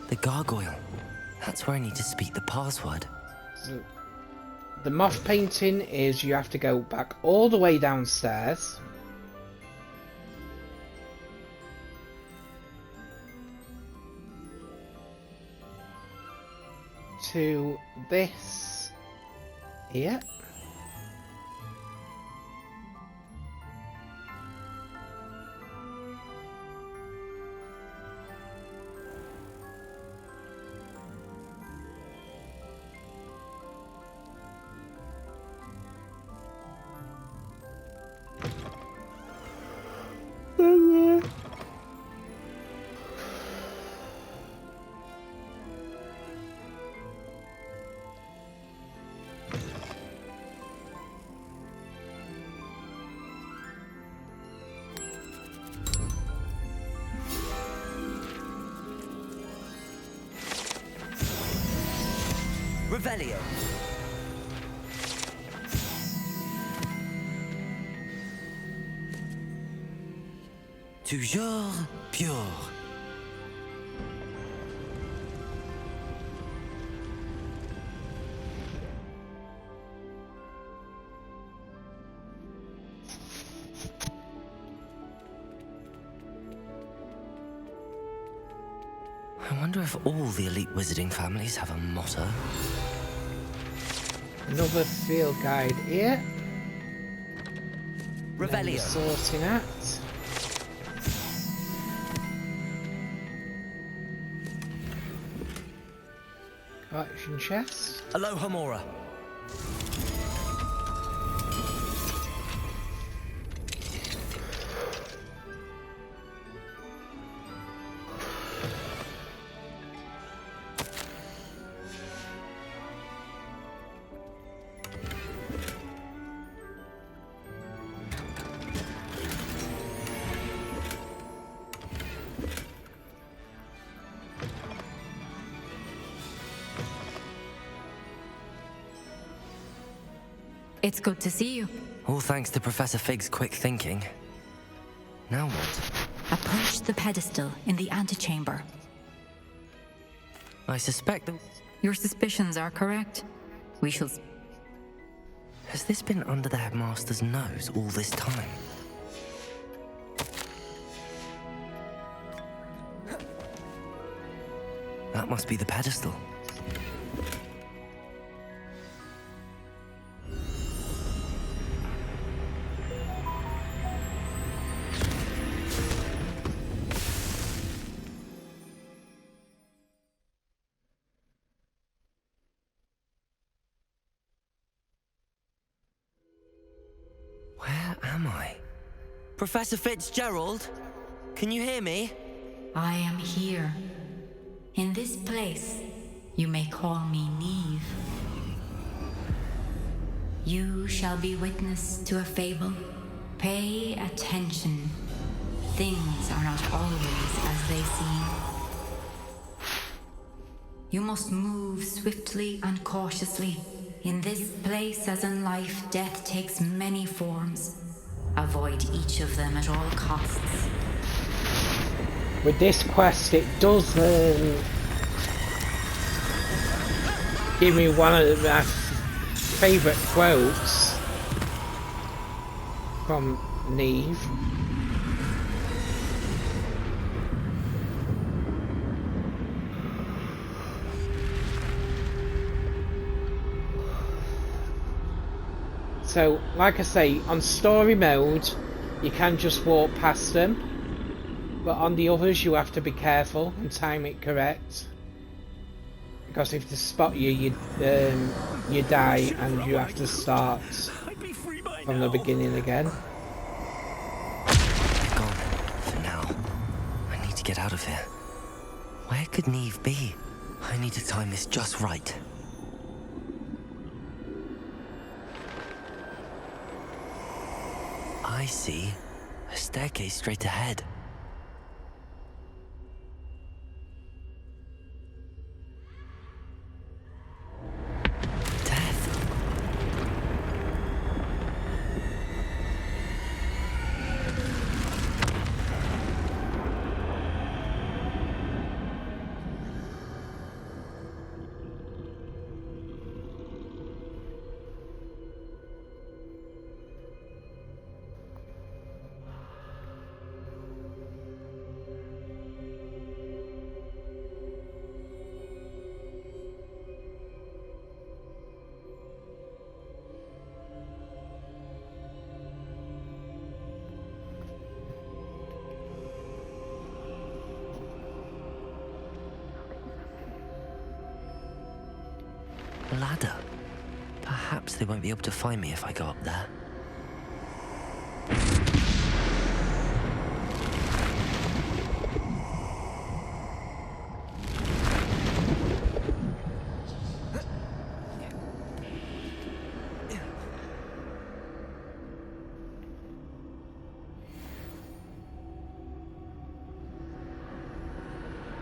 S4: The gargoyle. That's where I need to speak the password.
S1: So, the moth painting is you have to go back all the way downstairs. To this here.
S4: Revelio. Toujours pure. I wonder if all the elite wizarding families have a motto.
S1: Another field guide here.
S4: Revelio.
S1: Sorting out. Collection chest.
S4: Aloha Mora.
S9: It's good to see you.
S4: All thanks to Professor Fig's quick thinking. Now what?
S9: Approach the pedestal in the antechamber.
S4: I suspect that...
S9: Your suspicions are correct. We shall...
S4: Has this been under the headmaster's nose all this time? That must be the pedestal. Where am I? Professor Fitzgerald? Can you hear me?
S9: I am here. In this place, you may call me Neve. You shall be witness to a fable. Pay attention. Things are not always as they seem. You must move swiftly and cautiously. In this place, as in life, death takes many forms. Avoid each of them at all costs.
S1: With this quest, it does give me one of my favourite quotes from Neve. So, like I say, on story mode, you can just walk past them. But on the others, you have to be careful and time it correct. Because if they spot you, you die and you have to start from the beginning again.
S4: They're gone. For now. I need to get out of here. Where could Neve be? I need to time this just right. I see. A staircase straight ahead. Ladder. Perhaps they won't be able to find me if I go up there.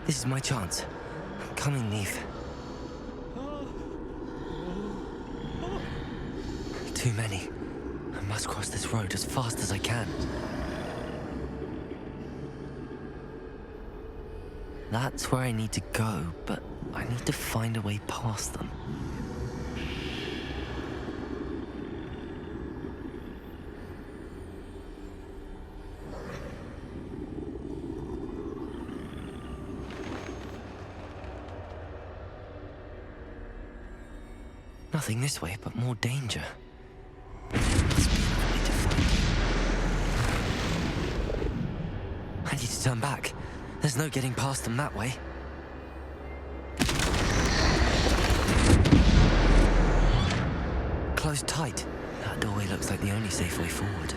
S4: This is my chance. I'm coming, Neve. Too many. I must cross this road as fast as I can. That's where I need to go, but I need to find a way past them. Nothing this way, but more danger. I need to turn back. There's no getting past them that way. Closed tight. That doorway looks like the only safe way forward.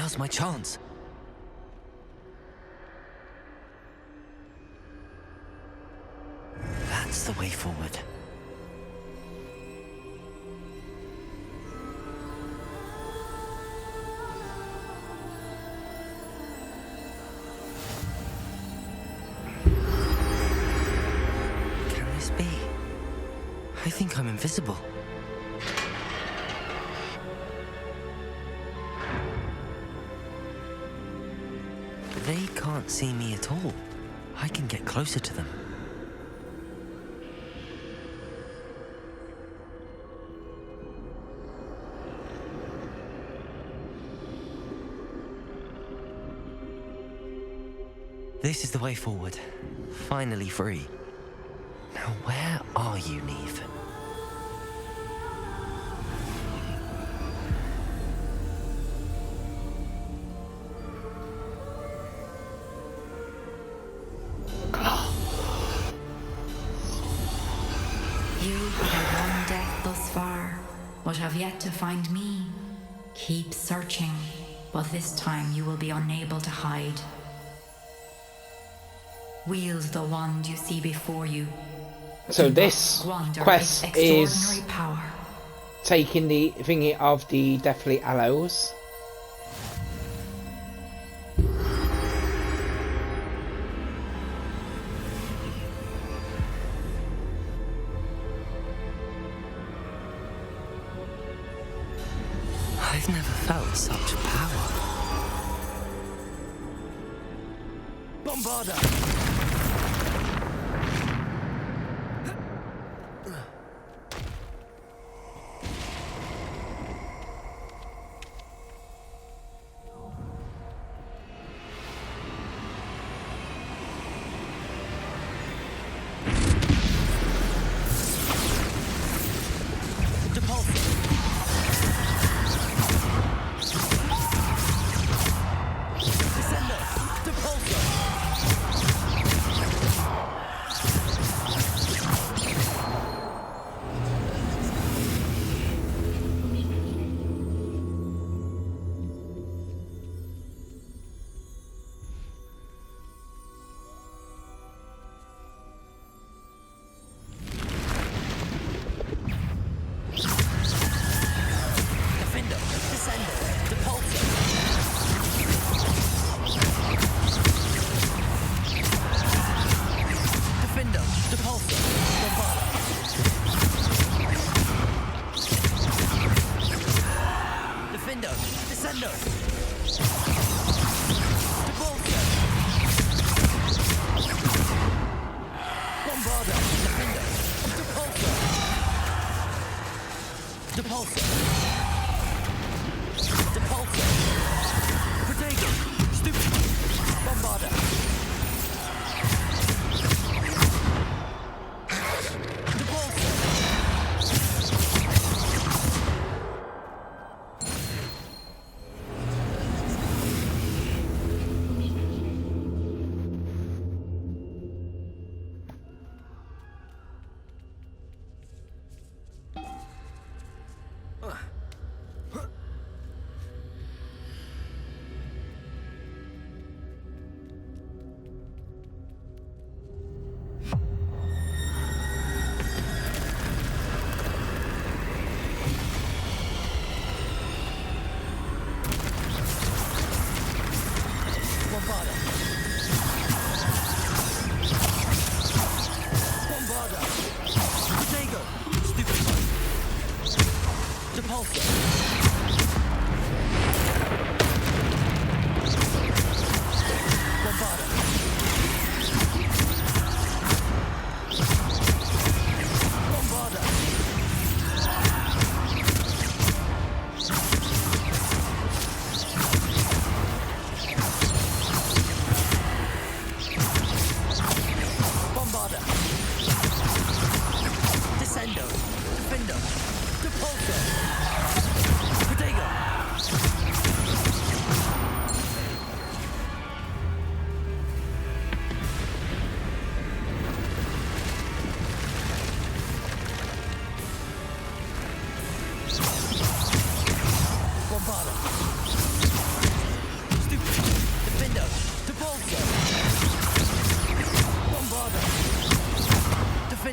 S4: Now's my chance. That's the way forward. Can this be? I think I'm invisible. They can't see me at all. I can get closer to them. This is the way forward. Finally free. Now where are you, Neve?
S9: You have had one death thus far, but have yet to find me. Keep searching, but this time you will be unable to hide. Wield the wand you see before you.
S1: So this quest is
S9: power.
S1: taking the thingy of the Deathly Hallows.
S4: I've never felt such power. Bombarda!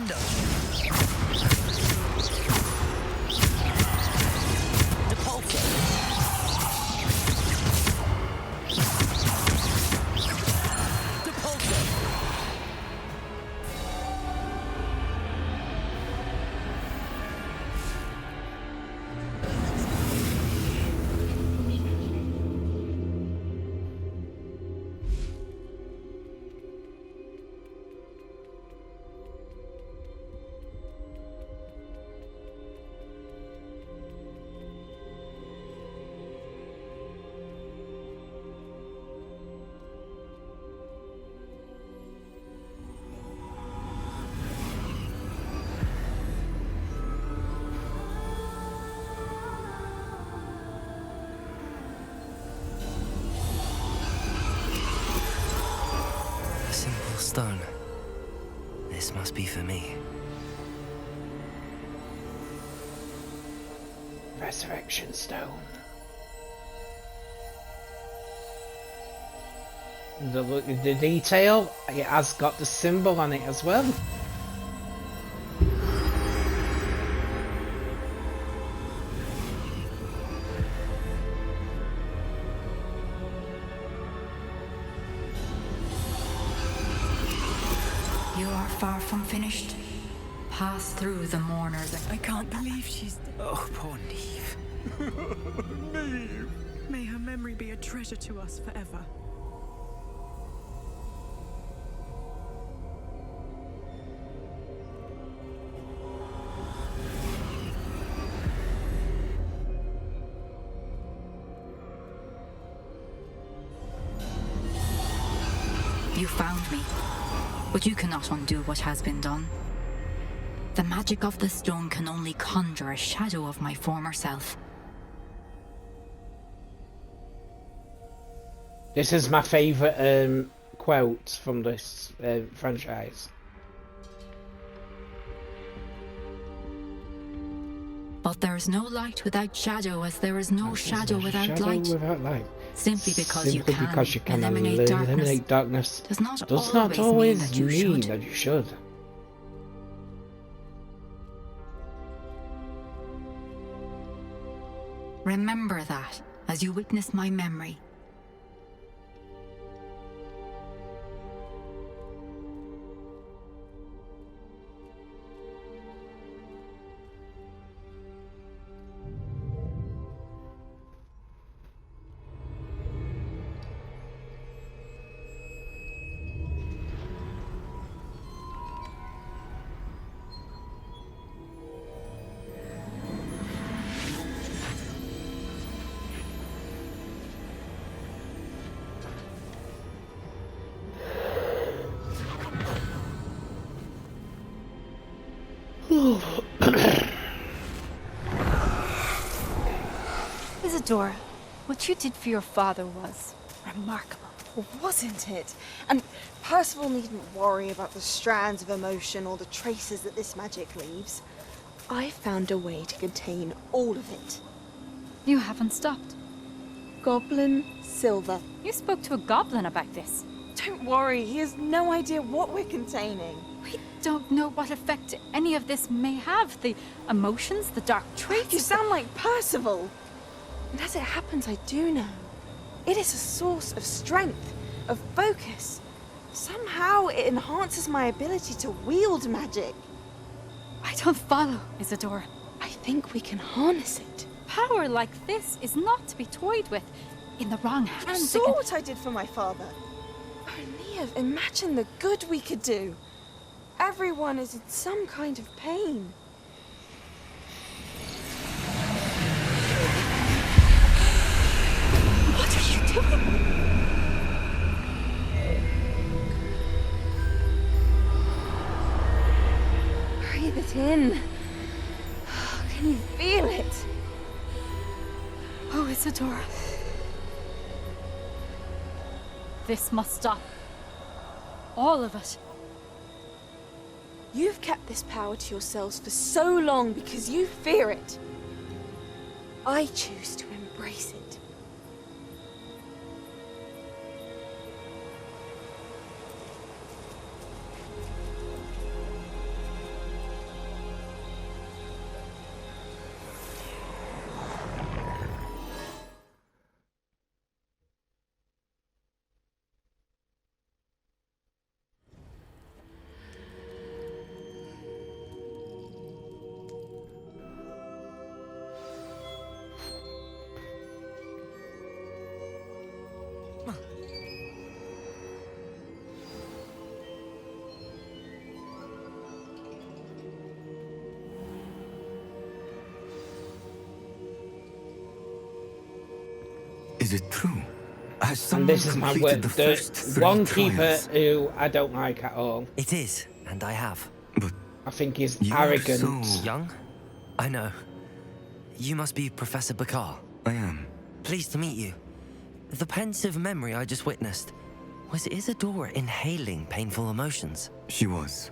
S8: window. Depulso. Depulso.
S4: Simple stone. This must be for me.
S1: Resurrection stone. The detail, it has got the symbol on it as well.
S9: You are far from finished. Pass through the mourners.
S11: I can't believe she's... Oh, poor Neve.
S12: Neve. May her memory be a treasure to us forever.
S9: You found me, but you cannot undo what has been done. The magic of the stone can only conjure a shadow of my former self.
S1: This is my favourite quote from this franchise.
S9: But there is no light without shadow, as there is no shadow without light. Simply because you can eliminate darkness does not always mean that you should. Remember that as you witness my memory.
S14: Isadora, what you did for your father was remarkable, wasn't it? And Percival needn't worry about the strands of emotion or the traces that this magic leaves. I found a way to contain all of it.
S19: You haven't stopped.
S14: Goblin Silver.
S19: You spoke to a goblin about this.
S14: Don't worry, he has no idea what we're containing.
S19: We don't know what effect any of this may have. The emotions, the dark traits.
S14: You sound like Percival. And as it happens, I do know. It is a source of strength, of focus. Somehow it enhances my ability to wield magic.
S19: I don't follow, Isadora.
S14: I think we can harness it.
S19: Power like this is not to be toyed with. In the wrong hands.
S14: You saw what I did for my father. Oh, Neve, imagine the good we could do. Everyone is in some kind of pain.
S19: What are you doing?
S14: Breathe it in. Can you feel it?
S19: Oh, Isadora. This must stop. All of it.
S14: You've kept this power to yourselves for so long because you fear it. I choose to embrace it.
S11: it true?
S1: And this is my word. The one keeper who I don't like at all.
S4: It is, and I have.
S11: But
S1: I think he's arrogant.
S4: So young? I know. You must be Professor Bakar.
S11: I am.
S4: Pleased to meet you. The pensive memory I just witnessed. Was Isadora inhaling painful emotions?
S11: She was.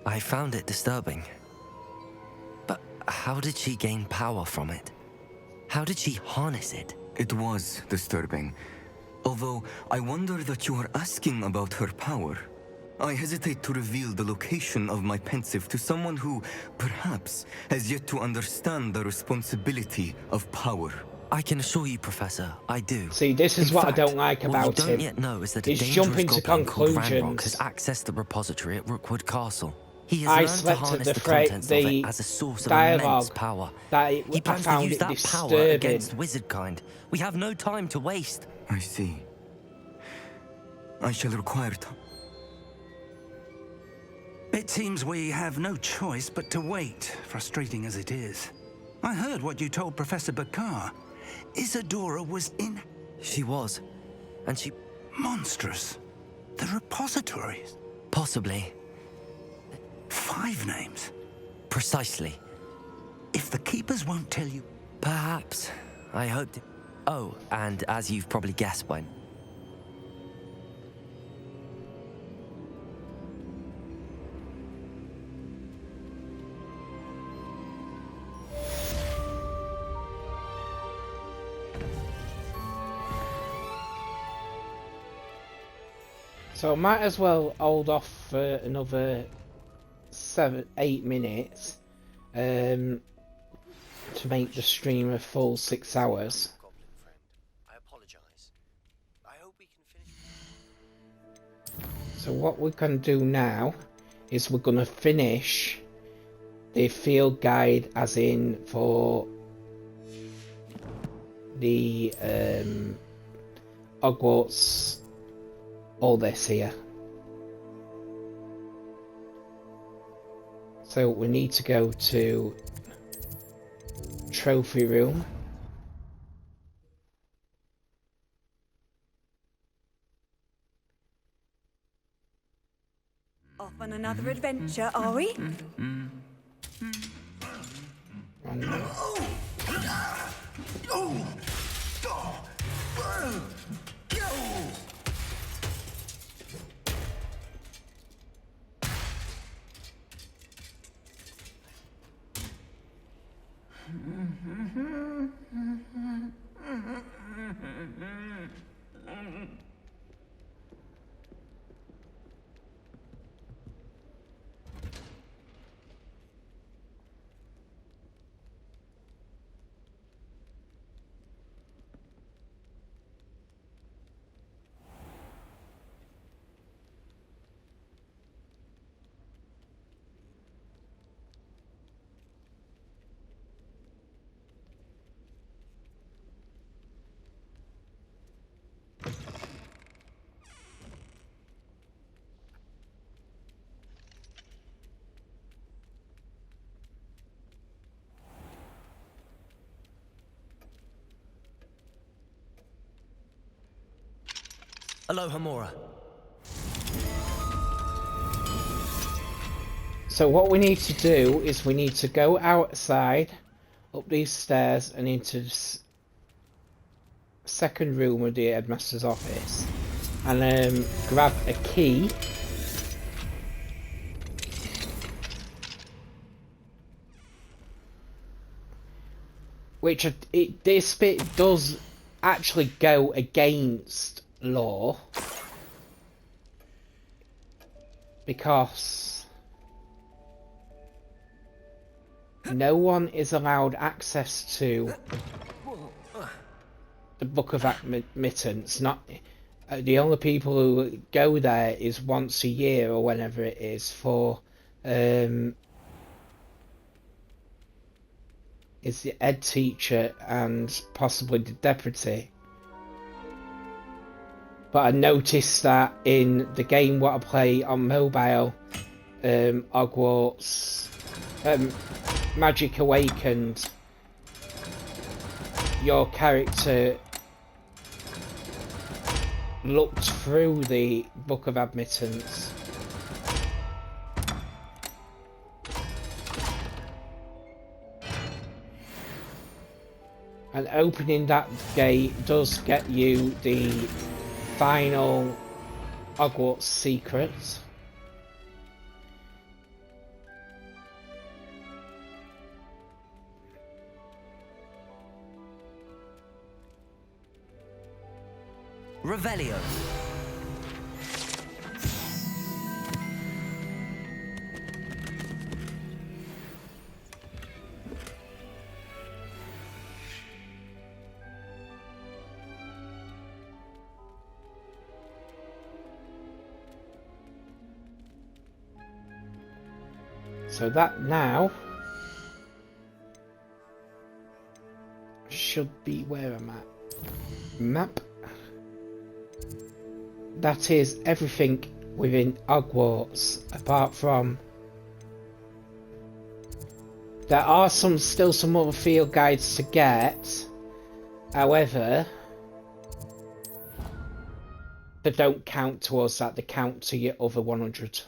S4: I found it disturbing. But how did she gain power from it? How did she harness it?
S11: It was disturbing. Although I wonder that you are asking about her power. I hesitate to reveal the location of my pensive to someone who, perhaps, has yet to understand the responsibility of power.
S4: I can assure you, Professor, I do.
S1: See, this is what I don't like about
S4: what you
S1: him.
S4: don't yet know is that a dangerous
S1: jumping to
S4: goblin called Ranrock
S1: conclusions.
S4: has accessed the repository at Rookwood Castle. He has
S1: I
S4: learned to
S1: slept at
S4: harness
S1: the
S4: the contents of it as a source of immense
S1: dialogue
S4: power.
S1: that
S4: He plans to use that power against wizardkind. We have no time to waste.
S11: I see. I shall require time.
S16: It seems we have no choice but to wait, frustrating as it is. I heard what you told Professor Bakar. Isadora was in...
S4: She was. And she...
S16: Monstrous. The repositories.
S4: Possibly.
S16: 5 names.
S4: Precisely.
S16: If the keepers won't tell you...
S4: Perhaps. I hoped... Oh, and as you've probably guessed by...
S1: So I might as well hold off for another 7-8 minutes to make the stream a full 6 hours.
S15: I apologize. I hope we can finish.
S1: So what we're going to do now is we're going to finish the field guide, as in for the Hogwarts, all this here. So we need to go to trophy room.
S5: Off on another adventure, are we?
S4: Aloha, Mora.
S1: So what we need to do is we need to go outside, up these stairs and into the second room of the headmaster's office, and grab a key. Which this bit does actually go against law, because no one is allowed access to the Book of Admittance. Not the only people who go there is once a year or whenever it is for is the ed teacher and possibly the deputy. But I noticed that in the game what I play on mobile, Hogwarts Magic Awakened, your character looked through the Book of Admittance. And opening that gate does get you the final Hogwarts secret.
S4: Revelio.
S1: So that now should be where I'm at. Map. That is everything within Hogwarts, apart from there are still some other field guides to get. However, they don't count towards that. They count to your other 100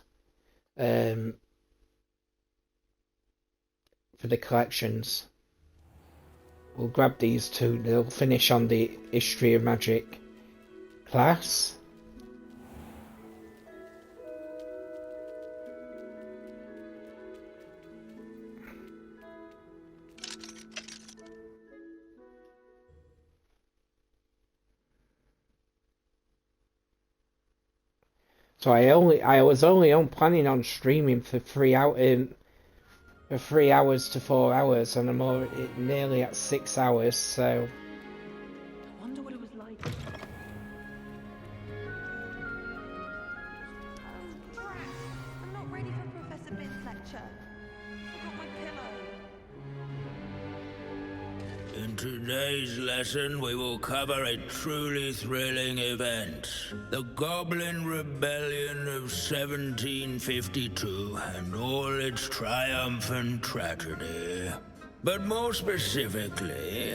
S1: for the collections. We'll grab these two. They'll finish on the History of Magic class. So I was only planning on streaming for 3 hours to 4 hours, and I'm already nearly at 6 hours. So
S14: I wonder what it was like. I'm not ready for Professor Bin's lecture. I got my pillow.
S3: In today's lesson, we will cover a truly thrilling event. The Goblin Rebellion of 1752 and all its triumphant tragedy. But more specifically,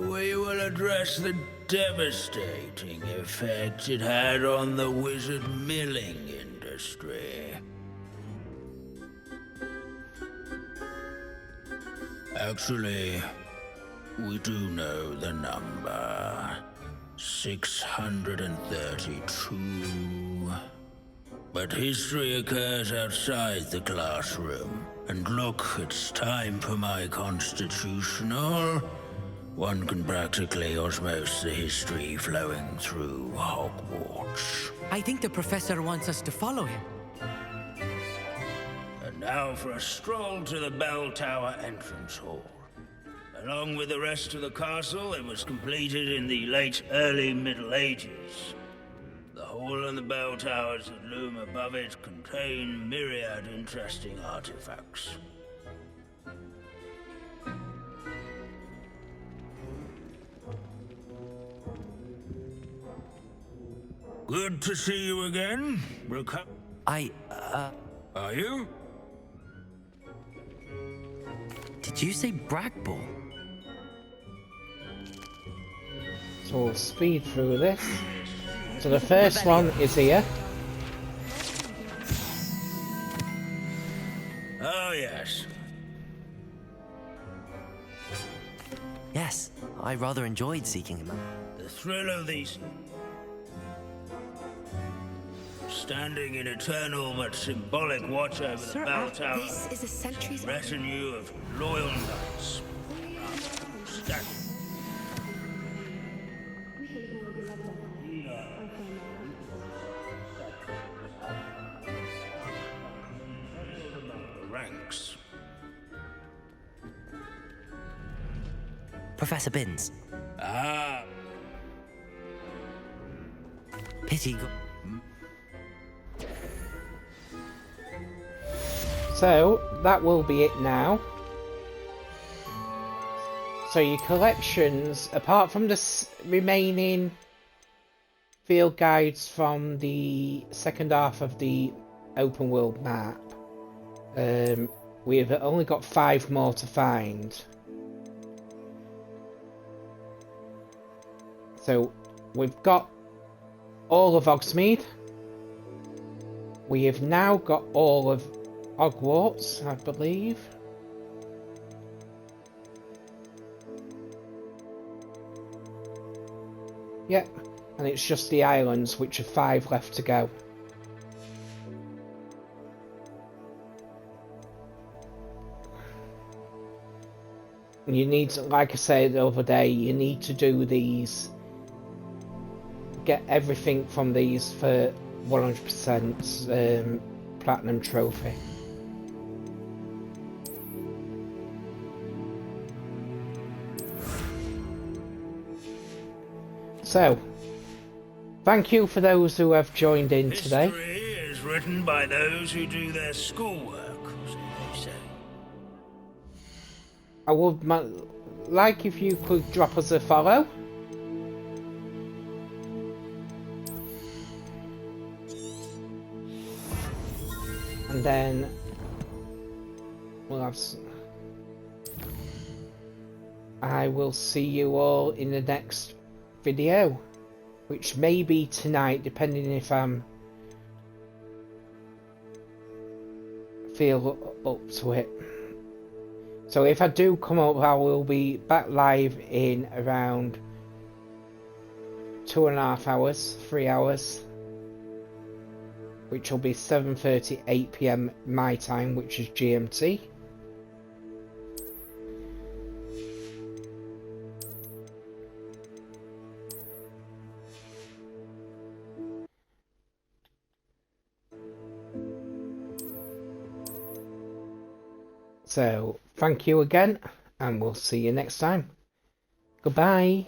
S3: we will address the devastating effect it had on the wizard milling industry. Actually, we do know the number. 632. But history occurs outside the classroom. And look, it's time for my constitutional. One can practically osmose the history flowing through Hogwarts.
S8: I think the professor wants us to follow him.
S3: And now for a stroll to the Bell Tower entrance hall. Along with the rest of the castle, it was completed in the late early Middle Ages. The hall and the bell towers that loom above it contain myriad interesting artifacts. Good to see you again. Are you?
S4: Did you say Bragball?
S1: So we'll speed through this. So the first one is here.
S3: Oh, yes.
S4: Yes, I rather enjoyed seeking him out.
S3: The thrill of these... Standing in eternal but symbolic watch over the bell tower.
S7: This is a century's
S3: retinue of loyal knights. Ranks.
S4: Professor Binns.
S3: Ah.
S4: Pity.
S1: So that will be it now. So your collections, apart from the remaining field guides from the second half of the open world map, we've only got 5 more to find. So we've got all of Hogsmeade. We have now got all of Hogwarts, I believe. Yep, and it's just the islands, which are 5 left to go. You need to, like I said the other day, you need to do these, get everything from these for 100% platinum trophy. So, thank you for those who have joined in today.
S3: History is written by those who do their schoolwork, so they say.
S1: I would like if you could drop us a follow. And then we'll have I will see you all in the next video, which may be tonight, depending if I'm feel up to it. So if I do come up, I will be back live in around 2.5 hours, 3 hours, which will be 7:30, 8 PM my time, which is GMT. So, thank you again, and we'll see you next time. Goodbye.